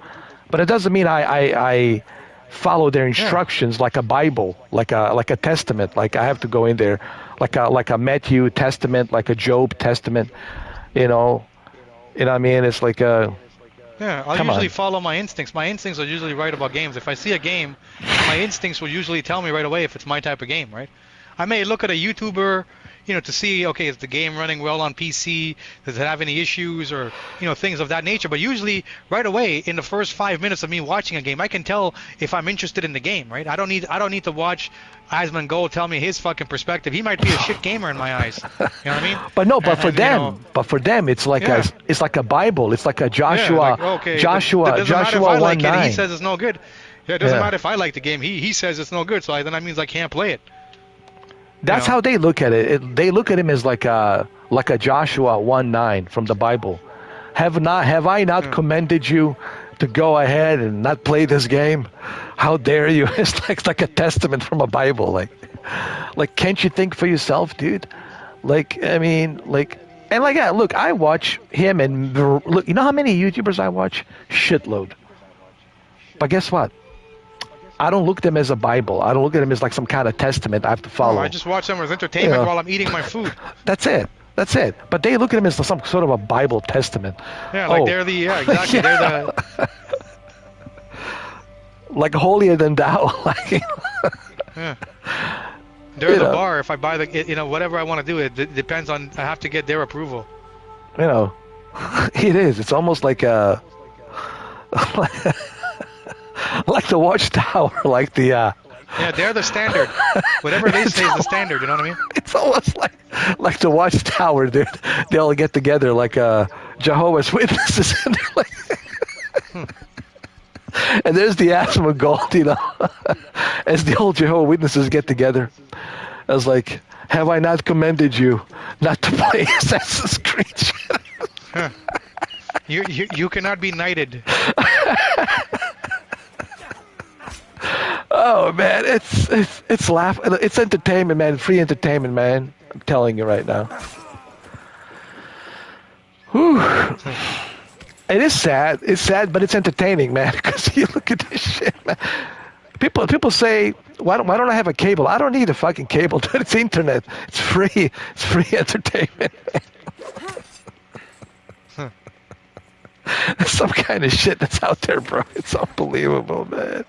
But it doesn't mean I follow their instructions like a Bible, like a testament. I have to go in there like a Matthew testament, like a Job testament. You know what I mean? It's like a Yeah, I'll Come usually on. follow my instincts. My instincts are usually right about games. If I see a game, my instincts will usually tell me right away if it's my type of game, right? I may look at a YouTuber, to see, okay, is the game running well on PC? Does it have any issues or, things of that nature? But usually, right away, in the first 5 minutes of me watching a game, I can tell if I'm interested in the game, right? I don't need to watch Asmongold tell me his fucking perspective. He might be a shit gamer in my eyes. You know what I mean? But no, but for And, them, it's like Yeah. it's like a Bible. It's like a yeah, Joshua, like, okay, Joshua, that doesn't matter if Joshua I like 1:9. it. He says it's no good. Yeah, it doesn't Yeah. matter if I like the game. He says it's no good. So then that means I can't play it. That's how they look at it. They look at him as like a Joshua 1:9 from the Bible. Have I not commended you to go ahead and not play this game? How dare you? It's like a testament from a Bible. Like can't you think for yourself, dude? Like I mean, look, I watch him and look. You know how many YouTubers I watch? Shitload. But guess what? I don't look at them as a Bible. I don't look at them as like some kind of testament I have to follow. I just watch them as entertainment Yeah. while I'm eating my food. That's it. But they look at them as some sort of a Bible testament. Yeah, like Oh. they're exactly. Yeah. They're the Like holier than thou. Like, yeah. They're the know. bar. If I buy whatever I want to do, it depends on. I have to get their approval. It is. It's almost like a like the Watchtower, like the. Yeah, they're the standard. Whatever they say is the standard. You know what I mean? It's almost like the Watchtower, dude. They all get together like Jehovah's Witnesses, and they're like. And there's the Asmongold, as the old Jehovah's Witnesses get together. I was like, have I not commended you not to play Assassin's Creed? Huh. You cannot be knighted. Oh man, it's laugh. It's entertainment, man. Free entertainment, man. I'm telling you right now. Whew. It is sad. It's sad, but it's entertaining, man. Because you look at this shit, man. People say, why don't I have a cable? I don't need a fucking cable, dude. It's internet. It's free. It's free entertainment. Some kind of shit that's out there, bro. It's unbelievable, man.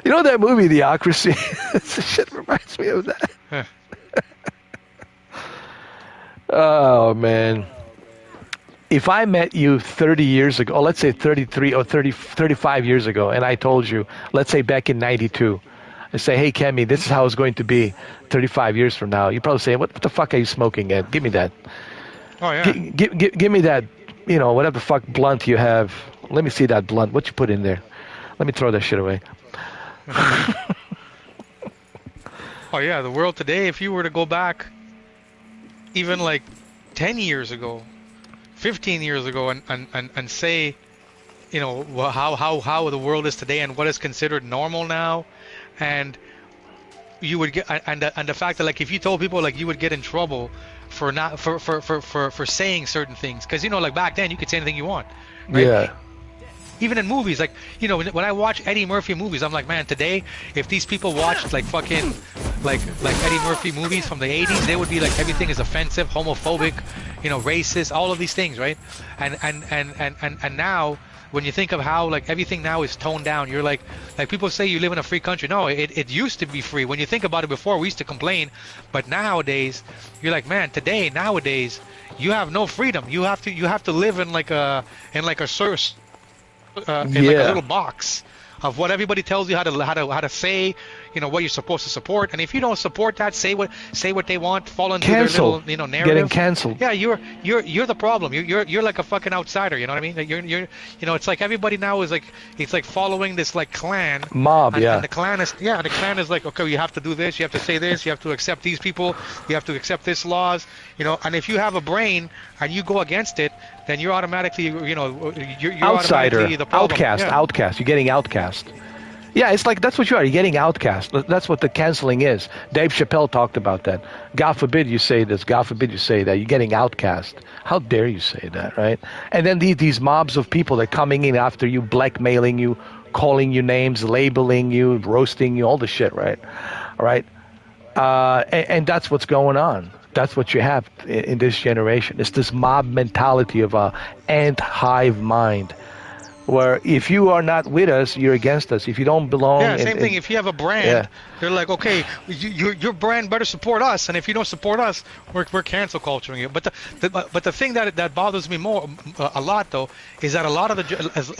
You know that movie, Theocracy? This shit reminds me of that. Huh. Oh, man. If I met you 30 years ago, or let's say 33 or 35 years ago, and I told you, let's say back in 92, I say, hey, Kemi, this is how it's going to be 35 years from now. You probably say, what the fuck are you smoking, Ed? Give me that. Oh, yeah. Give me that, whatever the fuck blunt you have. Let me see that blunt. What you put in there? Let me throw that shit away. Oh, yeah, the world today, if you were to go back even like 10 years ago, 15 years ago and say, how the world is today and what is considered normal now, and you would get and the fact that like if you told people like you would get in trouble for not for saying certain things, because like back then you could say anything you want, right? Yeah. Even in movies, like when I watch Eddie Murphy movies, I'm like, man, today if these people watched like fucking like Eddie Murphy movies from the 80s, they would be like everything is offensive, homophobic, racist, all of these things, right? And now when you think of how like everything now is toned down, you're like people say you live in a free country. No, it used to be free. When you think about it before, we used to complain, but nowadays you're like, man, nowadays you have no freedom. You have to live in like a source. In like a little box of what everybody tells you how to say, what you're supposed to support, and if you don't support that, say what they want, fall into Cancel. their little narrative. Getting canceled. Yeah, you're the problem. You're like a fucking outsider. You know what I mean? Like you're it's like everybody now is like it's like following this like clan mob. And, yeah. And the clan is like, okay, you have to do this, you have to say this, you have to accept these people, you have to accept this laws, and if you have a brain and you go against it, then you're automatically you're outsider, automatically the problem. outcast. You're getting outcast. Yeah, it's like that's what you are. You're getting outcast. That's what the canceling is. Dave Chappelle talked about that. God forbid you say this. God forbid you say that. You're getting outcast. How dare you say that, right? And then these mobs of people that are coming in after you, blackmailing you, calling you names, labeling you, roasting you, all the shit, right? All right. And that's what's going on. That's what you have in this generation. It's this mob mentality of ant hive mind. where if you are not with us, you're against us. If you don't belong, Yeah, same thing. If you have a brand, yeah. they're like, okay, your brand better support us, and if you don't support us, we're cancel culturing you. But the thing that bothers me more a lot though is that a lot of the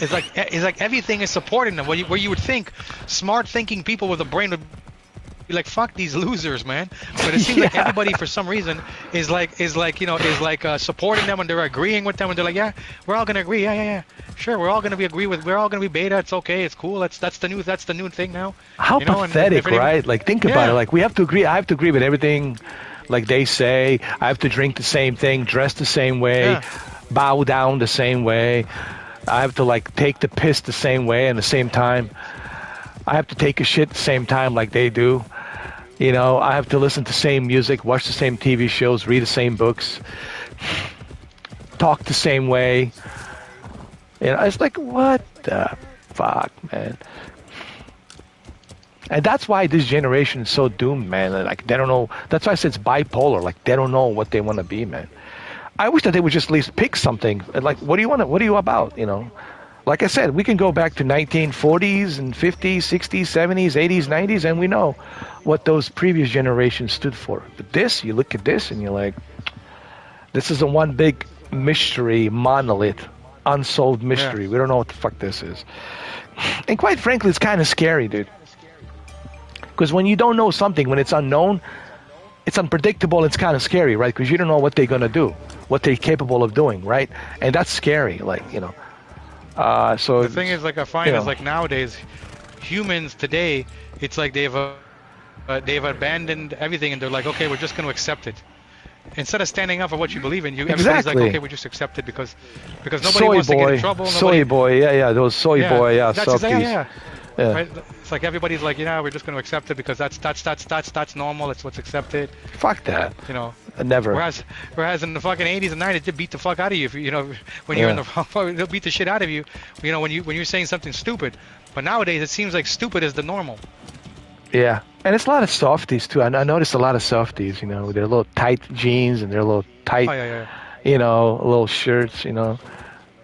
is like everything is supporting them. Where you would think smart thinking people with a brain would be like, fuck these losers, man. But it seems like everybody for some reason is like supporting them, and they're agreeing with them, and they're like, yeah, we're all gonna agree, yeah, sure, we're all gonna be beta, it's okay, it's cool, that's the new thing now. How pathetic, right? Like, think about it. Like, we have to agree. I have to agree with everything, like they say. I have to drink the same thing, dress the same way, bow down the same way. I have to like take the piss the same way, and the same time, I have to take a shit the same time, like they do. You know, I have to listen to the same music, watch the same TV shows, read the same books, talk the same way. You know, it's like, what the fuck, man? And that's why this generation is so doomed, man. Like, they don't know. That's why I said it's bipolar. Like, they don't know what they want to be, man. I wish that they would just at least pick something. Like, what do you want to? What are you about? You know, like I said, we can go back to 1940s and 50s, 60s, 70s, 80s, 90s, and we know what those previous generations stood for. But this, you look at this, and you're like, this is a one big mystery, monolith, unsolved mystery. We don't know what the fuck this is. And quite frankly, it's kind of scary, dude. Because when you don't know something, when it's unknown, it's unpredictable, it's kind of scary, right? Because you don't know what they're going to do, what they're capable of doing, right? And that's scary, like, you know. So the thing is, like, I find is like nowadays, humans today, it's like they've abandoned everything, and they're like, okay, we're just going to accept it. Instead of standing up for what you believe in, everybody's like, okay, we just accept it because nobody wants to get in trouble. Soy boy, those soy boy, softies. Yeah. Right? It's like everybody's like, we're just going to accept it because that's normal. That's what's accepted. Fuck that. You know. Never. Whereas in the fucking 80s and 90s, they beat the fuck out of you. If you know, when you're in the wrong, they'll beat the shit out of you. You know, when you're saying something stupid. But nowadays, it seems like stupid is the normal. Yeah, and it's a lot of softies too. I noticed a lot of softies. You know, with their little tight jeans and their little tight, you know, little shirts. You know,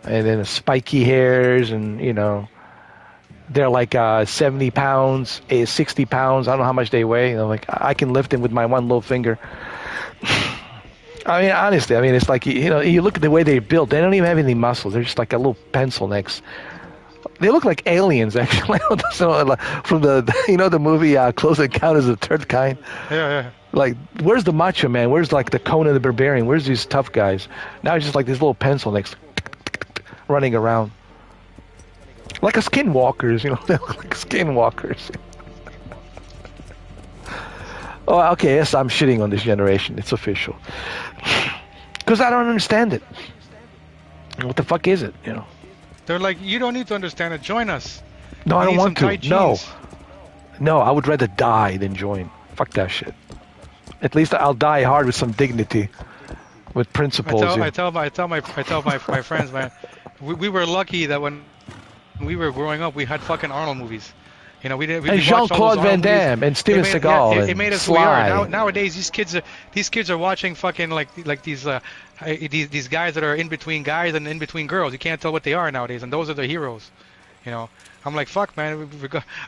and then the spiky hairs, and you know, they're like 70 pounds, 60 pounds. I don't know how much they weigh. You know, like I can lift them with my one little finger. I mean, honestly, it's like, you know, you look at the way they're built. They don't even have any muscles. They're just like a little pencil necks. They look like aliens, actually. From the movie Close Encounters of the Third Kind. Yeah. Like, where's the Macho Man? Where's like the Conan the Barbarian? Where's these tough guys? Now it's just like these little pencil necks running around. Like a skinwalkers, you know, they look like skinwalkers. Oh, okay, yes, I'm shitting on this generation. It's official. Because I don't understand it. What the fuck is it, you know? They're like, you don't need to understand it. Join us. No, I don't want to. No, I would rather die than join. Fuck that shit. At least I'll die hard with some dignity, with principles. I tell my friends, man, we were lucky that when we were growing up, we had fucking Arnold movies. You know, and Jean-Claude Van Damme and Steven Seagal. Yeah, it made us who we are. Nowadays, these kids are watching fucking like these guys that are in between guys and in between girls. You can't tell what they are nowadays, and those are the heroes. You know, I'm like, fuck, man.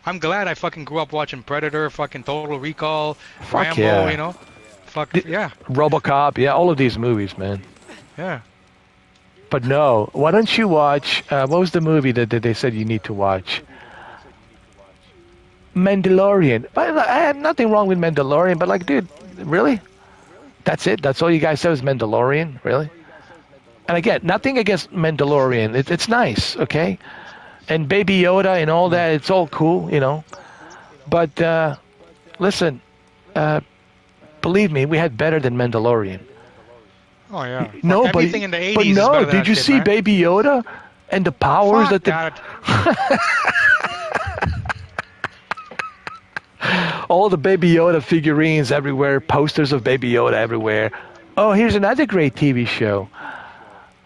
I'm glad I fucking grew up watching Predator, fucking Total Recall, Rambo. Yeah. You know, RoboCop. Yeah, all of these movies, man. Yeah. But no, why don't you watch? What was the movie that they said you need to watch? Mandalorian. But I have nothing wrong with Mandalorian, but like, dude, really? That's it? That's all you guys said was Mandalorian? Really? And again, nothing against Mandalorian. It's nice, okay? And Baby Yoda and all that, it's all cool, you know? But, listen, believe me, we had better than Mandalorian. Oh, yeah. No, but everything in the 80s but no, is did you see Baby Yoda and the powers Fuck that all the Baby Yoda figurines everywhere, posters of Baby Yoda everywhere. Oh, here's another great TV show.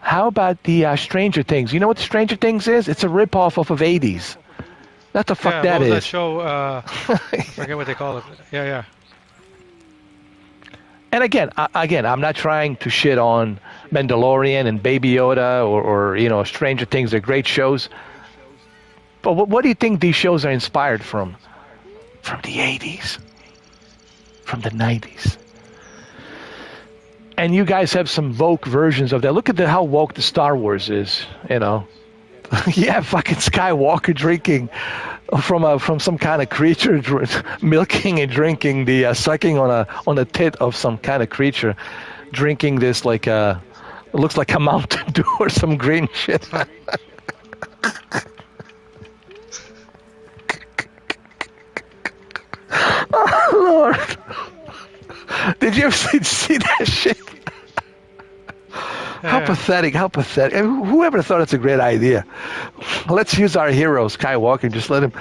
How about the Stranger Things? You know what Stranger Things is? It's a ripoff of 80s. What the fuck that what was is? That show, I forget what they call it. Yeah. And again, I'm not trying to shit on Mandalorian and Baby Yoda or you know, Stranger Things. They're great shows. But what do you think these shows are inspired from? From the 80s, from the 90s. And you guys have some woke versions of that. Look at how woke the Star Wars is, you know. Yeah, fucking Skywalker drinking from some kind of creature, milking and drinking the sucking on a tit of some kind of creature, drinking this like it looks like a Mountain Dew or some green shit. Oh Lord! Did you ever see that shit? How pathetic, how pathetic. I mean, whoever thought it's a great idea? Let's use our hero, Skywalker, and just let him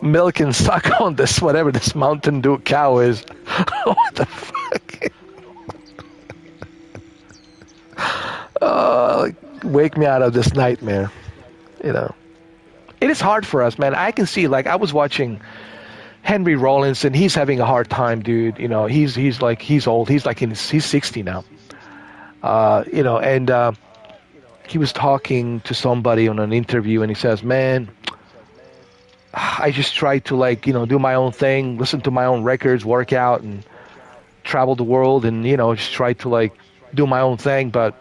milk and suck on this, whatever this Mountain Dew cow is. What the fuck? Oh, wake me out of this nightmare. You know. It is hard for us, man. I can see, like, I was watching Henry Rollins, and he's having a hard time, dude. You know, he's old. He's 60 now. You know, and he was talking to somebody on an interview, and he says, "Man, I just try to, like, you know, do my own thing, listen to my own records, work out, and travel the world, and, you know, just try to, like, do my own thing." But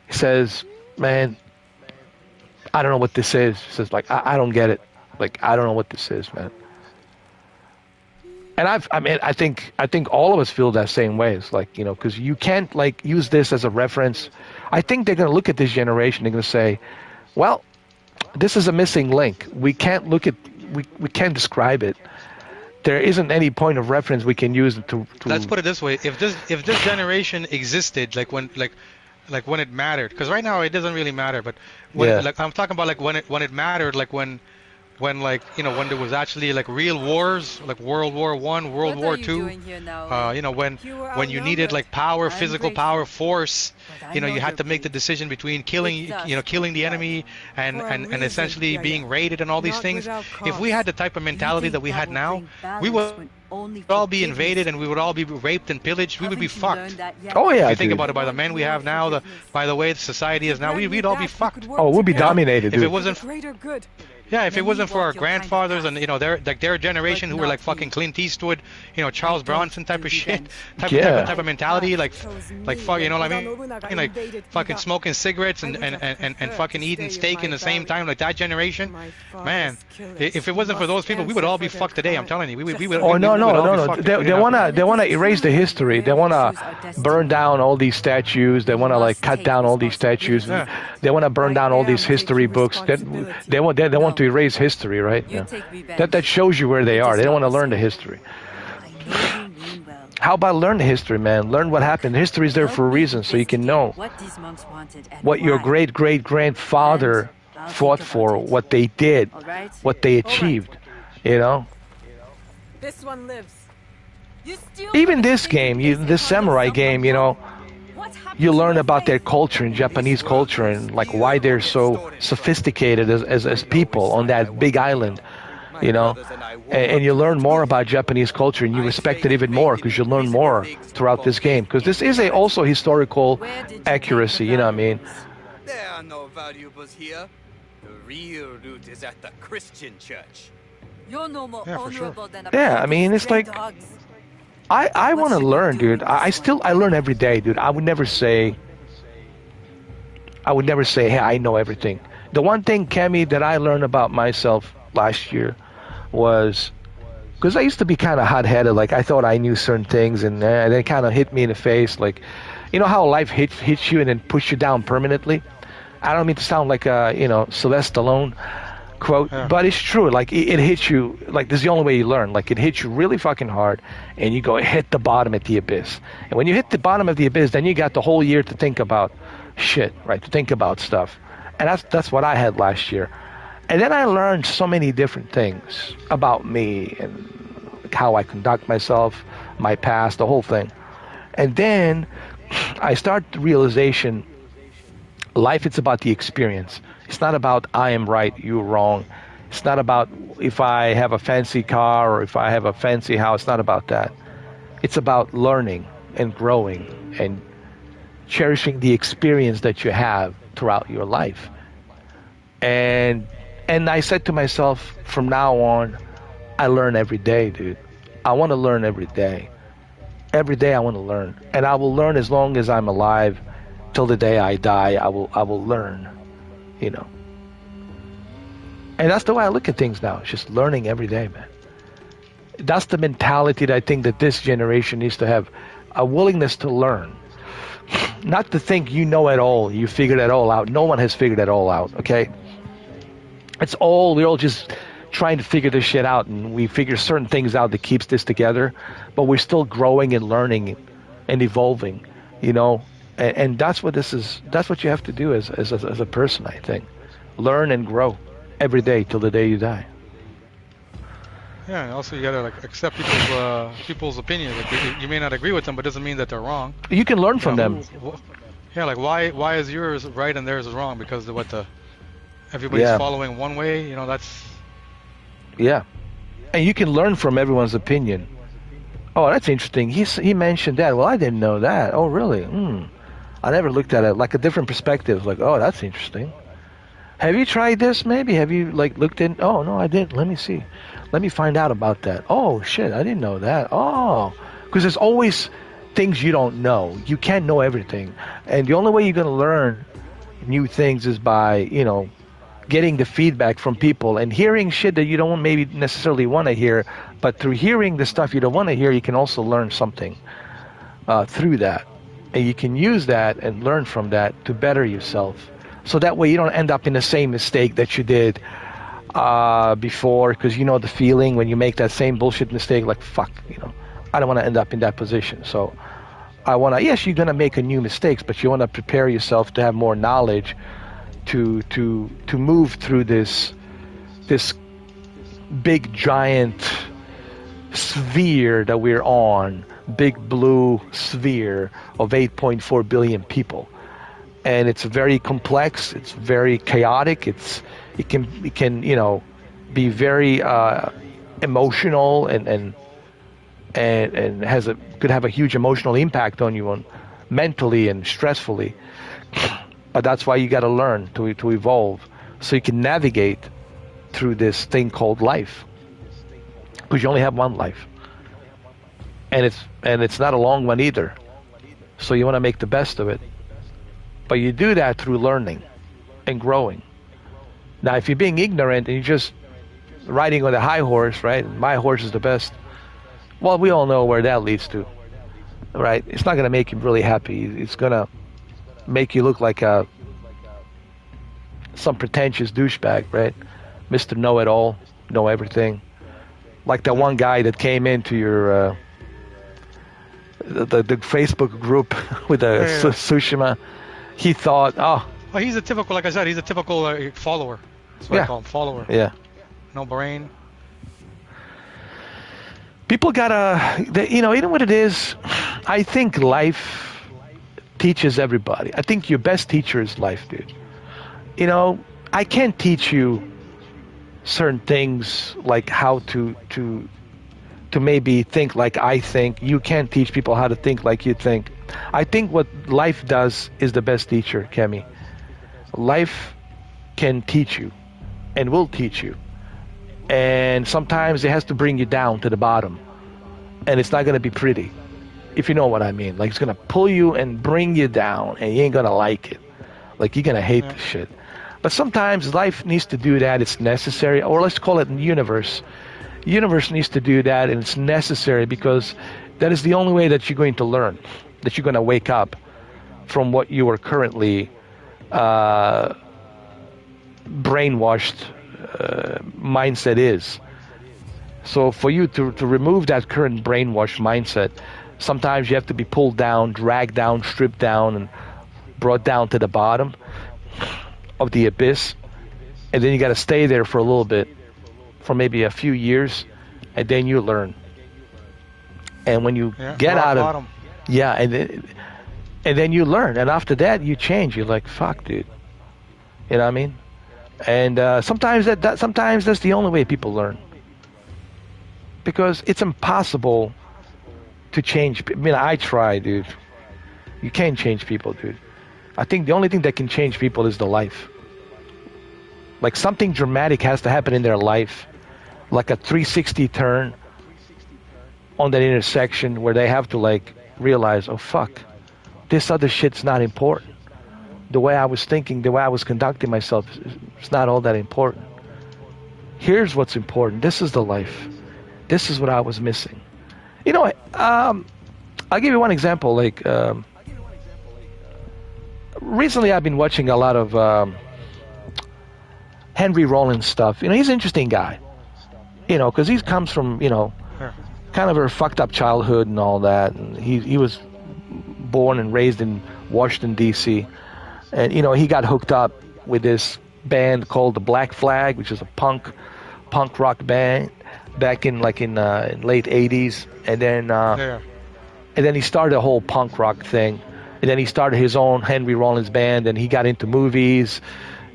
he says, "Man, I don't know what this is." He says, like, I don't get it. Like, I don't know what this is, man. And I think all of us feel that same way. It's like, you know, because you can't, like, use this as a reference. I think they're going to look at this generation. They're going to say, well, this is a missing link. We can't look at, we can't describe it. There isn't any point of reference we can use to. Let's put it this way: if this generation existed, like when it mattered, because right now it doesn't really matter. But when, like, I'm talking about, like, when it mattered, like when like, you know, when there was actually, like, real wars, like World War I, World War II, you know, when you needed, like, power, physical power, force, you know, you had to make the decision between killing the enemy and essentially being raided and all these things. If we had the type of mentality that we had now, we would all be invaded and we would all be raped and pillaged. We would be fucked. Oh yeah, if you think about it, by the men we have now, by the way the society is now, we'd all be fucked. Oh, we'll be dominated, dude. If it wasn't Yeah, if it wasn't for our grandfathers and, you know, their generation who were like fucking Clint Eastwood, you know, Charles Bronson type of shit, type of mentality, like fuck, you know what I mean? Like fucking smoking cigarettes and fucking eating steak in the same time, like that generation, man. If it wasn't for those people, we would all be fucked today. I'm telling you, we would. Oh no. They wanna erase the history. They wanna burn down all these statues. They wanna, like, cut down all these statues. Yeah. They wanna burn down all these history books. They want to erase history, right? Yeah. That shows you where they are. They don't want to learn the history. How about learn the history, man? Learn what happened. History is there for a reason, so you can know what your great-great-grandfather fought for, what they did, what they achieved, you know? This one lives. Even this game, this samurai game, you know, you learn about their culture and Japanese culture and, like, why they're so sophisticated as people on that big island, you know, and you learn more about Japanese culture and you respect it even more because you learn more throughout this game, because this is also historical accuracy, you know what I mean? There are no valuables here. The real loot is at the Christian church. You're no more honorable than a Yeah, I mean, it's like, I want to learn, dude. I learn every day, dude. I would never say, hey, I know everything. The one thing, Kemi, that I learned about myself last year was, because I used to be kind of hot-headed, like, I thought I knew certain things, and then it kind of hit me in the face, like, you know how life hits you and then push you down permanently? I don't mean to sound like a, you know, Sylvester Stallone quote, but it's true. Like, it hits you, like, this is the only way you learn. Like, it hits you really fucking hard, and you go hit the bottom at the abyss. And when you hit the bottom of the abyss, then you got the whole year to think about shit, right? To think about stuff. And that's what I had last year. And then I learned so many different things about me and how I conduct myself, my past, the whole thing. And then I start the realization, life, it's about the experience. It's not about I am right, you're wrong. It's not about if I have a fancy car or if I have a fancy house. It's not about that. It's about learning and growing and cherishing the experience that you have throughout your life. And And I said to myself, from now on, I learn every day, dude. I want to learn every day. Every day I want to learn, and I will learn as long as I'm alive, till the day I die. I will learn, you know. And that's the way I look at things now. It's just learning every day, man. That's the mentality that I think that this generation needs to have, a willingness to learn. Not to think you know it all, you figured it all out. No one has figured it all out, okay? We're all just trying to figure this shit out, and we figure certain things out that keeps this together, but we're still growing and learning and evolving, you know? And that's what this is. That's what you have to do as a person, I think. Learn and grow every day till the day you die. Yeah, and also you gotta like accept people's opinions. Like you may not agree with them, but doesn't mean that they're wrong. You can learn from them. Yeah, like why is yours right and theirs is wrong? Because of everybody's following one way. You know, that's. Yeah, and you can learn from everyone's opinion. Oh, that's interesting. He mentioned that. Well, I didn't know that. Oh, really? I never looked at it like a different perspective. Like, oh, that's interesting. Have you tried this? Maybe have you like looked in? Oh no, I didn't. Let me see. Let me find out about that. Oh shit, I didn't know that. Oh, because there's always things you don't know. You can't know everything, and the only way you're gonna learn new things is by getting the feedback from people and hearing shit that you don't maybe necessarily want to hear. But through hearing the stuff you don't want to hear, you can also learn something through that, and you can use that and learn from that to better yourself. So that way you don't end up in the same mistake that you did before, because you know the feeling when you make that same bullshit mistake, like fuck, I don't want to end up in that position. So yes, you're gonna make a new mistakes, but you want to prepare yourself to have more knowledge to move through this big giant sphere that we're on, big blue sphere of 8.4 billion people. And it's very complex, it's very chaotic, it can be very emotional and could have a huge emotional impact on you mentally and stressfully. But that's why you got to learn to evolve, so you can navigate through this thing called life, because you only have one life, and it's not a long one either. So you want to make the best of it. But you do that through learning and growing. Now, if you're being ignorant and you're just riding on a high horse, right? My horse is the best. Well, we all know where that leads to, right? It's not going to make you really happy. It's going to make you look like some pretentious douchebag, right? Mr. Know-it-all, know everything. Like that one guy that came into your the Facebook group with Tsushima. He thought, well, he's a typical, like I said, he's a typical follower. That's what I call him, follower. Yeah. No brain. People gotta, you know what it is? I think life teaches everybody. I think your best teacher is life, dude. I can't teach you certain things like how to maybe think like I think. You can't teach people how to think like you think. I think what life does is the best teacher, Kemi. Life can teach you and will teach you. And sometimes it has to bring you down to the bottom. And it's not going to be pretty, if you know what I mean. Like, it's going to pull you and bring you down, and you ain't going to like it. Like, you're going to hate the shit. But sometimes life needs to do that. It's necessary. Or let's call it the universe. The universe needs to do that, and it's necessary, because that is the only way that you're going to learn, that you're going to wake up from what you are currently brainwashed mindset is. So for you to remove that current brainwashed mindset, sometimes you have to be pulled down, dragged down, stripped down, and brought down to the bottom of the abyss. And then you got to stay there for a little bit, for maybe a few years, and then you learn. And when you get out of and then you learn, and after that you change. You're like, fuck, dude. You know what I mean? And sometimes sometimes that's the only way people learn, because it's impossible to change. I mean, I try, dude. You can't change people, dude. I think the only thing that can change people is the life. Like something dramatic has to happen in their life, like a 360 turn on that intersection where they have to like realize, oh fuck, this other shit's not important. The way I was thinking, the way I was conducting myself, it's not all that important. Here's what's important. This is the life. This is what I was missing. You know, I'll give you one example. Like recently, I've been watching a lot of Henry Rollins stuff. You know, he's an interesting guy. You know, because he comes from, you know, kind of a fucked up childhood and all that. And he was born and raised in Washington, D.C. And, you know, he got hooked up with this band called the Black Flag, which is a punk rock band back in late 80s. And then he started a whole punk rock thing. And then he started his own Henry Rollins band, and he got into movies.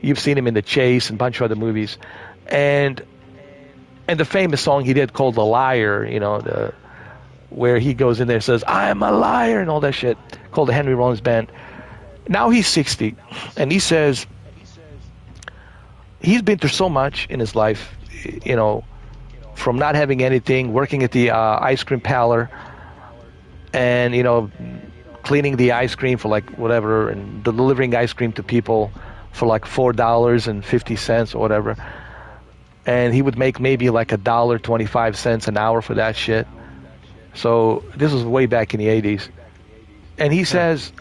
You've seen him in The Chase and a bunch of other movies. And the famous song he did called The Liar, you know, where he goes in there and says, I'm a liar, and all that shit, called the Henry Rollins Band. Now he's 60, and he says he's been through so much in his life, you know, from not having anything, working at the ice cream parlor, and, you know, cleaning the ice cream for like whatever, and delivering ice cream to people for like $4.50 or whatever. And he would make maybe like $1.25 an hour for that shit. So this was way back in the 80s. And he says,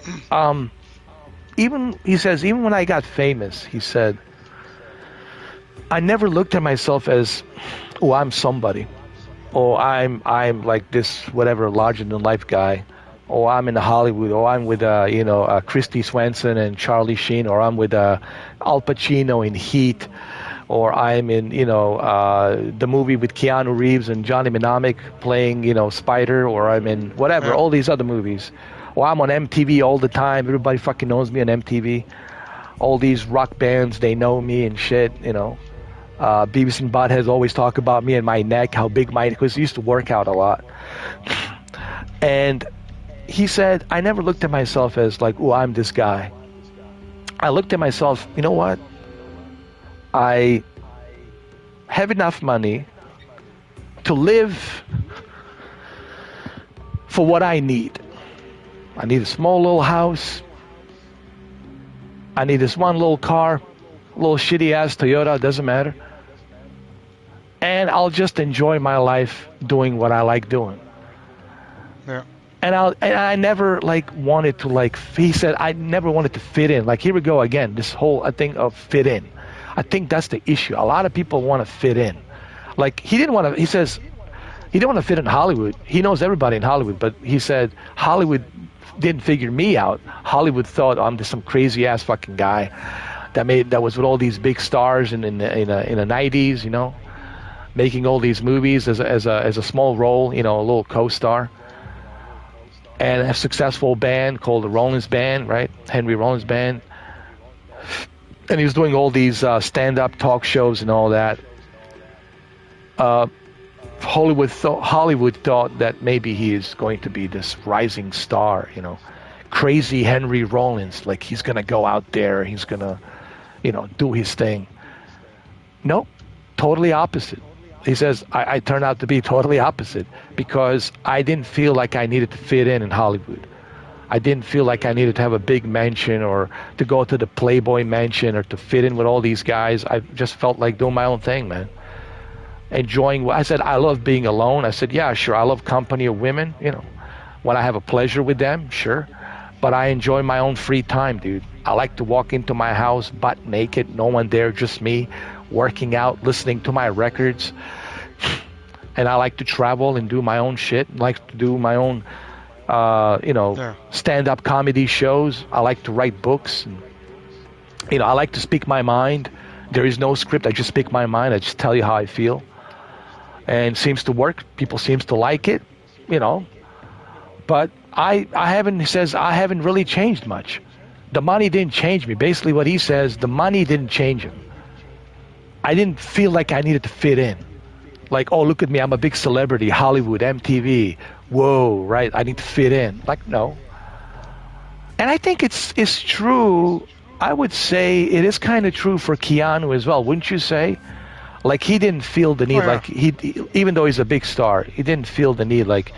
even when I got famous, he said, I never looked at myself as, oh, I'm somebody, or I'm like this whatever larger than life guy, or I'm in Hollywood, or I'm with Christy Swanson and Charlie Sheen, or I'm with Al Pacino in Heat, or I'm in the movie with Keanu Reeves and Johnny Mnemonic playing Spider, or I'm in whatever, all these other movies. Or I'm on MTV all the time. Everybody fucking knows me on MTV. All these rock bands, they know me and shit, Beavis and Butthead always talk about me and my neck, how big because I used to work out a lot. And he said, I never looked at myself as like, oh, I'm this guy. I looked at myself, you know what? I have enough money to live for what I need. I need a small little house. I need this one little car, little shitty ass Toyota, doesn't matter. And I'll just enjoy my life doing what I like doing. Yeah. And I never wanted to he said I never wanted to fit in. Like, here we go again, this whole thing of fit in. I think that's the issue. A lot of people want to fit in. Like, he didn't want to, he says, he didn't want to fit in Hollywood. He knows everybody in Hollywood, but he said Hollywood didn't figure me out. Hollywood thought I'm just some crazy ass fucking guy that was with all these big stars in the 90s, making all these movies as a small role, a little co-star, and a successful band called the Rollins Band, right? Henry Rollins Band. And he was doing all these stand-up talk shows and all that. Hollywood thought that maybe he is going to be this rising star, crazy Henry Rollins, like he's going to go out there, he's going to, do his thing. Nope, totally opposite. He says, I turned out to be totally opposite because I didn't feel like I needed to fit in Hollywood. I didn't feel like I needed to have a big mansion or to go to the Playboy mansion or to fit in with all these guys. I just felt like doing my own thing, man. Enjoying. I said, I love being alone. I said, yeah, sure. I love company of women, when I have a pleasure with them, sure. But I enjoy my own free time, dude. I like to walk into my house butt naked, no one there, just me, working out, listening to my records. And I like to travel and do my own shit. I like to do my own, stand-up comedy shows. I like to write books. And, I like to speak my mind. There is no script. I just speak my mind. I just tell you how I feel. And it seems to work. People seems to like it, But I haven't really changed much. The money didn't change me. Basically what he says, the money didn't change him. I didn't feel like I needed to fit in. Like, oh, look at me, I'm a big celebrity, Hollywood, MTV. Whoa, right? I need to fit in. Like, no. And I think it's true. I would say it is kind of true for Keanu as well, wouldn't you say? Like he didn't feel the need, like even though he's a big star, he didn't feel the need like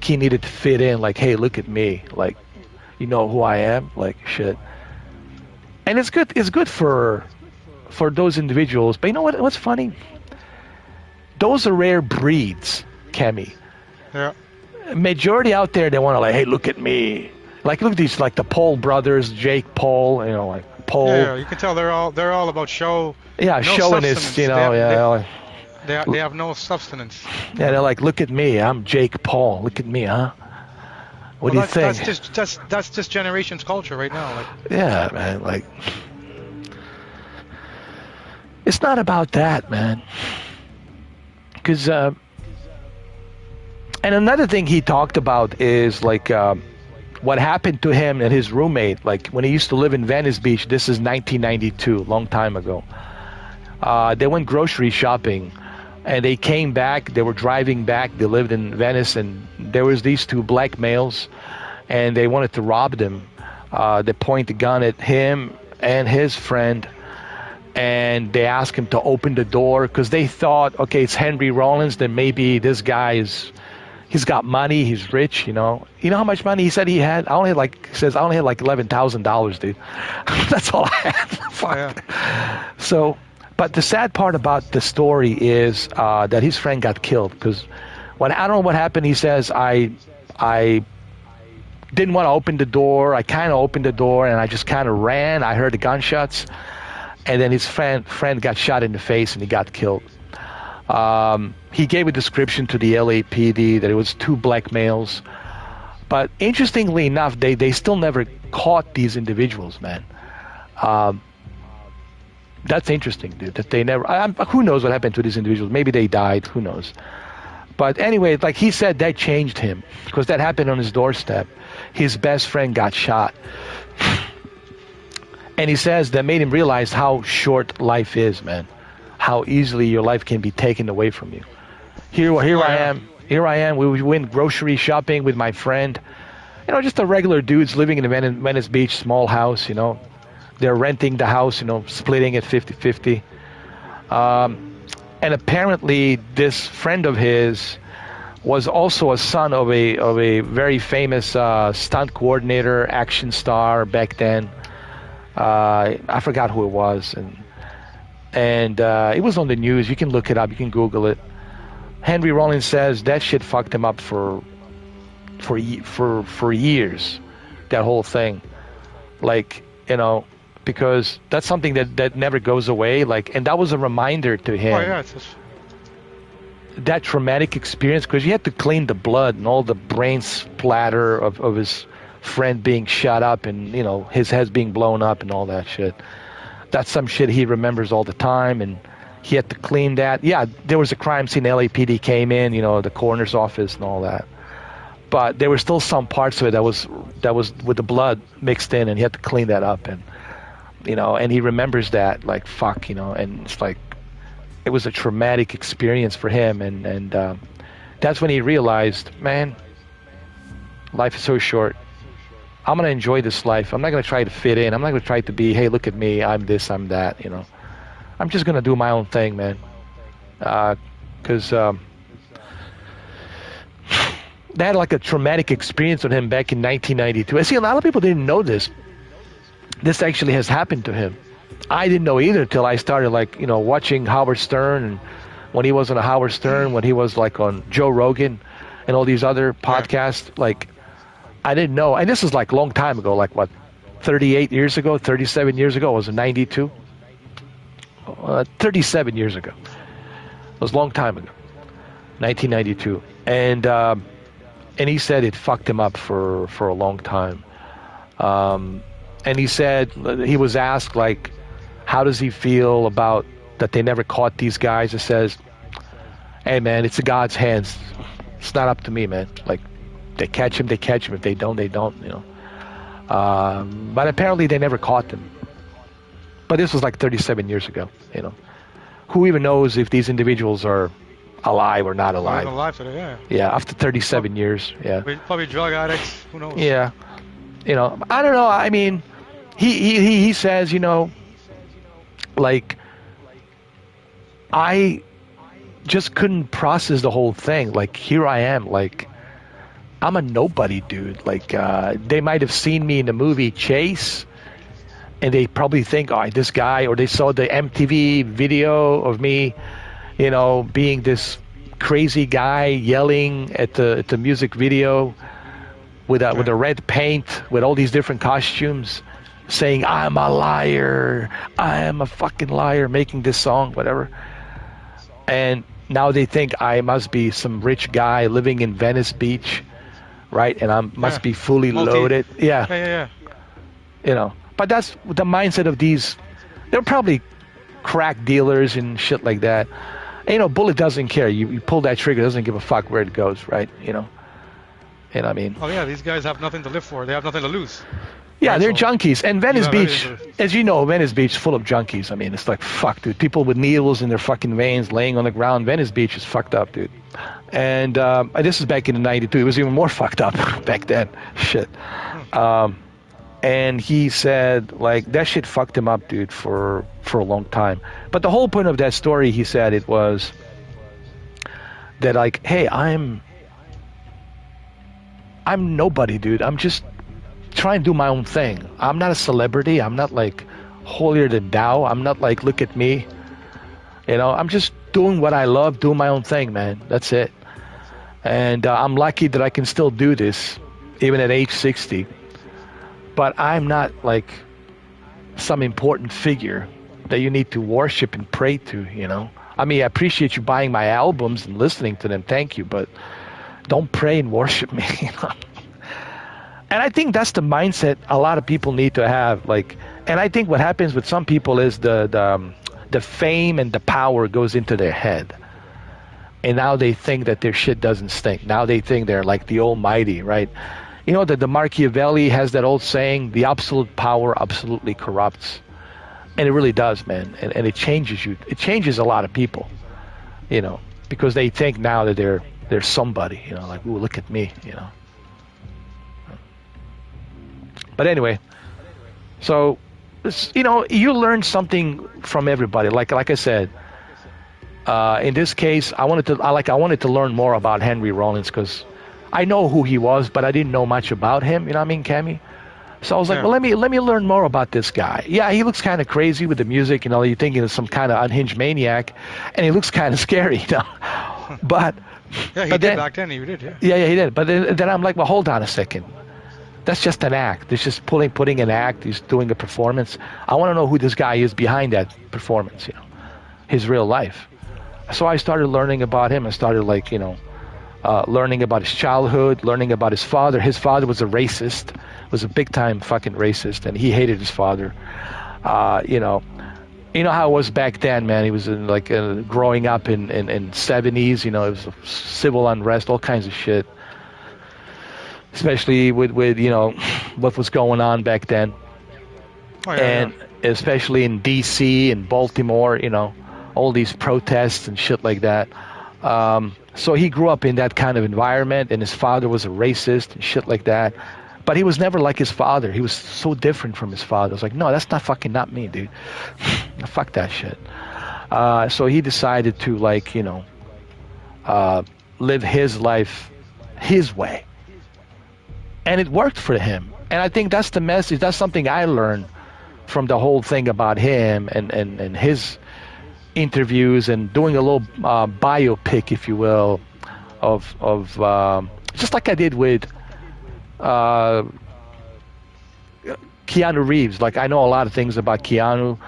he needed to fit in. Like, hey, look at me, like, you know who I am, like shit. And it's good. It's good for those individuals. But you know what? What's funny? Those are rare breeds, Kemi. Yeah. Majority out there, they want to like, hey, look at me. Like, look at these, like the Paul brothers, Jake Paul, you know, like Paul. Yeah, you can tell they're all about show. Yeah, no showing his, you know, they have no substance. Yeah, they're like, look at me, I'm Jake Paul. Look at me, huh? What do you think? That's just generation's culture right now. Like. Yeah, man. Like, it's not about that, man. Because, and another thing he talked about is like. What happened to him and his roommate, like when he used to live in Venice Beach, this is 1992, long time ago. They went grocery shopping and they came back, they were driving back, they lived in Venice, and there was these two black males and they wanted to rob them. They pointed a gun at him and his friend and they asked him to open the door because they thought, okay, it's Henry Rollins, then maybe this guy he's got money, he's rich, you know. You know how much money he said he had? I only had like $11,000, dude. That's all I had. Fuck. Yeah. So, but the sad part about the story is that his friend got killed because when I don't know what happened, he says I didn't want to open the door. I kind of opened the door and I just kind of ran. I heard the gunshots, and then his friend got shot in the face and he got killed. He gave a description to the LAPD that it was two black males. But interestingly enough, they still never caught these individuals, man. That's interesting, dude, that they never... who knows what happened to these individuals? Maybe they died, who knows? But anyway, like he said, that changed him because that happened on his doorstep. His best friend got shot. And he says that made him realize how short life is, man. How easily your life can be taken away from you. Here I am. We went grocery shopping with my friend. You know, just a regular dudes living in a Venice Beach small house, you know. They're renting the house, you know, splitting it 50-50. And apparently this friend of his was also a son of a very famous stunt coordinator, action star back then. I forgot who it was, and it was on the news. You can look it up. You can Google it. Henry Rollins says that shit fucked him up for years. That whole thing, like, you know, because that's something that never goes away. Like, and that was a reminder to him. Oh yeah, that traumatic experience, because you had to clean the blood and all the brain splatter of his friend being shot up and, you know, his head being blown up and all that shit. That's some shit he remembers all the time, and he had to clean that. Yeah, there was a crime scene. LAPD came in, you know, the coroner's office and all that. But there were still some parts of it that was with the blood mixed in, and he had to clean that up. And, you know, and he remembers that, like, fuck, you know, and it's like, it was a traumatic experience for him. And that's when he realized, man, life is so short. I'm going to enjoy this life. I'm not going to try to fit in. I'm not going to try to be, hey, look at me, I'm this, I'm that, you know. I'm just going to do my own thing, man. Because they had like a traumatic experience with him back in 1992. I see a lot of people didn't know this. This actually has happened to him. I didn't know either until I started, like, you know, watching Howard Stern, and when he was on Howard Stern, when he was like on Joe Rogan and all these other podcasts, like, I didn't know. And this is like a long time ago, like what, 38 years ago, 37 years ago? Was it 92? 37 years ago. It was a long time ago, 1992. And he said it fucked him up for a long time. And he said, he was asked, like, how does he feel about that they never caught these guys? He says, hey, man, it's in God's hands. It's not up to me, man. Like, they catch him, they catch him. If they don't, they don't, you know. But apparently they never caught them. But this was like 37 years ago, you know. Who even knows if these individuals are alive or not alive? Alive today, yeah. Yeah, after 37 years, yeah. Probably drug addicts, who knows? Yeah. You know, I don't know. I mean, he says, you know, like, I just couldn't process the whole thing. Like, here I am, like, I'm a nobody, dude. Like, they might have seen me in the movie Chase, and they probably think, oh, this guy, or they saw the MTV video of me, you know, being this crazy guy yelling at the music video with a red paint, with all these different costumes, saying, I'm a liar, I am a fucking liar, making this song, whatever. And now they think I must be some rich guy living in Venice Beach, right? And I must be fully loaded. Yeah. You know, but that's the mindset of these. They're probably crack dealers and shit like that. And, you know, Bullet doesn't care. You pull that trigger, doesn't give a fuck where it goes, right? You know. And I mean. Oh yeah, these guys have nothing to live for. They have nothing to lose. Yeah, right, they're so junkies. And Venice Beach, as you know, Venice Beach is full of junkies. I mean, it's like, fuck, dude. People with needles in their fucking veins laying on the ground. Venice Beach is fucked up, dude. And this is back in the 92. It was even more fucked up back then. Shit. And he said, like, that shit fucked him up, dude, for a long time. But the whole point of that story, he said, it was that, like, hey, I'm nobody, dude. I'm just trying to do my own thing. I'm not a celebrity. I'm not like holier than thou. I'm not like, look at me. You know, I'm just doing what I love, doing my own thing, man. That's it. And I'm lucky that I can still do this, even at age 60. But I'm not like some important figure that you need to worship and pray to, you know. I mean, I appreciate you buying my albums and listening to them. Thank you. But don't pray and worship me, you know. And I think that's the mindset a lot of people need to have. Like, and I think what happens with some people is the fame and the power goes into their head. And now they think that their shit doesn't stink. Now they think they're like the almighty, right? You know that the Machiavelli has that old saying, the absolute power absolutely corrupts. And it really does, man. And it changes you. It changes a lot of people, you know, because they think now that they're somebody, you know, like, ooh, look at me, you know. But anyway, so, you know, you learn something from everybody. Like I said, in this case, I wanted to learn more about Henry Rollins because I know who he was, but I didn't know much about him. You know what I mean, Cammy? So I was like, well, let me learn more about this guy. Yeah, he looks kind of crazy with the music, you know. You're thinking of some kind of unhinged maniac, and he looks kind of scary, you know. But yeah, he did back then. He did, yeah. Yeah, he did. But then I'm like, well, hold on a second. That's just an act. It's just putting an act. He's doing a performance. I want to know who this guy is behind that performance, you know, his real life. So I started learning about him. I started, like, you know, learning about his childhood, learning about his father. His father was a racist, was a big-time fucking racist, and he hated his father. You know how it was back then, man. He was in, like, growing up in 70s. You know, it was civil unrest, all kinds of shit. Especially with you know what was going on back then, and especially in D.C. and Baltimore, you know, all these protests and shit like that. So he grew up in that kind of environment, and his father was a racist and shit like that. But he was never like his father. He was so different from his father. I was like, no, that's not me, dude. Fuck that shit. So he decided to, like, you know, live his life his way. And it worked for him. And I think that's the message. That's something I learned from the whole thing about him and his interviews and doing a little biopic, if you will, of just like I did with Keanu Reeves. Like, I know a lot of things about Keanu,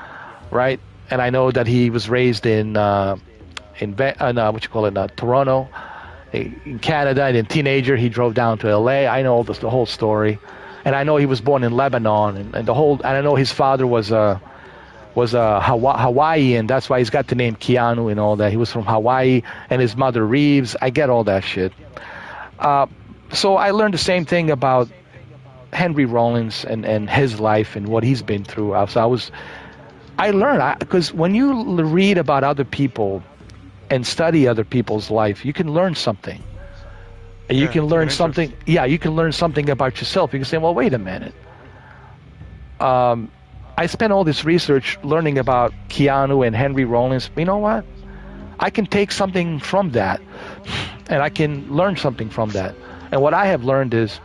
right? And I know that he was raised in Toronto, in Canada, and in teenager he drove down to LA. I know the whole story, and I know he was born in Lebanon, and I know his father was a Hawaiian. That's why he's got the name Keanu and all that. He was from Hawaii, and his mother Reeves. I get all that shit. So I learned the same thing about Henry Rollins and his life and what he's been through. So I learned, because when you read about other people and study other people's life, you can learn something. You can learn something. Yeah, you can learn something about yourself. You can say, well, wait a minute. I spent all this research learning about Keanu and Henry Rollins. You know what? I can take something from that, and I can learn something from that. And what I have learned is,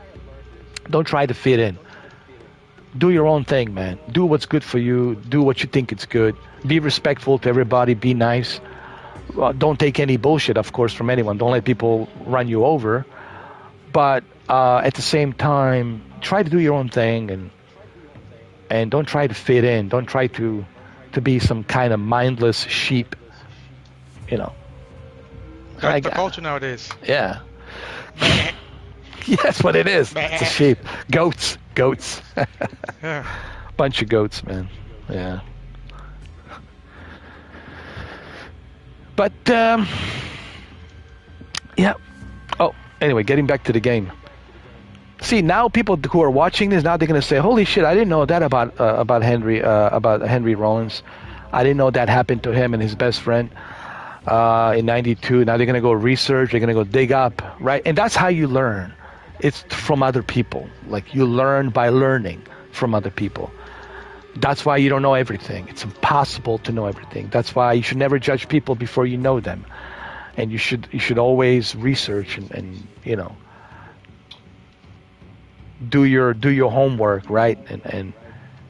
don't try to fit in. Do your own thing, man. Do what's good for you. Do what you think is good. Be respectful to everybody. Be nice. Don't take any bullshit, of course, from anyone. Don't let people run you over. But at the same time, try to do your own thing, and don't try to fit in. Don't try to be some kind of mindless sheep. You know. That's the culture nowadays. Yeah. Yeah, that's what it is. It's a sheep. Goats. Yeah. Bunch of goats, man. Yeah. But, yeah. Oh, anyway, getting back to the game. See, now people who are watching this, now they're going to say, holy shit, I didn't know that about Henry Rollins. I didn't know that happened to him and his best friend in 92. Now they're going to go research. They're going to go dig up, right? And that's how you learn. It's from other people. Like, you learn by learning from other people. That's why you don't know everything. It's impossible to know everything. That's why you should never judge people before you know them. And you should always research and you know, do your homework, right? And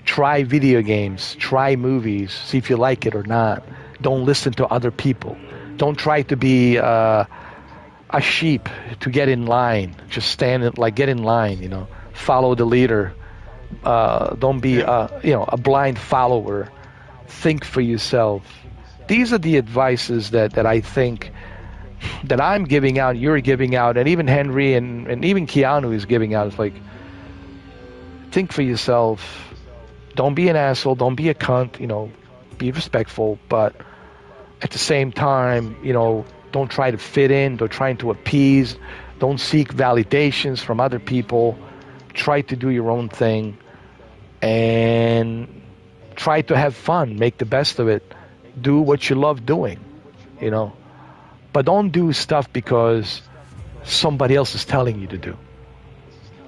try video games, try movies, see if you like it or not. Don't listen to other people. Don't try to be a sheep to get in line. Just get in line, you know. Follow the leader. Don't be a blind follower. Think for yourself. These are the advices that I think that I'm giving out, you're giving out, and even Henry and even Keanu is giving out. It's like, think for yourself. Don't be an asshole. Don't be a cunt. You know, be respectful, but at the same time, you know, don't try to fit in. Don't try to appease. Don't seek validations from other people. Try to do your own thing and try to have fun. Make the best of it. Do what you love doing, you know. But don't do stuff because somebody else is telling you to do.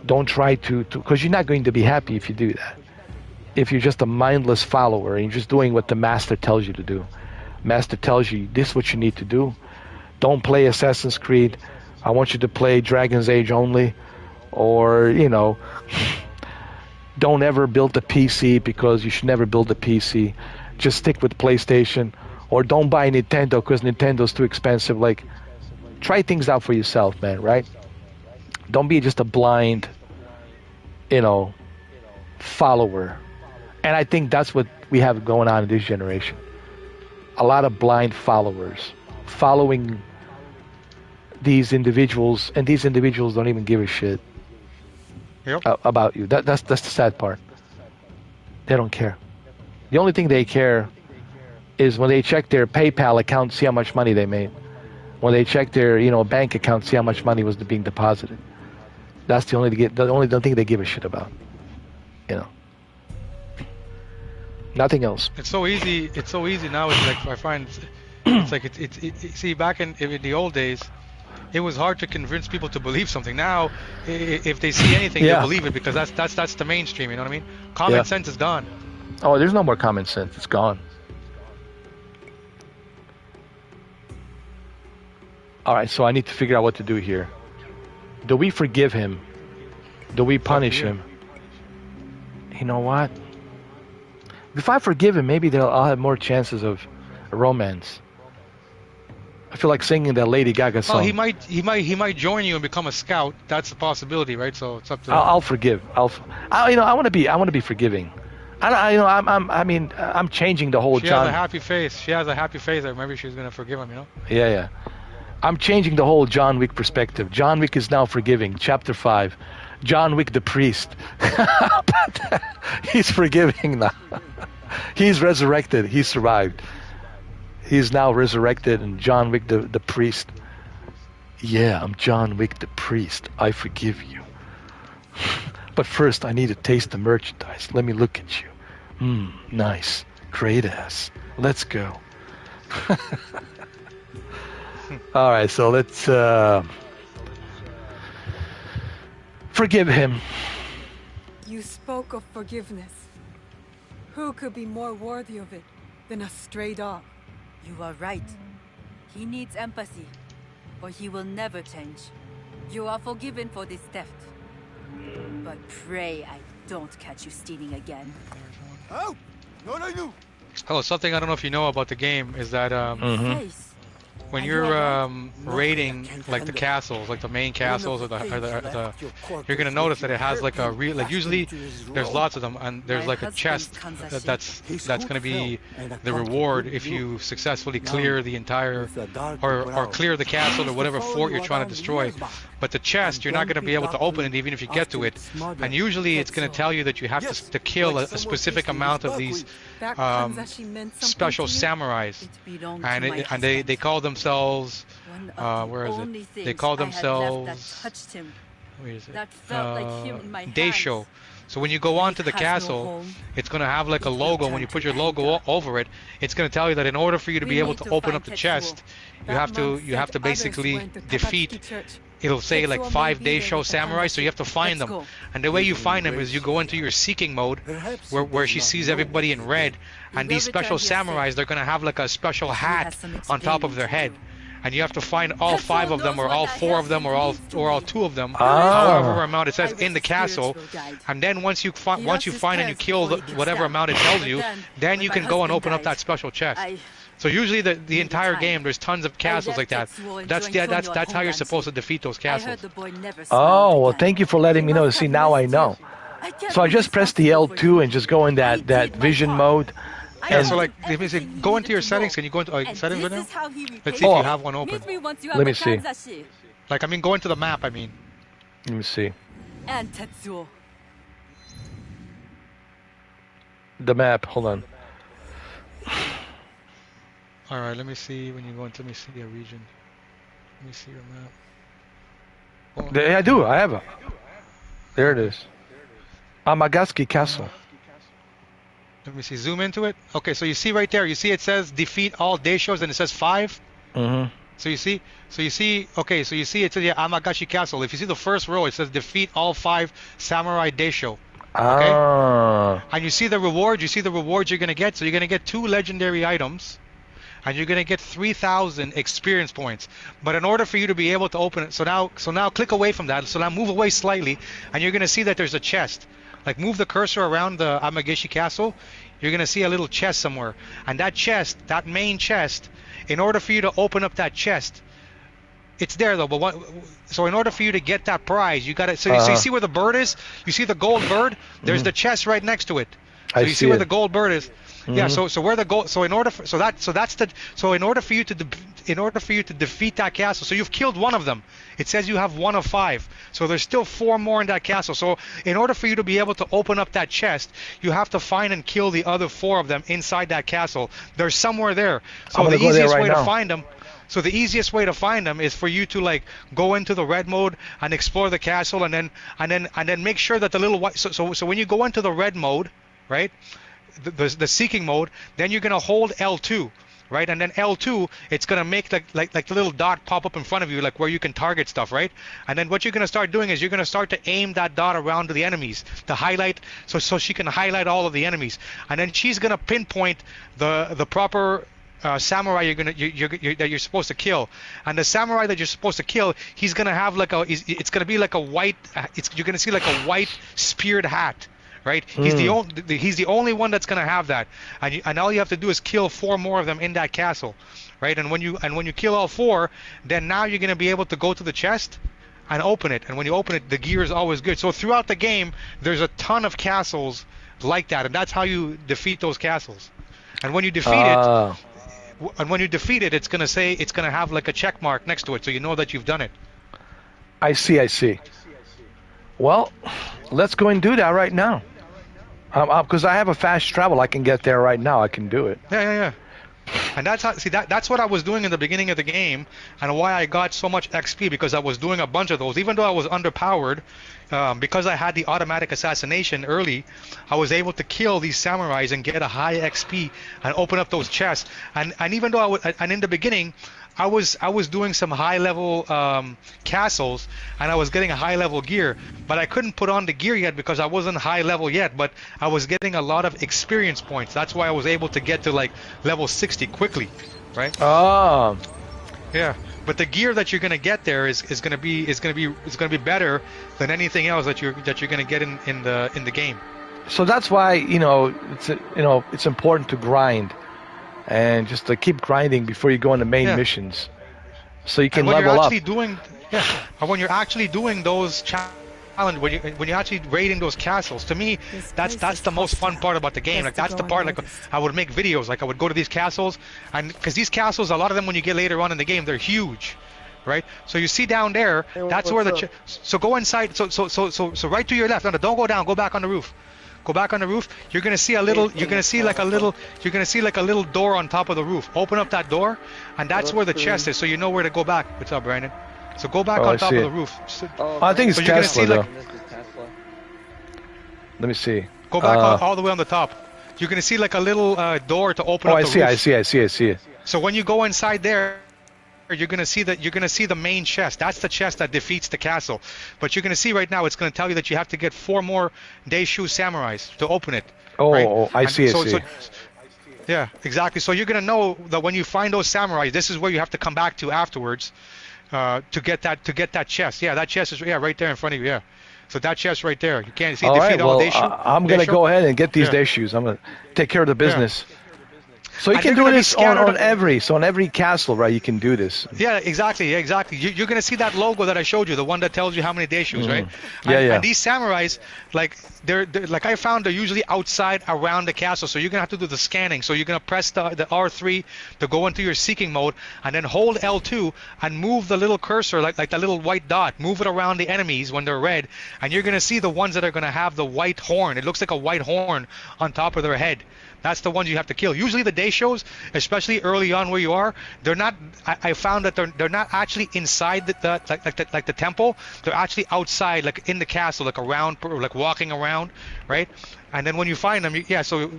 Don't try to because you're not going to be happy if you do that. If you're just a mindless follower and you're just doing what the master tells you to do. Master tells you this is what you need to do. Don't play Assassin's Creed. I want you to play Dragon's Age only. Or, you know, don't ever build a PC because you should never build a PC. Just stick with PlayStation. Or don't buy Nintendo because Nintendo's too expensive. Like, try things out for yourself, man, right? Don't be just a blind, you know, follower. And I think that's what we have going on in this generation. A lot of blind followers following these individuals, and these individuals don't even give a shit about you. That's the sad part. They don't care. The only thing they care is when they check their PayPal account, see how much money they made. When they check their, you know, bank account, see how much money was being deposited. That's the only thing they give a shit about. You know. Nothing else. It's so easy now. It's like, I find it's like see, back in the old days, it was hard to convince people to believe something. Now, if they see anything, they'll believe it because that's the mainstream. You know what I mean? Common sense is gone. Oh, there's no more common sense. It's gone. All right, so I need to figure out what to do here. Do we forgive him? Do we punish him? You know what? If I forgive him, maybe I'll have more chances of romance. I feel like singing that Lady Gaga song. Oh, he might join you and become a scout. That's a possibility, right? So it's up to. I'll forgive. I want to be forgiving. I'm changing the whole. She has a happy face. She has a happy face. Maybe she's gonna forgive him. You know. Yeah. I'm changing the whole John Wick perspective. John Wick is now forgiving. Chapter 5. John Wick the priest. He's forgiving now. He's resurrected. He survived. He's now resurrected, and John Wick the priest. Yeah, I'm John Wick the priest. I forgive you. But first, I need to taste the merchandise. Let me look at you. Nice. Great ass. Let's go. All right, so let's forgive him. You spoke of forgiveness. Who could be more worthy of it than a stray dog? You are right. He needs empathy, or he will never change. You are forgiven for this theft. But pray I don't catch you stealing again. Oh! No, no, no! Oh, something I don't know if you know about the game is that when Are you're you alright? raiding like the castles, like the main castles or the you're gonna notice that it has like a real like usually there's lots of them and there's like a chest that's gonna be the reward if you successfully clear the entire or clear the castle or whatever fort you're trying to destroy. But the chest you're not gonna be able to open it even if you get to it. And usually it's gonna tell you that you have to kill a specific amount of these special samurais, and they call themselves where is it? They call themselves where is it? Daisho. So when you go onto the castle, it's going to have like a logo. When you put your logo over it, it's going to tell you that in order for you to be able to open up the chest, you have to basically defeat. It'll say like 5 Daisho samurai, so you have to find them. And the way you find them is you go into your seeking mode, where she sees everybody in red, and these special samurais, they're gonna have like a special hat on top of their head, and you have to find all 5 of them, or all 4 of them, or all 2 of them, however amount it says in the castle. And then once you find and you kill whatever amount it tells you, then you can go and open up that special chest. So usually the entire game there's tons of castles like that. That's how you're supposed to defeat those castles. Oh, well, thank you for letting me know. See, now I know. So I just press the L2 and just go in that vision mode. Yeah, so like, let me see, go into your settings. Can you go into settings right now? Let's see if you have one open. Let me see. Like, I mean, go into the map, I mean. Let me see. And Tetsuo. The map, hold on. Alright, let me see when you go into, let me see a region. Let me see your map. Yeah, I do, I have it. There it is. Amagasuki Castle. Let me see, zoom into it. Okay, so you see right there, you see it says defeat all Daishos and it says 5? Mm-hmm. So you see, okay, so you see it says yeah, Amagashi Castle. If you see the first row, it says defeat all 5 Samurai Daisho. Okay? And you see the rewards you're going to get. So you're going to get 2 legendary items. And you're gonna get 3,000 experience points. But in order for you to be able to open it, so now click away from that. So now move away slightly, and you're gonna see that there's a chest. Like move the cursor around the Amagishi Castle. You're gonna see a little chest somewhere, and that chest, that main chest, in order for you to open up that chest, it's there though. But so in order for you to get that prize, you gotta. So you see where the bird is? You see the gold bird? There's the chest right next to it. So you see where the gold bird is? Yeah, so where the goal? So in order for in order for you to defeat that castle, so you've killed one of them. It says you have 1 of 5. So there's still 4 more in that castle. So in order for you to be able to open up that chest, you have to find and kill the other 4 of them inside that castle. They're somewhere there. So the easiest way to find them. So the easiest way to find them is for you to like go into the red mode and explore the castle, and then make sure that the little white. So when you go into the red mode, right? The seeking mode, then you're gonna hold L2, right? And then L2, it's gonna make like the little dot pop up in front of you, like where you can target stuff, right? And then what you're gonna start doing is you're gonna start to aim that dot around to the enemies to highlight, so she can highlight all of the enemies, and then she's gonna pinpoint the proper samurai that you're supposed to kill. And the samurai that you're supposed to kill, he's gonna have like it's gonna be like a white, you're gonna see like a white speared hat. Right, he's the only one that's gonna have that, and all you have to do is kill 4 more of them in that castle, right? And when you kill all 4, then now you're gonna be able to go to the chest and open it. And when you open it, the gear is always good. So throughout the game, there's a ton of castles like that, and that's how you defeat those castles. And when you defeat it, it's gonna have like a check mark next to it, so you know that you've done it. I see. Well, let's go and do that right now. Because I have a fast travel, I can get there right now. I can do it. Yeah. And that's what I was doing in the beginning of the game, and why I got so much XP, because I was doing a bunch of those. Even though I was underpowered, because I had the automatic assassination early, I was able to kill these samurais and get a high XP and open up those chests. And even though and in the beginning, I was doing some high level castles, and I was getting a high level gear, but I couldn't put on the gear yet because I wasn't high level yet. But I was getting a lot of experience points. That's why I was able to get to like level 60 quickly, right? Oh. Yeah. But the gear that you're gonna get there is gonna be better than anything else that you're gonna get in the game. So that's why it's important to grind, and just to keep grinding before you go on the main missions, so you can level up. And when you're actually doing those challenge, when you're actually raiding those castles, to me, that's the most fun part about the game. Like that's the part. Like I would make videos. Like I would go to these castles, and because these castles, a lot of them, when you get later on in the game, they're huge. Right, so you see down there, that's where so go inside. So right to your left. No, don't go down. Go back on the roof. Go back on the roof. You're gonna see a little. You're gonna see like a little door on top of the roof. Open up that door, and that's where the chest is. So you know where to go back. What's up, Brandon? So go back on top of the roof. I think it's so you're Tesla, gonna see, though. Let me see. Go back all the way on the top. You're gonna see like a little door to open up the roof. I see it. So when you go inside there, you're gonna see the main chest. That's the chest that defeats the castle. But you're gonna see right now, it's gonna tell you that you have to get 4 more Deishu samurais to open it. I see. Yeah, exactly. So you're gonna know that when you find those samurais, this is where you have to come back to afterwards to get that chest. Yeah, that chest is right there in front of you. Yeah. So that chest right there, you can't see. All defeat right, all well, Deishu. I'm gonna go ahead and get these Deishus. I'm gonna take care of the business. So you can do this on every castle, right? You can do this. Yeah, exactly. You're gonna see that logo that I showed you, the one that tells you how many Deishus, right? And these samurais, like they're like I found they're usually outside around the castle. So you're gonna have to do the scanning. So you're gonna press the R3 to go into your seeking mode, and then hold L2 and move the little cursor, like the little white dot. Move it around the enemies when they're red, and you're gonna see the ones that are gonna have the white horn. It looks like a white horn on top of their head. That's the ones you have to kill. Usually the day shows, especially early on where you are, they're not. I found that they're not actually inside like the temple. They're actually outside, like in the castle, like around, like walking around, right? And then when you find them, so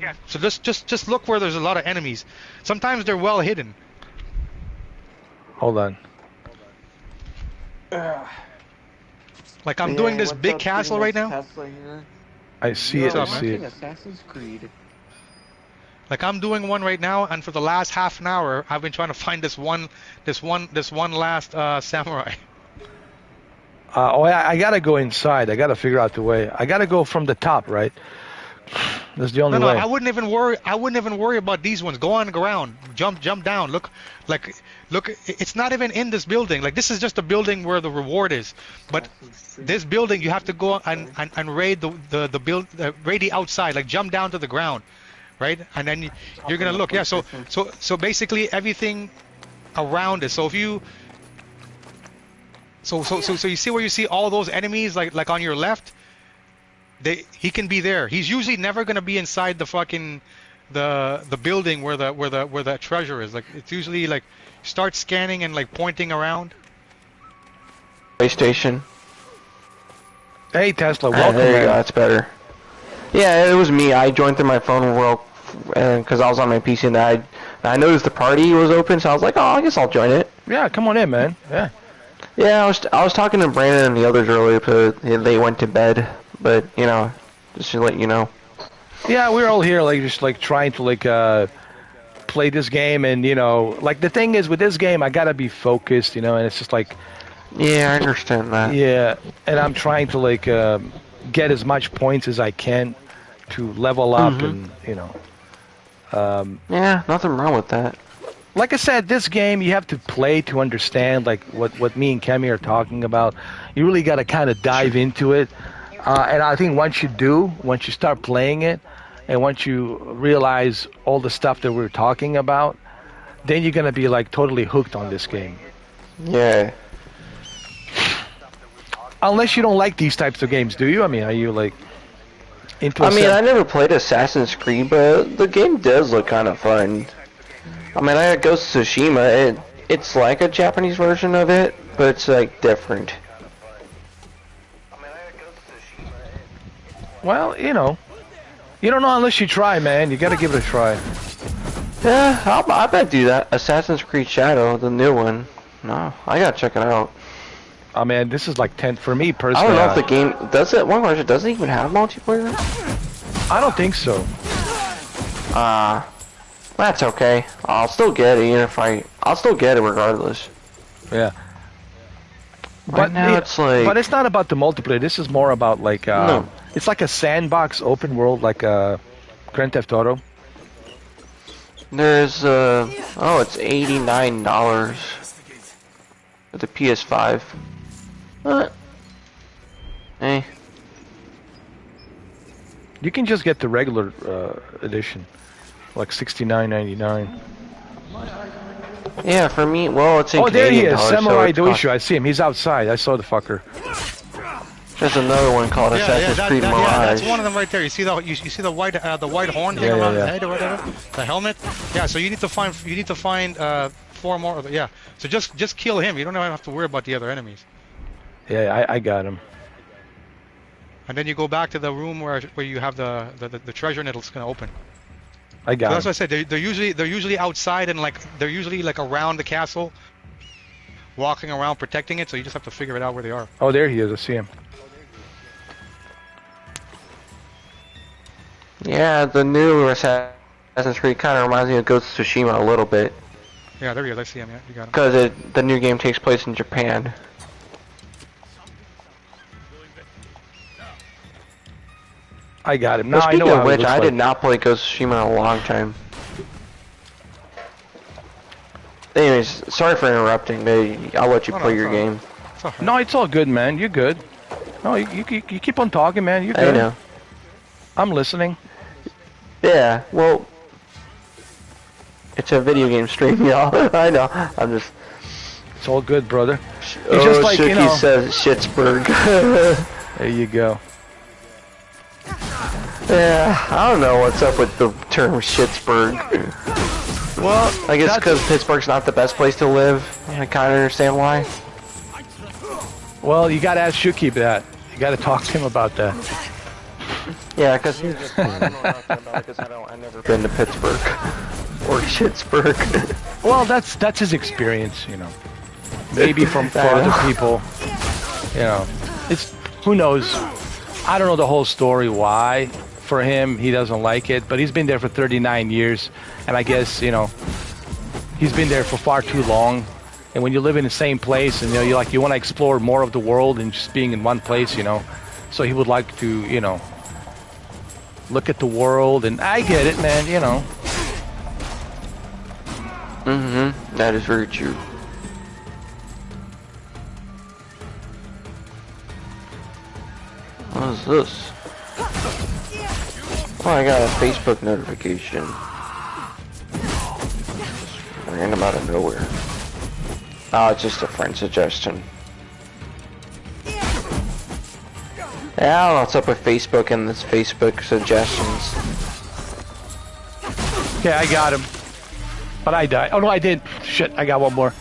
just look where there's a lot of enemies. Sometimes they're well hidden. Hold on. Like I'm doing this big castle right now. I see it. Assassin's Creed. Like I'm doing one right now, and for the last half an hour, I've been trying to find this one last samurai. I gotta go inside. I gotta figure out the way. I gotta go from the top, right? That's the only way. No, I wouldn't even worry about these ones. Go on the ground, jump down. Look, it's not even in this building. Like this is just a building where the reward is. But this building, you have to go and raid raid the outside. Like jump down to the ground. Right, and then you're gonna look. Yeah, so basically everything around it. So if you, so you see where you see all those enemies, like on your left. He can be there. He's usually never gonna be inside the fucking the building where the treasure is. Like it's usually like start scanning and like pointing around. PlayStation. Hey Tesla, welcome. There you go. That's better. Yeah, it was me. I joined through my phone because I was on my PC and I noticed the party was open, so I was like, oh, I guess I'll join it. Yeah, come on in, man. Yeah. Yeah, I was talking to Brandon and the others earlier, but they went to bed. But just to let you know. Yeah, we're all here, just trying to play this game, and the thing is with this game, I gotta be focused, and it's just like. Yeah, I understand that. Yeah, and I'm trying to get as much points as I can to level up, and yeah, nothing wrong with that. Like I said, this game you have to play to understand what me and Kemi are talking about. You really got to kind of dive into it, and I think once you start playing it, and once you realize all the stuff that we're talking about, then you're gonna be totally hooked on this game. Yeah. Unless you don't like these types of games, do you? I mean, are you into? I never played Assassin's Creed, but the game does look kind of fun. I mean, I had Ghost of Tsushima. It's like a Japanese version of it, but it's different. Well, you don't know unless you try, man. You got to give it a try. Yeah, I bet do that. Assassin's Creed Shadow, the new one. No, I gotta check it out. I mean, this is like 10 for me I don't personally. know if the game does it. One question, does it even have multiplayer? I don't think so. That's okay. I'll still get it, even if I'll still get it regardless. Yeah. Right now it's like. But it's not about the multiplayer. This is more about like. No. It's like a sandbox open world, like Grand Theft Auto. There's it's $89 for the PS5. Hey. You can just get the regular edition, like $69.99. Yeah, for me, well, it's in Oh, there he Canadian is, dollars, Samurai so Doishu. I see him. He's outside. I saw the fucker. There's another one called Assassin's Creed Mirage. Yeah, that's one of them right there. You see the white horn thing around the head or whatever, the helmet. Yeah, so you need to find 4 more of it. Yeah, so just kill him. You don't even have to worry about the other enemies. Yeah, I got him. And then you go back to the room where you have the treasure and it's gonna open. I got So him. that's what I said. They're usually outside and they're usually like around the castle, walking around protecting it. So you just have to figure it out where they are. Oh, there he is. I see him. Yeah, the new Assassin's Creed kind of reminds me of Ghost of Tsushima a little bit. Yeah, there he is. I see him. Yeah, you got him. Because the new game takes place in Japan. I got him. Now, Now I know speaking how of it which, looks I like. did not play Ghost of Tsushima in a long time. Anyways, sorry for interrupting, but I'll let you play your game. No, it's all good, man. You're good. No, you keep on talking, man. You're good. I know. I'm listening. Yeah, well, it's a video game stream, y'all. I know. I'm just. It's all good, brother. It's just like, Shuki says Schittsburg. There you go. Yeah, I don't know what's up with the term Schittsburg. Well, I guess because Pittsburgh's not the best place to live. I kind of understand why. Well, you got to ask Shuki that. You got to talk to him about that. Yeah, because he's just I don't know nothing about it because I've never been to Pittsburgh or Schittsburg. Well, that's his experience, you know. Maybe for other people, you know, it's who knows. I don't know the whole story why. For him, he doesn't like it, but he's been there for 39 years, and I guess, you know, he's been there for far too long. And when you live in the same place, and you want to explore more of the world than just being in one place, you know. So he would like to, you know, look at the world, and I get it, man, you know. Mm-hmm. That is very true. What is this? Oh, I got a Facebook notification. Random out of nowhere. Oh, it's just a friend suggestion. Yeah, I don't know what's up with Facebook and this Facebook suggestions. Okay, I got him. But I died. Oh, no, I did. Shit, I got one more.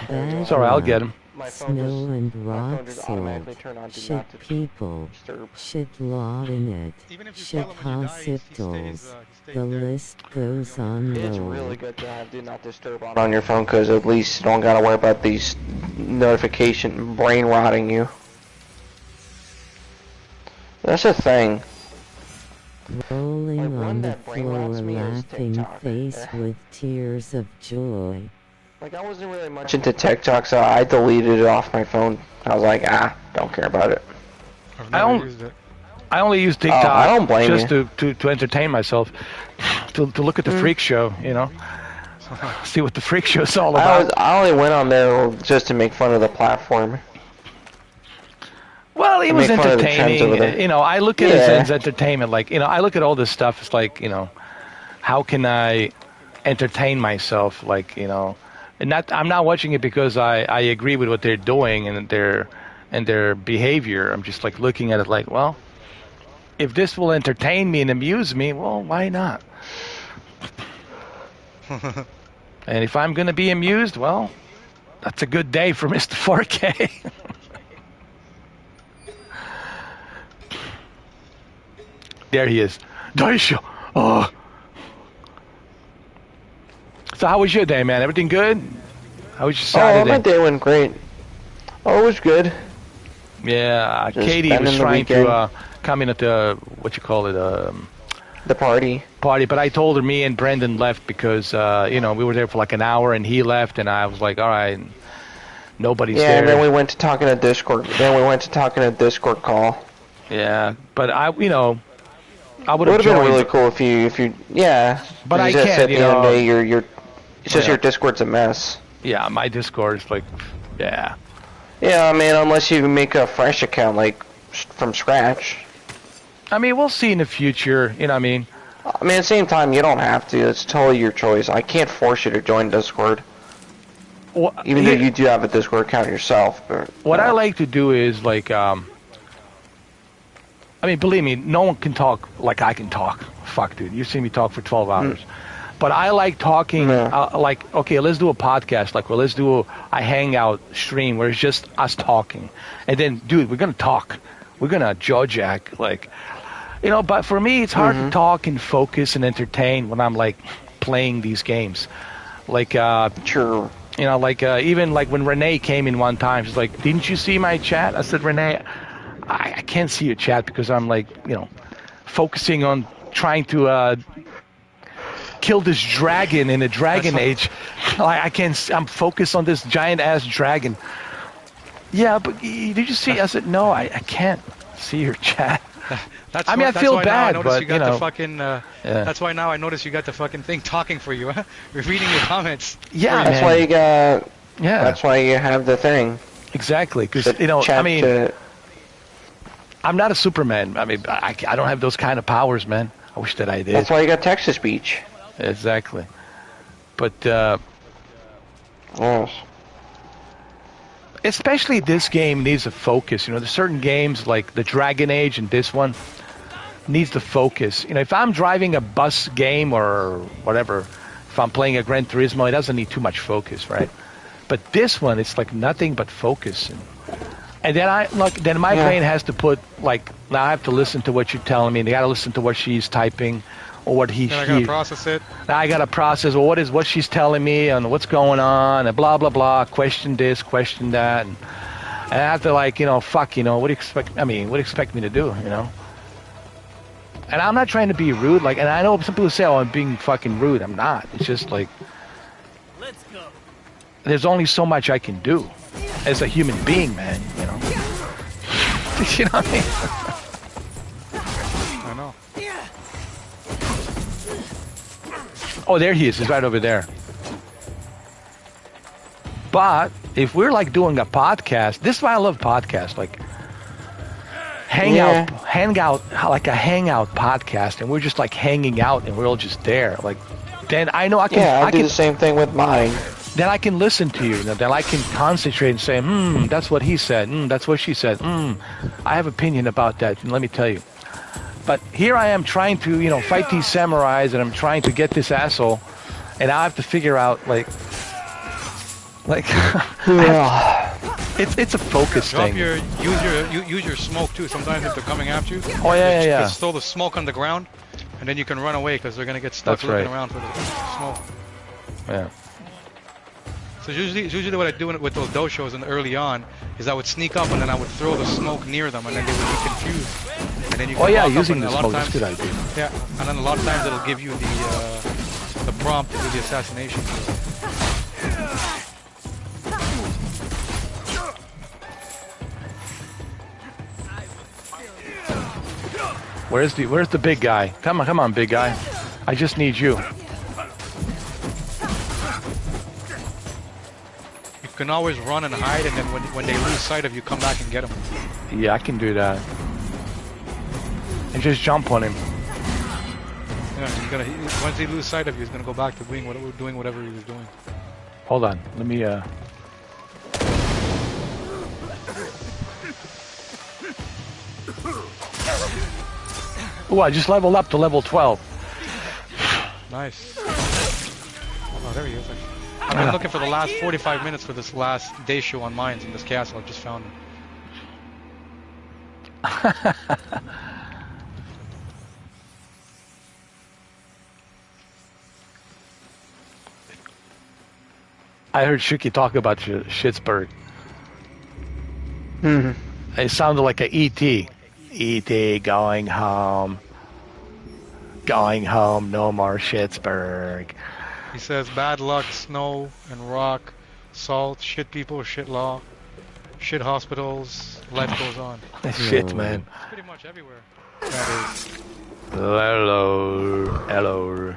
It's alright, I'll get him. Snow and rock salt. Shit people. Shit law in it. Shit hospitals. The list goes on It's low. really good to have Do Not Disturb on your phone because at least you don't gotta worry about these notification brain rotting you. That's a thing. Rolling on the brain floor, rots me is laughing TikTok. face with tears of joy. Like, I wasn't really much into TikTok, so I deleted it off my phone. I was like, don't care about it. I only use TikTok I don't blame just to entertain myself, to look at the freak show, you know, see what the freak show's all about. I only went on there just to make fun of the platform. Well, it was make fun of the trends over entertaining. there. You know, I look at it as entertainment. Like, you know, I look at all this stuff. It's like, you know, how can I entertain myself? Like, you know, and I'm not watching it because I agree with what they're doing and their behavior. I'm just like looking at it like, well, if this will entertain me and amuse me, well, why not? And if I'm gonna be amused, well, that's a good day for Mr. 4K. There he is. Daisha! Oh. So how was your day, man? Everything good? How was your Oh, Saturday? my day went great. Oh, it was good. Yeah, Just Katie spending was the trying weekend. to come in at the what you call it The party. party, but I told her me and Brendan left because you know we were there for like an hour and he left, and I was like, all right, nobody's Yeah, there. and then we went to talking a Discord. Then we went to talking a Discord call. Yeah, but I would It have would have been joined. really cool if you, yeah. But I You just can't, at the you end of the know. day, it's just Yeah. your Discord's a mess. Yeah, my Discord is like, yeah. Yeah, I mean, unless you make a fresh account, like, from scratch. I mean, we'll see in the future. You know, what I mean. I mean, at the same time, you don't have to. It's totally your choice. I can't force you to join Discord. Well, Even though you do have a Discord account yourself. But, what I like to do is like, I mean, believe me, no one can talk like I can talk. Fuck, dude, you see me talk for 12 hours. But I like talking, like, okay, let's do a podcast, like, well, let's do a hangout stream where it's just us talking. And then, dude, we're going to talk. We're going to judge act, like, you know, but for me, it's hard to talk and focus and entertain when I'm, like, playing these games. Like, True. You know, like, even, like, when Renee came in one time, she's like, didn't you see my chat? I said, Renee, I can't see your chat because I'm, like, you know, focusing on trying to, kill this dragon in a Dragon Age. I can't. I'm focused on this giant ass dragon. Yeah, but did you see? I said no. I can't see your chat. I mean, I feel bad, but you got know. The fucking, That's why now I notice you got the fucking thing talking for you. Huh? We're reading your comments. Yeah, that's why you got. Yeah. That's why you have the thing. Exactly, because you know, I mean, I'm not a Superman. I mean, I don't have those kind of powers, man. I wish that I did. That's why you got text-to-speech. Exactly. But especially this game needs a focus. You know, there's certain games like the Dragon Age and this one needs the focus. You know, if I'm driving a bus game or whatever, if I'm playing a Gran Turismo, it doesn't need too much focus, right? But this one, it's like nothing but focus. And then my brain has to put, like, now I have to listen to what you're telling me, and I got to listen to what she's typing. Or what I gotta process it. Now I gotta process. Well, what she's telling me and what's going on and blah blah blah. Question this, question that, and I have to like fuck. What do you expect? I mean, what do you expect me to do? And I'm not trying to be rude. Like, and I know some people say, "Oh, I'm being fucking rude." I'm not. It's just like, let's go. There's only so much I can do as a human being, man. You know what I mean? I know. Oh, there he is. He's right over there. But if we're like doing a podcast, this is why I love podcasts. Like hang out, like a hangout podcast, and we're just like hanging out, and we're all just there. Like then I know I can. Yeah, I do the same thing with mine. Then I can listen to you. Then I can concentrate and say, that's what he said. That's what she said. I have opinion about that. And let me tell you. But here I am trying to, fight these samurais, and I'm trying to get this asshole, and I have to figure out, it's a focus thing. Use your smoke too. Sometimes if they're coming after you, just throw the smoke on the ground, and then you can run away because they're gonna get stuck looking around for the smoke. Yeah. So usually what I do with those doshos and early on is I would sneak up and then I would throw the smoke near them, and then they would be confused. And then you can using the smoke is a good idea. Yeah, and then a lot of times it'll give you the prompt to do the assassination. Where's the big guy? Come on, big guy. I just need you. You can always run and hide, and then when they lose sight of you, come back and get them. Yeah, I can do that. And just jump on him. Yeah, once he lose sight of you, he's gonna go back to doing whatever he was doing. Hold on, let me. Oh, I just leveled up to level 12. Nice. Oh, there he is. I've been looking for the last 45 minutes for this last day show on mines in this castle. I just found him. I heard Shuki talk about Schittsburg. Hmm. It sounded like a E.T. E.T. going home. Going home, no more Schittsburg. He says bad luck, snow and rock, salt, shit people, shit law, shit hospitals, life goes on. Shit, man. It's pretty much everywhere. That is. Hello. Hello.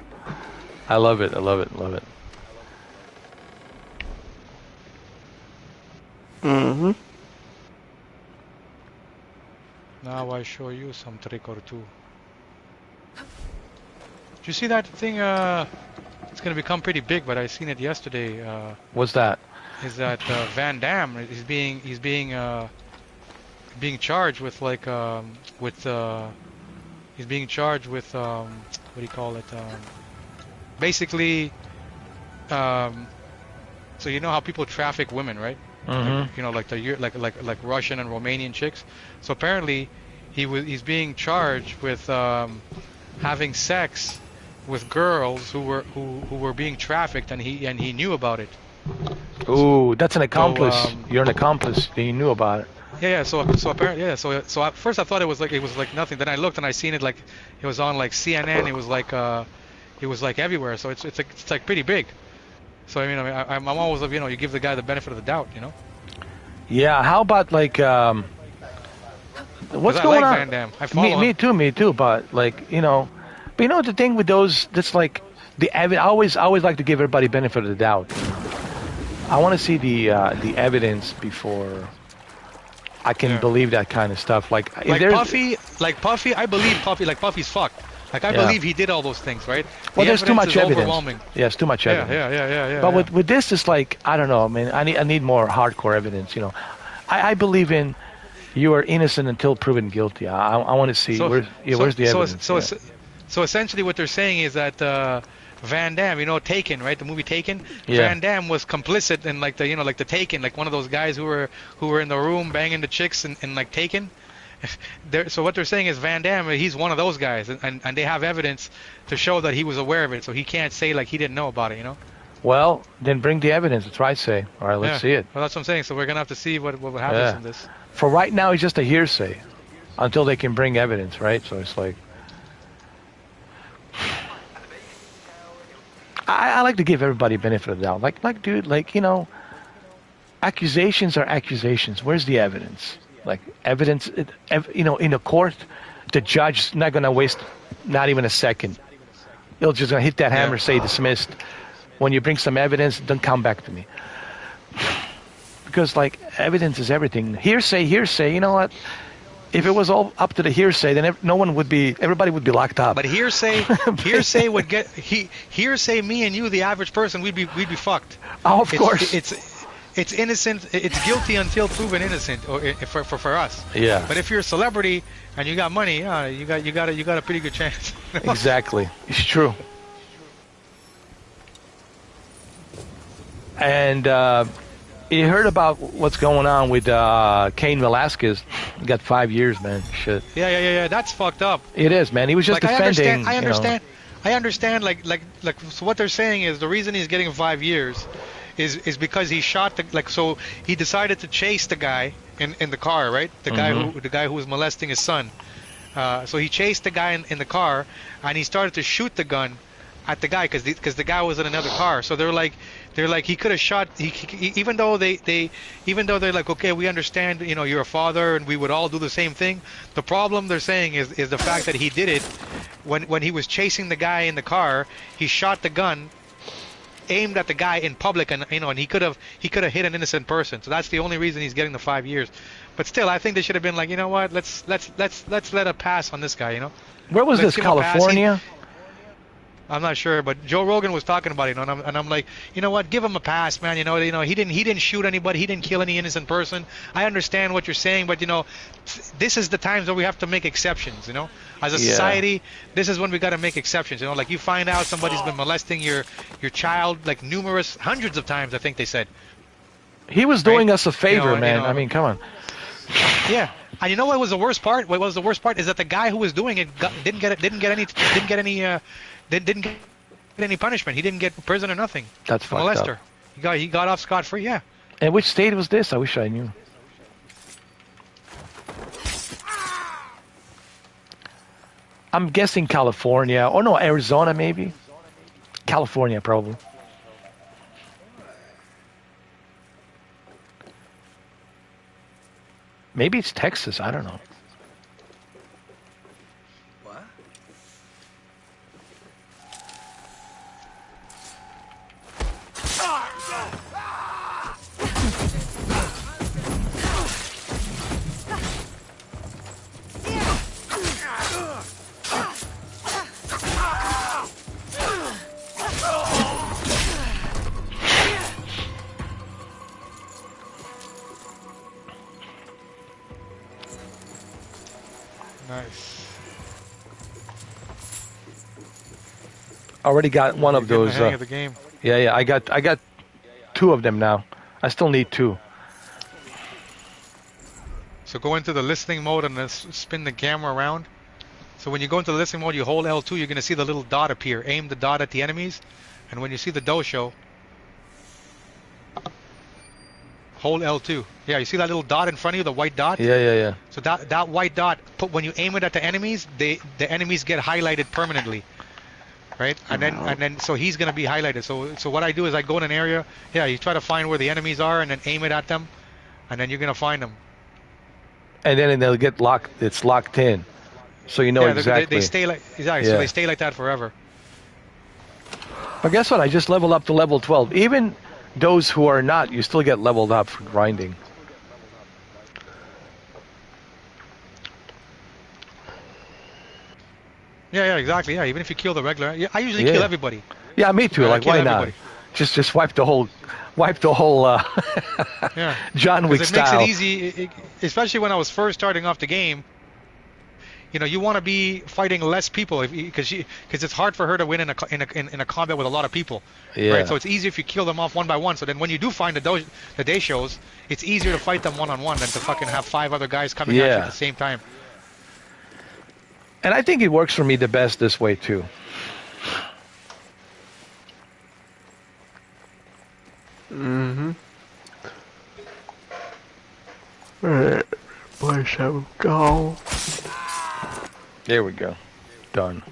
I love it. I love it. Love it. Mm-hmm. Now I show you some trick or two. Did you see that thing? It's gonna become pretty big, but I seen it yesterday. What's that? Is that Van Damme is being charged with like he's being charged with what do you call it? Basically, so you know how people traffic women, right? Like, you know, like like Russian and Romanian chicks. So apparently, he's being charged with having sex with girls who were being trafficked, and he knew about it. Ooh, that's an accomplice. So, You're an accomplice. You knew about it. Yeah. So apparently, yeah. So at first I thought it was like nothing. Then I looked and I seen it like it was on like CNN. It was like everywhere. So it's like pretty big. So I mean I'm always, you know, you give the guy the benefit of the doubt, you know. Yeah. How about like what's going on? Van Damme. I follow me too. Me too. But like, you know, but you know the thing with those, that's like I always like to give everybody benefit of the doubt. I want to see the evidence before I can believe that kind of stuff. Like Puffy, I believe Puffy. Like Puffy's fucked. Like I believe he did all those things, right? Well, there's too much evidence. Overwhelming. Yes, too much evidence. Yeah. But with this, it's like, I don't know, man. I need more hardcore evidence. You know, I believe in you are innocent until proven guilty. I want to see where's the evidence. So essentially, what they're saying is that Van Damme, you know, Taken, right? The movie Taken. Yeah. Van Damme was complicit in like the Taken, like one of those guys who were in the room banging the chicks and like Taken. So what they're saying is Van Damme, he's one of those guys, and they have evidence to show that he was aware of it, so he can't say like he didn't know about it, you know. Well, then bring the evidence. That's what I say. All right, let's see it. Well, that's what I'm saying. So we're gonna have to see what happens in this. For right now, it's just a hearsay until they can bring evidence, right? So it's like, I like to give everybody benefit of the doubt. Like, dude, like, you know, accusations are accusations. Where's the evidence? Like, evidence, you know, in a court, the judge's not going to waste not even a second. He'll just hit that hammer, say dismissed. When you bring some evidence, don't come back to me. Because, like, evidence is everything. Hearsay, you know what? If it was all up to the hearsay, then everybody would be locked up. But hearsay would get hearsay. Me and you, the average person, we'd be fucked. Oh, of course. It's innocent. It's guilty until proven innocent, or for us. Yeah. But if you're a celebrity and you got money, you got a pretty good chance. Exactly. It's true. And you heard about what's going on with Cain Velasquez? He got 5 years, man. Shit. Yeah. That's fucked up. It is, man. He was just defending. I understand. Like. So what they're saying is the reason he's getting 5 years is because he shot so he decided to chase the guy in the car, right? The guy who was molesting his son. So he chased the guy in the car, and he started to shoot the gun at the guy because the guy was in another car. So they're like he could have shot. Even though they're like, okay, we understand, you know, you're a father and we would all do the same thing. The problem they're saying is the fact that he did it when he was chasing the guy in the car. He shot the gun, aimed at the guy in public, and you know, and he could have hit an innocent person. So that's the only reason he's getting the 5 years. But still, I think they should have been like, you know what, let's let a pass on this guy, you know. Where was this? California? I'm not sure, but Joe Rogan was talking about it, you know, and I'm like, you know what, give him a pass, man. You know, he didn't shoot anybody, he didn't kill any innocent person. I understand what you're saying, but you know, this is the times where we have to make exceptions, you know. As a society, this is when we got to make exceptions, you know. Like you find out somebody's been molesting your child like hundreds of times, I think they said. He was doing us a favor, man. I mean, come on. Yeah. And you know what was the worst part? What was the worst part is that the guy who was doing it didn't get any punishment. He didn't get prison or nothing. That's fucked molester. up. He got off scot-free, yeah. And which state was this? I wish I knew. I'm guessing California. Oh no, Arizona maybe. California probably. Maybe it's Texas. I don't know. What? Nice. Already got one of those. The hang of the game. Yeah. I got 2 of them now. I still need 2. So go into the listening mode and then spin the camera around. So when you go into the listening mode, you hold L2, you're going to see the little dot appear. Aim the dot at the enemies, and when you see the dosho, hold L2. Yeah, you see that little dot in front of you, the white dot? Yeah. So that white dot, when you aim it at the enemies, the enemies get highlighted permanently. Right? And then so he's going to be highlighted. So what I do is I go in an area, you try to find where the enemies are and then aim it at them, and then you're going to find them. And then they'll get locked. It's locked in, so you know exactly. They stay like exactly. Yeah. So they stay like that forever. But guess what? I just leveled up to level 12. Even those who are not, you still get leveled up for grinding. Yeah, exactly. Yeah, even if you kill the regular, I usually kill everybody. Yeah, me too. Like, why not? Just wipe the whole yeah. John Wick style. It makes it easy, especially when I was first starting off the game. You know, you want to be fighting less people because it's hard for her to win in a combat with a lot of people. Yeah. Right. So it's easier if you kill them off one by one. So then when you do find the day shows, it's easier to fight them one-on-one than to fucking have 5 other guys coming at you at the same time. And I think it works for me the best this way too. Alright, where shall we go? There we go. Done.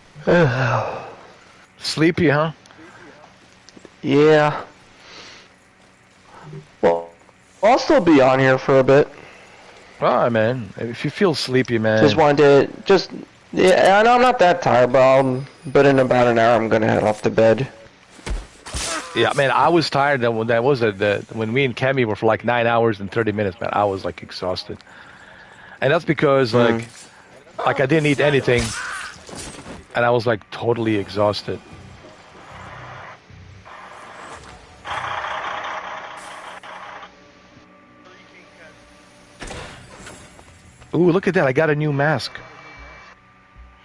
Sleepy, huh? Yeah. Well, I'll still be on here for a bit. Alright, man. If you feel sleepy, man. Just wanted to, yeah, I know I'm not that tired, but in about an hour I'm gonna head off to bed. Yeah, man, I was tired when when me and Kemi were for like 9 hours and 30 minutes, man. I was like exhausted. And that's because like I didn't eat anything and I was like totally exhausted. Ooh, look at that. I got a new mask.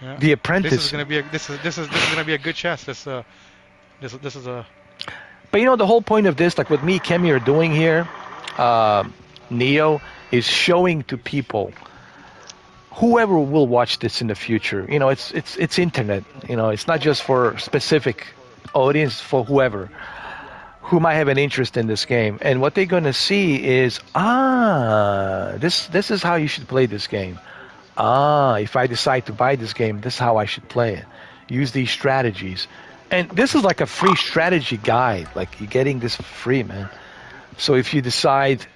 Yeah. The Apprentice. This is gonna be a good chest. This is a. But you know the whole point of this, like what me, Kemi are doing here, Neo is showing to people, whoever will watch this in the future. You know, it's internet. You know, it's not just for specific audience, for whoever who might have an interest in this game. And what they're gonna see is, this is how you should play this game. If I decide to buy this game, this is how I should play it. Use these strategies. And this is like a free strategy guide. Like, you're getting this for free, man. So if you decide,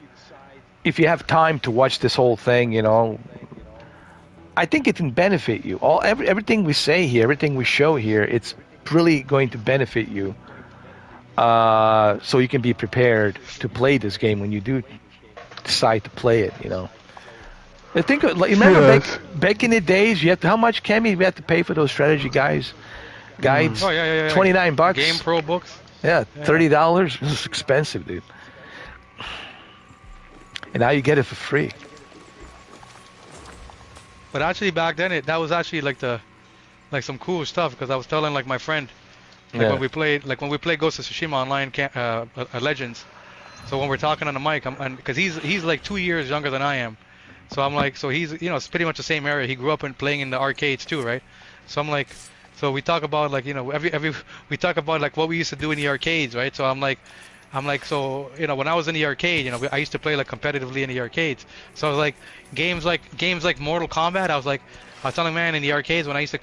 if you have time to watch this whole thing, you know, I think it can benefit you. Everything we say here, everything we show here, it's really going to benefit you. So you can be prepared to play this game when you do decide to play it, you know. I think, like, remember back in the days, you had to, how much, Kemi, we had to pay for those strategy guides? Guides? Oh, yeah. $29. Game Pro books. Yeah, $30. This is expensive, dude. And now you get it for free. But actually, back then, that was actually like some cool stuff, because I was telling like my friend, when we played Ghost of Tsushima online, Legends. So when we're talking on the mic, because he's like 2 years younger than I am. So I'm like, so he's, you know, it's pretty much the same area. He grew up playing in the arcades too, right? So I'm like, so we talk about like, you know, we talk about like what we used to do in the arcades, right? So I'm like, I'm like, so, when I was in the arcade, I used to play like competitively in the arcades. So I was like, games like Mortal Kombat. I was telling man in the arcades when I used to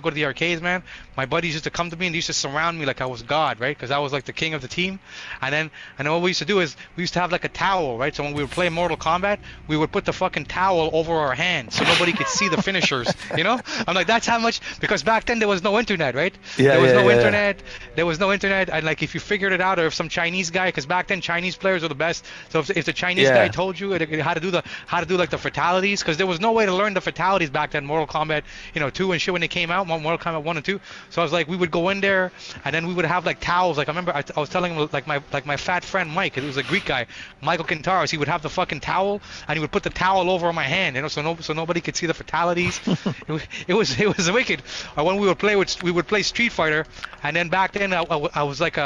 go to the arcades, man, my buddies used to come to me and they used to surround me like I was God, right? Because I was like the king of the team. And then what we used to do is we used to have like a towel, right? So when we would play Mortal Kombat, we would put the fucking towel over our hands so nobody could see the finishers. I'm like, that's how much, because back then there was no internet, right? There was no internet. There was no internet, and like if you figured it out, or if some Chinese guy, because back then Chinese players were the best. So if the Chinese guy told you how to do like the fatalities, because there was no way to learn the fatalities back then. Mortal Kombat, 2 and shit when they came out, Mortal Kombat 1 and 2. So I was like, we would go in there, and then we would have like towels. Like I remember, I was telling him like my fat friend Mike, it was a Greek guy, Michael Kintaros. He would have the fucking towel, and he would put the towel over my hand, so nobody could see the fatalities. it was wicked. When we would play Street Fighter, and then back then I was like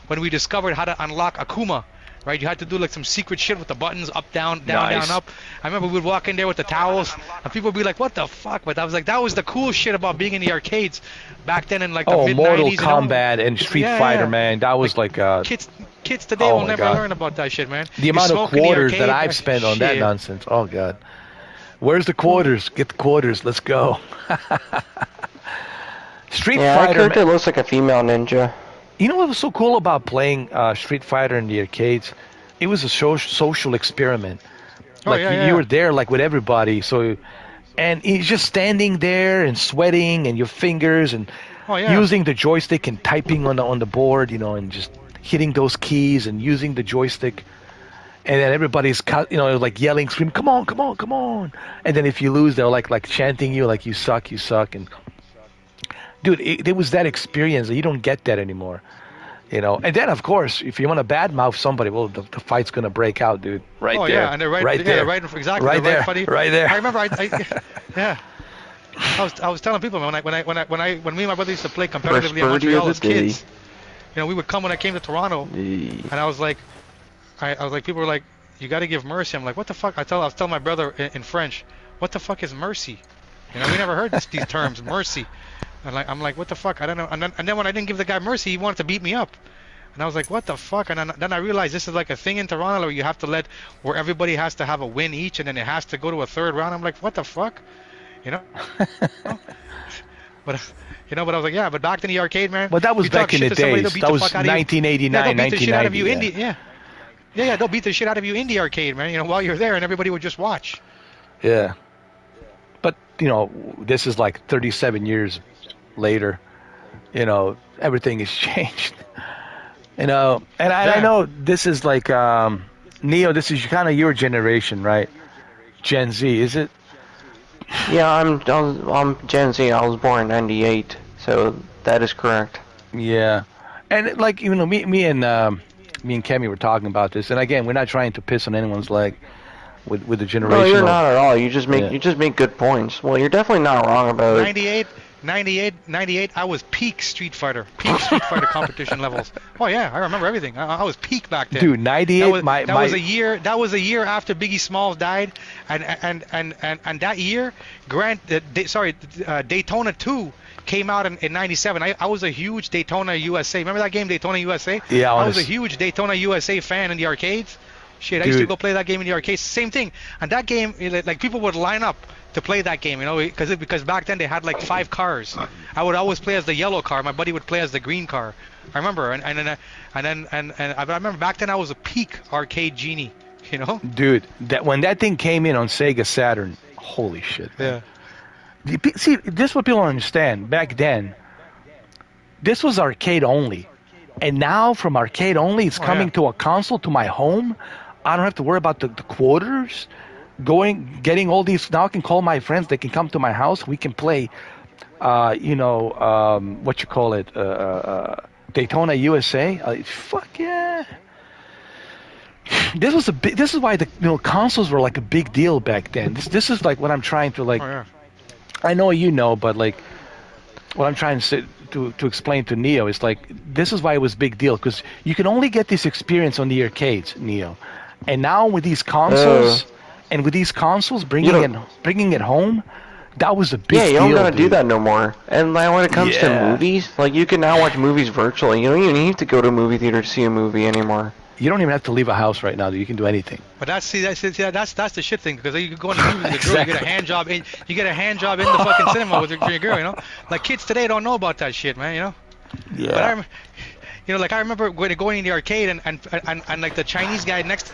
when we discovered how to unlock Akuma. Right, you had to do like some secret shit with the buttons, up, down, down, up. I remember we would walk in there with the towels, and people would be like, "What the fuck?" But I was like, that was the cool shit about being in the arcades back then in like the mid-90s. Mortal Kombat and Street Fighter, man. That was like kids today will never learn about that shit, man. The amount of quarters that I've spent on that nonsense. Oh god, where's the quarters? Get the quarters. Let's go. Street Fighter. That character looks like a female ninja. You know what was so cool about playing Street Fighter in the arcades? It was a social experiment. You were there like with everybody. So, and you're just standing there and sweating and your fingers and using the joystick and typing on the board, and just hitting those keys and using the joystick. And then everybody's like yelling, screaming, "Come on, come on, come on!" And then if you lose, they're like chanting you like you suck, and. Dude, it was that experience that you don't get that anymore, And then, of course, if you want to badmouth somebody, well, the fight's gonna break out, dude. Right there. Yeah, and they're right there. Exactly. Right there. Right there. I remember. Yeah. I was telling people when me and my brother used to play competitively in Montreal as kids, we would come when I came to Toronto, and I was like, people were like, "You got to give mercy." I'm like, "What the fuck?" I was telling my brother in French, "What the fuck is mercy?" We never heard these terms, mercy. I'm like, what the fuck? I don't know. And then when I didn't give the guy mercy, he wanted to beat me up. And I was like, what the fuck? And then I realized this is like a thing in Toronto where where everybody has to have a win each, and then it has to go to a third round. I'm like, what the fuck? But I was like, yeah. But back in the arcade, man. But that was back in the days. That was 1989, 1990. Yeah, they'll beat the shit out of you in the arcade, man. While you're there, and everybody would just watch. Yeah. But this is like 37 years later, everything has changed. And I know this is like Neo, this is kind of your generation, right? Gen Z, is it? Yeah, I'm Gen Z. I was born in '98, so that is correct. Yeah, and like me and Kemi were talking about this, and again, we're not trying to piss on anyone's leg with the generation. No, you're not at all. You just make good points. Well, you're definitely not wrong about it. 98, I was peak Street Fighter competition levels. Oh yeah, I remember everything. I was peak back then. Dude, 98. That was a year. That was a year after Biggie Smalls died, and that year, Daytona 2 came out in 97. I was a huge Daytona USA. Remember that game, Daytona USA? Yeah, I was a huge Daytona USA fan in the arcades. Shit, I used to go play that game in the arcades. Same thing. And that game, like people would line up to play that game, because back then they had like 5 cars. I would always play as the yellow car. My buddy would play as the green car. I remember, and I remember back then I was a peak arcade genie. Dude, when that thing came in on Sega Saturn, holy shit. Man. Yeah. See, this is what people don't understand. Back then, this was arcade only, and now from arcade only, it's coming to a console, to my home. I don't have to worry about the quarters. Getting all these. Now I can call my friends. They can come to my house. We can play, what you call it, Daytona USA. Fuck yeah! This is why the consoles were like a big deal back then. This is like what I'm trying to like. Oh, yeah. I know, but like what I'm trying to say, to explain to Neo is like this is why it was a big deal, because you can only get this experience on the arcades, Neo, and now with these consoles. And with these consoles bringing it home, That was a big Yeah, you don't deal, gotta do dude. that no more. And like when it comes to movies, like you can now watch movies virtually. You don't even need to go to a movie theater to see a movie anymore. You don't even have to leave a house right now. You can do anything. But that's the shit thing, because you go in the movie with your girl, you get a hand job in the fucking cinema with your girl, you know. Like kids today don't know about that shit, man, you know. Yeah. But I remember going in the arcade and like the Chinese guy next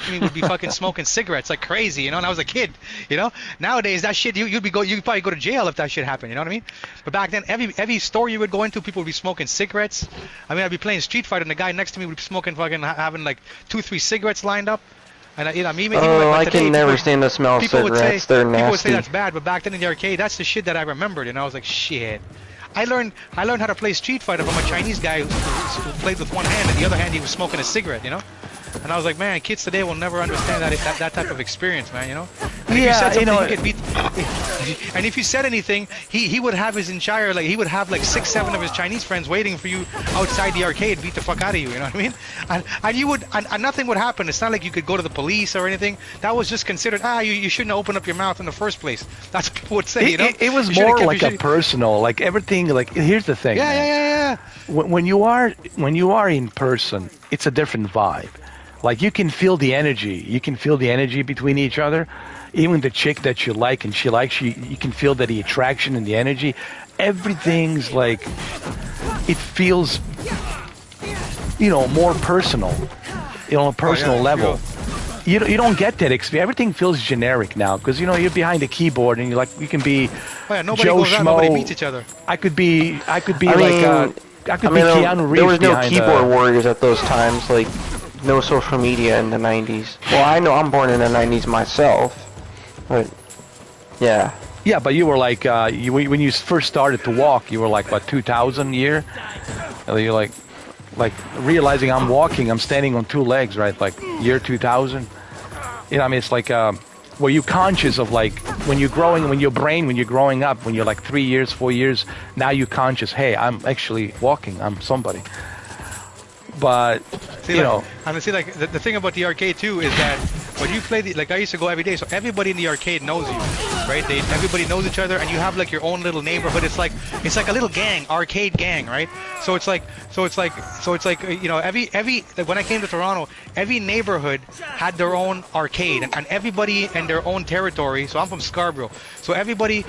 to me would be fucking smoking cigarettes like crazy, you know. And I was a kid, you know. Nowadays that shit you'd probably go to jail if that shit happened, you know what I mean? But back then every store you would go into, people would be smoking cigarettes. I mean, I'd be playing Street Fighter and the guy next to me would be smoking fucking having like 2-3 cigarettes lined up. And I can never stand the smell of cigarettes. They're nasty. People would say that's bad, but back then in the arcade, that's the shit that I remembered, and I was like, shit. I learned how to play Street Fighter from a Chinese guy who played with one hand, and the other hand he was smoking a cigarette, you know. And I was like, man, kids today will never understand that type of experience, man, you know. And if you said something, he could beat. And if you said anything, he would have his entire he would have like 6-7 of his Chinese friends waiting for you outside the arcade, beat the fuck out of you, you know what I mean? And you would and nothing would happen. It's not like you could go to the police or anything. That was just considered you shouldn't have opened up your mouth in the first place. That's what people would say, you know. It was more like a personal, like everything. Like here's the thing. Yeah. When you are in person, it's a different vibe. Like you can feel the energy. You can feel the energy between each other. Even the chick that you like and she likes you, you can feel that the attraction and the energy. Everything's like, it feels, more personal, on a personal level. You don't get that experience. Everything feels generic now because you're behind a keyboard and you can be nobody Joe goes Schmo. out, nobody beats each other. I could be Keanu Reeves. There was no behind keyboard warriors at those times. Like. No social media in the 90s. Well, I know I'm born in the 90s myself, but yeah. Yeah, but you were like, when you first started to walk, you were like, what, 2000 year? And you're like realizing I'm walking, I'm standing on two legs, right? Like year 2000. I mean, it's like, were you conscious of like, when you're growing up, when you're like 3 years, 4 years, now you're conscious, hey, I'm actually walking, I'm somebody. But and the thing about the arcade too is that when you play I used to go every day, so everybody in the arcade knows you, right? Everybody knows each other, and you have like your own little neighborhood. It's like a little gang, arcade gang, right? So it's like every when I came to Toronto, every neighborhood had their own arcade, and everybody in their own territory. So I'm from Scarborough, so everybody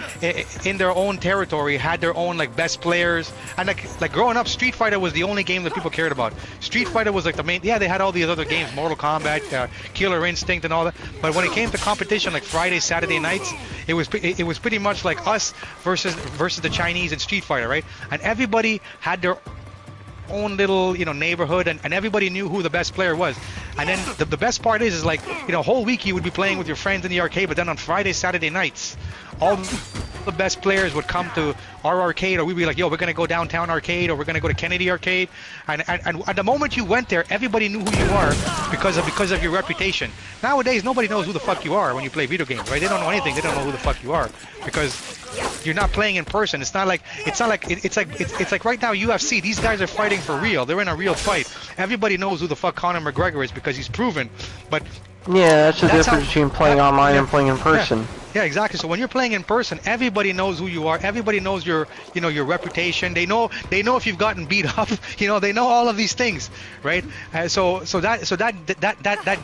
in their own territory had their own like best players, and like growing up, Street Fighter was the only game that people cared about. Street Fighter was like the main. Yeah, they had all these other games, Mortal Kombat, Killer Instinct, and all that. But when it came to competition, like Friday, Saturday nights, it was pretty much like us versus the Chinese in Street Fighter, right? And everybody had their own little neighborhood, and everybody knew who the best player was. And then the best part is like whole week you would be playing with your friends in the arcade, but then on Friday, Saturday nights, all the best players would come to our arcade, or we'd be like, yo, we're gonna go downtown arcade, or we're gonna go to Kennedy arcade, and the moment you went there, everybody knew who you are because of your reputation. Nowadays, nobody knows who the fuck you are when you play video games, right? They don't know anything. They don't know who the fuck you are because you're not playing in person. It's like right now UFC. These guys are fighting for real. They're in a real fight. Everybody knows who the fuck Conor McGregor is because he's proven. But yeah, that's the difference between playing online and playing in person. Yeah, exactly. So when you're playing in person, everybody knows who you are. Everybody knows your reputation. They know if you've gotten beat up. They know all of these things, right? So that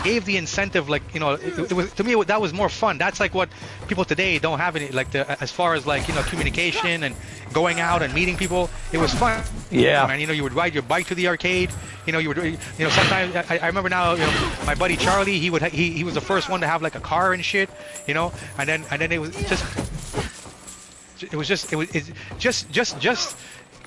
gave the incentive. Like it was, to me, that was more fun. That's like what people today don't have any, like as far as like communication and going out and meeting people. It was fun. Yeah. And you would ride your bike to the arcade. You would sometimes I remember now. My buddy Charlie, he was the first one to have like a car and shit. And then it was just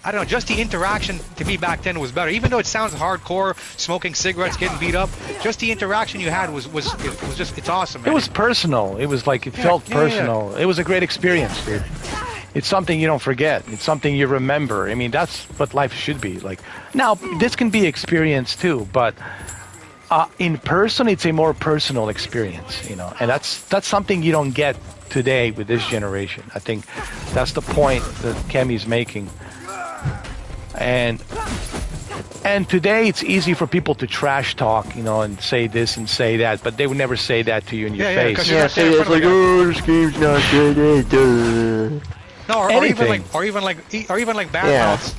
I don't know, just the interaction to me back then was better. Even though it sounds hardcore, smoking cigarettes, getting beat up, just the interaction you had was it's awesome, man. It was personal. It was like, it felt personal. Yeah. It was a great experience, dude. It's something you don't forget. It's something you remember. I mean, that's what life should be like. Now, this can be experienced too, but in person, it's a more personal experience, and that's something you don't get today with this generation. I think that's the point that Kemi's making. And And today it's easy for people to trash talk, you know, and say this and say that, but they would never say that to you in your face. Yeah, say it's like, oh, this game's not good. No, or even like bad mouths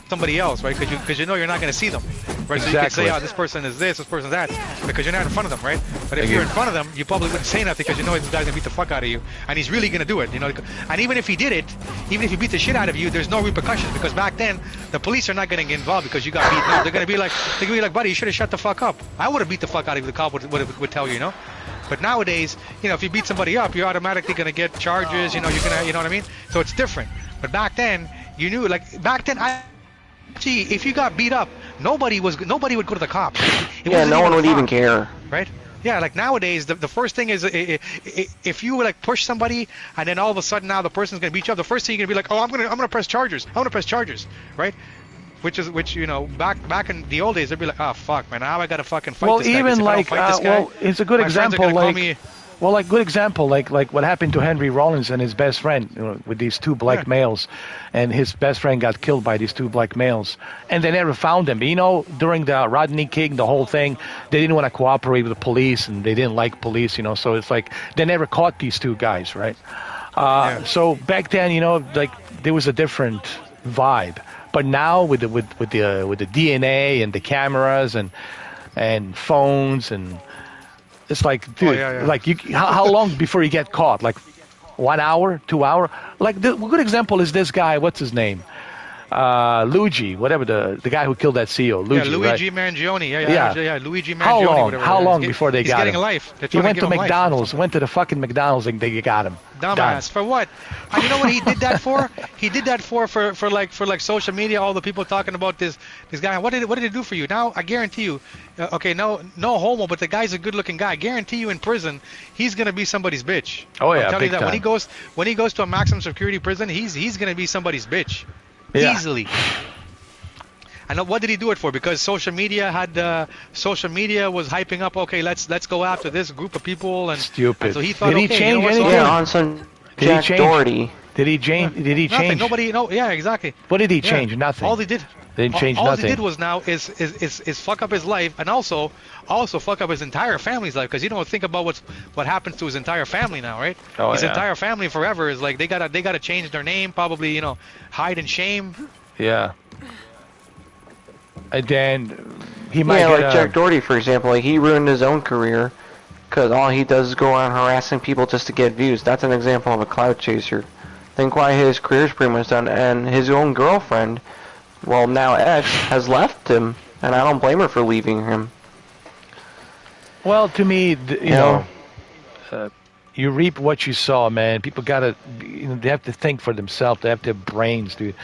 somebody else, right? Because you know you're not going to see them, right? So you can say, oh, this person is this person's that, because you're not in front of them, right? But if you're in front of them, you probably wouldn't say nothing because you know this guy's gonna beat the fuck out of you, and he's really gonna do it, you know. And even if he did it, even if he beat the shit out of you, there's no repercussions because back then the police are not gonna get involved because you got beaten up. They're gonna be like, buddy, you should have shut the fuck up. I would have beat the fuck out of you. The cop would tell you, you know. But nowadays, you know, if you beat somebody up, you're automatically gonna get charges. You know, you're gonna, you know what I mean? So it's different. But back then, you knew, like back then, if you got beat up, nobody would go to the cops. No one would even care. Right? Yeah, like nowadays, the first thing is if you like push somebody and then all of a sudden now the person's gonna beat you up, the first thing you're gonna be like, oh, I'm gonna press charges. I'm gonna press charges, right? Which you know, back in the old days, they'd be like, oh fuck, man, now I gotta fucking fight this guy. Well, even like, well, it's a good example, like. Well, like good example, like what happened to Henry Rollins and his best friend, you know, with these two black males, and his best friend got killed by these two black males, and they never found him. You know, during the Rodney King, the whole thing, they didn't want to cooperate with the police, and they didn't like police, you know. So it's like they never caught these two guys, right? So back then, you know, like there was a different vibe, but now with the DNA and the cameras and phones and it's like, dude, like how long before you get caught? Like 1 hour, 2 hour? Like a good example is this guy. What's his name? Luigi, whatever the guy who killed that CEO. Luigi Mangione. Yeah. Luigi Mangione. How long before they got him? He's getting a life. He went to McDonald's. Went to the fucking McDonald's and they got him. Dumbass. For what? And you know what he did that for? He did that for social media. All the people talking about this guy. What did he do for you? Now I guarantee you. Okay, no homo, but the guy's a good-looking guy. I guarantee you, in prison, he's gonna be somebody's bitch. Oh yeah, I'm telling you that time. when he goes to a maximum security prison, he's gonna be somebody's bitch. Yeah. Easily. And what did he do it for? Because social media was hyping up. Okay, let's go after this group of people. And stupid. And so he thought, did he change anything? Yeah, on some Jack Doherty. Did he change? Did he change? Nothing. Nobody. No. Yeah, exactly. What did he change? Nothing. All he did. They didn't change all nothing. All he did was now is fuck up his life and also fuck up his entire family's life, because you don't think about what happens to his entire family now, right? Oh, his entire family forever is like they gotta change their name, probably, you know, hide in shame. Yeah. And then he might like Jack Doherty, for example, like he ruined his own career because all he does is go around harassing people just to get views. That's an example of a clout chaser. Think why his career's pretty much done, and his own girlfriend, well, now ex, has left him, and I don't blame her for leaving him. Well, to me, you know, you reap what you sow, man. People gotta, you know, they have to think for themselves. They have to have brains, dude.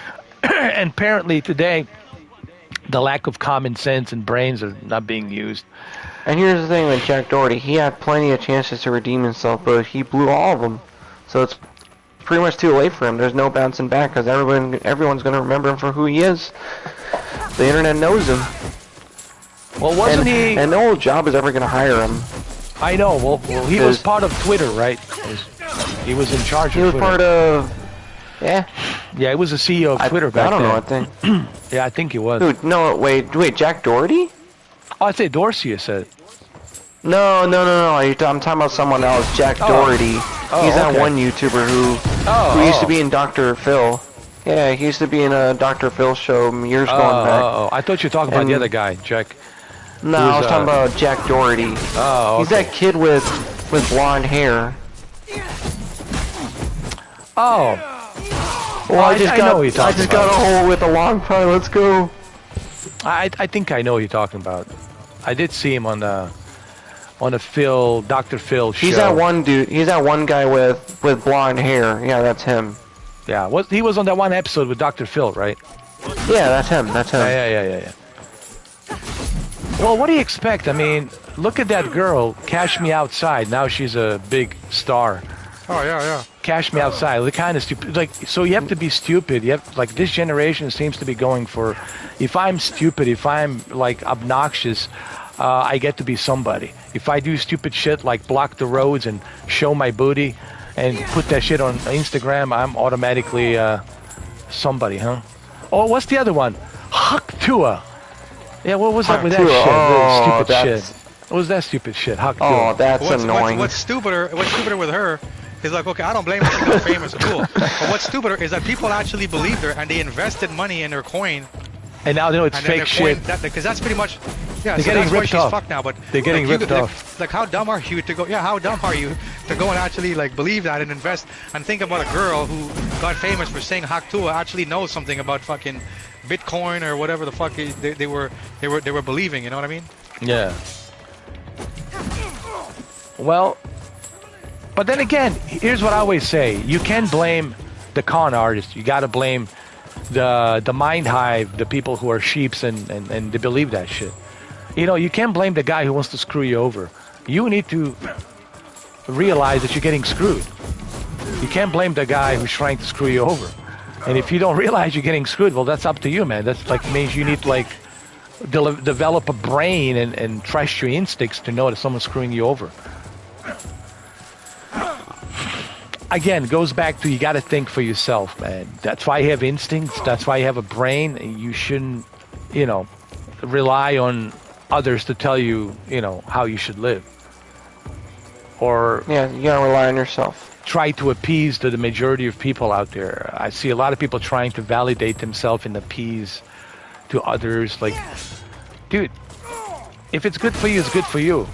And apparently today, the lack of common sense and brains are not being used. And here's the thing with Jack Doherty. He had plenty of chances to redeem himself, but he blew all of them. So it's pretty much too late for him. There's no bouncing back because everyone's going to remember him for who he is. The internet knows him. Well, wasn't he... And no job is ever going to hire him. I know. Well, he was part of Twitter, right? He was in charge of Twitter. He was part of... Yeah. Yeah, he was the CEO of Twitter back then. I don't know, I think. Yeah, I think he was. Dude, no, wait, Jack Doherty? Oh, I'd say Dorsey, you said. No. I'm talking about someone else, Jack Doherty. He's that one YouTuber who used to be in Dr. Phil. Yeah, he used to be in a Dr. Phil show years going back. I thought you were talking about the other guy, Jack. No, I was talking about Jack Doherty. Oh, He's that kid with blonde hair. Oh. Well, I just got a hole with a long pie. Let's go. I think I know what you're talking about. I did see him on the Dr. Phil show. He's that one dude. He's that one guy with blonde hair. Yeah, that's him. Yeah, he was on that one episode with Dr. Phil, right? Yeah, that's him. That's him. Yeah. Well, what do you expect? I mean, look at that girl, Cash Me Outside. Now she's a big star. Oh yeah. Cash Me Outside. The kind of stupid. Like, so you have to be stupid. You have, like, this generation seems to be going for, if I'm stupid, if I'm like obnoxious, I get to be somebody. If I do stupid shit like block the roads and show my booty and put that shit on Instagram, I'm automatically somebody, huh? Oh, what's the other one? Huck Tua. Yeah, what was up with that Hakuto, shit? oh, Stupid that's... shit. What was that stupid shit? Oh, Hakuto. that's annoying. What's stupider with her is like, okay, I don't blame her, she got famous and cool. But what's stupider is that people actually believed her and they invested money in her coin. And now they know it's and fake shit. Because that's pretty much, yeah, they're so getting that's why ripped she's off. fucked now. But they're getting ripped off. Like how dumb are you to go? Yeah, how dumb are you to go and actually like believe that and invest and think about a girl who got famous for saying Hakuto actually knows something about fucking Bitcoin or whatever the fuck they were believing. You know what I mean? Yeah. Well, but then again, here's what I always say: you can blame the con artist. You got to blame the mind hive, the people who are sheeps and they believe that shit. You know, you can't blame the guy who wants to screw you over. You need to realize that you're getting screwed. You can't blame the guy who's trying to screw you over. And if you don't realize you're getting screwed, well, that's up to you, man. That's like means you need to like develop a brain and trust your instincts to know that someone's screwing you over. Again, it goes back to you got to think for yourself, man. That's why you have instincts. That's why you have a brain. You shouldn't, you know, rely on others to tell you, you know, how you should live. Or yeah, you gotta rely on yourself. Try to appease the majority of people out there. I see a lot of people trying to validate themselves and appease to others. Like, dude, if it's good for you, it's good for you.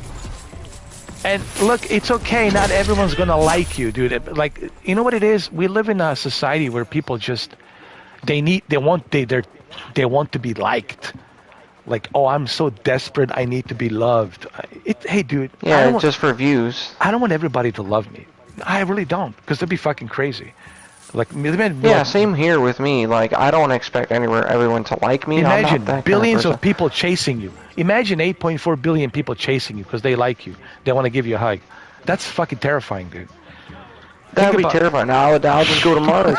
And look, it's okay. Not everyone's gonna like you, dude. Like, you know what it is? We live in a society where people just they want to be liked. Like, oh, I'm so desperate. I need to be loved. Hey, dude. Yeah, just for views. I don't want everybody to love me. I really don't, because they'd be fucking crazy. Like, yeah, same here with me. Like, I don't expect everyone to like me. Imagine billions of people chasing you. Imagine 8.4 billion people chasing you because they like you. They want to give you a hug. That's fucking terrifying, dude. That would be terrifying. Now I'll just go to Mars.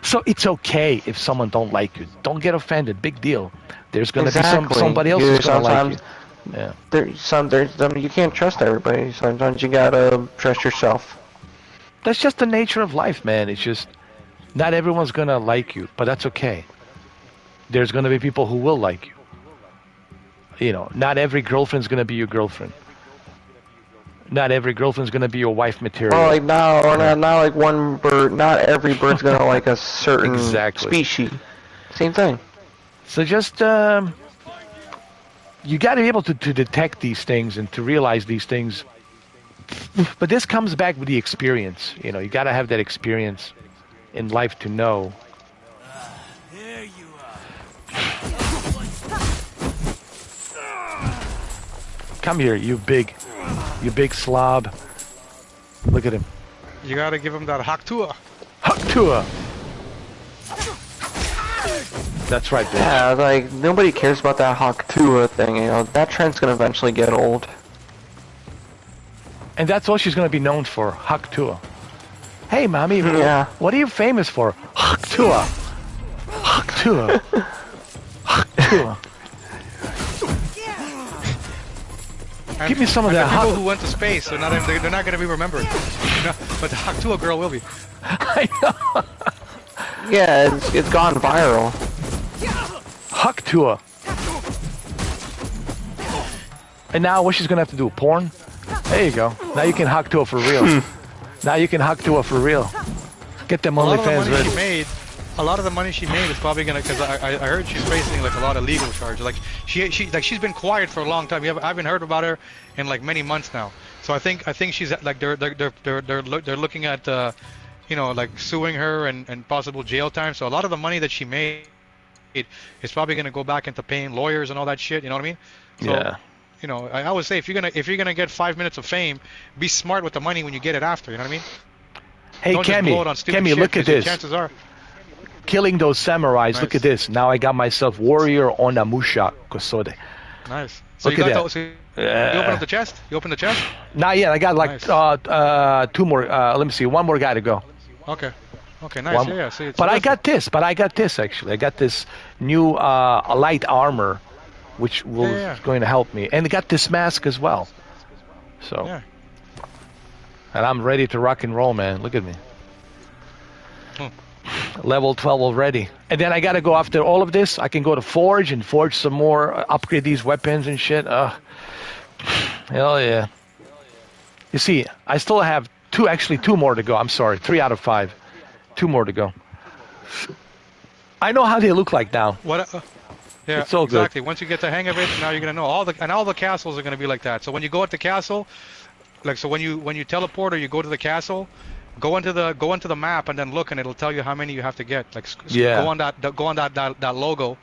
So it's okay if someone don't like you. Don't get offended. Big deal. There's going to be somebody else who's going to like you. Yeah. You can't trust everybody. Sometimes you gotta trust yourself. That's just the nature of life, man. It's just not everyone's gonna like you, but that's okay. There's gonna be people who will like you. You know, not every girlfriend's gonna be your girlfriend. Not every girlfriend's gonna be your wife material. Well, like not like one bird. Not every bird's gonna like a certain species. Same thing. So just you got to be able to detect these things and to realize these things. But this comes back with the experience. You know, you got to have that experience in life to know. There you Come here, you big slob. Look at him. You gotta give him that Hakuto. Hakuto. That's right, bitch. Yeah, like, nobody cares about that Hakuto thing, you know. That trend's gonna eventually get old. And that's all she's gonna be known for, Hakuto. Hey, mommy, yeah. What are you famous for? Hakuto. Hakuto. Hakuto. Give me some of that. People who went to space, they're not gonna be remembered. You know? But the Hakuto girl will be. I know. Yeah, it's gone viral. Hakuto. And now what she's gonna have to do? Porn? There you go. Now you can Hakuto for real. Now you can Hakuto for real. Get them OnlyFans ready. A lot of the money she made is probably gonna, because I heard she's facing like a lot of legal charges. Like she's been quiet for a long time. I haven't heard about her in like many months now. So I think she's like they're looking at you know, like suing her and possible jail time. So a lot of the money that she made is probably gonna go back into paying lawyers and all that shit. You know what I mean? So, yeah. You know, I always say if you're gonna get 5 minutes of fame, be smart with the money when you get it after. You know what I mean? Hey, Kemi, look at this. Chances are. Killing those samurais. Nice. Look at this. Now I got myself warrior Onamusha Kosode. Nice. So look you at got that. You open up the chest? You open the chest? Not yet. I got like nice. Two more. Let me see. One more guy to go. Okay. Okay. Nice. Yeah. See, but I got this. Actually. I got this new light armor, which is going to help me, and I got this mask as well. So. Yeah. And I'm ready to rock and roll, man. Look at me. Level 12 already. And then I got to go after all of this. I can go to Forge and forge some more, upgrade these weapons and shit. Hell yeah. You see, I still have two more to go. I'm sorry, 3 out of 5. 2 more to go. I know how they look like now. What? Yeah, it's so exactly. good. Once you get the hang of it, now you're gonna know all the castles are gonna be like that. So when you go at the castle, like so when you teleport or you go to the castle, go into the map and then look and it'll tell you how many you have to get. Like go on that logo,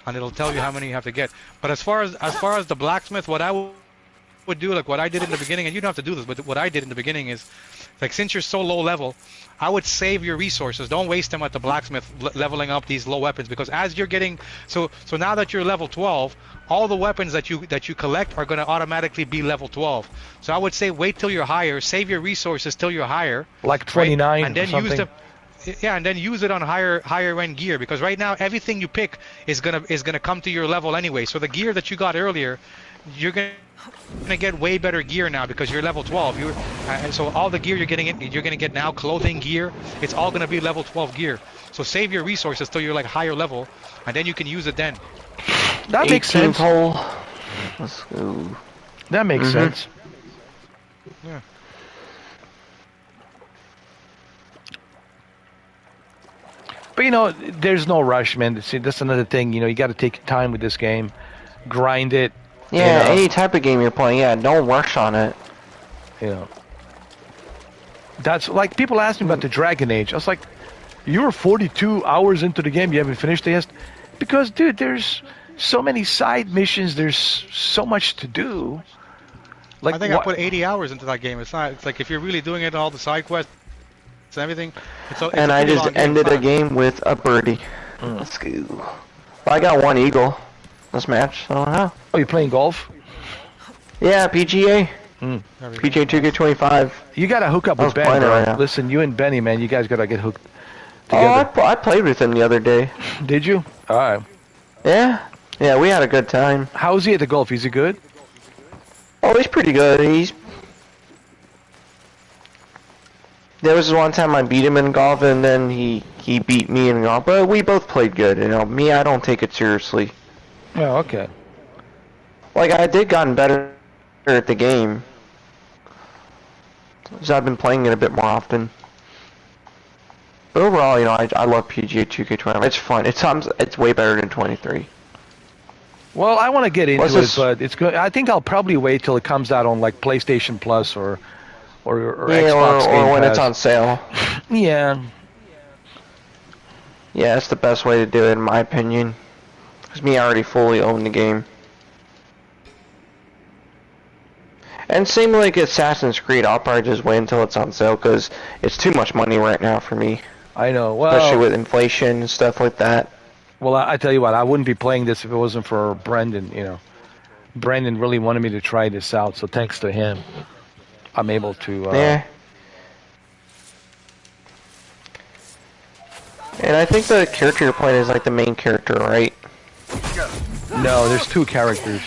and it'll tell you how many you have to get. But as far as the blacksmith, what I would do, like what I did in the beginning, and you don't have to do this, but what I did in the beginning is, like since you're so low level, I would save your resources. Don't waste them at the blacksmith leveling up these low weapons, because as you're getting so now that you're level 12, all the weapons that you collect are going to automatically be level 12. So I would say wait till you're higher, save your resources till you're higher, like 29, right? And then or something. use them. Yeah, and then use it on higher end gear, because right now everything you pick is gonna come to your level anyway. So the gear that you got earlier, you're gonna get way better gear now because you're level 12. So all the gear you're gonna get now, clothing, gear, it's all gonna be level 12 gear. So save your resources till you're like higher level, and then you can use it then. That makes sense. Hole. Let's go. That makes sense. Yeah. But you know, there's no rush, man. See, that's another thing. You know, you got to take your time with this game, grind it. Yeah, you know. any type of game you're playing, yeah, don't rush on it. You know, that's like people ask me about the Dragon Age. I was like, you were 42 hours into the game, you haven't finished it yet? Because, dude, there's so many side missions. There's so much to do. Like, I think I put 80 hours into that game. It's like if you're really doing it, all the side quests, everything. It's and I just ended a game with a birdie. Let's go. Well, I got one eagle this match, so yeah. Oh, you're playing golf? Yeah, PGA. PGA 2K25. You gotta hook up with Ben, bro. Right. Listen, you and Benny, man, you guys gotta get hooked together. Oh, I played with him the other day. Did you? All right. Yeah. Yeah, we had a good time. How's he at the golf? Is he good? Oh, he's pretty good. There was one time I beat him in golf, and then he beat me in golf. But we both played good. You know, me, I don't take it seriously. Oh, okay. Like, I did gotten better at the game. So I've been playing it a bit more often. But overall, you know, I love PGA 2K20. It's fun. It's way better than 23. Well, I want to get into it, but it's good. I think I'll probably wait till it comes out on like PlayStation Plus or Xbox Game or when Pass. it's on sale. Yeah. Yeah, that's the best way to do it, in my opinion. Because me, I already fully own the game. And same like Assassin's Creed, I'll probably just wait until it's on sale because it's too much money right now for me. I know. Well, especially with inflation and stuff like that. Well, I tell you what, I wouldn't be playing this if it wasn't for Brendan. You know, Brendan really wanted me to try this out, so thanks to him, I'm able to. Yeah. And I think the character you're playing is like the main character, right? No, there's 2 characters.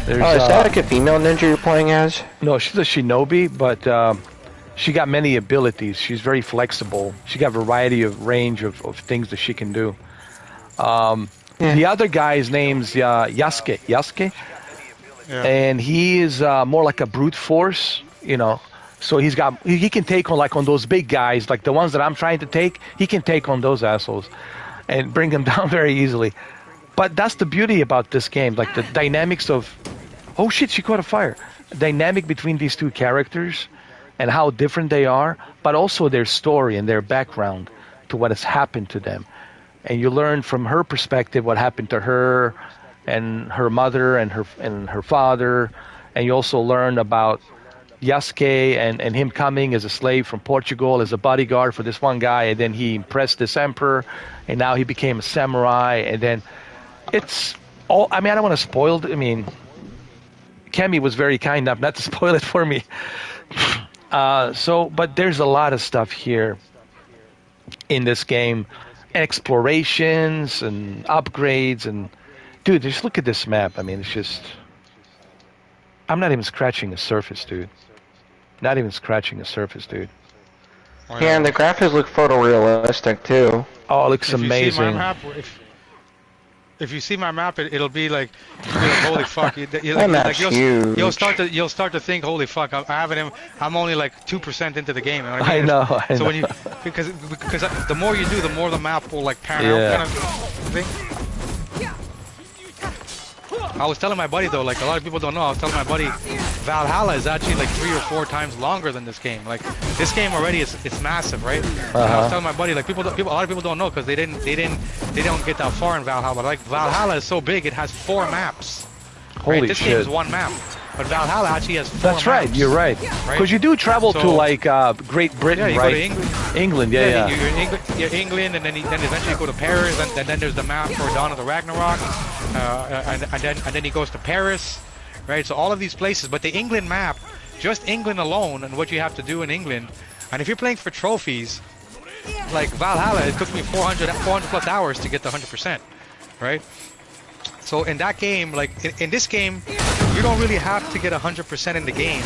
There's, is that like a female ninja you're playing as? No, she's a shinobi, but she got many abilities. She's very flexible. She got a variety of range of things that she can do. The other guy's name's Yasuke, and he is more like a brute force, you know. So he can take on those big guys, like the ones that I'm trying to take. He can take on those assholes and bring them down very easily. But that's the beauty about this game, like the dynamics of, oh shit, she caught a fire. Dynamic between these 2 characters and how different they are, but also their story and their background to what has happened to them. And you learn from her perspective what happened to her and her mother and her father. And you also learn about Yasuke and him coming as a slave from Portugal as a bodyguard for this one guy, and then he impressed this emperor, and now he became a samurai, and then it's all, I mean, I don't want to spoil it. I mean, Kemi was very kind enough not to spoil it for me. But there's a lot of stuff here in this game, explorations and upgrades, and dude, just look at this map. I mean, it's just, I'm not even scratching the surface, dude. Not even scratching the surface, dude. Yeah, and the graphics look photorealistic too. Oh, it looks if amazing. You see my map, if you see my map, it'll be like, holy fuck! You'll start to think, holy fuck! I'm only like 2% into the game. You know what I mean? I So know. when you because the more you do, the more the map will like pan out kind of thing. I was telling my buddy though, like a lot of people don't know. I was telling my buddy, Valhalla is actually like 3 or 4 times longer than this game. Like this game already it's massive, right? And I was telling my buddy, like a lot of people don't know because they don't get that far in Valhalla. But like Valhalla is so big, it has 4 maps. Holy right? This shit! game is 1 map, but Valhalla actually has 4 That's right. maps, You're right. Because you do travel to like Great Britain, you right? go to England. England, yeah. You're England, and then eventually you go to Paris, and then there's the map for Dawn of the Ragnarok, and then he goes to Paris, right? So all of these places, but the England map, just England alone, and what you have to do in England, and if you're playing for trophies, like Valhalla, it took me 400 plus hours to get to 100%, right? So in that game, like in this game, you don't really have to get 100% in the game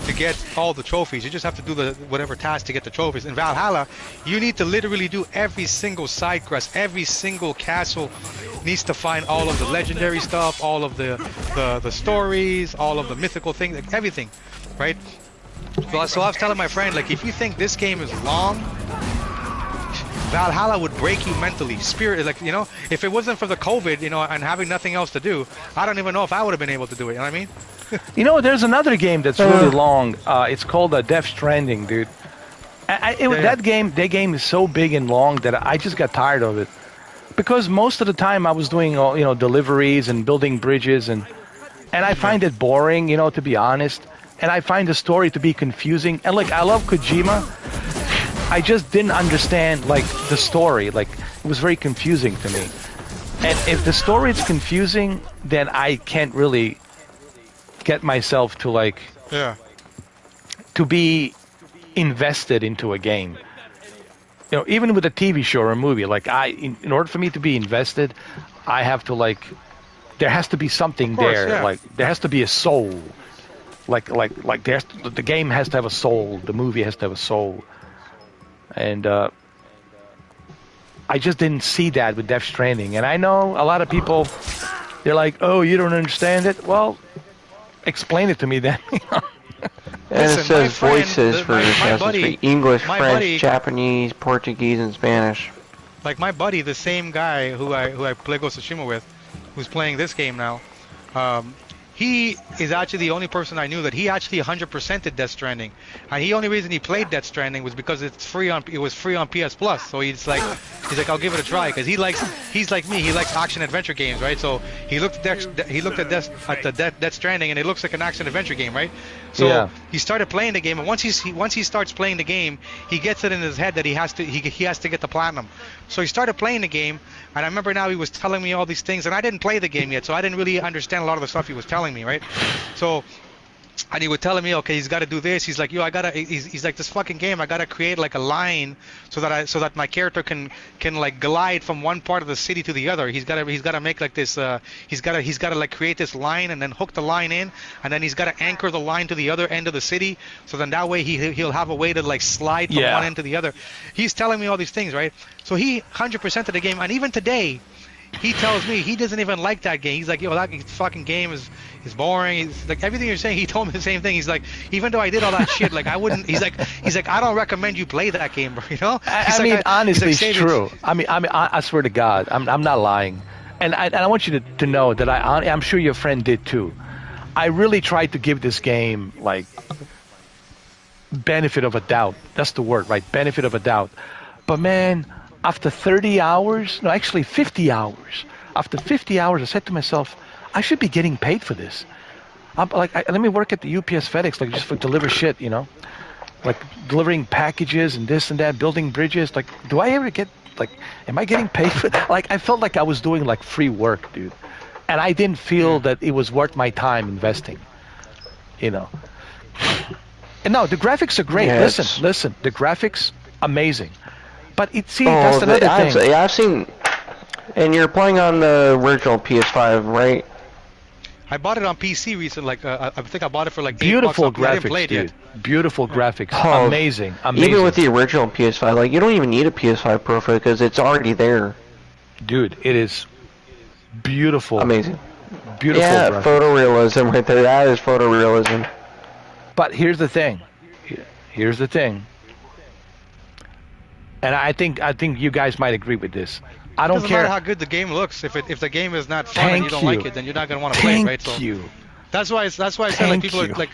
to get all the trophies. You just have to do the whatever task to get the trophies. In Valhalla, you need to literally do every single side quest. Every single castle needs to find all of the legendary stuff, all of the stories, all of the mythical things, like everything, right? So I was telling my friend, like, if you think this game is long, Valhalla would break you mentally. Spirit, like, you know, if it wasn't for the COVID, you know, and having nothing else to do, I don't even know if I would have been able to do it. You know what I mean? You know, there's another game that's really long. It's called Death Stranding, dude. That game is so big and long that I just got tired of it. Because most of the time I was doing, you know, deliveries and building bridges, and I find it boring, you know, to be honest. And I find the story to be confusing. And like, I love Kojima. I just didn't understand like the story. Like, it was very confusing to me. And if the story is confusing, then I can't really get myself to like to be invested into a game. You know, even with a TV show or a movie, like in order for me to be invested, I have to like, there has to be something there. Like there has to be a soul. Like the game has to have a soul. The movie has to have a soul. And I just didn't see that with Death Stranding. And I know a lot of people, they're like, "Oh, you don't understand it." Well, explain it to me then. And it says voices for Assassin's Creed: English, French, Japanese, Portuguese, and Spanish. Like my buddy, the same guy who I play Ghost of Tsushima with, who's playing this game now. He is actually the only person I knew that he actually 100%ed Death Stranding, and the only reason he played Death Stranding was because it was free on PS Plus. So he's like, I'll give it a try, because he's like me, he likes action adventure games, right? So he looked at Death Stranding, and it looks like an action adventure game, right? So he started playing the game, and once he starts playing the game, he gets it in his head that he has to get the platinum. So he started playing the game, and I remember now he was telling me all these things, and I didn't play the game yet, so I didn't really understand a lot of the stuff he was telling me, right? So, and he was telling me, okay, he's got to do this. He's like, he's like, this fucking game, I gotta create like a line so that my character can like glide from one part of the city to the other. He's gotta make like this. He's gotta like create this line and then hook the line in, and then he's gotta anchor the line to the other end of the city. So then that way he'll have a way to like slide from one end to the other. He's telling me all these things, right? So he 100% of the game, and even today, he tells me he doesn't even like that game. He's like, yo, that fucking game is boring. He's like, everything you're saying, he told me the same thing. He's like, even though I did all that shit, like I wouldn't. He's like, I don't recommend you play that game, bro. You know? I mean, honestly, it's true. I mean, I swear to God, I'm not lying, and I want you to know that I'm sure your friend did too. I really tried to give this game like benefit of a doubt. That's the word, right? Benefit of a doubt. But man, after 30 hours, no, actually 50 hours. After 50 hours, I said to myself, I should be getting paid for this. I'm like, let me work at the UPS FedEx, like just for deliver shit, you know, like delivering packages and this and that, building bridges. Like, do I ever get like, am I getting paid for? Like, I felt like I was doing like free work, dude, and I didn't feel that it was worth my time investing, you know. And no, the graphics are great. Yeah, listen, the graphics amazing. But that's another thing. I've seen, and you're playing on the original PS5, right? I bought it on PC recently. Like I think I bought it for like beautiful $8. I didn't play graphics, it dude. yet. Beautiful graphics. Oh, Amazing. Even with the original PS5, like you don't even need a PS5 Pro for it because it's already there. Dude, it is beautiful. Amazing. Beautiful. Yeah, graphics. photorealism right there. That is photorealism. But here's the thing. Here's the thing. And I think you guys might agree with this. I don't Doesn't care matter how good the game looks. If the game is not fun and you don't like it, then you're not gonna want to play it, right? So Thank you. That's why I said like people are like.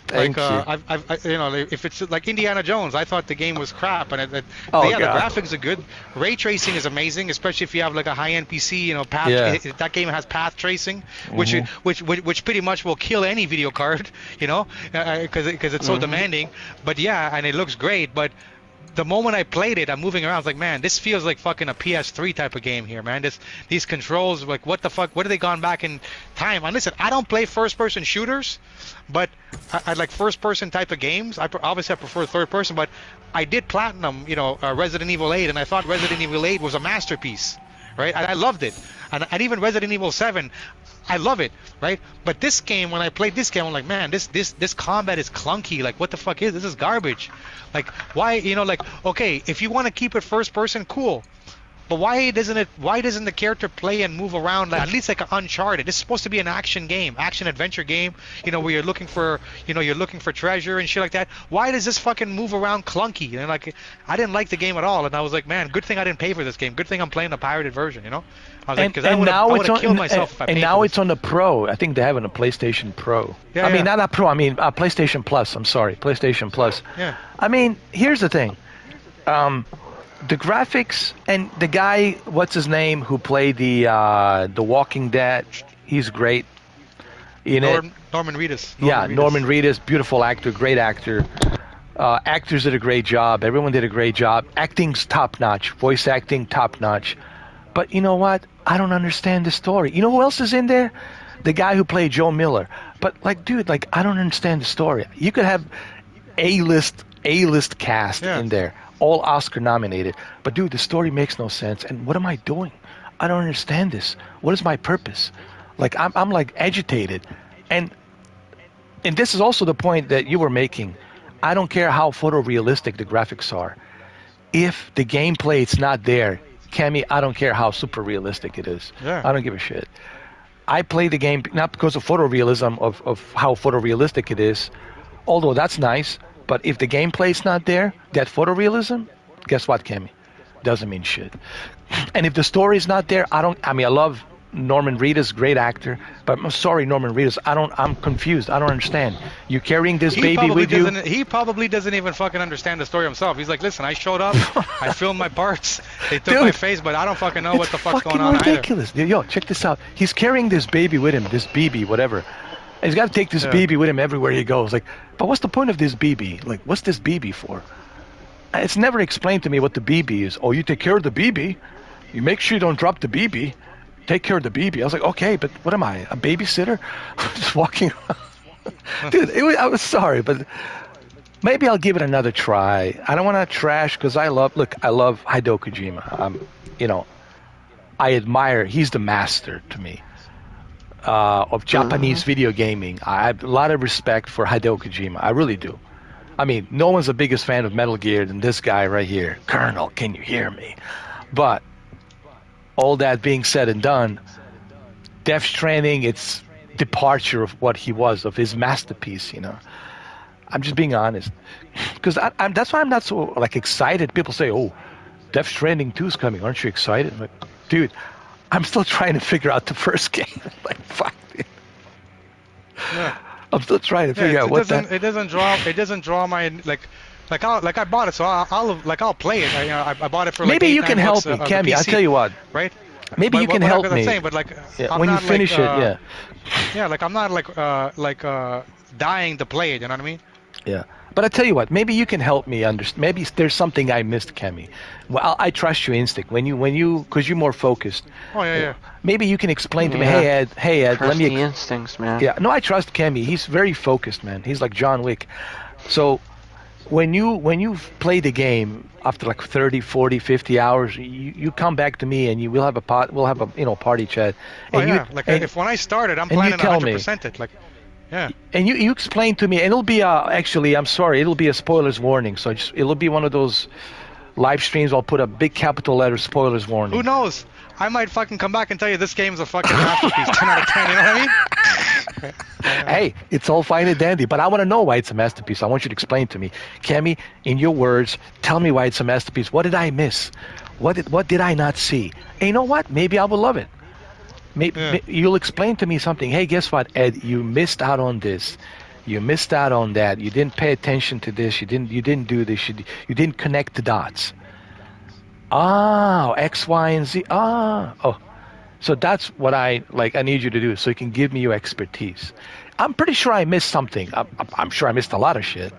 Thank you. I've you know, if it's like Indiana Jones, I thought the game was crap, and the God. graphics are good. Ray tracing is amazing, especially if you have like a high-end PC. You know, path. Yeah. That game has path tracing, which pretty much will kill any video card. You know, because it's so demanding. But yeah, and it looks great. But the moment I played it, I'm moving around. I was like, man, this feels like fucking a PS3 type of game here, man. These controls, like, what the fuck? What have they gone back in time? And listen, I don't play first-person shooters, but I like first-person type of games. Obviously I prefer third-person, but I did platinum, Resident Evil 8, and I thought Resident Evil 8 was a masterpiece, right? I loved it, and even Resident Evil 7. I love it, right? But this game, when I played this game, I'm like, man, this combat is clunky. Like, what the fuck is this? Is garbage. Like, why, like, okay, if you want to keep it first person, cool. But why doesn't the character play and move around at least like Uncharted? It's supposed to be an action adventure game, where you're looking for treasure and shit like that. Why does this fucking move around clunky? And like, I didn't like the game at all, and I was like, man, good thing I didn't pay for this game. Good thing I'm playing the pirated version, I was like, because I would have killed myself if I paid and now for it's on the Pro. I think they have it on a PlayStation Pro. Yeah, I mean, not a Pro. I mean, PlayStation Plus. I'm sorry, PlayStation Plus. Yeah. I mean, here's the thing. The graphics and the guy, what's his name, who played the Walking Dead, he's great. Norman Reedus. Norman Reedus, beautiful actor, great actor. Actors did a great job. Everyone did a great job. Acting's top notch. Voice acting top notch. But you know what? I don't understand the story. You know who else is in there? The guy who played Joe Miller. But like, dude, like, I don't understand the story. You could have A-list cast in there, all Oscar nominated. But dude, the story makes no sense. And what am I doing? I don't understand this. What is my purpose? Like, I'm like agitated. And this is also the point that you were making. I don't care how photorealistic the graphics are. If the gameplay is not there, Cammy, I don't care how super realistic it is. Yeah. I don't give a shit. I play the game not because of photorealism of how photorealistic it is, although that's nice. But if the gameplay is not there, that photorealism, guess what, Cammy? Doesn't mean shit. And if the story is not there, I love Norman Reedus, great actor, but I'm sorry, Norman Reedus, I'm confused. I don't understand. You carrying this baby with you? He probably doesn't even fucking understand the story himself. He's like, listen, I showed up, I filmed my parts, they took my face, but I don't fucking know what the fuck's going on ridiculous. Either. Yo, check this out. He's carrying this baby with him, this BB, whatever. And he's got to take this BB with him everywhere he goes. Like, but what's the point of this BB? Like, what's this BB for? It's never explained to me what the BB is. Oh, you take care of the BB. You make sure you don't drop the BB. Take care of the BB. I was like, okay, but what am I, a babysitter? Just walking around. Dude, I was sorry, but maybe I'll give it another try. I don't want to trash because I love Hideo Kojima. I admire, he's the master to me of Japanese video gaming. I have a lot of respect for Hideo Kojima. I really do. I mean, no one's the biggest fan of Metal Gear than this guy right here. Colonel, can you hear me? But all that being said and done, Death Stranding, it's departure of what he was, of his masterpiece, I'm just being honest. Because that's why I'm not so excited. People say, oh, Death Stranding 2 is coming. Aren't you excited? I'm like, dude, I'm still trying to figure out the first game. Like, fuck, dude. Yeah. I'm still trying to figure out what that... It doesn't draw my, I bought it, so I'll play it. I bought it for maybe you can help me, Cammy. I'll tell you what. Right? Maybe you can help me. Saying, but when you finish it, yeah. Yeah, I'm not dying to play it. You know what I mean? Yeah. But I tell you what, maybe you can help me understand. Maybe there's something I missed, Cammy. Well, I trust your instinct because you're more focused. Oh yeah. Maybe you can explain to me, hey Ed, trust let me. The instincts, man. Yeah, no, I trust Cammy. He's very focused, man. He's like John Wick. So, when you play the game after like 30, 40, 50 hours, you come back to me and we'll have a party chat. Oh And yeah, like if when I started, I'm planning 100% it. Like, yeah. And you explain to me, and it'll be actually, I'm sorry, it'll be a spoilers warning. So it'll be one of those live streams. I'll put a big capital letter spoilers warning. Who knows? I might fucking come back and tell you this game's a fucking masterpiece, 10 out of 10. You know what I mean? Hey, it's all fine and dandy, but I want to know why it's a masterpiece. I want you to explain to me, Cammy, in your words. Tell me why it's a masterpiece. What did I miss? What did I not see? And you know what? Maybe I will love it. Maybe you'll explain to me something. Hey, guess what, Ed? You missed out on this. You missed out on that. You didn't pay attention to this. You didn't do this. You didn't connect the dots. X, Y, and Z. So that's what I need you to do, so you can give me your expertise. I'm pretty sure I missed something. I'm sure I missed a lot of shit.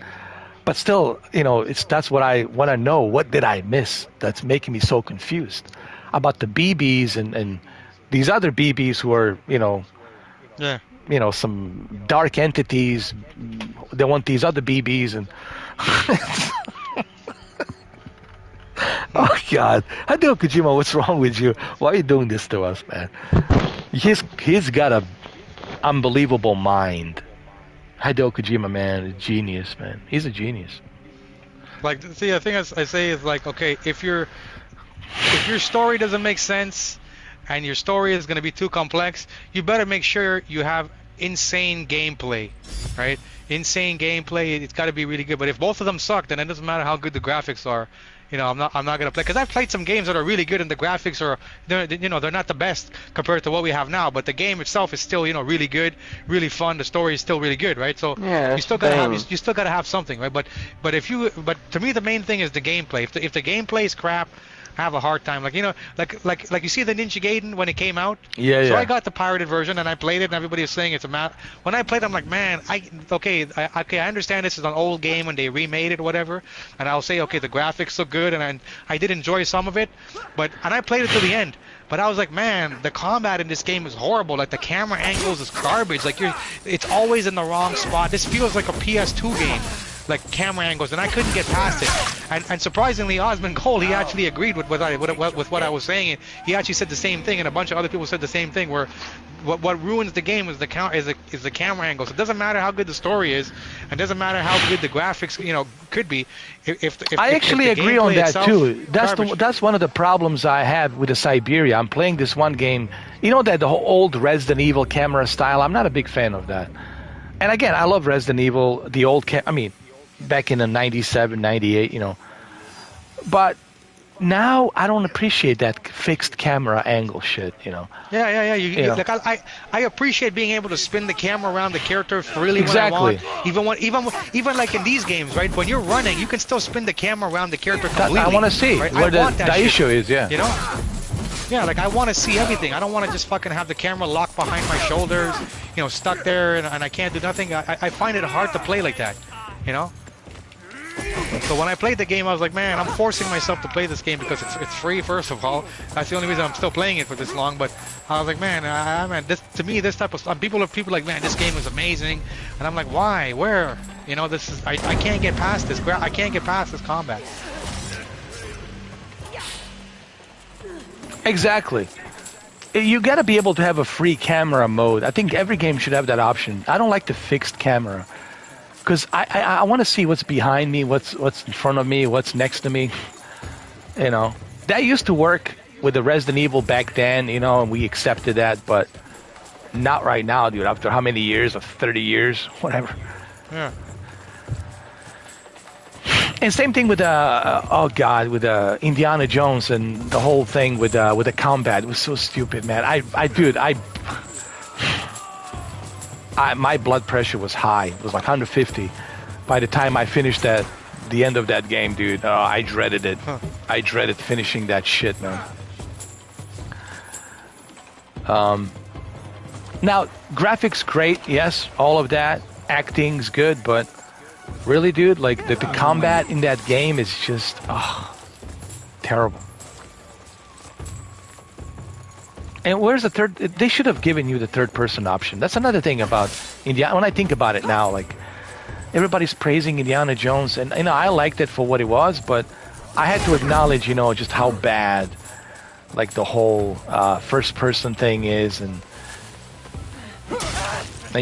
But still, that's what I want to know. What did I miss that's making me so confused about the BBs and these other BBs who are, some dark entities. They want these other BBs and... Oh God, Hideo Kojima, what's wrong with you? Why are you doing this to us, man? He's got a unbelievable mind. Hideo Kojima, man, a genius, man. He's a genius. Like, see, the thing I say is like, okay, if your story doesn't make sense and your story is going to be too complex, you better make sure you have insane gameplay, right? Insane gameplay. It's got to be really good. But if both of them suck, then it doesn't matter how good the graphics are. I'm not gonna play, because I've played some games that are really good and the graphics are, they're not the best compared to what we have now, but the game itself is still, really good, really fun. The story is still really good, right? So you still gotta have something, right? But to me the main thing is the gameplay. If the gameplay is crap, I have a hard time. Like you see the Ninja Gaiden when it came out. So I got the pirated version and I played it, and everybody was saying it's a map. When I played, I'm like, man, I understand this is an old game and they remade it, whatever. And I'll say, okay, the graphics look good, and I did enjoy some of it, and I played it to the end. But I was like, man, the combat in this game is horrible. Like the camera angles is garbage. Like it's always in the wrong spot. This feels like a PS2 game. Like camera angles, and I couldn't get past it. And surprisingly, Osmond Cole, he actually agreed with what I was saying. He actually said the same thing, and a bunch of other people said the same thing. Where what ruins the game is the camera angles. It doesn't matter how good the story is, and doesn't matter how good the graphics could be. If I actually agree on that too. Garbage. That's one of the problems I have with the Siberia. I'm playing this one game. That the whole old Resident Evil camera style. I'm not a big fan of that. And again, I love Resident Evil, the old back in the 97, 98, But now I don't appreciate that fixed camera angle shit, Yeah. Like I appreciate being able to spin the camera around the character freely exactly. when I want. Even like in these games, right? When you're running, you can still spin the camera around the character completely. I want to see right? where the issue is, yeah. Yeah, like I want to see everything. I don't want to just fucking have the camera locked behind my shoulders, stuck there, and I can't do nothing. I find it hard to play like that, So when I played the game, I was like, man, I'm forcing myself to play this game because it's free, first of all. That's the only reason I'm still playing it for this long. But I was like, man, this type of stuff, people like, man, this game is amazing. And I'm like, why? Where? This is, I can't get past this. I can't get past this combat. Exactly. You got to be able to have a free camera mode. I think every game should have that option. I don't like the fixed camera. Because I want to see what's behind me, what's in front of me, what's next to me. That used to work with the Resident Evil back then, and we accepted that, but not right now, dude. After how many years? Of 30 years, whatever. Yeah. And same thing with with Indiana Jones and the whole thing with the combat. It was so stupid, man. My blood pressure was high. It was like 150. By the time I finished the end of that game, dude, I dreaded it. I dreaded finishing that shit, man. Now, graphics great, yes, all of that. Acting's good, but really, dude, like the combat in that game is just terrible. And where's the third? They should have given you the third-person option. That's another thing about Indiana. When I think about it now, like everybody's praising Indiana Jones, and I liked it for what it was, but I had to acknowledge, just how bad, like the whole first-person thing is, and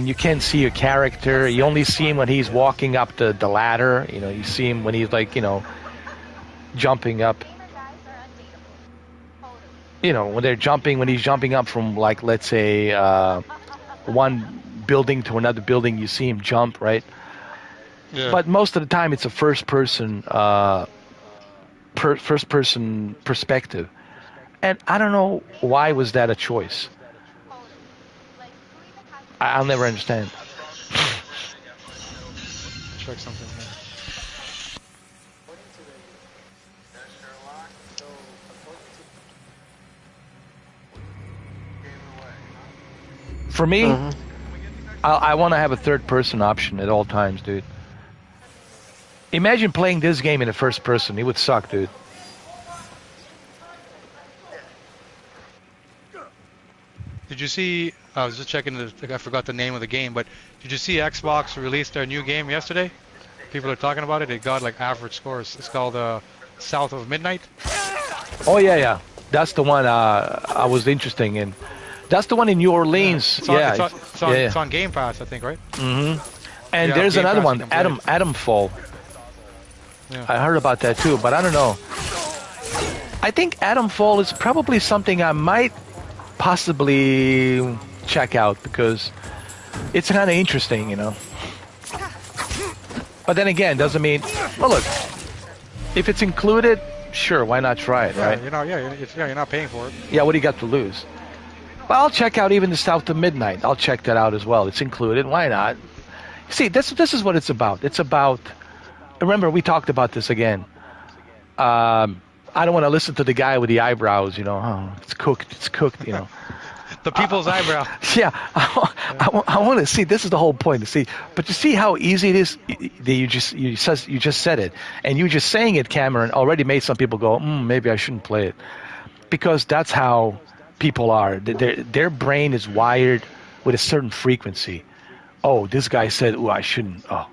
you can't see your character. You only see him when he's walking up the ladder. You see him when he's like, jumping up. When he's jumping up from, like, let's say, one building to another building, you see him jump, right? Yeah. But most of the time, it's a first-person perspective, and I don't know why was that a choice. I'll never understand. Check something here. For me, I want to have a third-person option at all times, dude. Imagine playing this game in the first person. It would suck, dude. Did you see? I was just checking. I forgot the name of the game, but did you see Xbox released their new game yesterday? People are talking about it. It got like average scores. It's called South of Midnight. Oh yeah. That's the one I was interested in. That's the one in New Orleans. It's on Game Pass, I think, right? And there's another one, Adam Fall. Yeah. I heard about that too, but I don't know. I think Adam Fall is probably something I might possibly check out because it's kind of interesting, But then again, doesn't mean. Well, look, if it's included, sure, why not try it, right? You're not paying for it. Yeah, what do you got to lose? Well, I'll check out even the South of Midnight. I'll check that out as well. It's included. Why not? See, this is what it's about. It's about. Remember, we talked about this again. I don't want to listen to the guy with the eyebrows. Oh, it's cooked. It's cooked. The people's eyebrow. Yeah, I want to see. This is the whole point to see. But you see how easy it is. You just said it, and you just saying it, Cameron, already made some people go, maybe I shouldn't play it, because that's how people are. Their brain is wired with a certain frequency. Oh, this guy said, I shouldn't. Oh,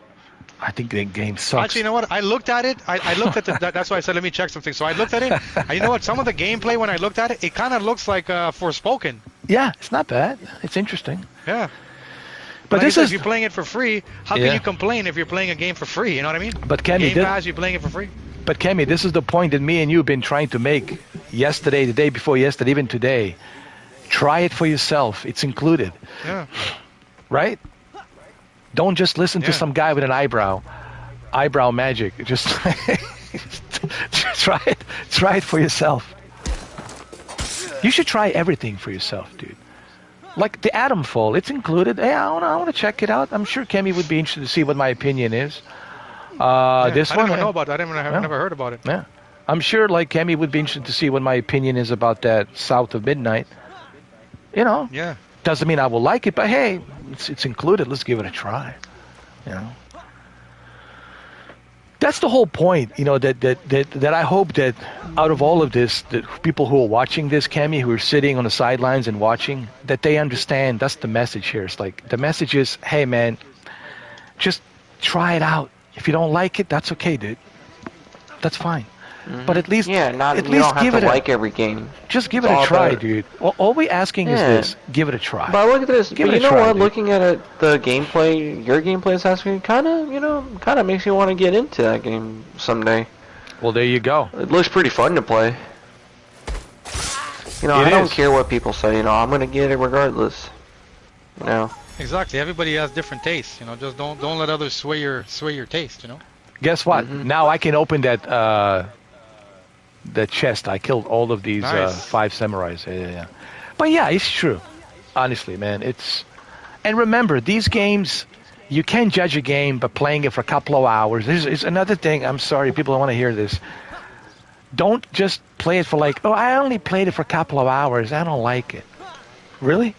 I think the game sucks. Actually, you know what? I looked at it. I looked at that's why I said let me check something. So I looked at it. And you know what? Some of the gameplay when I looked at it, it kind of looks like Forspoken. Yeah, it's not bad. It's interesting. Yeah. But this is if you're playing it for free, how can you complain if you're playing a game for free? You know what I mean? But Cammy, Game Pass, you're playing it for free. But Cammy, this is the point that me and you have been trying to make yesterday, the day before yesterday, even today. Try it for yourself. It's included. Yeah. Right? Don't just listen to some guy with an eyebrow magic. Just try it. Try it for yourself. You should try everything for yourself, dude. Like the Atom Fall, it's included. Hey, I want to check it out. I'm sure Kemi would be interested to see what my opinion is. This I one, didn't even know about it. I've never heard about it. Yeah, I'm sure like Kemi would be interested to see what my opinion is about that South of Midnight. Yeah. Doesn't mean I will like it, but hey, it's included. Let's give it a try. That's the whole point. That I hope that out of all of this, that people who are watching this, Cammy, who are sitting on the sidelines and watching, that they understand. That's the message here. It's like the message is, hey man, just try it out. If you don't like it, that's okay, dude. That's fine. Mm-hmm. But at least, you don't have to like every game. Just give it a try, dude. All we're asking is this: give it a try. But look at this. But you know what? Looking at it, the gameplay, your gameplay is asking, kind of makes you want to get into that game someday. Well, there you go. It looks pretty fun to play. I don't care what people say. I'm gonna get it regardless. Exactly. Everybody has different tastes. Just don't let others sway your taste. Guess what? Mm-hmm. Now I can open that chest. I killed all of these 5 samurais. Yeah. But yeah, it's true. Honestly, man, and remember, these games, you can judge a game by playing it for a couple of hours. There's another thing. I'm sorry, people don't want to hear this. Don't just play it for I only played it for a couple of hours. I don't like it. Really?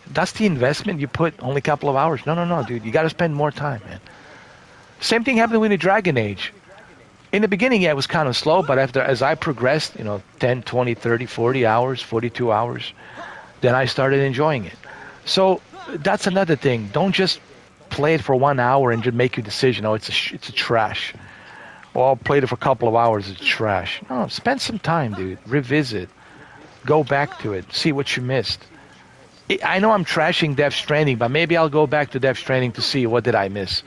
That's the investment you put, only a couple of hours? No, dude. You got to spend more time, man. Same thing happened with the Dragon Age. In the beginning, it was kind of slow, but as I progressed, 10, 20, 30, 40 hours, 42 hours, then I started enjoying it. So that's another thing. Don't just play it for 1 hour and just make your decision. Oh, it's a trash. Well, I'll play it for a couple of hours. It's trash. No, spend some time, dude. Revisit. Go back to it. See what you missed. I know I'm trashing Death Stranding, but maybe I'll go back to Death Stranding to see what did I miss.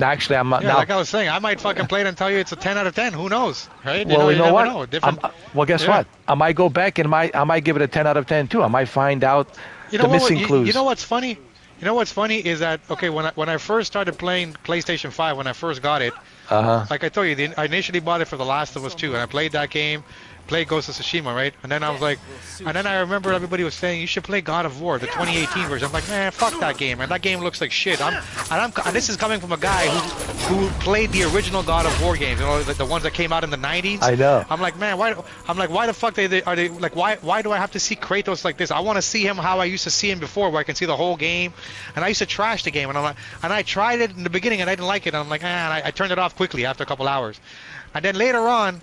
Actually, I'm not. Yeah, now, like I was saying, I might fucking play it and tell you it's a 10 out of 10. Who knows, right? Well, you know what? Know. Different... Well, guess what? I might go back and I might give it a 10 out of 10 too. I might find out the missing clues. You know what's funny? You know what's funny is that, okay, when I first started playing PlayStation 5, when I first got it, like I told you, I initially bought it for The Last of Us 2, and I played that game, played Ghost of Tsushima, right? And then I was like, and then I remember everybody was saying, you should play God of War, the 2018 version. I'm like, man, fuck that game, man. That game looks like shit. And this is coming from a guy who played the original God of War games, you know, the ones that came out in the 90s. I know. I'm like, man, why the fuck are they like, why do I have to see Kratos like this? I want to see him how I used to see him before, where I can see the whole game. And I used to trash the game, and I'm like, and I tried it in the beginning, and I didn't like it. And I'm like, I turned it off quickly after a couple hours. And then later on,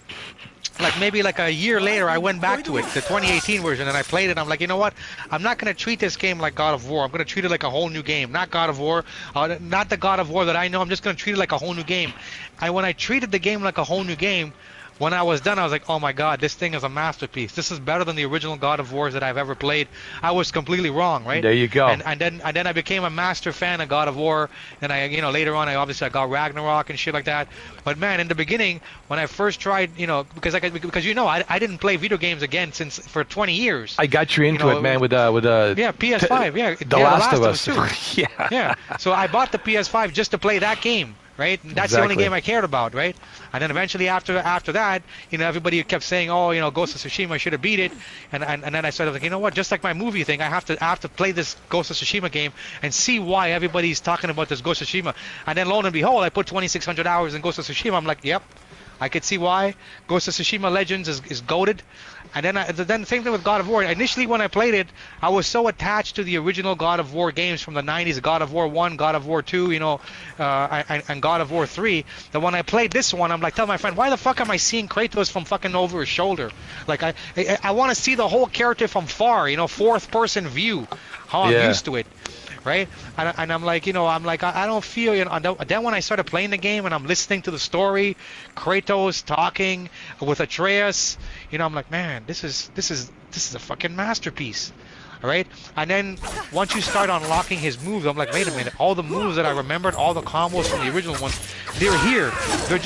like maybe like a year later, I went back to it, the 2018 version, and I played it. I'm like, you know what? I'm not going to treat this game like God of War. I'm going to treat it like a whole new game. Not God of War, not the God of War that I know. I'm just going to treat it like a whole new game. And when I treated the game like a whole new game, when I was done, I was like, oh my god, this thing is a masterpiece. This is better than the original God of Wars that I've ever played. I was completely wrong, right? There you go. And then I became a master fan of God of War, and later on I got Ragnarok and shit like that. But man, in the beginning, when I first tried, because I didn't play video games again for 20 years. I got you into it, man, with PS5, The Last of Us too. Yeah. So I bought the PS5 just to play that game. Right? That's the only game I cared about, right? And then eventually after that, everybody kept saying, oh, Ghost of Tsushima, I should have beat it. And then I started like, you know what? Just like my movie thing, I have to play this Ghost of Tsushima game and see why everybody's talking about this Ghost of Tsushima. And then lo and behold, I put 2,600 hours in Ghost of Tsushima. I'm like, yep, I could see why. Ghost of Tsushima Legends is goated. And then the same thing with God of War. Initially, when I played it, I was so attached to the original God of War games from the 90s, God of War 1, God of War 2, and God of War 3, that when I played this one, I'm like, tell my friend, why the fuck am I seeing Kratos from fucking over his shoulder? Like, I want to see the whole character from far, fourth person view, how I'm used to it. Right? And I'm like, I don't feel, then when I started playing the game and I'm listening to the story, Kratos talking with Atreus, I'm like, man, this is a fucking masterpiece. All right? And then once you start unlocking his moves, I'm like, wait a minute, all the moves that I remembered, all the combos from the original ones, they're here. They're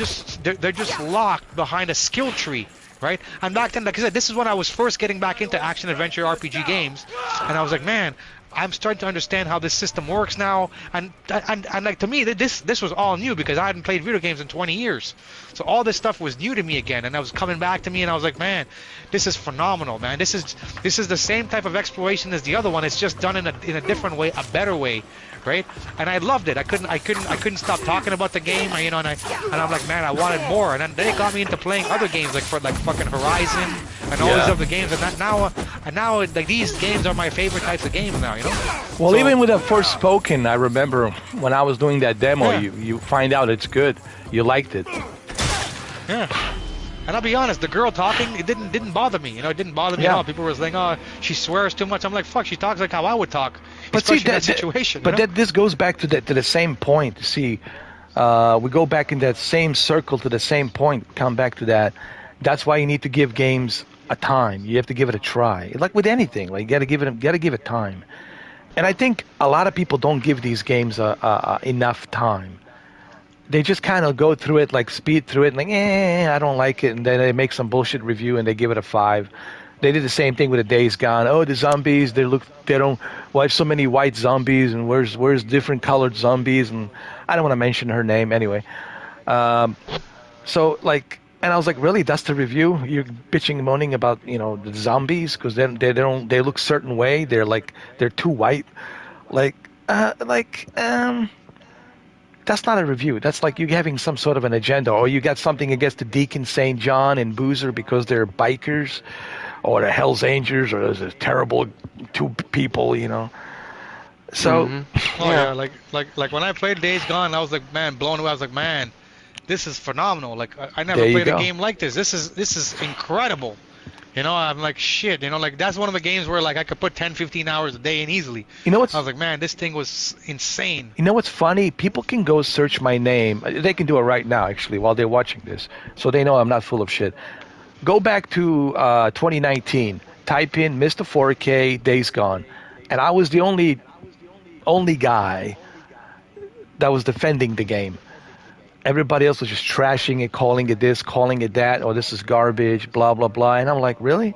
just locked behind a skill tree. Right? And back then, like I said, this is when I was first getting back into action adventure RPG games, and I was like, man, I'm starting to understand how this system works now, and like to me, this was all new because I hadn't played video games in 20 years, so all this stuff was new to me again, and I was coming back to me, and I was like, man, this is phenomenal, man. This is the same type of exploration as the other one. It's just done in a different way, a better way, right? And I loved it. I couldn't stop talking about the game, and I'm like, man, I wanted more, and then it got me into playing other games like fucking Horizon and all these other games, and now like these games are my favorite types of games now. Well, even with the Forspoken, I remember when I was doing that demo, you find out it's good. You liked it. Yeah. And I'll be honest, the girl talking, it didn't bother me. It didn't bother me at all. People were saying, oh, she swears too much. I'm like, fuck, she talks like how I would talk. But see, in that situation. But this goes back to the same point. See, we go back in that same circle to the same point. Come back to that. That's why you need to give games a time. You have to give it a try. Like with anything, like you gotta give it time. And I think a lot of people don't give these games enough time. They just kind of go through it, like speed through it, and like, I don't like it, and then they make some bullshit review and they give it a 5. They did the same thing with the Days Gone. Oh, the zombies, why so many white zombies, and where's different colored zombies, and I don't want to mention her name anyway. So like, and I was like, really, that's the review? You're bitching and moaning about, the zombies because they look certain way. They're too white. That's not a review. That's like you having some sort of an agenda, or you got something against the Deacon St. John and Boozer because they're bikers, or the Hell's Angels, or there's a terrible 2 people, So, like when I played Days Gone, I was like, man, blown away. I was like, man, this is phenomenal. Like I never played a game like this. This is incredible. You know, I'm like, shit, you know, like that's one of the games where like I could put 10, 15 hours a day in easily. You know what's I was like, man, this thing was insane. You know what's funny? People can go search my name. They can do it right now, actually, while they're watching this, so they know I'm not full of shit. Go back to 2019. Type in Mr. 4K Days Gone, and I was the only guy that was defending the game. Everybody else was just trashing it, calling it this, calling it that, or this is garbage, blah blah blah. And I'm like, really?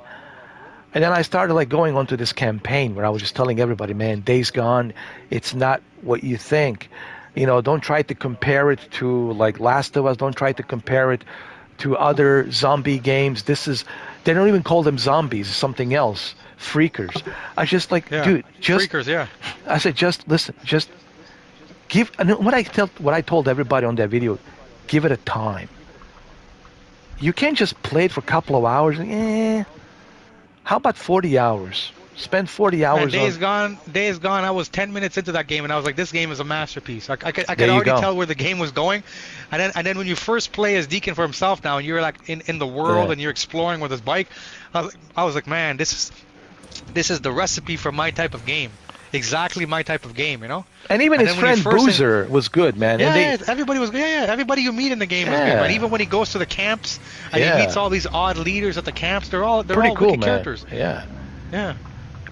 And then I started like going onto this campaign where I was just telling everybody, man, Days Gone, it's not what you think. You know, don't try to compare it to like Last of Us. Don't try to compare it to other zombie games. They don't even call them zombies. It's something else. Freakers. I just like, dude, just. Freakers, yeah. I said, just listen, just give. And what I told everybody on that video, give it a time. You can't just play it for a couple of hours. How about 40 hours? Spend 40 hours. Man, Days Gone. I was 10 minutes into that game, and I was like, "This game is a masterpiece." I could already tell where the game was going, and then when you first play as Deacon for himself now, and you're like in the world and you're exploring with his bike, I was like, "Man, this is the recipe for my type of game. Exactly my type of game, you know." And even his friend Boozer was good, man. Yeah, everybody was good. Yeah, everybody you meet in the game is good. And even when he goes to the camps and he meets all these odd leaders at the camps, they're all pretty cool, wicked man. characters. Yeah. Yeah.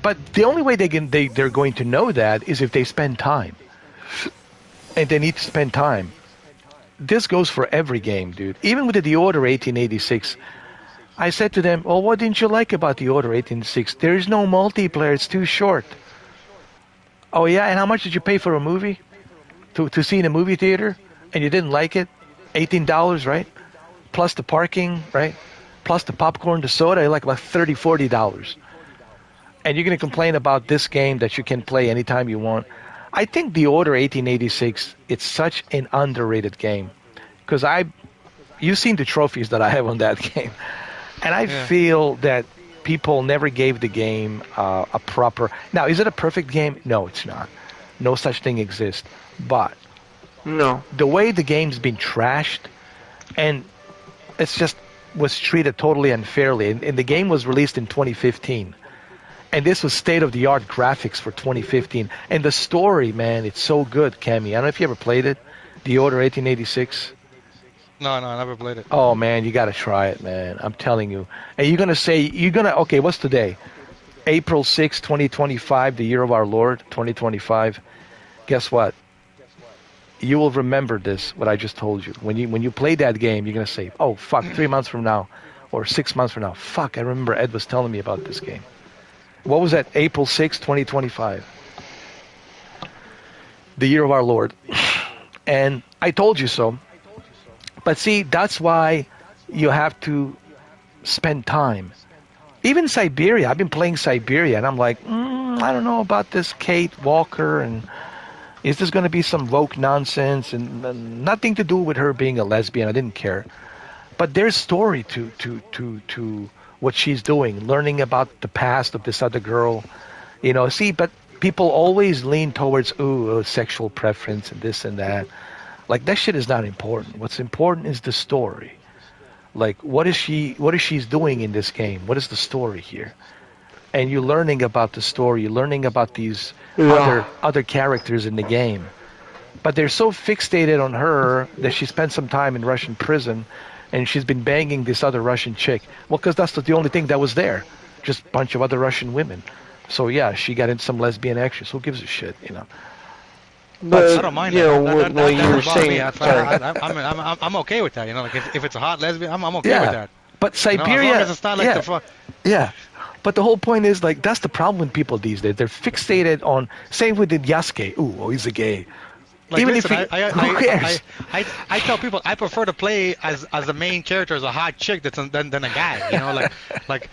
But the only way they're going to know that is if they spend time. And they need to spend time. This goes for every game, dude. Even with the Order 1886, I said to them, "Well, what didn't you like about the Order 1886? There is no multiplayer. It's too short." "Oh yeah, and how much did you pay for a movie? To see in a movie theater, and you didn't like it? $18, right? Plus the parking, right? Plus the popcorn, the soda, like about $30, $40. And you're gonna complain about this game that you can play anytime you want." I think the Order 1886, it's such an underrated game, because you've seen the trophies that I have on that game, and I feel that people never gave the game a proper. Now, is it a perfect game? No, it's not. No such thing exists. But the way the game's been trashed, and it's just was treated totally unfairly. And the game was released in 2015, and this was state-of-the-art graphics for 2015. And the story, man, it's so good, Cammy. I don't know if you ever played it, the Order 1886. No, I never played it. Oh man, you gotta try it, man. I'm telling you. And okay, what's today? April 6, 2025, the year of our Lord, 2025. Guess what? You will remember this, what I just told you. When you play that game, you're gonna say, "Oh fuck, 3 months from now, or 6 months from now, fuck, I remember Ed was telling me about this game." What was that? April 6, 2025. The year of our Lord. And I told you so. But see, that's why you have to spend time. Even Siberia, I've been playing Siberia, and I'm like, I don't know about this Kate Walker, and is this going to be some woke nonsense? And nothing to do with her being a lesbian. I didn't care. But there's story to what she's doing, learning about the past of this other girl. You know, see, but people always lean towards, sexual preference and this and that. Like, that shit is not important. What's important is the story. Like, what is she's doing in this game? What is the story here? And you're learning about the story. You're learning about these other characters in the game. But they're so fixated on her that she spent some time in Russian prison, and she's been banging this other Russian chick. Well, because that's the only thing that was there. Just a bunch of other Russian women. So, yeah, she got into some lesbian action. So who gives a shit, you know? But I don't mind that. You were saying, I'm okay with that. You know, like if it's a hot lesbian, I'm okay with that. But Siberia, as long as it's not like yeah. But the whole point is, like, that's the problem with people these days. They're fixated on, same with the Yasuke. He's a gay. Like, Even listen, if who cares? I tell people I prefer to play as the main character as a hot chick than a guy. You know, like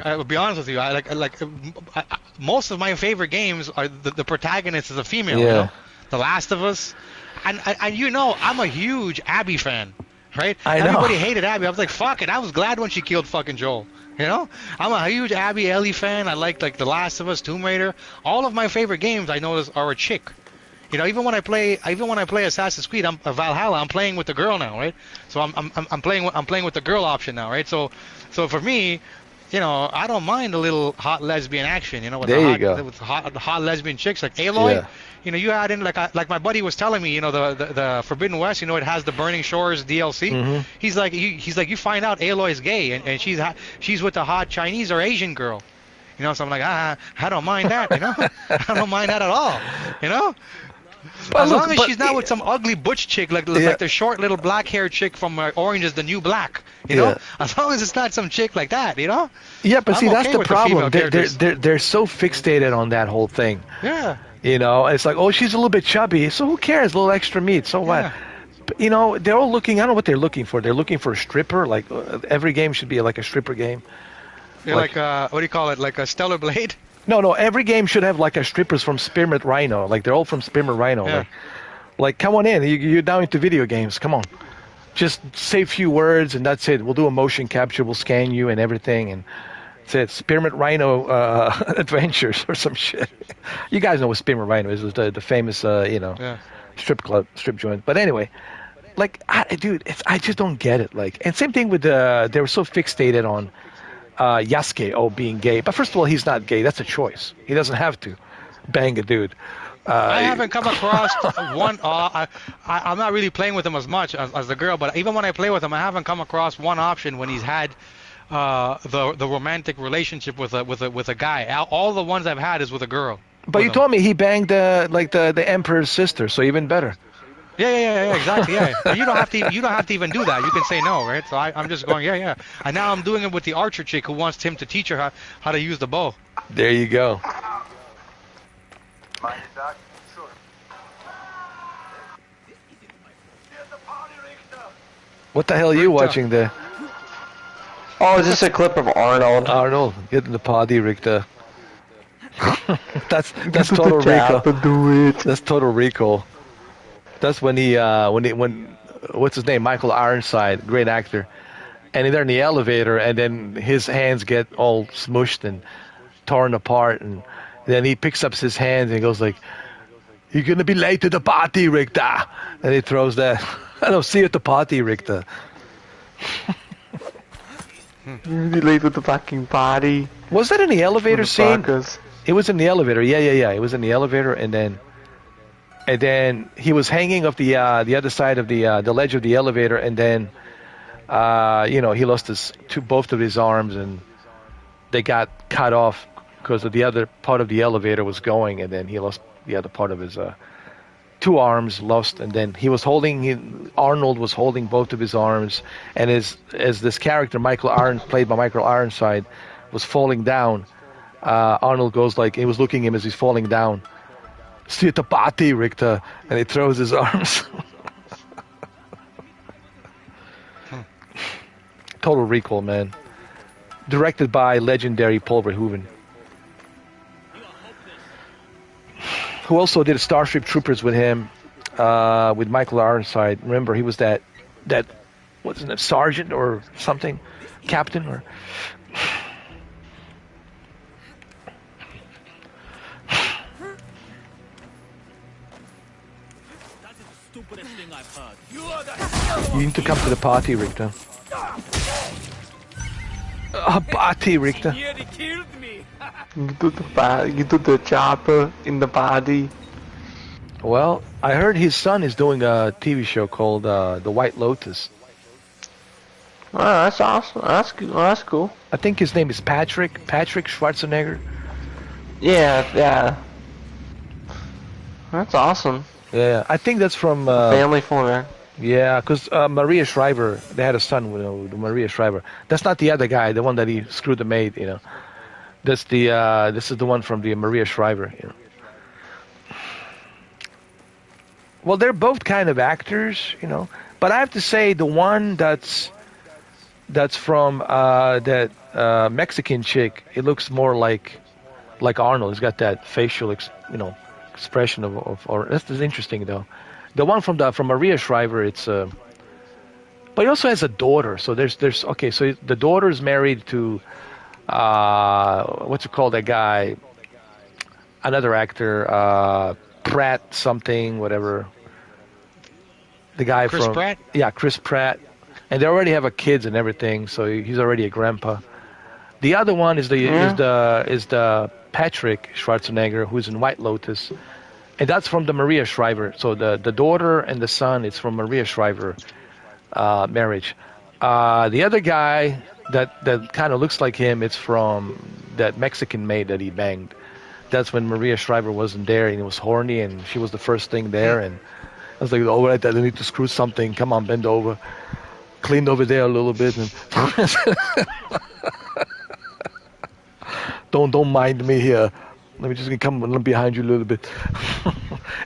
I'll be honest with you. I most of my favorite games are the protagonist is a female. Yeah. You know? The Last of Us, and you know I'm a huge Abby fan, right? Everybody hated Abby. I was like, fuck it. I was glad when she killed fucking Joel. You know, I'm a huge Abby Ellie fan. I like The Last of Us, Tomb Raider. All of my favorite games I notice are a chick. You know, even when I play Assassin's Creed, I'm Valhalla. I'm playing with the girl now, right? So I'm playing with the girl option now, right? So for me, I don't mind a little hot lesbian action, with There you go. the hot lesbian chicks like Aloy. Yeah. You add in like my buddy was telling me, the Forbidden West, it has the Burning Shores DLC. Mhm. He's like you find out Aloy's gay and she's with a hot Chinese or Asian girl. So I'm like, I don't mind that, I don't mind that at all, As long as she's not with some ugly butch chick like the short little black haired chick from Orange is the New Black, Yeah. As long as it's not some chick like that, Yeah, but I'm see, that's okay the with the female problem. They're characters. they're so fixated on that whole thing. Yeah. It's like, oh, she's a little bit chubby, so who cares? A little extra meat, so what? But, they're all looking. I don't know what they're looking for. They're looking for a stripper. Like every game should be like a stripper game. You're like what do you call it? Like a Stellar Blade? No. Every game should have like a strippers from Spearmint Rhino. Like they're all from Spearmint Rhino. Yeah. Like come on in. You're now into video games. Come on. Just say a few words and that's it. We'll do a motion capture. We'll scan you and everything and. It's Spearmint Rhino Adventures or some shit. You guys know what Spearmint Rhino is. It was the famous, strip joint. But anyway, like, I just don't get it. Like, and same thing with they were so fixated on Yasuke being gay. But first of all, he's not gay. That's a choice. He doesn't have to bang a dude. I haven't come across one. I'm not really playing with him as much as the girl, but even when I play with him, I haven't come across one option when he's had the romantic relationship with a guy. All the ones I've had is with a girl. But you told me he banged the emperor's sister, so even better. Yeah, exactly. Yeah, but you don't have to even do that. You can say no, right? So I'm just going, yeah. And now I'm doing it with the archer chick who wants him to teach her how to use the bow. There you go. What the hell are you watching there? Oh, is this a clip of Arnold? Arnold, get in the party, Richter. that's total recall. That's total recall. That's when when what's his name? Michael Ironside, great actor. And they're in the elevator, and then his hands get all smushed and torn apart, and then he picks up his hands and he goes like, "You're gonna be late to the party, Richter." And he throws that. I don't see you at the party, Richter. You're gonna be late with the fucking party. Was that in the elevator scene? It was in the elevator. Yeah. It was in the elevator, and then he was hanging off the other side of the ledge of the elevator, and then he lost both of his arms, and they got cut off because the other part of the elevator was going, and then he lost the other part of his two arms lost, and then Arnold was holding both of his arms, and as this character played by Michael Ironside was falling down, Arnold goes like, he was looking at him as he's falling down, "See you at the party, Richter," and he throws his arms. Total Recall, man. Directed by legendary Paul Verhoeven, who also did Starship Troopers with him, with Michael Ironside. Remember, he was that what's his name, sergeant or something, captain or. You need to come to the party, Richter. Party, Richter. You do the chopper in the party. Well, I heard his son is doing a TV show called The White Lotus. Oh, that's awesome. That's cool. I think his name is Patrick Schwarzenegger. Yeah. That's awesome. Yeah, I think that's from Family Format. Yeah, because Maria Shriver, they had a son with Maria Shriver. That's not the other guy, the one that he screwed the maid. That's this is the one from the Maria Shriver. Well, they're both kind of actors, but I have to say the one that's from that Mexican chick, it looks more like Arnold. He's got that facial expression of or that's interesting though. The one from Maria Shriver, it's but he also has a daughter. So there's okay. So the daughter is married to what's it called? That guy, another actor, Pratt something, whatever. The guy Chris from Pratt? Yeah, Chris Pratt, and they already have a kids and everything. So he's already a grandpa. The other one is the Patrick Schwarzenegger, who's in White Lotus, and that's from the Maria Shriver. So the daughter and the son, it's from Maria Shriver marriage. The other guy that kind of looks like him, it's from that Mexican maid that he banged. That's when Maria Shriver wasn't there and he was horny and she was the first thing there, and I was like, oh, right, I need to screw something. Come on, bend over. Cleaned over there a little bit. And don't mind me here. Let me just come behind you a little bit.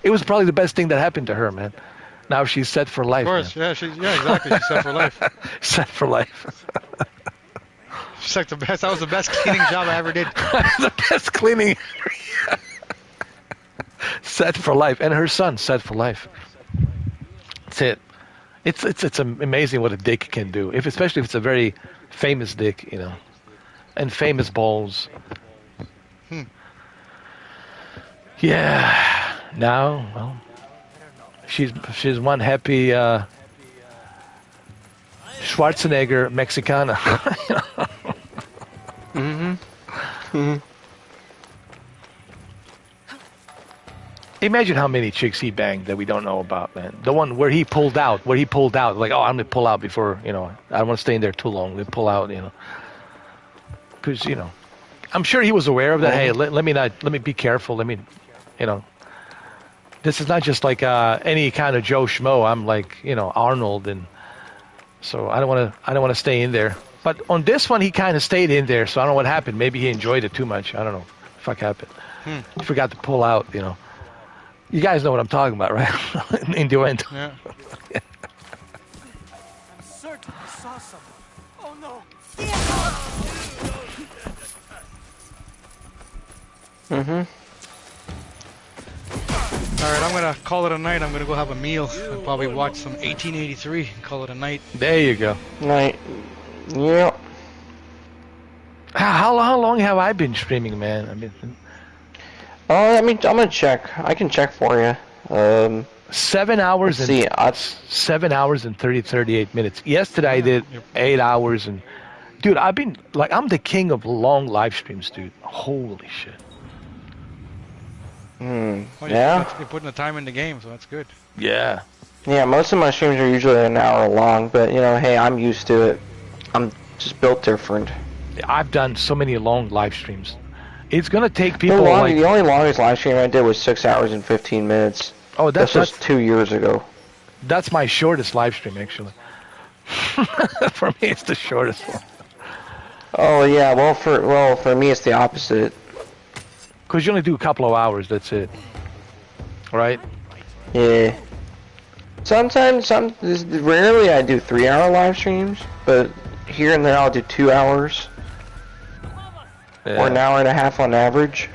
It was probably the best thing that happened to her, man. Now she's set for life. Of course, man. yeah, exactly. She's set for life. Set for life. She's like the best. That was the best cleaning job I ever did. The best cleaning. Set for life, and her son set for life. That's it. It's amazing what a dick can do. Especially if it's a very famous dick, you know, and famous balls. Yeah. Now, well, she's one happy Schwarzenegger Mexicana. Imagine how many chicks he banged that we don't know about, man. The one where he pulled out, like, oh, I'm gonna pull out before, you know, I don't want to stay in there too long. They pull out, you know, because, you know, I'm sure he was aware of that. Hey, let me be careful. Let me, you know, this is not just like any kind of Joe Schmo. I'm like, you know, Arnold, and so I don't want to stay in there. But on this one, he kind of stayed in there, so I don't know what happened. Maybe he enjoyed it too much. I don't know. Fuck happened. He forgot to pull out, you know. You guys know what I'm talking about, right? Innuendo. Yeah. I'm certain I saw someone. Oh no. All right, I'm gonna call it a night. I'm gonna go have a meal and probably watch some 1883 and call it a night. There you go. Night. Yep. How long have I been streaming, man? I mean, I'm gonna check. I can check for you. 7 hours let's and see. 7 hours and 38 minutes. Yesterday I did 8 hours and, dude, I've been like, I'm the king of long live streams, dude. Holy shit. Well, Yeah. You're putting the time in the game, so that's good. Yeah. Yeah, most of my streams are usually an hour long, but you know, hey, I'm used to it. I'm just built different. I've done so many long live streams. It's gonna take The, people like, the only longest live stream I did was 6 hours and 15 minutes. oh, This was 2 years ago. that's my shortest live stream, actually. For me, it's the shortest one. Oh yeah, well for me it's the opposite. Because you only do a couple of hours, that's it. Right? Yeah. Rarely I do 3 hour live streams, but here and there I'll do 2 hours. Or an hour and a half on average.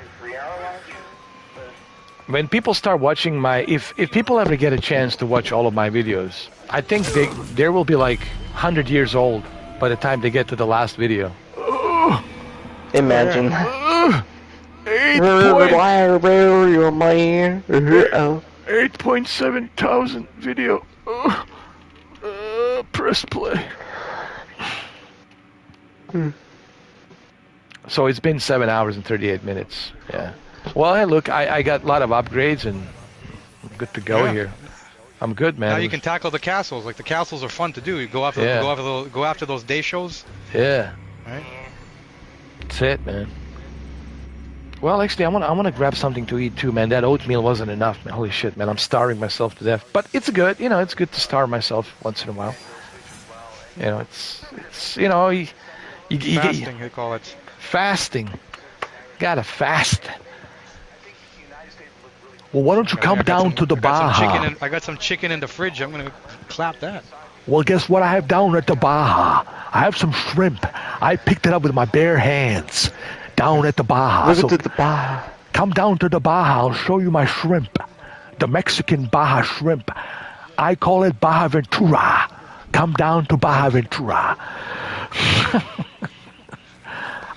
When people start watching if people ever get a chance to watch all of my videos, I think there will be like 100 years old by the time they get to the last video. Imagine. 8.7 thousand video. Press play. So it's been 7 hours and 38 minutes. Yeah. Well, hey, look, I got a lot of upgrades and I'm good to go here. I'm good, man. Now you can tackle the castles. Like the castles are fun to do. You go after those day shows. Yeah. Right. That's it, man. Well, actually, I want to grab something to eat too, man. That oatmeal wasn't enough, man. Holy shit, man. I'm starving myself to death. But it's good, you know. It's good to starve myself once in a while. You know, it's you know, you Fasting, they call it. Fasting. Gotta fast. Well, why don't you come down to the Baja? I got some chicken in the fridge. I'm gonna clap that. Well, guess what I have down at the Baja? I have some shrimp. I picked it up with my bare hands down at the Baja. Look at the Baja. Come down to the Baja. I'll show you my shrimp. The Mexican Baja shrimp. I call it Baja Ventura. Come down to Baja Ventura.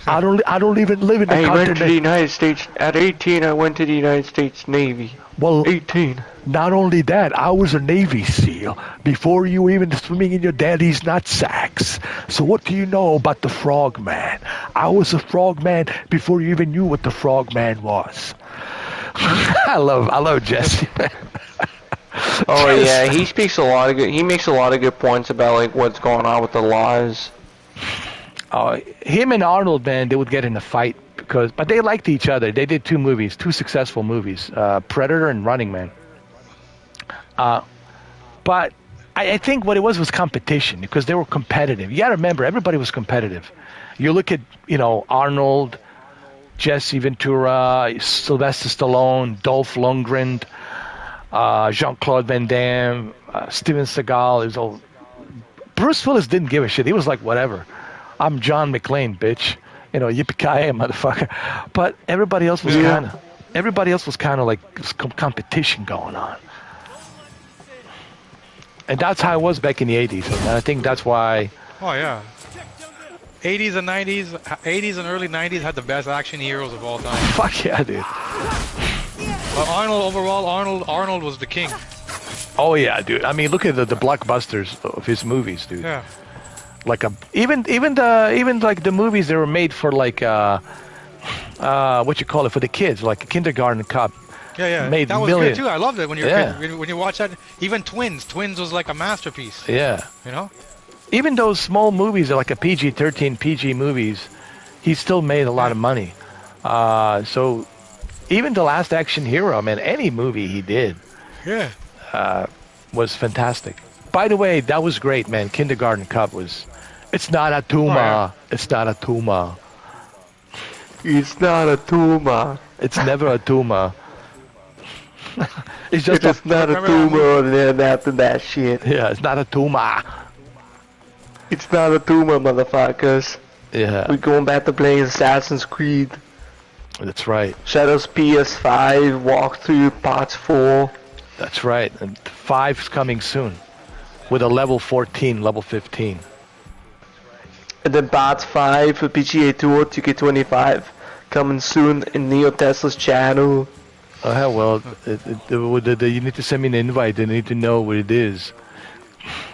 I don't even live in the continent. I went to the United States. At 18, I went to the United States Navy. Well, 18. Not only that, I was a Navy SEAL before you even swimming in your daddy's nutsacks. So what do you know about the frog man? I was a frogman before you even knew what the frogman was. I love Jesse. Oh yeah, he speaks a lot of good. He makes a lot of good points about like what's going on with the laws. Him and Arnold, man, they would get in a fight but they liked each other. They did two successful movies, Predator and Running Man. But I think what it was competition because they were competitive. You got to remember, everybody was competitive. You look at, Arnold, Jesse Ventura, Sylvester Stallone, Dolph Lundgren, Jean-Claude Van Damme, Steven Seagal. Bruce Willis didn't give a shit. He was like, whatever. I'm John McClane, bitch. Yippee-ki-yay, motherfucker. But everybody else was kind of like some competition going on. And that's how it was back in the 80s. And I think that's why... Oh, yeah. 80s and 90s, 80s and early 90s had the best action heroes of all time. Fuck yeah, dude. But Arnold was the king. Oh, yeah, dude. I mean, look at the blockbusters of his movies, dude. Yeah. Like even like the movies that were made for like what you call it for the kids, like Kindergarten Cop. Yeah. Made that was millions. good too. I loved it when you watch that. Even Twins was like a masterpiece. Yeah. Even those small movies are like a PG-13 PG movies. He still made a lot of money. So even The Last Action Hero, man, any movie he did, was fantastic. By the way, that was great, man. Kindergarten Cop was. It's not a tumor. Oh, yeah. It's not a tumor. It's not a tumor. It's never a tumor. It's just not a tumor then after that shit. Yeah, it's not a tumor. It's not a tumor, motherfuckers. Yeah. We're going back to playing Assassin's Creed. That's right. Shadow's PS5 walkthrough parts 4. That's right. And 5's coming soon. With a level 14, level 15. And then parts 5 for PGA Tour 2K25 coming soon in Neo Tesla's channel. Oh hell, well, you need to send me an invite. I need to know what it is.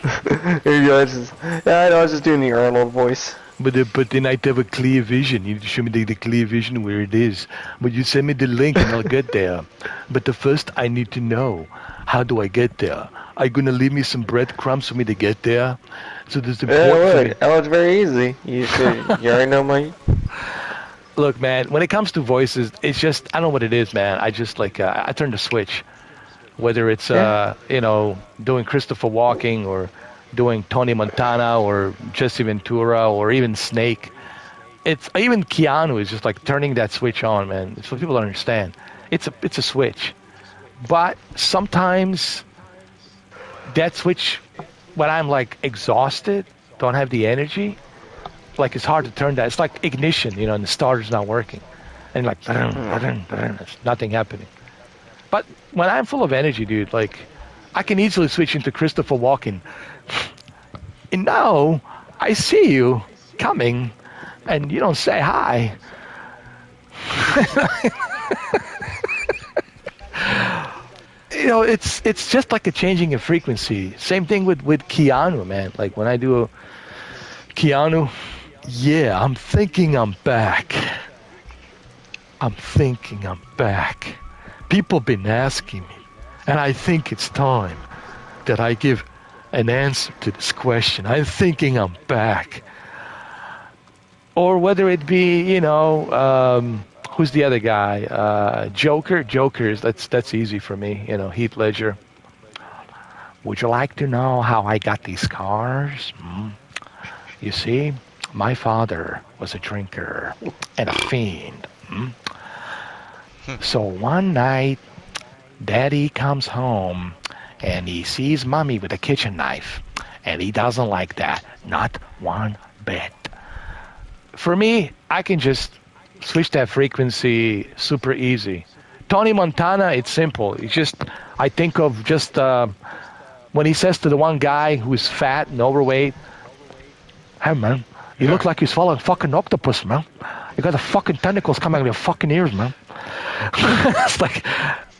I was just doing the Arnold voice. But then I have a clear vision. You need to show me the clear vision where it is. But you send me the link and I'll get there. But the first I need to know, how do I get there? Are you gonna leave me some breadcrumbs for me to get there? So there's important. That was very easy. You already know my. Look, man. When it comes to voices, it's just I don't know what it is, man. I just like I turn the switch. Whether it's doing Christopher Walken or doing Tony Montana or Jesse Ventura or even Snake, it's even Keanu is just like turning that switch on, man. It's what people don't understand. It's a switch, but sometimes that switch, when I'm like exhausted, don't have the energy, like it's hard to turn that. It's like ignition, and the starter's not working, and like there's nothing happening. But when I'm full of energy, dude, like I can easily switch into Christopher Walken. And now I see you coming, and you don't say hi. It's just like a changing of frequency. Same thing with Keanu, man. Like when I do Keanu, yeah, I'm thinking I'm back. People been asking me, and I think it's time that I give an answer to this question. I'm thinking I'm back. Or whether it be, who's the other guy? Joker. That's easy for me. Heath Ledger. Would you like to know how I got these cars? You see, my father was a drinker and a fiend. So one night, Daddy comes home and he sees Mommy with a kitchen knife, and he doesn't like that, not one bit. For me, I can just switch that frequency super easy. Tony Montana, it's simple. It's just, I think of just when he says to the one guy who's fat and overweight, "Hey man, you look like you swallowed a fucking octopus, man. You got the fucking tentacles coming out of your fucking ears, man." It's like,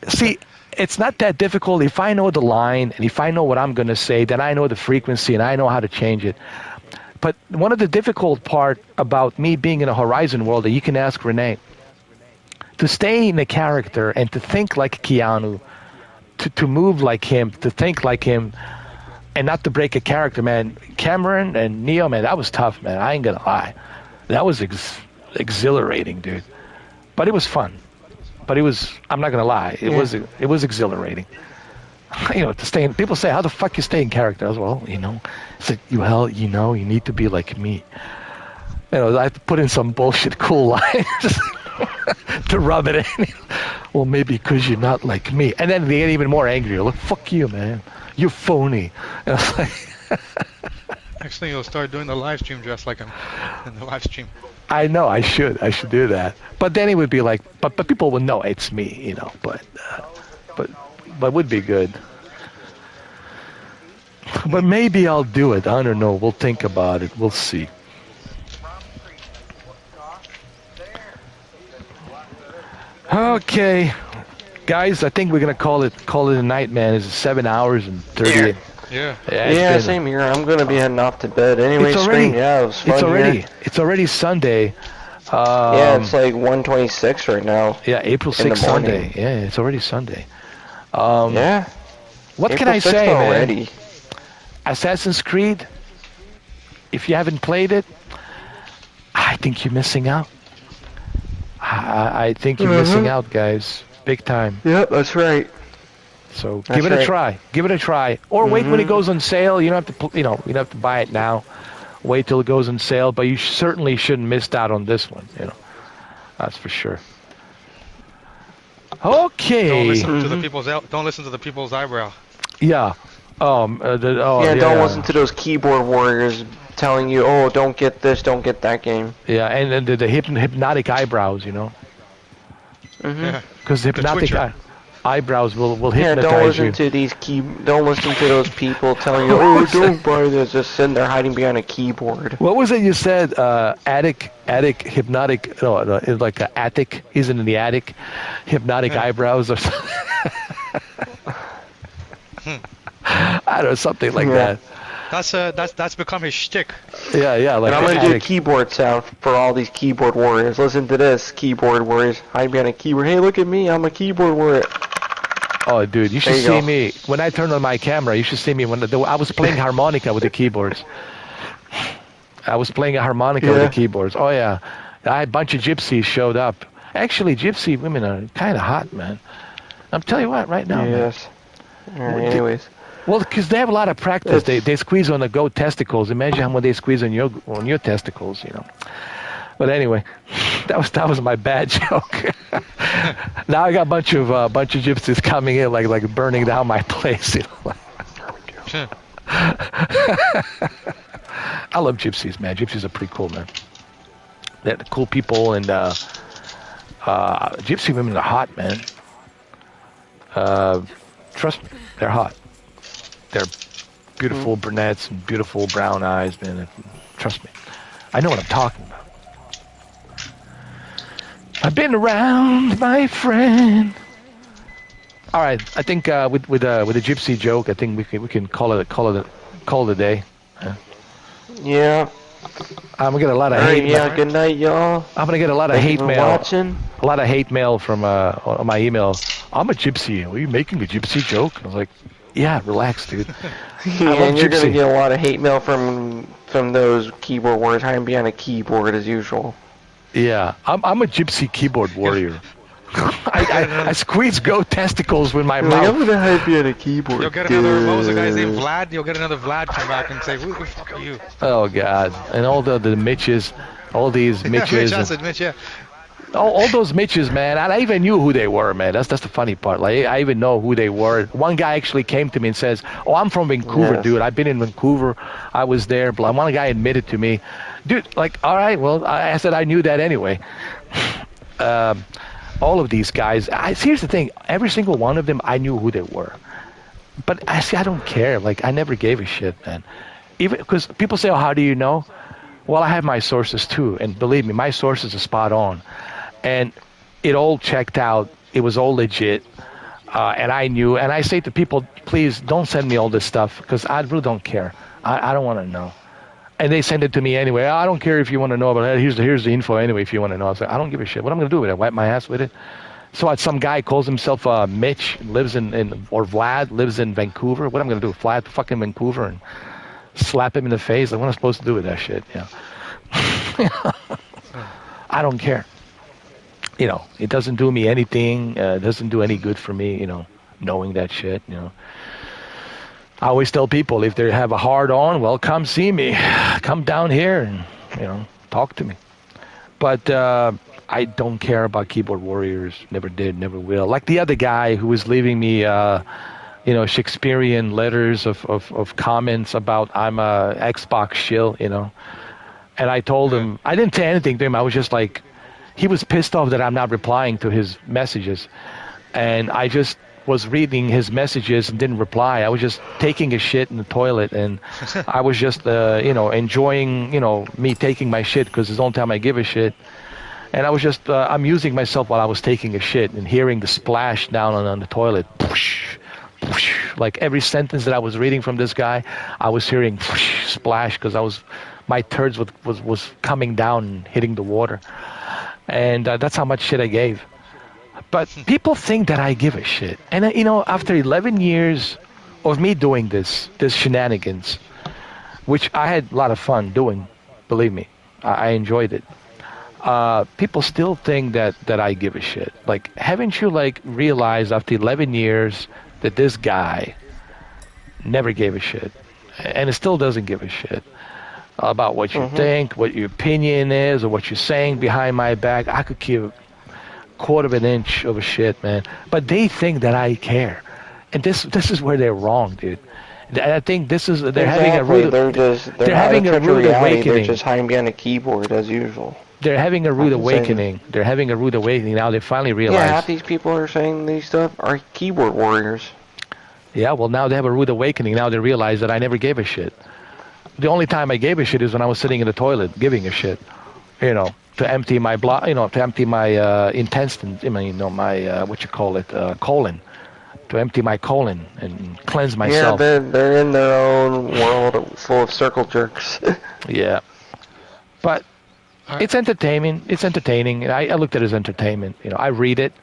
see, it's not that difficult. If I know the line and if I know what I'm going to say, then I know the frequency and I know how to change it. but one of the difficult part about me being in a Horizon world that you can ask Renee, to stay in a character and to think like Keanu, to move like him, to think like him, and not to break a character, man. Cameron and Neo, man, that was tough, man. I ain't gonna lie. That was exhilarating, dude. But it was fun. But it was, I'm not gonna lie, it was exhilarating. You know, to stay in, people say, how the fuck you stay in character? I was, well, you know, it's like, you need to be like me. You know, I have to put in some bullshit cool lines to rub it in. Well, maybe because you're not like me. And then they get even more angry. Look, fuck you, man. You're phony. And I was like, Next thing you'll start doing the live stream dressed like him in the live stream. I know, I should do that. But then it would be like, but people would know it's me, you know. But would be good. But maybe I'll do it. I don't know. We'll think about it. We'll see. Okay, guys, I think we're gonna call it a night, man. It's 7 hours and 30. Yeah, same here. I'm gonna be heading off to bed anyway. It was fun. It's already Sunday. Yeah, it's like 1:26 right now. Yeah, April 6th, Sunday. Yeah, it's already Sunday. Yeah. What can I say, man? Assassin's Creed, if you haven't played it, I think you're missing out. I think you're missing out, guys. Big time. Yep, that's right. So give it a try. Give it a try. Or wait when it goes on sale. You don't have to, you don't have to buy it now. Wait till it goes on sale. But you certainly shouldn't miss out on this one. You know, that's for sure. Okay. Don't listen to the people's. Don't listen to the people's eyebrow. Yeah. Don't listen to those keyboard warriors telling you, oh, don't get this, don't get that game. Yeah, and the hypnotic eyebrows, you know. Because the hypnotic eyebrows will hypnotize don't listen you. to don't listen to those people telling you, oh, don't buy this. Just sitting there hiding behind a keyboard. What was it you said? Attic, hypnotic. No, it's like an attic. Isn't in the attic. Hypnotic eyebrows or something. I don't know, something like that. That's become his shtick. Yeah. Like and I'm gonna do a keyboard sound for all these keyboard warriors. Listen to this, keyboard warriors. Hide behind a keyboard. Hey, look at me. I'm a keyboard warrior. Oh, dude, you should see me when I turn on my camera. You should see me when I was playing harmonica with the keyboards. I was playing a harmonica with the keyboards. Oh yeah, a bunch of gypsies showed up. Actually, gypsy women are kind of hot, man. I'm telling you what, right now. Yes. Anyways. Well, because they have a lot of practice. They squeeze on the goat testicles. Imagine how much they squeeze on your testicles, you know. But anyway, that was my bad joke. Now I got a bunch of gypsies coming in, like burning down my place. You know. I love gypsies, man. Gypsies are pretty cool, man. They're cool people, and gypsy women are hot, man. Trust me, they're hot. They're beautiful brunettes and beautiful brown eyes, man. Trust me. I know what I'm talking about. I've been around, my friend. All right, I think with a gypsy joke, I think we can call it a day. Yeah. I'm gonna get a lot of hate. Yeah. Good night, y'all. I'm gonna get a lot of hate mail. Watching. A lot of hate mail from on my email. I'm a gypsy. Are you making a gypsy joke? I was like, yeah, relax, dude. And you're gonna get a lot of hate mail from those keyboard warriors hiding behind a keyboard as usual. Yeah, I'm a gypsy keyboard warrior. I squeeze goat testicles with my mouth. I'm gonna hide behind a keyboard. You'll get another. What was the guy's name? Vlad. You'll get another Vlad come back and say, "Who the fuck are you?" Oh God! And all the Mitches, all these Mitches. Mitch, yeah. All those Mitches, man. I even knew who they were, man. That's the funny part. Like I even know who they were. One guy actually came to me and says, "Oh, I'm from Vancouver, dude. I've been in Vancouver. I was there." Blah. One guy admitted to me, dude. Like, all right, well, I said I knew that anyway. All of these guys. Here's the thing. Every single one of them, I knew who they were. But I don't care. Like, I never gave a shit, man. Even because people say, "Oh, how do you know?" Well, I have my sources too, and believe me, my sources are spot on. And it all checked out. It was all legit. And I knew. And I say to people, please don't send me all this stuff because I really don't care. I don't want to know. And they send it to me anyway. I don't care if you want to know about it. Here's the info anyway if you want to know. I was like, I don't give a shit. What am I going to do with it? Wipe my ass with it? So I had some guy calls himself Mitch, lives or Vlad, lives in Vancouver. What am I going to do? Fly out to fucking Vancouver and slap him in the face? Like, what am I supposed to do with that shit? I don't care. It doesn't do me anything. It doesn't do any good for me, knowing that shit, I always tell people if they have a hard on, well, come see me. Come down here and, talk to me. But I don't care about keyboard warriors. Never did, never will. Like the other guy who was leaving me, Shakespearean letters of comments about I'm a Xbox shill, And I told him, I didn't say anything to him. I was just like, he was pissed off that I'm not replying to his messages. And I just was reading his messages and didn't reply. I was just taking a shit in the toilet, and I was just, enjoying, me taking my shit because it's the only time I give a shit. And I was just amusing myself while I was taking a shit and hearing the splash down on the toilet. Whoosh, whoosh. Like every sentence that I was reading from this guy, I was hearing whoosh, splash because my turds was coming down and hitting the water. And that's how much shit I gave. But people think that I give a shit. And, after 11 years of me doing this shenanigans, which I had a lot of fun doing, believe me, I enjoyed it. People still think that I give a shit. Like, haven't you, realized after 11 years that this guy never gave a shit? And it still doesn't give a shit about what you think, what your opinion is, or what you're saying behind my back. I could give quarter of an inch of a shit, man. But they think that I care, and this is where they're wrong, dude. And I think they're having a rude. They're having a rude awakening. They're just hiding behind a keyboard as usual. They're having a rude awakening. They're having a rude awakening now. They finally realize. Yeah, half these people are saying these stuff are keyboard warriors. Yeah, well, now they have a rude awakening. Now they realize that I never gave a shit. The only time I gave a shit is when I was sitting in the toilet giving a shit, to empty my to empty my intestines, my colon, to empty my colon and cleanse myself. Yeah, they're in their own world full of circle jerks. Yeah, but it's entertaining. It's entertaining. I looked at it as entertainment. I read it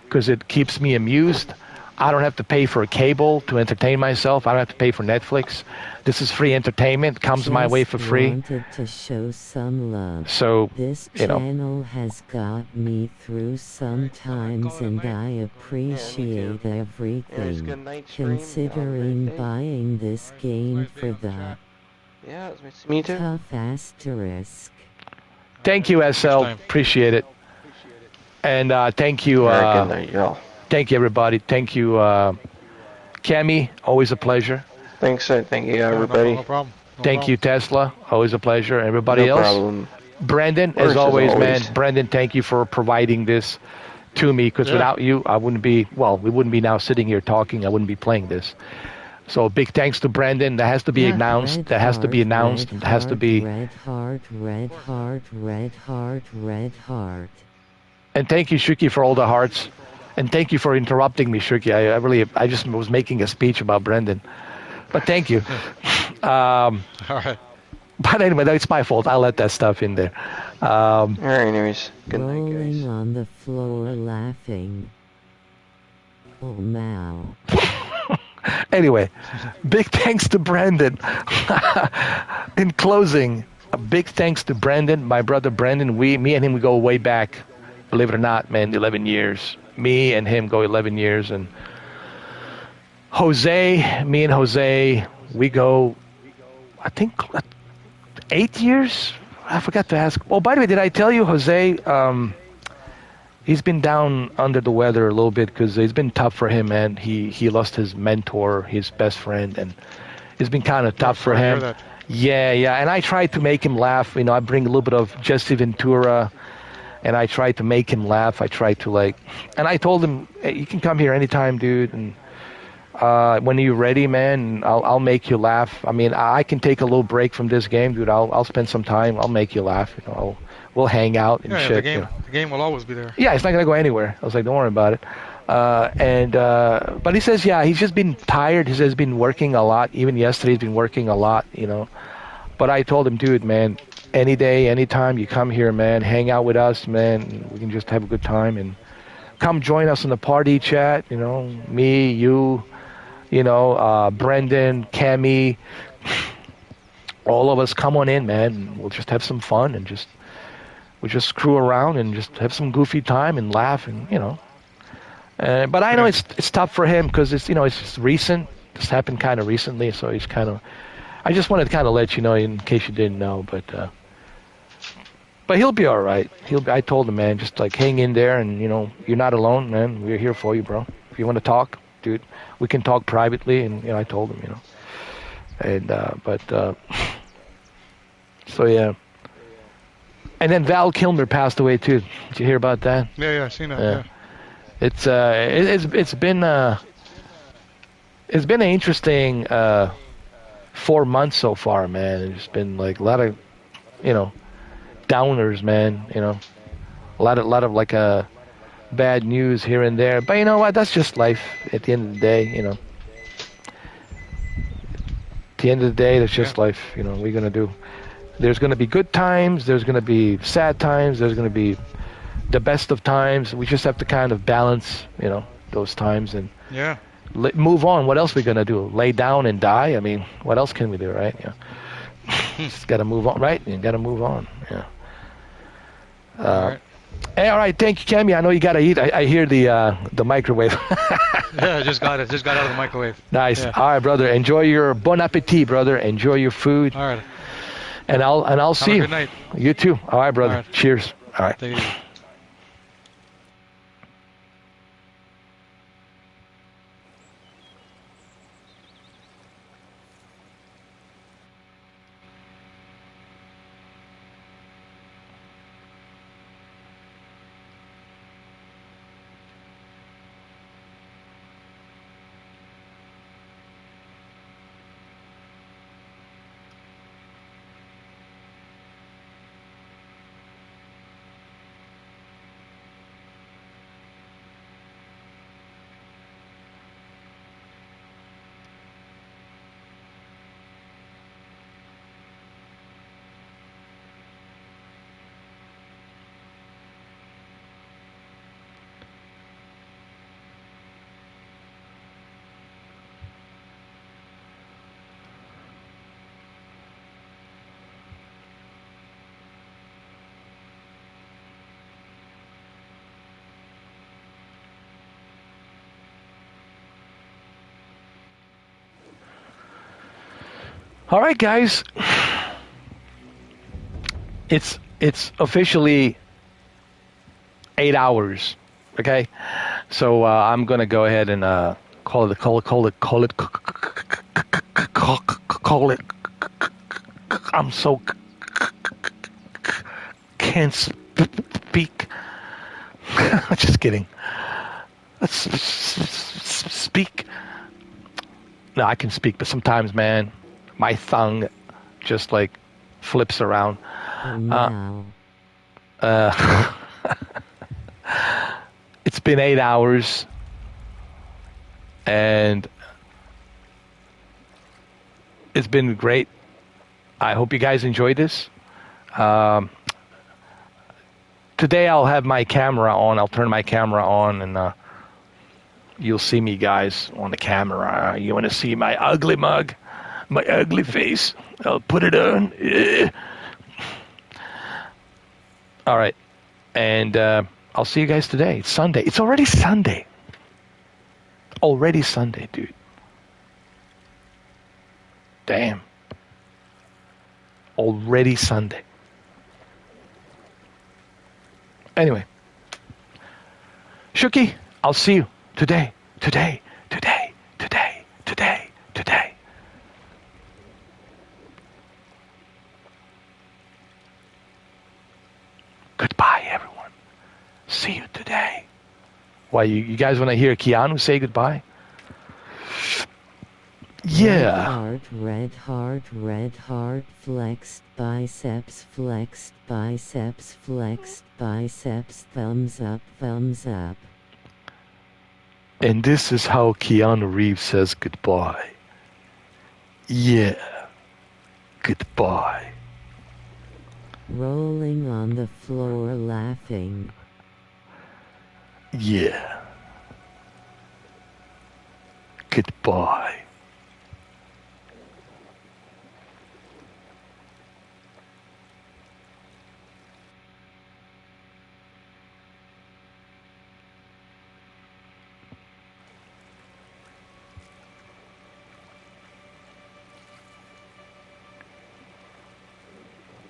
because it keeps me amused. I don't have to pay for a cable to entertain myself. I don't have to pay for Netflix. This is free entertainment. Comes my way for free. Wanted to show some love. So, this channel has got me through some times, and I appreciate everything. Considering buying this game for the me too. Tough asterisk. Thank you, SL. Appreciate it. And thank you. There you go. Thank you, everybody. Thank you, Cammy. Always a pleasure. Thanks, sir. Thank you, everybody. No problem. Thank you, Tesla. Always a pleasure. Everybody no else. Problem. Brandon, as always, man. Brandon, thank you for providing this to me. Because without you, I wouldn't be. Well, we wouldn't be now sitting here talking. I wouldn't be playing this. So big thanks to Brandon. That has to be announced. That has to be announced. It has to be. Red heart, red heart, red heart, red heart. And thank you, Shuki, for all the hearts. And thank you for interrupting me, Shuki. I just was making a speech about Brendan. But thank you. All right. But anyway, it's my fault. I'll let that stuff in there. All right, anyways. Good night, guys. Rolling on the floor laughing. Oh, now. Anyway, big thanks to Brandon. In closing, a big thanks to Brandon, my brother Brandon. Me and him, we go way back. Believe it or not, man, 11 years. Me and him go 11 years. And Jose, me and Jose, we go, I think, 8 years? I forgot to ask. Oh, by the way, did I tell you, Jose, he's been down under the weather a little bit because it's been tough for him, man. He lost his mentor, his best friend, and it's been kind of tough for him. Yeah. And I tried to make him laugh. I bring a little bit of Jesse Ventura, and I tried to make him laugh. I tried to and I told him, hey, you can come here anytime, dude, and when you're ready, man, I'll make you laugh. I mean, I can take a little break from this game, dude. I'll spend some time. I'll make you laugh. We'll hang out and shit. The game will always be there. Yeah, it's not gonna go anywhere. I was like, don't worry about it. But he says, yeah, he's just been tired. He says he's been working a lot. Even yesterday, he's been working a lot. But I told him, dude, man, any day, anytime you come here, man, hang out with us, man. We can just have a good time and come join us in the party chat. You know, me, you, Brendan, Cammy, all of us. Come on in, man. We'll just have some fun and we'll just screw around and just have some goofy time and laugh and But I know it's tough for him because it's just recent. This happened kind of recently, so he's kind of. I just wanted to kind of let you know in case you didn't know, but he'll be all right. I told him, man, just like hang in there, and you're not alone, man. We're here for you, bro. If you want to talk, dude, we can talk privately. And I told him, so yeah. And then Val Kilmer passed away too. Did you hear about that? Yeah, I seen that. Yeah. It's been an interesting 4 months so far, man. It's been like a lot of downers, man. A lot of like bad news here and there. But you know what? That's just life. At the end of the day, At the end of the day, that's just life. What are you gonna do? There's gonna be good times. There's gonna be sad times. There's gonna be the best of times. We just have to kind of balance, those times and move on. What else are we gonna do? Lay down and die? I mean, what else can we do, right? Just gotta move on, right? You gotta move on. Yeah. All right. Hey, all right. Thank you, Cammy. I know you gotta eat. I hear the microwave. Yeah, just got it. Just got out of the microwave. Nice. Yeah. All right, brother. Enjoy your bon appetit, brother. Enjoy your food. All right. And I'll see you. Have a good night. You too. All right, brother. All right. Cheers. All right. Take it easy. All right, guys. It's officially 8 hours. Okay, so I'm gonna go ahead and call it. I'm so can't speak. Just kidding. Let's speak. No, I can speak, but sometimes, man, my tongue just like flips around. It's been 8 hours, and it's been great. I hope you guys enjoyed this. Today I'll have my camera on. I'll turn my camera on, and you'll see me guys on the camera. You want to see my ugly mug? My ugly face? I'll put it on. All right. And I'll see you guys today. It's Sunday. It's already Sunday. Already Sunday, dude. Damn. Already Sunday. Anyway. Shuki, I'll see you today. Goodbye, everyone. See you today. Why, you guys want to hear Keanu say goodbye? Yeah. Red heart, flexed, biceps, thumbs up. And this is how Keanu Reeves says goodbye. Yeah. Goodbye. Rolling on the floor laughing. Yeah. Goodbye.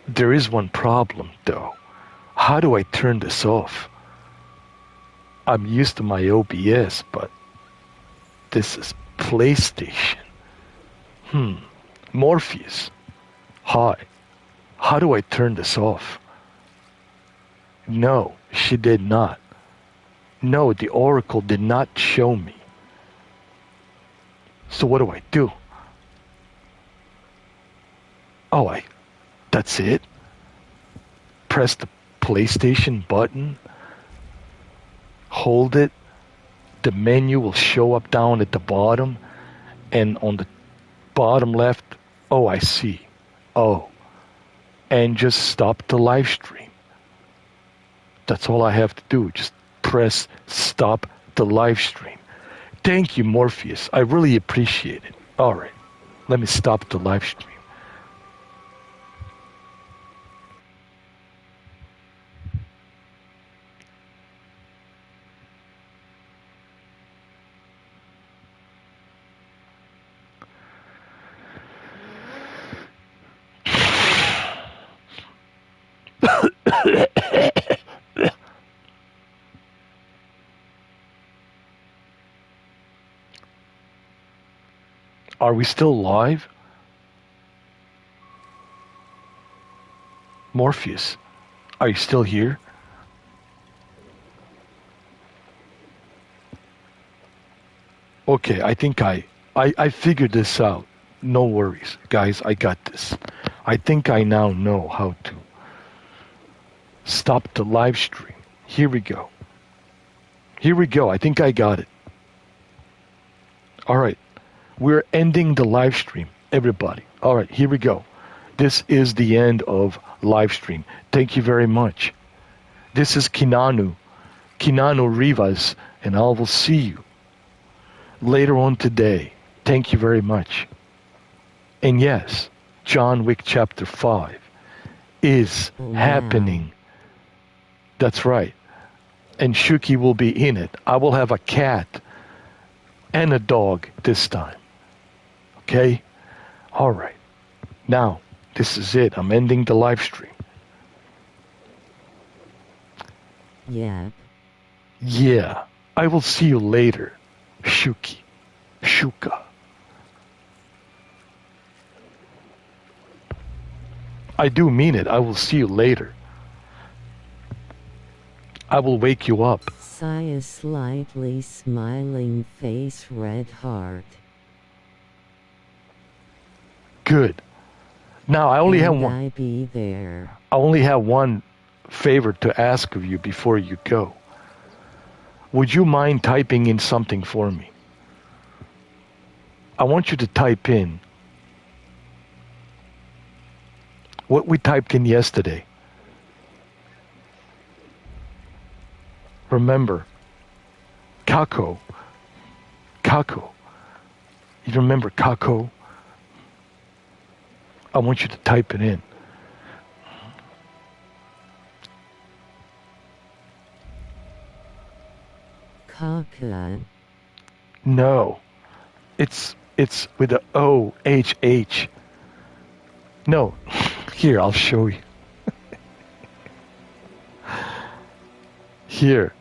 There is one problem, though. How do I turn this off? I'm used to my OBS, but this is PlayStation. Morpheus. Hi. How do I turn this off? No, she did not. No, the Oracle did not show me. So what do I do? Oh, that's it? Press the PlayStation button, hold it, the menu will show up down at the bottom, and on the bottom left, oh, I see. Oh, and just stop the live stream. That's all I have to do. Just press stop the live stream. Thank you, Morpheus. I really appreciate it. All right, let me stop the live stream. Are we still live? Morpheus, are you still here? Okay, I think I figured this out. No worries, guys, I got this. I think I now know how to stop the live stream. Here we go. Here we go. I think I got it. All right. We're ending the live stream, everybody. All right, here we go. This is the end of live stream. Thank you very much. This is Kinanu Rivas, and I will see you later on today. Thank you very much. And yes, John Wick Chapter 5 is happening. That's right. And Shuki will be in it. I will have a cat and a dog this time. Okay? All right. Now, this is it. I'm ending the live stream. Yeah. Yeah. I will see you later. Shuki. Shuka. I do mean it. I will see you later. I will wake you up. Sigh, slightly smiling face, red heart. Good. Now I only have one. I be there. I only have one favor to ask of you before you go. Would you mind typing in something for me? I want you to type in what we typed in yesterday. Remember, Kako. Kako. You remember Kako? I want you to type it in. Kaka. No. It's with a O-H-H. No. Here, I'll show you. Here.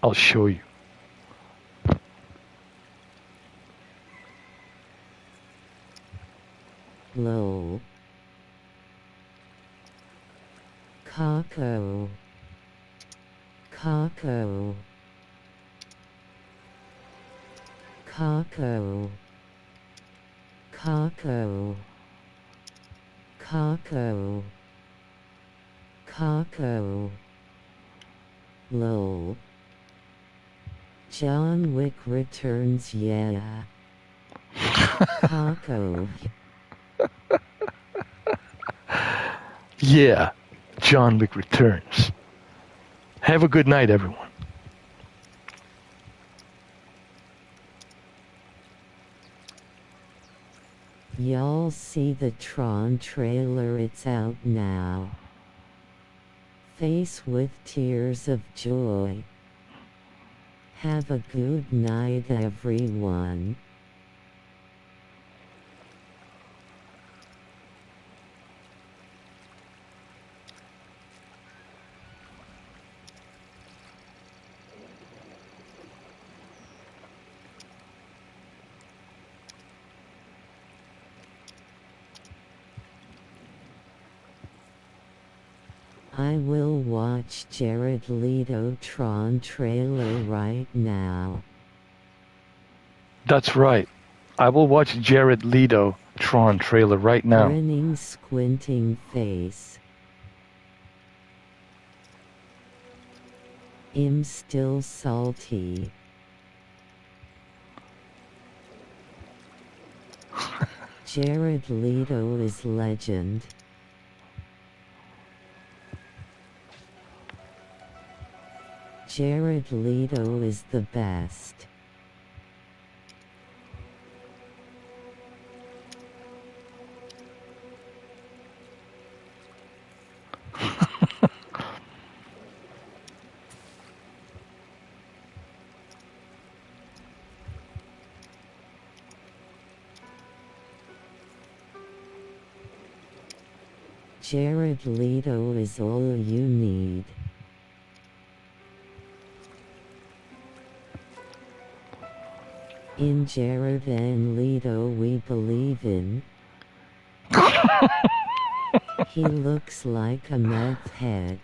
I'll show you. Low. Kako. Kako. Kako. Kako. Kako. Kako. Low. John Wick returns, yeah. Kako. Yeah, John Wick Returns. Have a good night, everyone. Y'all see the Tron trailer? It's out now. Face with tears of joy. Have a good night, everyone. I will watch Jared Leto Tron trailer right now. That's right. I will watch Jared Leto Tron trailer right now. Grinning, squinting face. I'm still salty. Jared Leto is legend. Jared Leto is the best. Jared Leto is all you need. In Jared and Leto we believe in. He looks like a meth head.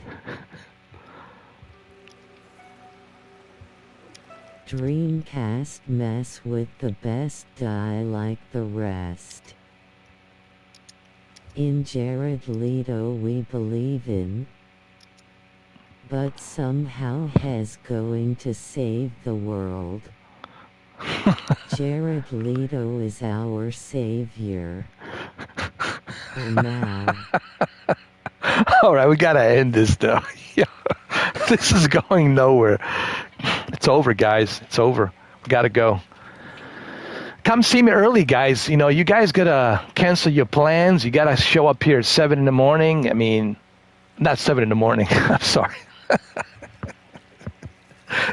Dreamcast mess with the best die like the rest. In Jared Leto we believe in. But somehow he's going to save the world. Jared Leto is our savior. For now. All right, we gotta end this though. This is going nowhere. It's over, guys. It's over. We gotta go. Come see me early, guys. You know, you guys gotta cancel your plans. You gotta show up here at 7 in the morning. I mean, not 7 in the morning. I'm sorry.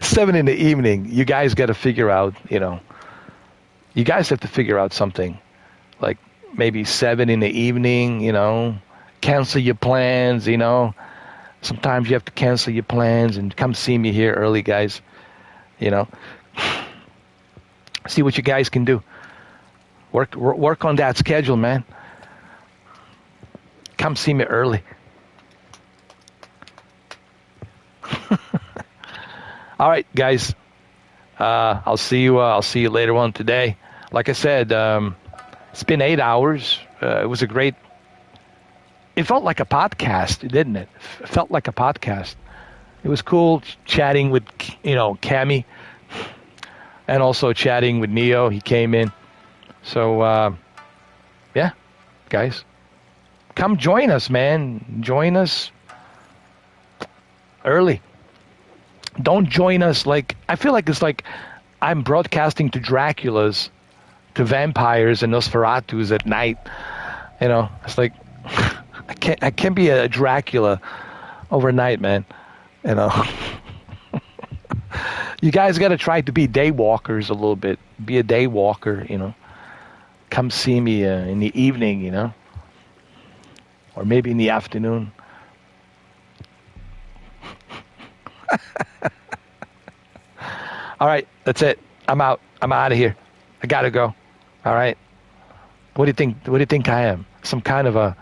7 in the evening. You guys gotta figure out, you know, you guys have to figure out something. Like maybe 7 in the evening, you know, cancel your plans, you know. Sometimes you have to cancel your plans and come see me here early, guys. You know. See what you guys can do. Work on that schedule, man. Come see me early. All right, guys. I'll see you later on today. Like I said, it's been 8 hours. It was a great. It felt like a podcast, didn't it? It felt like a podcast. It was cool chatting with, you know, Cammy, and also chatting with Neo. He came in. So, yeah, guys, come join us, man. Join us early. Don't join us like, I feel like it's like I'm broadcasting to Draculas, to vampires and Nosferatus at night. You know, it's like, I can't be a Dracula overnight, man. You know. You guys got to try to be day walkers a little bit. Be a day walker, you know. Come see me in the evening, you know. Or maybe in the afternoon. All right, that's it. I'm out. I'm out of here. I got to go. All right. What do you think? What do you think I am? Some kind of a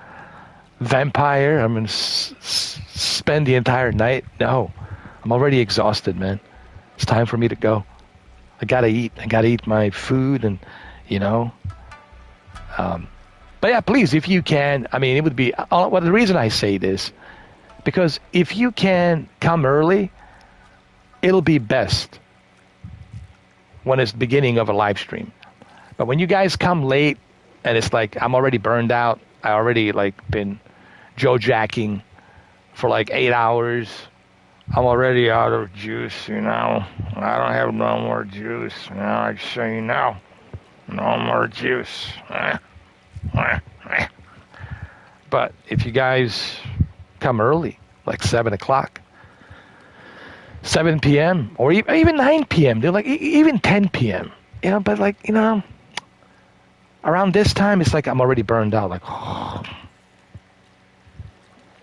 vampire? I'm going to spend the entire night? No. I'm already exhausted, man. It's time for me to go. I gotta eat. I gotta eat my food, and you know. But yeah, please, if you can. I mean, it would be. Well, the reason I say this, because if you can come early, it'll be best when it's the beginning of a live stream. But when you guys come late, and it's like I'm already burned out. I already like been Joe jacking for like 8 hours. I'm already out of juice, you know. I don't have no more juice. You know, I just say you know. No more juice. But if you guys come early, like 7 o'clock, 7 p.m., or even 9 p.m., they're like, even 10 p.m., you know, but like, you know, around this time, it's like I'm already burned out. Like, oh,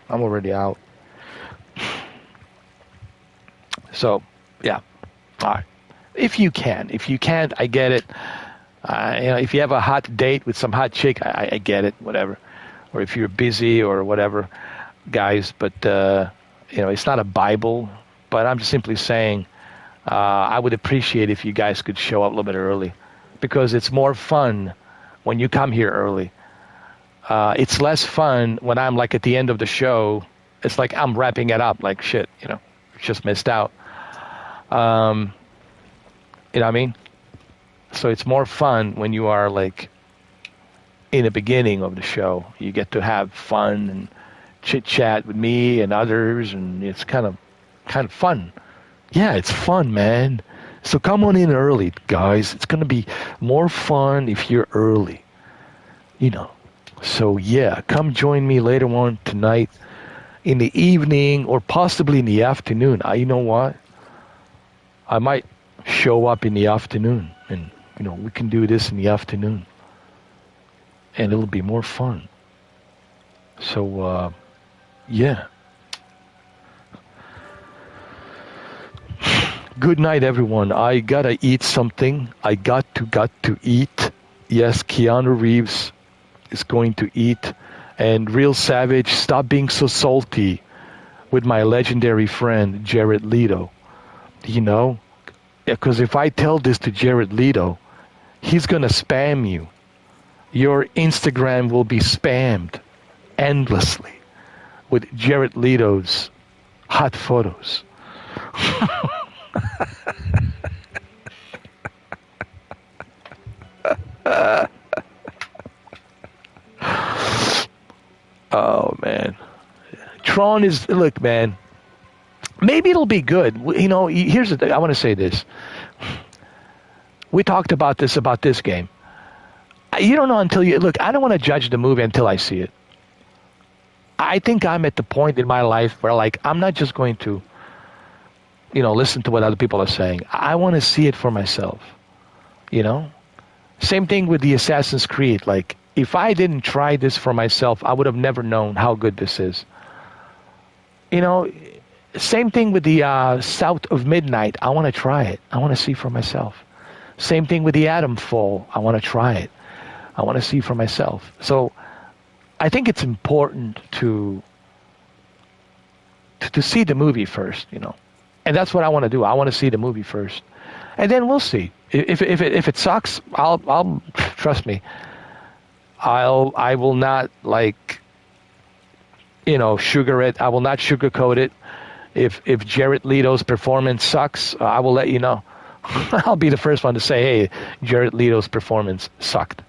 I'm already out. So, yeah. All right. If you can. If you can't, I get it. You know, if you have a hot date with some hot chick, I get it, whatever. Or if you're busy or whatever, guys. But, you know, it's not a Bible. But I'm just simply saying I would appreciate if you guys could show up a little bit early. Because it's more fun when you come here early. It's less fun when I'm like at the end of the show. It's like I'm wrapping it up like shit, you know. Just missed out. You know what I mean? So it's more fun when you are like in the beginning of the show. You get to have fun and chit chat with me and others, and it's kind of fun. Yeah, it's fun, man. So come on in early, guys. It's gonna be more fun if you're early. You know. So yeah, come join me later on tonight in the evening or possibly in the afternoon. You know what? I might show up in the afternoon and, you know, we can do this in the afternoon. And it'll be more fun. So, yeah. Good night, everyone. I gotta eat something. I got to eat. Yes, Keanu Reeves is going to eat. And Real Savage, stop being so salty with my legendary friend, Jared Leto. You know? Because if I tell this to Jared Leto, he's going to spam you. Your Instagram will be spammed endlessly with Jared Leto's hot photos. Oh, man. Tron is, look, man, maybe it'll be good. You know, here's the thing. I want to say this. We talked about this game. You don't know until you, look, I don't want to judge the movie until I see it. I think I'm at the point in my life where, like, I'm not just going to, you know, listen to what other people are saying. I want to see it for myself, you know? Same thing with the Assassin's Creed. Like, if I didn't try this for myself, I would have never known how good this is. You know, same thing with the South of Midnight. I want to try it. I want to see for myself. Same thing with the Atom Fall. I want to try it. I want to see for myself. So I think it's important to see the movie first, you know. And that's what I want to do. I want to see the movie first. And then we'll see. If it sucks, I'll trust me. I will not, like, you know, I will not sugarcoat it. If Jared Leto's performance sucks, I will let you know. I'll be the first one to say, hey, Jared Leto's performance sucked.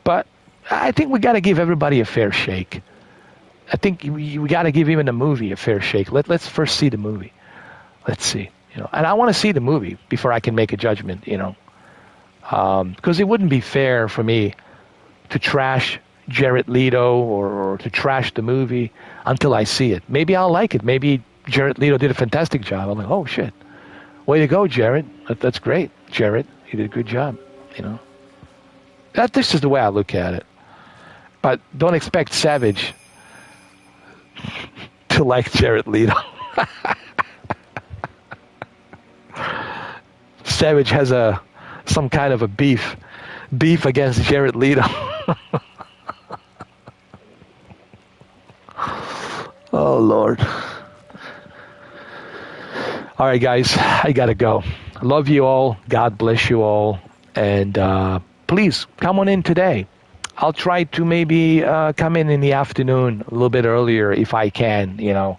But I think we got to give everybody a fair shake. I think we got to give even the movie a fair shake. Let's first see the movie. Let's see, you know. And I want to see the movie before I can make a judgment, you know. Because it wouldn't be fair for me to trash Jared Leto or to trash the movie until I see it. Maybe I'll like it. Maybe Jared Leto did a fantastic job. I'm like, oh, shit. Way to go, Jared. That's great, Jared. You did a good job, you know. This is the way I look at it. But don't expect Savage to like Jared Leto. Savage has some kind of a beef against Jared Leto. Oh, Lord. All right, guys, I got to go. Love you all. God bless you all. And please come on in today. I'll try to maybe come in the afternoon a little bit earlier if I can, you know.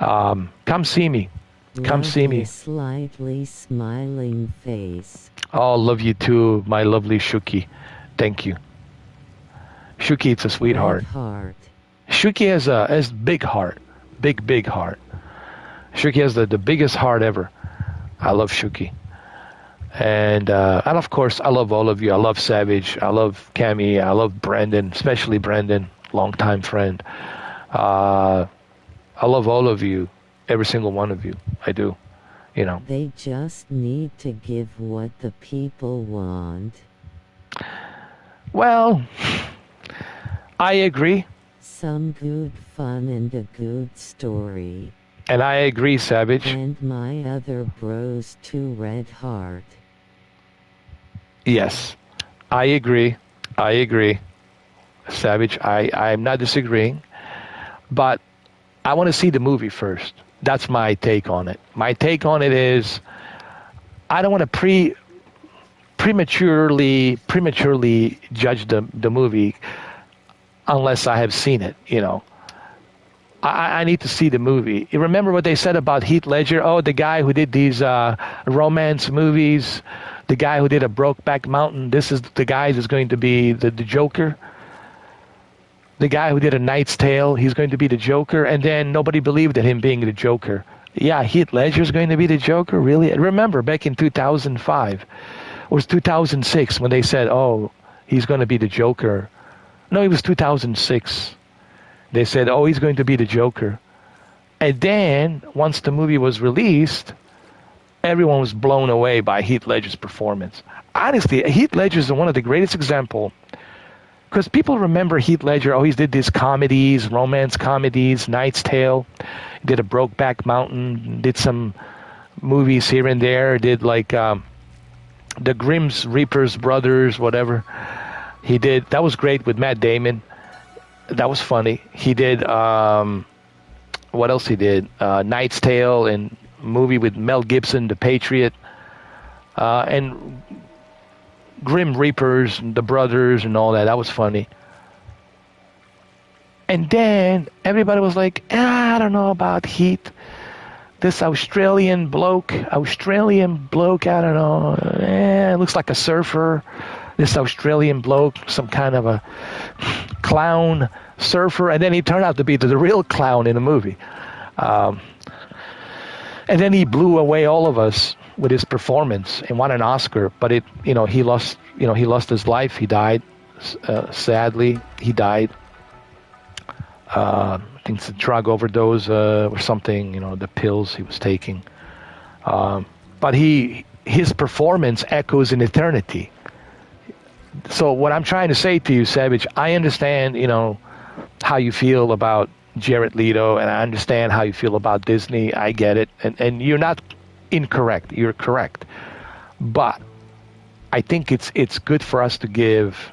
Come see me. Come see me. Slightly smiling face. Oh, love you too, my lovely Shuki. Thank you. Shuki, it's a sweetheart. Shuki has big heart, big heart. Shuki has the biggest heart ever. I love Shuki. And of course, I love all of you. I love Savage. I love Cammy. I love Brandon, especially Brandon, longtime friend. I love all of you, every single one of you. I do, you know. They just need to give what the people want. Well, I agree. Some good fun and a good story. And I agree, Savage. And my other bros too, Red Heart. Yes, I agree. I agree. Savage, I'm not disagreeing. But I want to see the movie first. That's my take on it. My take on it is I don't want to prematurely judge the movie unless I have seen it, you know. I need to see the movie. You remember what they said about Heath Ledger? Oh, the guy who did these romance movies, the guy who did a Brokeback Mountain, this is the guy who's going to be the Joker. The guy who did A Knight's Tale, he's going to be the Joker. And then nobody believed in him being the Joker. Yeah, Heath Ledger's going to be the Joker? Really? Remember, back in 2005, it was 2006 when they said, oh, he's going to be the Joker. No, it was 2006. They said, oh, he's going to be the Joker. And then, once the movie was released, everyone was blown away by Heath Ledger's performance. Honestly, Heath Ledger is one of the greatest examples. Because people remember Heath Ledger, oh, he did these comedies, romance comedies, Knight's Tale. He did a Brokeback Mountain, did some movies here and there, did like the Grimm's Reapers Brothers, whatever. He did, that was great with Matt Damon. That was funny. He did, what else he did? Knight's Tale and movie with Mel Gibson, The Patriot. And Grim Reapers, and the brothers and all that. That was funny. And then everybody was like, I don't know about Heath. This Australian bloke, I don't know. Looks like a surfer. This Australian bloke, some kind of a clown surfer. And then he turned out to be the real clown in the movie. And then he blew away all of us with his performance and won an Oscar. But he lost his life. He died. Sadly, he died. I think it's a drug overdose or something. The pills he was taking. But his performance echoes in eternity. So what I'm trying to say to you, Savage, I understand, how you feel about Jared Leto, and I understand how you feel about Disney. I get it. And you're not incorrect. You're correct. But I think it's good for us to give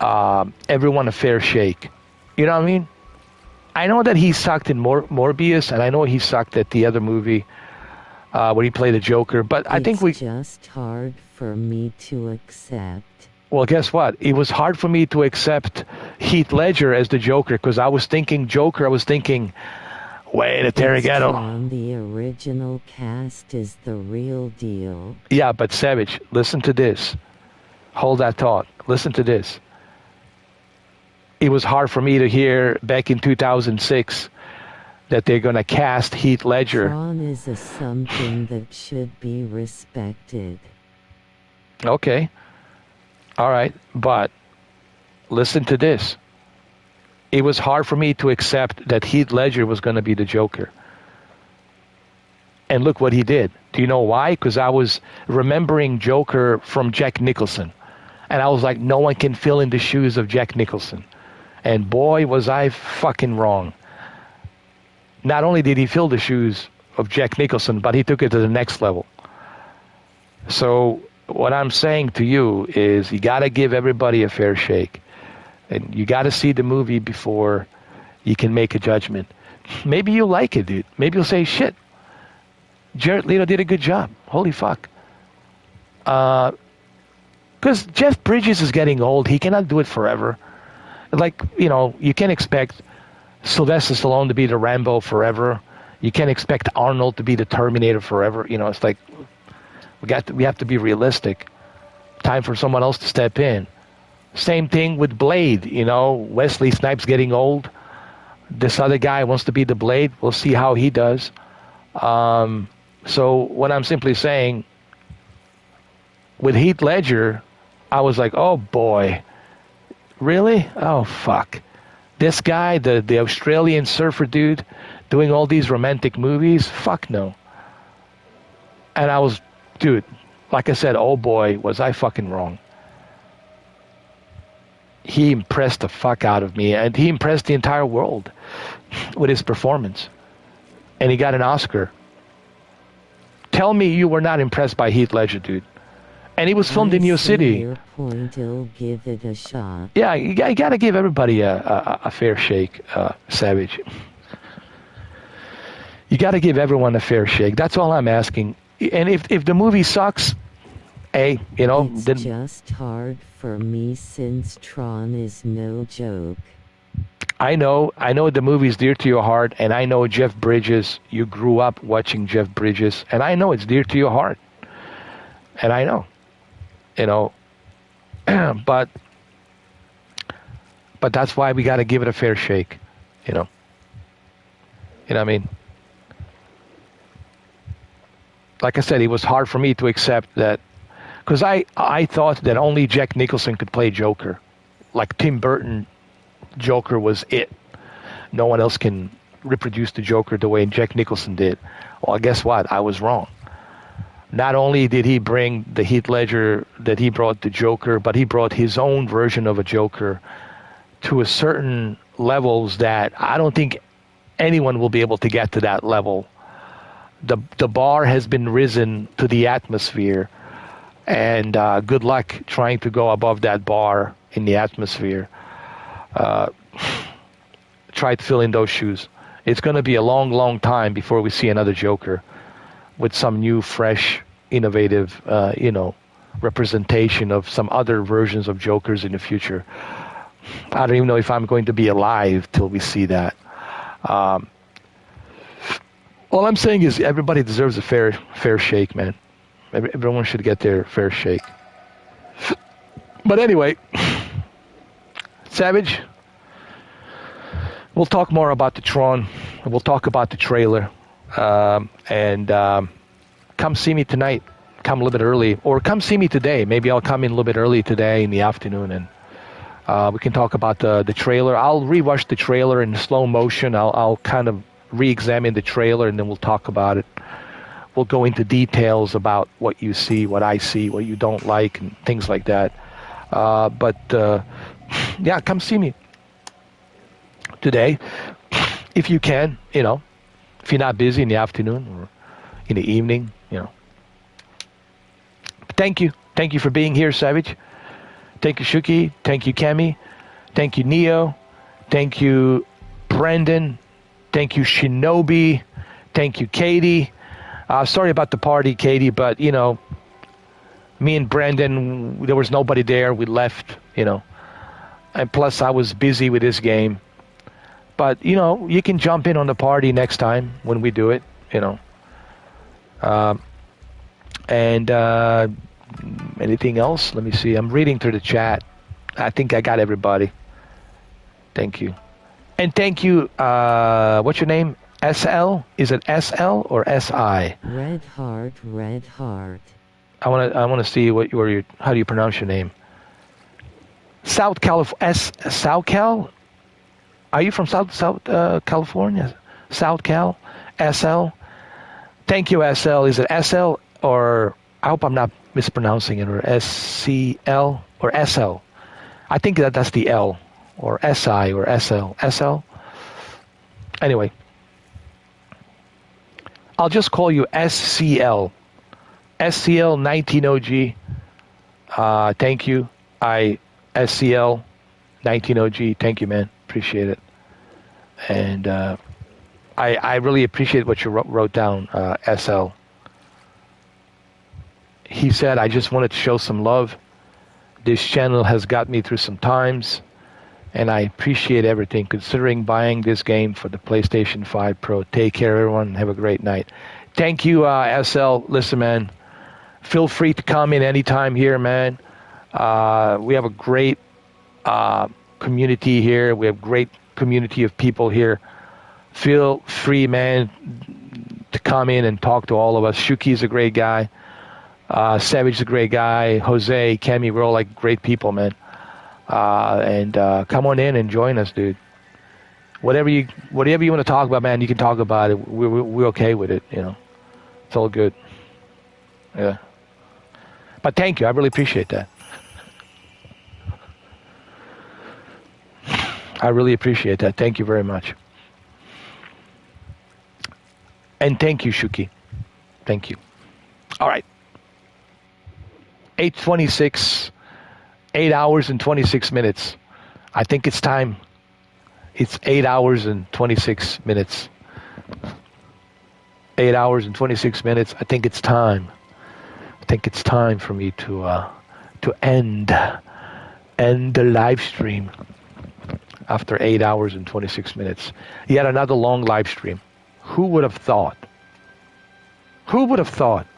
everyone a fair shake. You know what I mean? I know that he sucked in Morbius, and I know he sucked at the other movie where he played the Joker. But I think it's just hard for me to accept. Well, guess what? It was hard for me to accept Heath Ledger as the Joker because I was thinking Joker. I was thinking, wait, a Terragetto. The original cast is the real deal. Yeah, but Savage, listen to this. Hold that thought. Listen to this. It was hard for me to hear back in 2006 that they're going to cast Heath Ledger. Tron is something that should be respected. Okay. All right, but listen to this. It was hard for me to accept that Heath Ledger was going to be the Joker. And look what he did. Do you know why? Because I was remembering Joker from Jack Nicholson. And I was like, no one can fill in the shoes of Jack Nicholson. And boy, was I fucking wrong. Not only did he fill the shoes of Jack Nicholson, but he took it to the next level. So what I'm saying to you is you got to give everybody a fair shake. And you got to see the movie before you can make a judgment. Maybe you'll like it, dude. Maybe you'll say, shit, Jared Leto did a good job. Holy fuck. Because Jeff Bridges is getting old. He cannot do it forever. Like, you can't expect Sylvester Stallone to be the Rambo forever. You can't expect Arnold to be the Terminator forever. It's like, we have to be realistic. Time for someone else to step in. Same thing with Blade. Wesley Snipes getting old. This other guy wants to be the Blade. We'll see how he does. So what I'm simply saying, with Heath Ledger, I was like, oh boy, really? Oh fuck. This guy, the Australian surfer dude, doing all these romantic movies? Fuck no. And I was, dude, like I said, oh boy, was I fucking wrong. He impressed the fuck out of me, and he impressed the entire world with his performance. And he got an Oscar. Tell me you were not impressed by Heath Ledger, dude. And he was filmed in New York City. Your point, I'll give it a shot. Yeah, you got to give everybody a fair shake, Savage. You got to give everyone a fair shake. That's all I'm asking. And if the movie sucks, hey, you know, it's then just hard for me since Tron is no joke. I know the movie's dear to your heart, and I know Jeff Bridges. You grew up watching Jeff Bridges, and I know it's dear to your heart. And I know, you know, but that's why we got to give it a fair shake, you know. You know what I mean? Like I said, it was hard for me to accept that, because I thought that only Jack Nicholson could play Joker. Like Tim Burton, Joker was it. No one else can reproduce the Joker the way Jack Nicholson did. Well, guess what? I was wrong. Not only did he bring the Heath Ledger that he brought the Joker, but he brought his own version of a Joker to a certain levels that I don't think anyone will be able to get to that level. The bar has been risen to the atmosphere, and good luck trying to go above that bar in the atmosphere. Try to fill in those shoes. It's going to be a long, long time before we see another Joker with some new, fresh, innovative, representation of some other versions of Jokers in the future. I don't even know if I'm going to be alive till we see that. All I'm saying is everybody deserves a fair shake, man. Everyone should get their fair shake. But anyway, Savage, we'll talk more about the Tron. We'll talk about the trailer. And come see me tonight. Come a little bit early. Or come see me today. Maybe I'll come in a little bit early today in the afternoon, and we can talk about the trailer. I'll rewatch the trailer in slow motion. I'll kind of re-examine the trailer, and then we'll talk about it. We'll go into details about what you see, what I see, what you don't like, and things like that. Yeah, come see me today if you can, you know, if you're not busy in the afternoon or in the evening, you know. Thank you for being here, Savage. Thank you, Shuki. Thank you, Kemi. Thank you, Neo. Thank you, Brendan. Thank you, Shinobi. Thank you, Katie. Sorry about the party, Katie, but, you know, me and Brendan, there was nobody there. We left, you know. And plus, I was busy with this game. But, you know, you can jump in on the party next time when we do it, you know. Anything else? Let me see. I'm reading through the chat. I think I got everybody. Thank you. And thank you, what's your name? SL? Is it SL or SI? Red Heart. I want to see how do you pronounce your name? South Cal? Are you from South California? South Cal? SL? Thank you, SL. Is it SL or, I hope I'm not mispronouncing it, or SCL or SL? I think that's the L, or SI or SL. SL? Anyway, I'll just call you SCL. SCL 19OG. Thank you. SCL 19OG. Thank you, man. Appreciate it. And I really appreciate what you wrote down, SL. He said, I just wanted to show some love. This channel has got me through some times, and I appreciate everything, considering buying this game for the PlayStation 5 Pro. Take care, everyone, and have a great night. Thank you, SL. Listen, man, feel free to come in anytime here, man. We have a great community here. We have great community of people here. Feel free, man, to come in and talk to all of us. Shuki's a great guy. Savage is a great guy. Jose, Kemi, we're all like great people, man. And come on in and join us, dude. Whatever you want to talk about, man, you can talk about it. We're okay with it, you know. It's all good. Yeah. But thank you. I really appreciate that. I really appreciate that. Thank you very much. And thank you, Shuki. Thank you. All right. 8:26, 8 hours and 26 minutes. I think it's time. It's 8 hours and 26 minutes. 8 hours and 26 minutes. I think it's time. I think it's time for me to end the live stream after 8 hours and 26 minutes. Yet another long live stream. Who would have thought? Who would have thought?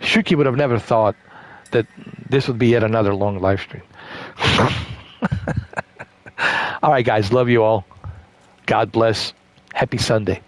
Shuki would have never thought that this would be yet another long live stream. All right, guys. Love you all. God bless. Happy Sunday.